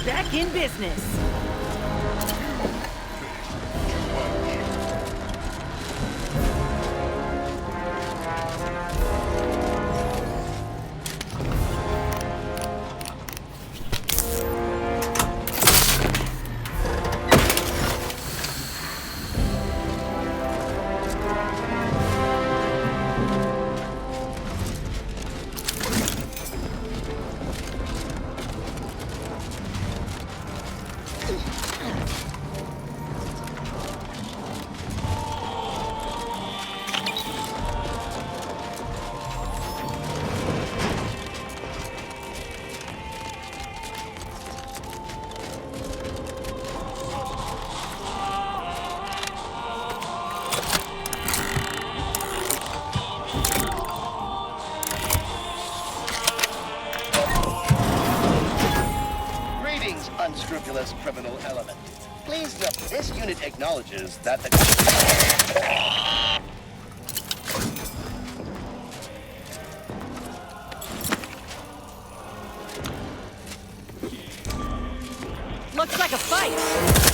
Back in business. Unscrupulous criminal element. Please note, this unit acknowledges that the... Looks like a fight!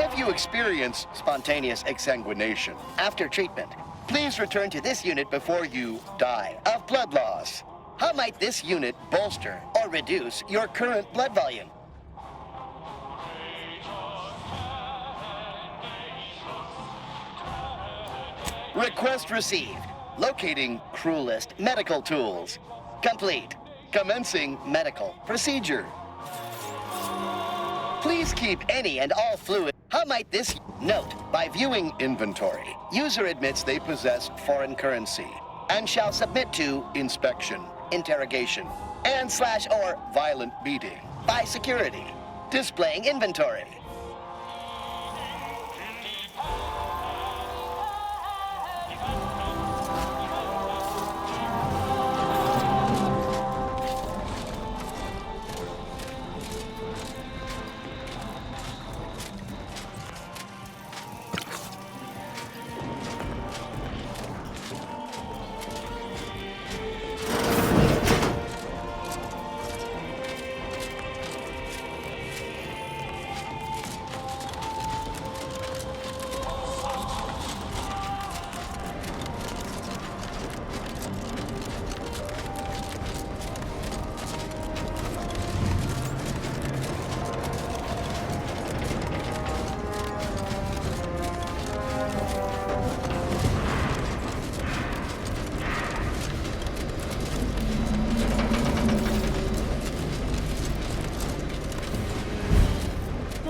If you experience spontaneous exsanguination after treatment, please return to this unit before you die of blood loss. How might this unit bolster or reduce your current blood volume? Request received. Locating Cruelest medical tools. Complete. Commencing medical procedure. Please keep any and all fluid. How might this note? By viewing inventory, user admits they possess foreign currency and shall submit to inspection, interrogation, and / or violent beating by security. Displaying inventory.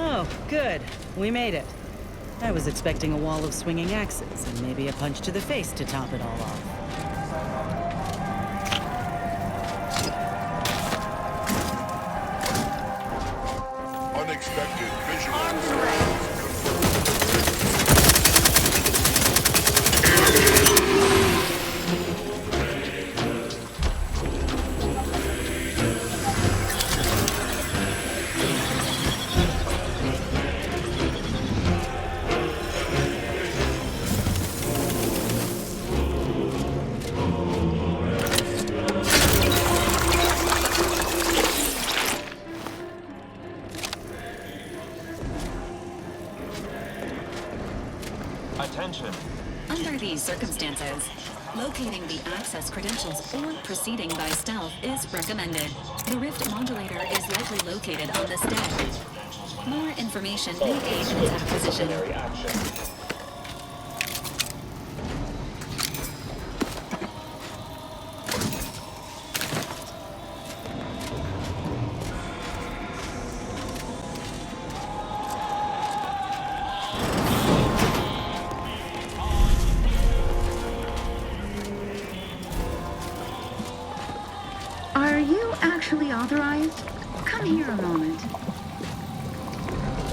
Oh, good. We made it. I was expecting a wall of swinging axes and maybe a punch to the face to top it all off. Unexpected visual. Attention. Under these circumstances, locating the access credentials or proceeding by stealth is recommended. The Rift modulator is likely located on this deck. More information may aid in its acquisition. Are you actually authorized? Come here a moment.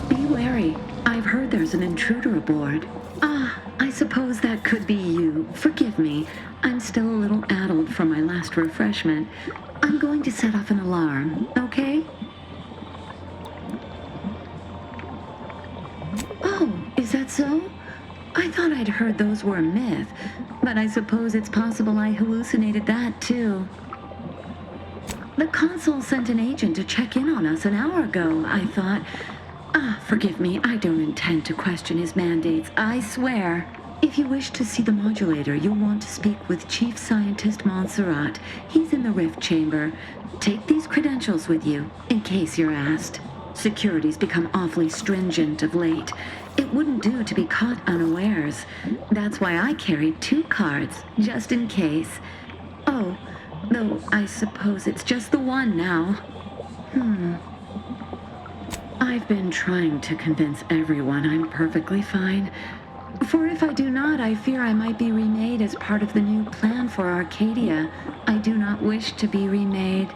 Be wary. I've heard there's an intruder aboard. Ah, I suppose that could be you. Forgive me. I'm still a little addled from my last refreshment. I'm going to set off an alarm, okay? Oh, is that so? I thought I'd heard those were a myth, but I suppose it's possible I hallucinated that too. The consul sent an agent to check in on us an hour ago, I thought. Ah, forgive me, I don't intend to question his mandates, I swear. If you wish to see the modulator, you'll want to speak with Chief Scientist Montserrat. He's in the Rift Chamber. Take these credentials with you, in case you're asked. Security's become awfully stringent of late. It wouldn't do to be caught unawares. That's why I carried 2 cards, just in case. Oh, though I suppose it's just the one now. I've been trying to convince everyone I'm perfectly fine, For if I do not, I fear I might be remade as part of the new plan for Arcadia. I do not wish to be remade.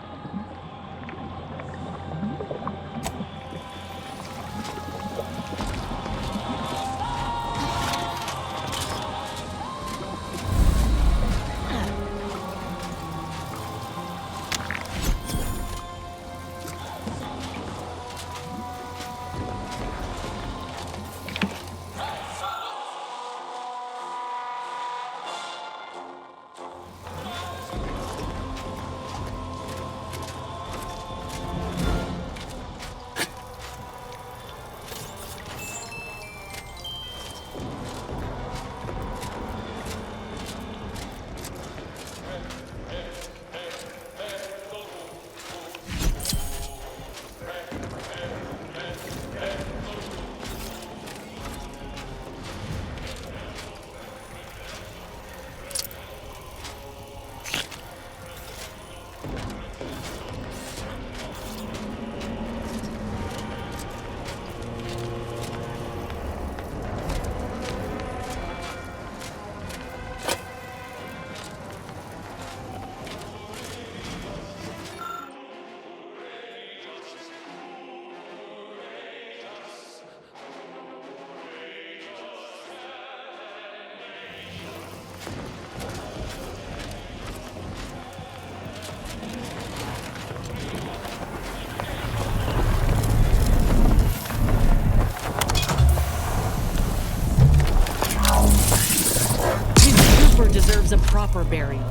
Deserves a proper burial.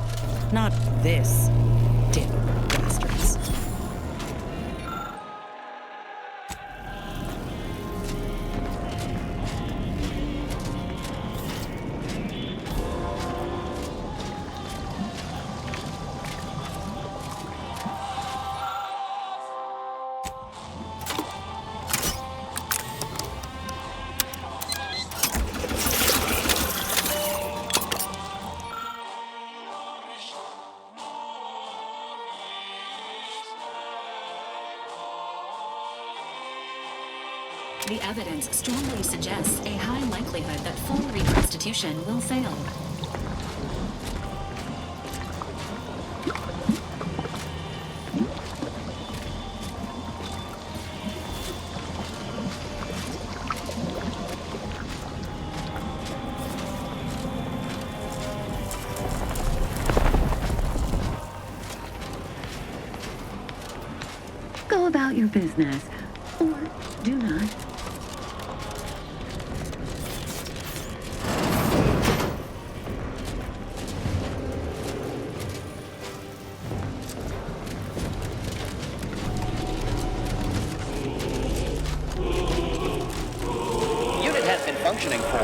Not this. Damn bastards. The evidence strongly suggests a high likelihood that full reconstitution will fail. Go about your business, or do not. Functioning for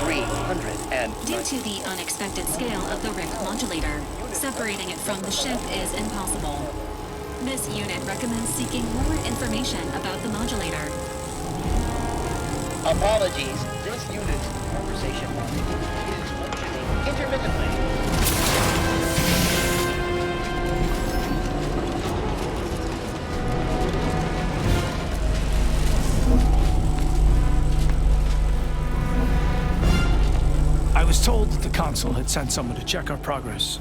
300 and... Due to the unexpected scale of the Rift modulator, separating it from the ship is impossible. This unit recommends seeking more information about the modulator. Apologies, this unit's conversation is functioning intermittently. I was told that the Consul had sent someone to check our progress.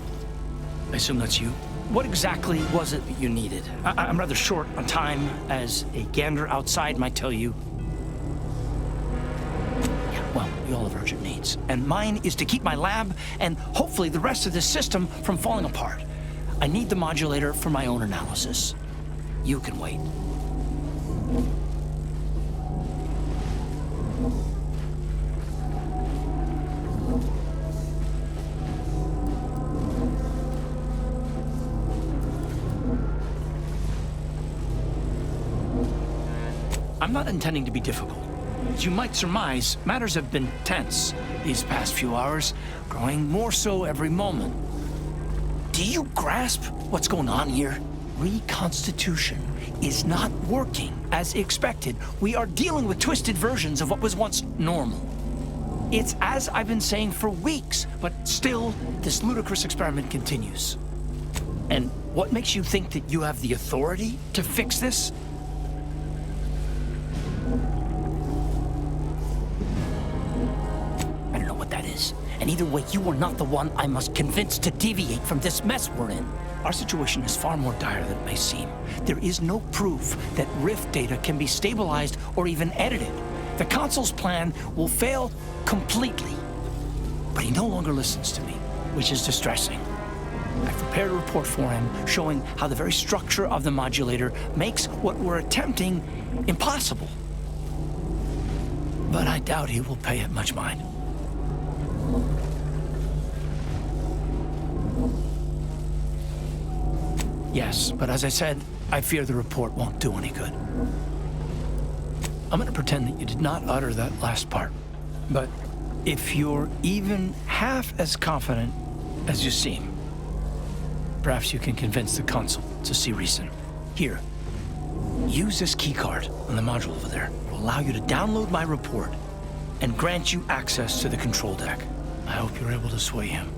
I assume that's you? What exactly was it that you needed? I'm rather short on time, as a gander outside might tell you. Yeah, well, we all have urgent needs. And mine is to keep my lab, and hopefully the rest of this system, from falling apart. I need the modulator for my own analysis. You can wait. I'm not intending to be difficult. As you might surmise, matters have been tense these past few hours, growing more so every moment. Do you grasp what's going on here? Reconstitution is not working as expected. We are dealing with twisted versions of what was once normal. It's as I've been saying for weeks, but still, this ludicrous experiment continues. And what makes you think that you have the authority to fix this? And either way, you are not the one I must convince to deviate from this mess we're in. Our situation is far more dire than it may seem. There is no proof that Rift data can be stabilized or even edited. The Consul's plan will fail completely. But he no longer listens to me, which is distressing. I've prepared a report for him showing how the very structure of the modulator makes what we're attempting impossible. But I doubt he will pay it much mind. Yes, but as I said, I fear the report won't do any good. I'm gonna pretend that you did not utter that last part. But if you're even half as confident as you seem, perhaps you can convince the Consul to see reason. Here, use this keycard on the module over there. It will allow you to download my report and grant you access to the control deck. I hope you're able to sway him.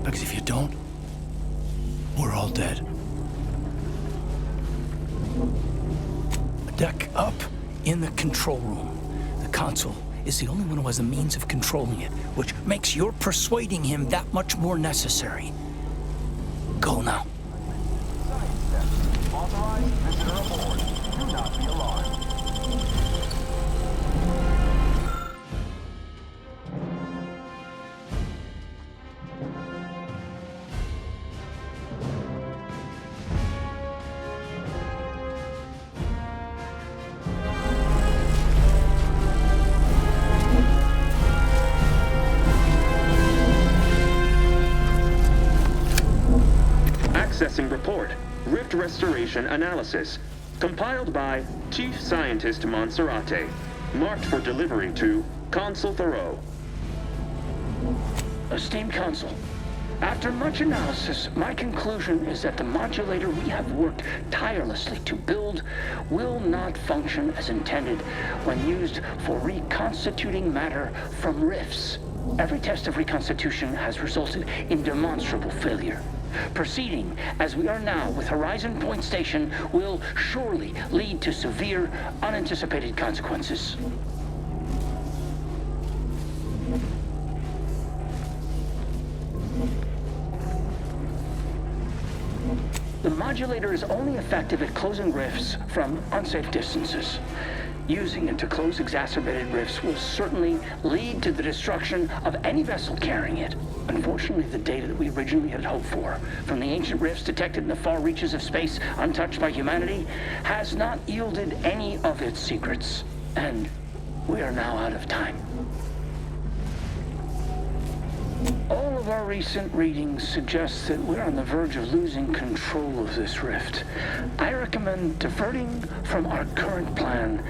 Because if you don't, we're all dead. A deck up in the control room. The Consul is the only one who has the means of controlling it, which makes your persuading him that much more necessary. Go now. Authorized visitor aboard. Do not be alarmed. Accessing report. Rift restoration analysis. Compiled by Chief Scientist Monserrate. Marked for delivery to Consul Thoreau. Esteemed Consul, after much analysis, my conclusion is that the modulator we have worked tirelessly to build will not function as intended when used for reconstituting matter from rifts. Every test of reconstitution has resulted in demonstrable failure. Proceeding as we are now with Horizon Point Station will surely lead to severe, unanticipated consequences. The modulator is only effective at closing rifts from unsafe distances. Using it to close exacerbated rifts will certainly lead to the destruction of any vessel carrying it. Unfortunately, the data that we originally had hoped for from the ancient rifts detected in the far reaches of space untouched by humanity has not yielded any of its secrets. And we are now out of time. All of our recent readings suggest that we're on the verge of losing control of this rift. I recommend diverting from our current plan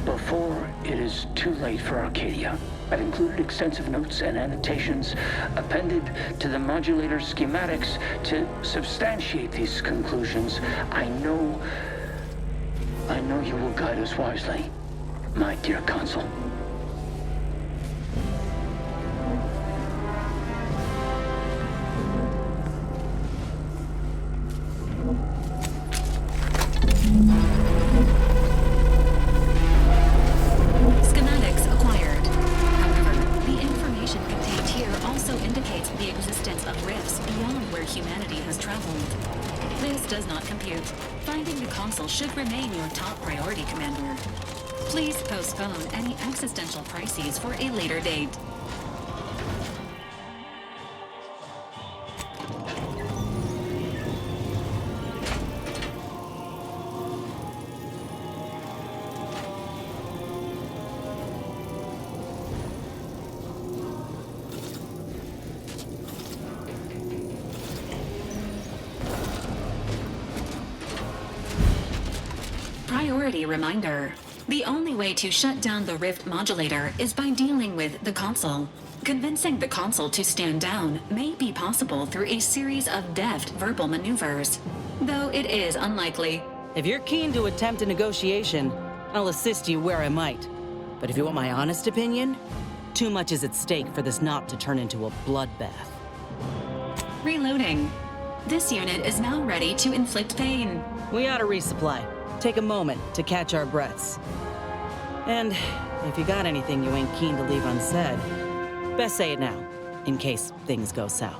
before it is too late for Arcadia. I've included extensive notes and annotations appended to the modulator schematics to substantiate these conclusions. I know you will guide us wisely, my dear Consul. Schematics acquired. However, the information contained here also indicates the existence of rifts beyond where humanity has traveled. This does not compute. Finding the Consul should remain your top priority, Commander. Please postpone any existential crises for a later date. Priority reminder. The only way to shut down the Rift modulator is by dealing with the Consul. Convincing the Consul to stand down may be possible through a series of deft verbal maneuvers, though it is unlikely. If you're keen to attempt a negotiation, I'll assist you where I might. But if you want my honest opinion, too much is at stake for this not to turn into a bloodbath. Reloading. This unit is now ready to inflict pain. We ought to resupply. Take a moment to catch our breaths. And if you got anything you ain't keen to leave unsaid, best say it now. in case things go south.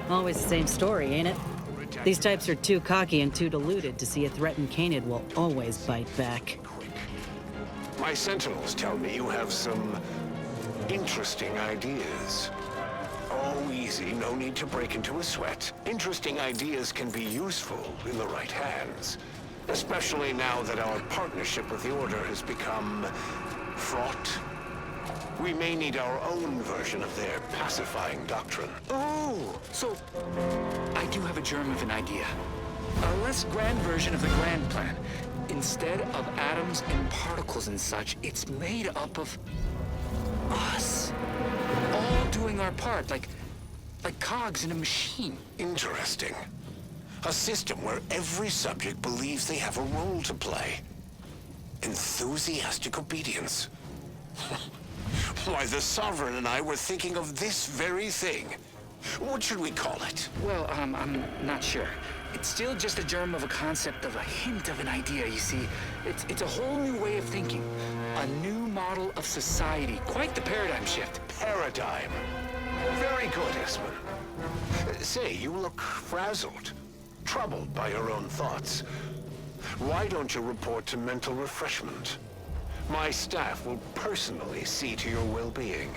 Always the same story, ain't it? These types are too cocky and too deluded to see a threatened Canid will always bite back. My sentinels tell me you have some interesting ideas. Oh, easy. No need to break into a sweat. Interesting ideas can be useful in the right hands. Especially now that our partnership with the Order has become fraught. We may need our own version of their pacifying doctrine. Oh, so I do have a germ of an idea. A less grand version of the grand plan. Instead of atoms and particles and such, it's made up of us. All doing our part, like cogs in a machine. Interesting. A system where every subject believes they have a role to play. Enthusiastic obedience. Why, the Sovereign and I were thinking of this very thing. What should we call it? Well, I'm not sure. It's still just a germ of a concept, of a hint of an idea, you see. It's a whole new way of thinking. A new model of society. Quite the paradigm shift. Paradigm. Very good, Esmond. Say, you look frazzled. Troubled by your own thoughts. Why don't you report to mental refreshment? My staff will personally see to your well-being.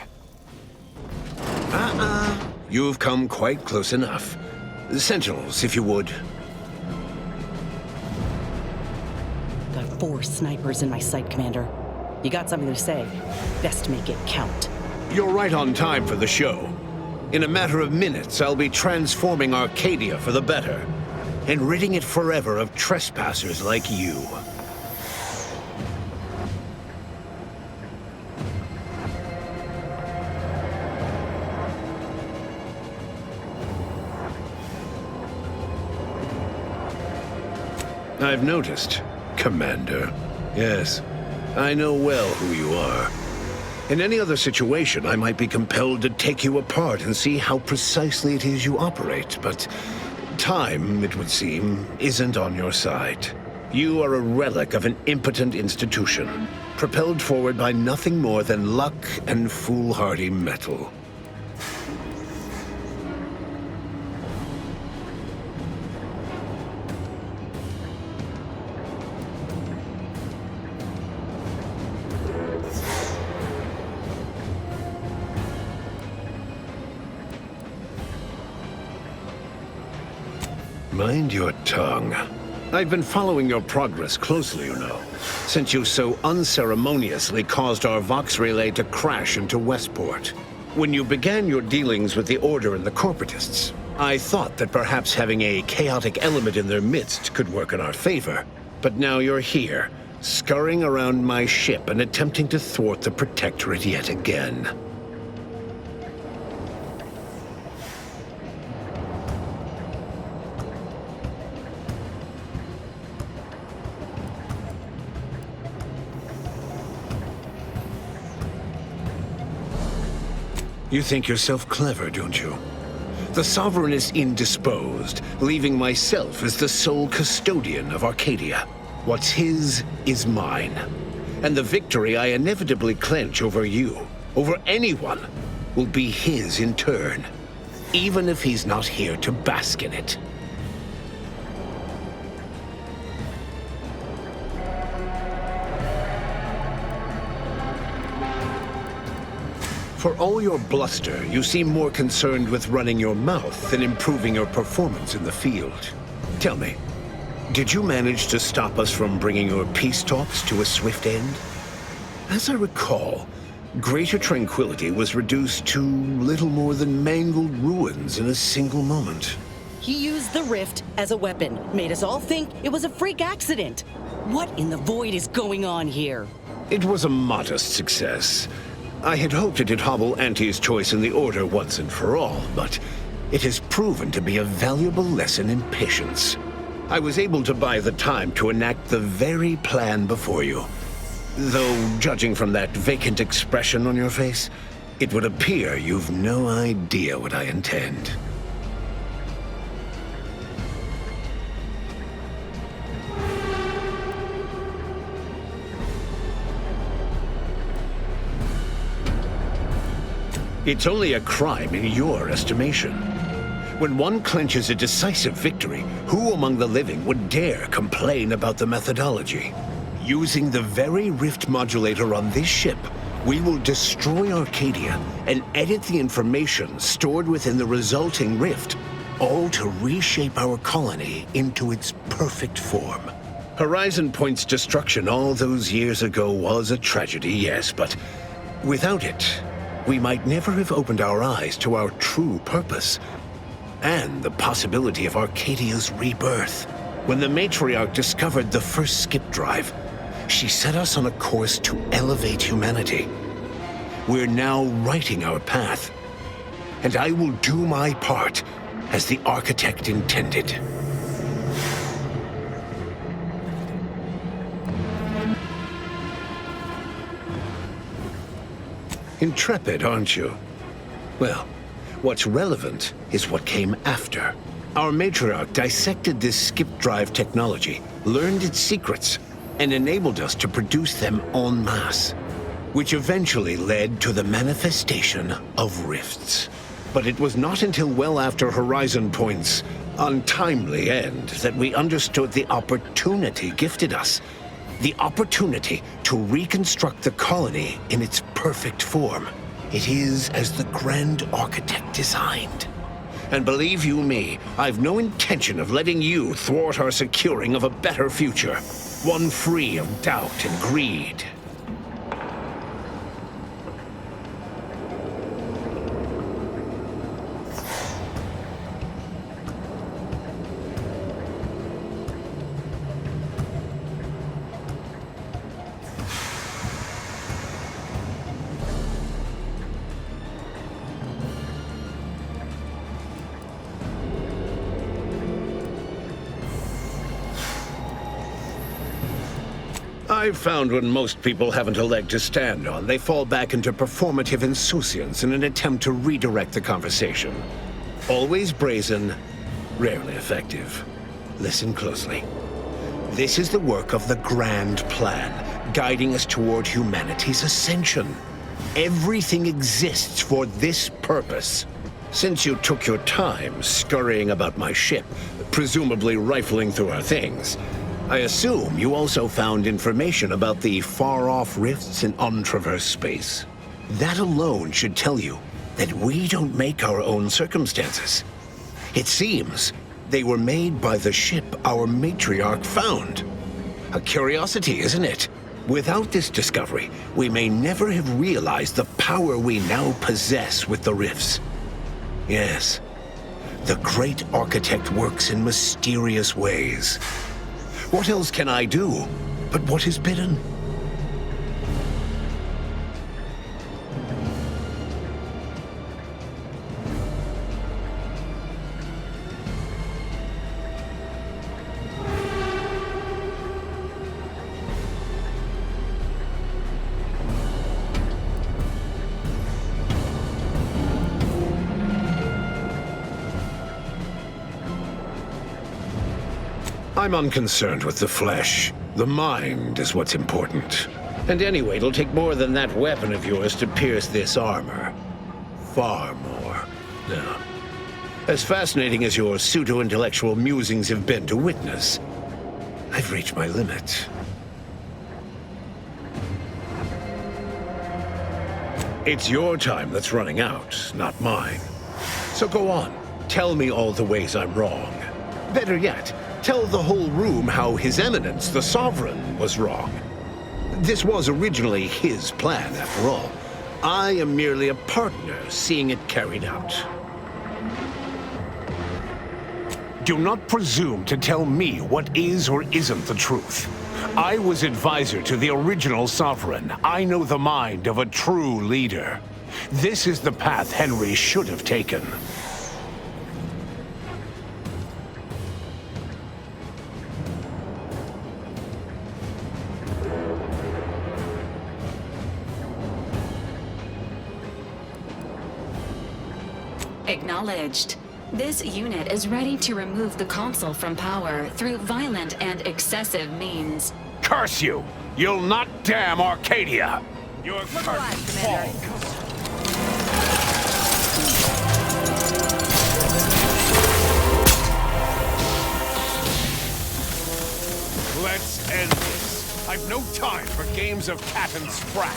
You've come quite close enough. Sentinels, if you would. Got 4 snipers in my sight, Commander. You got something to say? Best make it count. You're right on time for the show. In a matter of minutes, I'll be transforming Arcadia for the better, and ridding it forever of trespassers like you. I've noticed, Commander. Yes, I know well who you are. In any other situation, I might be compelled to take you apart and see how precisely it is you operate, but time, it would seem, isn't on your side. You are a relic of an impotent institution, propelled forward by nothing more than luck and foolhardy metal. Mind your tongue. I've been following your progress closely, you know, since you so unceremoniously caused our Vox relay to crash into Westport. When you began your dealings with the Order and the Corporatists, I thought that perhaps having a chaotic element in their midst could work in our favor. But now you're here, scurrying around my ship and attempting to thwart the Protectorate yet again. You think yourself clever, don't you? The Sovereign is indisposed, leaving myself as the sole custodian of Arcadia. What's his is mine. And the victory I inevitably clench over you, over anyone, will be his in turn, even if he's not here to bask in it. For all your bluster, you seem more concerned with running your mouth than improving your performance in the field. Tell me, did you manage to stop us from bringing your peace talks to a swift end? As I recall, Greater Tranquility was reduced to little more than mangled ruins in a single moment. He used the rift as a weapon, made us all think it was a freak accident. What in the void is going on here? It was a modest success. I had hoped it'd hobble Auntie's choice in the Order once and for all, but it has proven to be a valuable lesson in patience. I was able to buy the time to enact the very plan before you. Though, judging from that vacant expression on your face, it would appear you've no idea what I intend. It's only a crime in your estimation. When one clenches a decisive victory, who among the living would dare complain about the methodology? Using the very rift modulator on this ship, we will destroy Arcadia and edit the information stored within the resulting rift, all to reshape our colony into its perfect form. Horizon Point's destruction all those years ago was a tragedy, yes, but without it, we might never have opened our eyes to our true purpose and the possibility of Arcadia's rebirth. When the Matriarch discovered the first skip drive, she set us on a course to elevate humanity. We're now writing our path, and I will do my part as the architect intended. Intrepid, aren't you? Well, what's relevant is what came after. Our Matriarch dissected this skip drive technology, learned its secrets, and enabled us to produce them en masse, which eventually led to the manifestation of rifts. But it was not until well after Horizon Point's untimely end that we understood the opportunity gifted us. The opportunity to reconstruct the colony in its perfect form. It is as the Grand Architect designed. And believe you me, I've no intention of letting you thwart our securing of a better future. One free of doubt and greed. I've found when most people haven't a leg to stand on, they fall back into performative insouciance in an attempt to redirect the conversation. Always brazen, rarely effective. Listen closely. This is the work of the Grand Plan, guiding us toward humanity's ascension. Everything exists for this purpose. Since you took your time scurrying about my ship, presumably rifling through our things, I assume you also found information about the far-off rifts in untraversed space. That alone should tell you that we don't make our own circumstances. It seems they were made by the ship our matriarch found. A curiosity, isn't it? Without this discovery, we may never have realized the power we now possess with the rifts. Yes, the great architect works in mysterious ways. What else can I do but what is bidden? I'm unconcerned with the flesh. The mind is what's important. And anyway, it'll take more than that weapon of yours to pierce this armor. Far more. Now, as fascinating as your pseudo-intellectual musings have been to witness, I've reached my limit. It's your time that's running out, not mine. So go on. Tell me all the ways I'm wrong. Better yet, tell the whole room how His Eminence, the Sovereign, was wrong. This was originally his plan, after all. I am merely a partner seeing it carried out. Do not presume to tell me what is or isn't the truth. I was advisor to the original Sovereign. I know the mind of a true leader. This is the path Henry should have taken. Acknowledged. This unit is ready to remove the console from power through violent and excessive means. Curse you! You'll not damn Arcadia! Your curtain falls. Let's end this. I've no time for games of cat and sprat.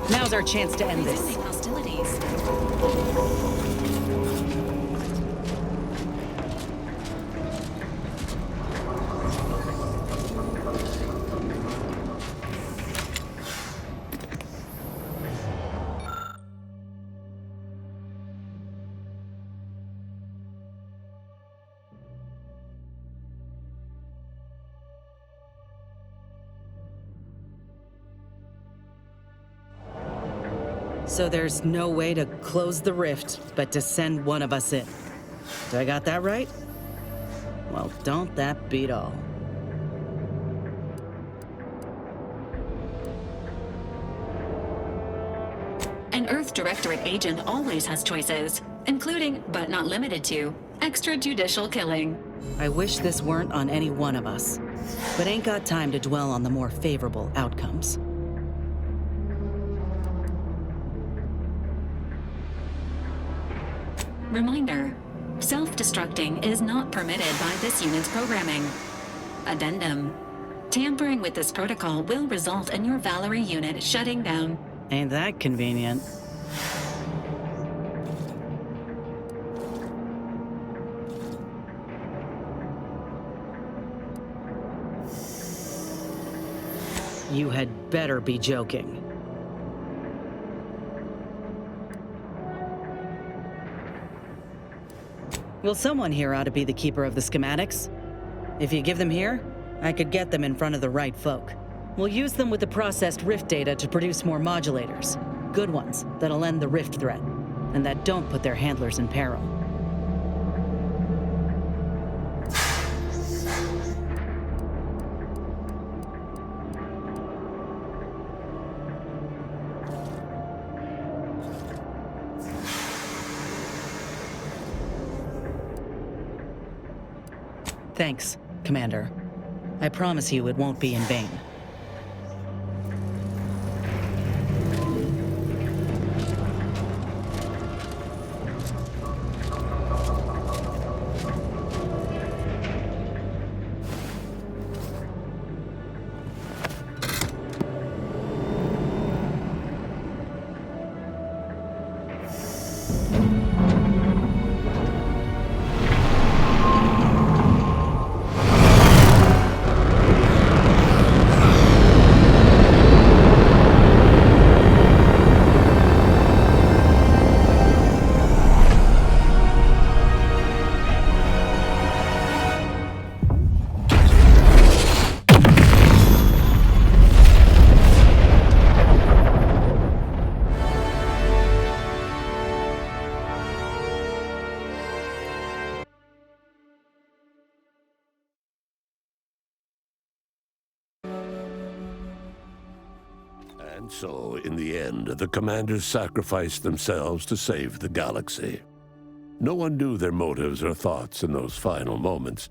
Now's our chance to end this. Hostilities. So there's no way to close the rift but to send one of us in. Did I got that right? Well, don't that beat all? An Earth Directorate agent always has choices, including, but not limited to, extrajudicial killing. I wish this weren't on any one of us, but ain't got time to dwell on the more favorable outcomes. Reminder, self-destructing is not permitted by this unit's programming. Addendum. Tampering with this protocol will result in your Valerie unit shutting down. Ain't that convenient? You had better be joking. Well, someone here ought to be the keeper of the schematics. If you give them here, I could get them in front of the right folk. We'll use them with the processed rift data to produce more modulators. Good ones that'll end the rift threat, and that don't put their handlers in peril. Thanks, Commander. I promise you it won't be in vain. And so, in the end, the commanders sacrificed themselves to save the galaxy. No one knew their motives or thoughts in those final moments,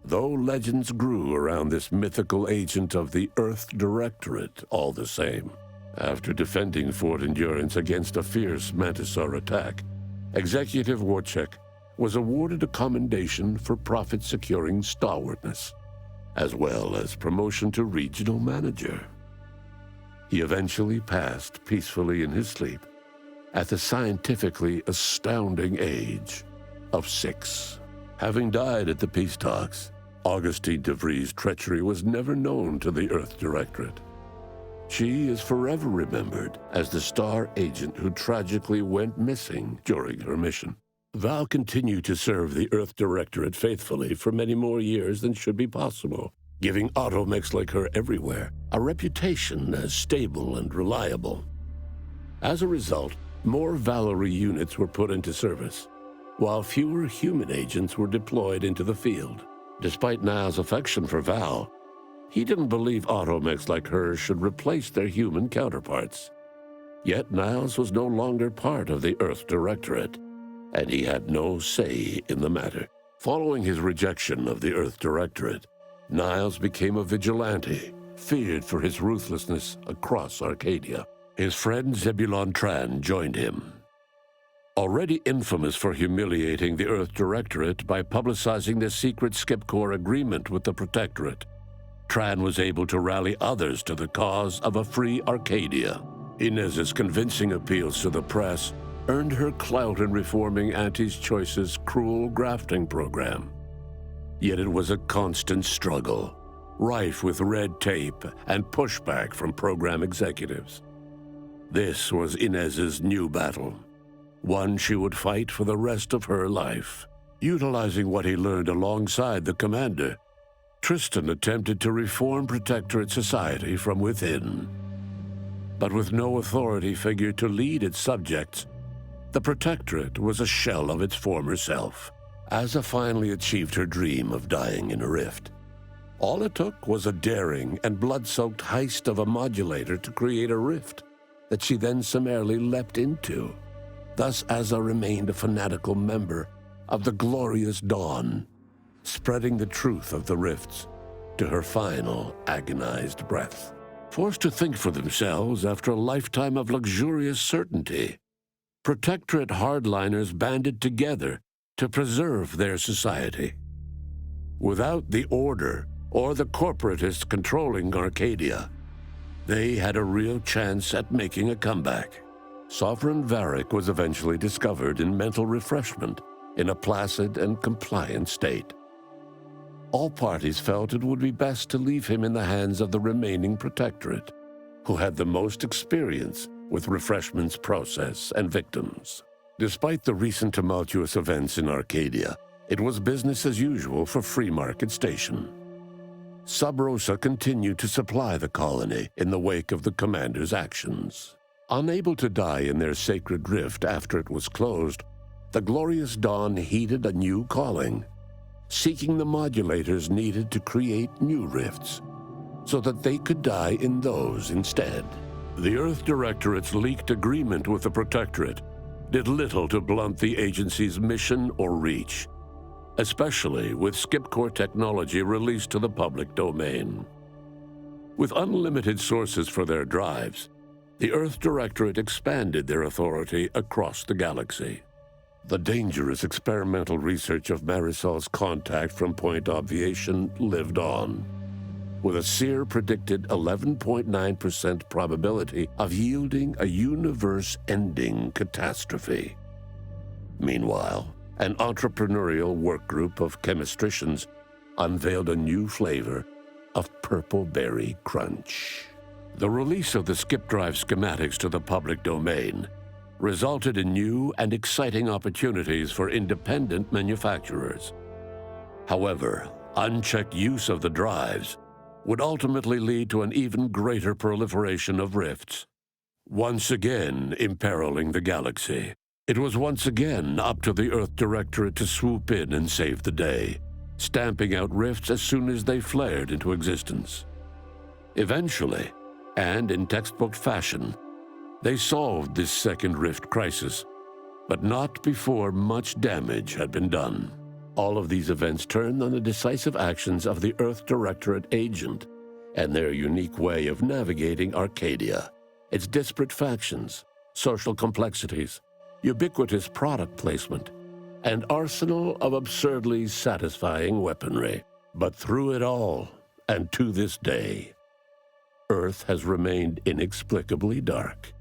though legends grew around this mythical agent of the Earth Directorate all the same. After defending Fort Endurance against a fierce Mantisaur attack, Executive Warchek was awarded a commendation for profit-securing stalwartness, as well as promotion to regional manager. He eventually passed peacefully in his sleep at the scientifically astounding age of 6. Having died at the peace talks, Augustine DeVries' treachery was never known to the Earth Directorate. She is forever remembered as the star agent who tragically went missing during her mission. Val continued to serve the Earth Directorate faithfully for many more years than should be possible, giving automechs like her everywhere a reputation as stable and reliable. As a result, more Valerie units were put into service, while fewer human agents were deployed into the field. Despite Niles' affection for Val, he didn't believe automechs like her should replace their human counterparts. Yet Niles was no longer part of the Earth Directorate, and he had no say in the matter. Following his rejection of the Earth Directorate, Niles became a vigilante, feared for his ruthlessness across Arcadia. His friend Zebulon Tran joined him. Already infamous for humiliating the Earth Directorate by publicizing the secret Skipcore agreement with the Protectorate, Tran was able to rally others to the cause of a free Arcadia. Inez's convincing appeals to the press earned her clout in reforming Auntie's Choice's cruel grafting program. Yet it was a constant struggle, rife with red tape and pushback from program executives. This was Inez's new battle, one she would fight for the rest of her life. Utilizing what he learned alongside the commander, Tristan attempted to reform Protectorate society from within. But with no authority figure to lead its subjects, the Protectorate was a shell of its former self. Asa finally achieved her dream of dying in a rift. All it took was a daring and blood-soaked heist of a modulator to create a rift that she then summarily leapt into. Thus Azza remained a fanatical member of the Glorious Dawn, spreading the truth of the rifts to her final agonized breath. Forced to think for themselves after a lifetime of luxurious certainty, Protectorate hardliners banded together to preserve their society. Without the Order or the corporatists controlling Arcadia, they had a real chance at making a comeback. Sovereign Varric was eventually discovered in mental refreshment in a placid and compliant state. All parties felt it would be best to leave him in the hands of the remaining Protectorate, who had the most experience with refreshment's process and victims. Despite the recent tumultuous events in Arcadia, it was business as usual for Free Market Station. Sub Rosa continued to supply the colony in the wake of the commander's actions. Unable to die in their sacred rift after it was closed, the Glorious Dawn heeded a new calling, seeking the modulators needed to create new rifts, so that they could die in those instead. The Earth Directorate's leaked agreement with the Protectorate did little to blunt the agency's mission or reach, especially with Skipcore technology released to the public domain. With unlimited sources for their drives, the Earth Directorate expanded their authority across the galaxy. The dangerous experimental research of Marisol's contact from Point Obviation lived on, with a Seer predicted 11.9% probability of yielding a universe-ending catastrophe. Meanwhile, an entrepreneurial work group of chemistricians unveiled a new flavor of Purple Berry Crunch. The release of the skip drive schematics to the public domain resulted in new and exciting opportunities for independent manufacturers. However, unchecked use of the drives would ultimately lead to an even greater proliferation of rifts, once again imperiling the galaxy. It was once again up to the Earth Directorate to swoop in and save the day, stamping out rifts as soon as they flared into existence. Eventually, and in textbook fashion, they solved this second rift crisis, but not before much damage had been done. All of these events turned on the decisive actions of the Earth Directorate agent and their unique way of navigating Arcadia, its disparate factions, social complexities, ubiquitous product placement, and arsenal of absurdly satisfying weaponry. But through it all, and to this day, Earth has remained inexplicably dark.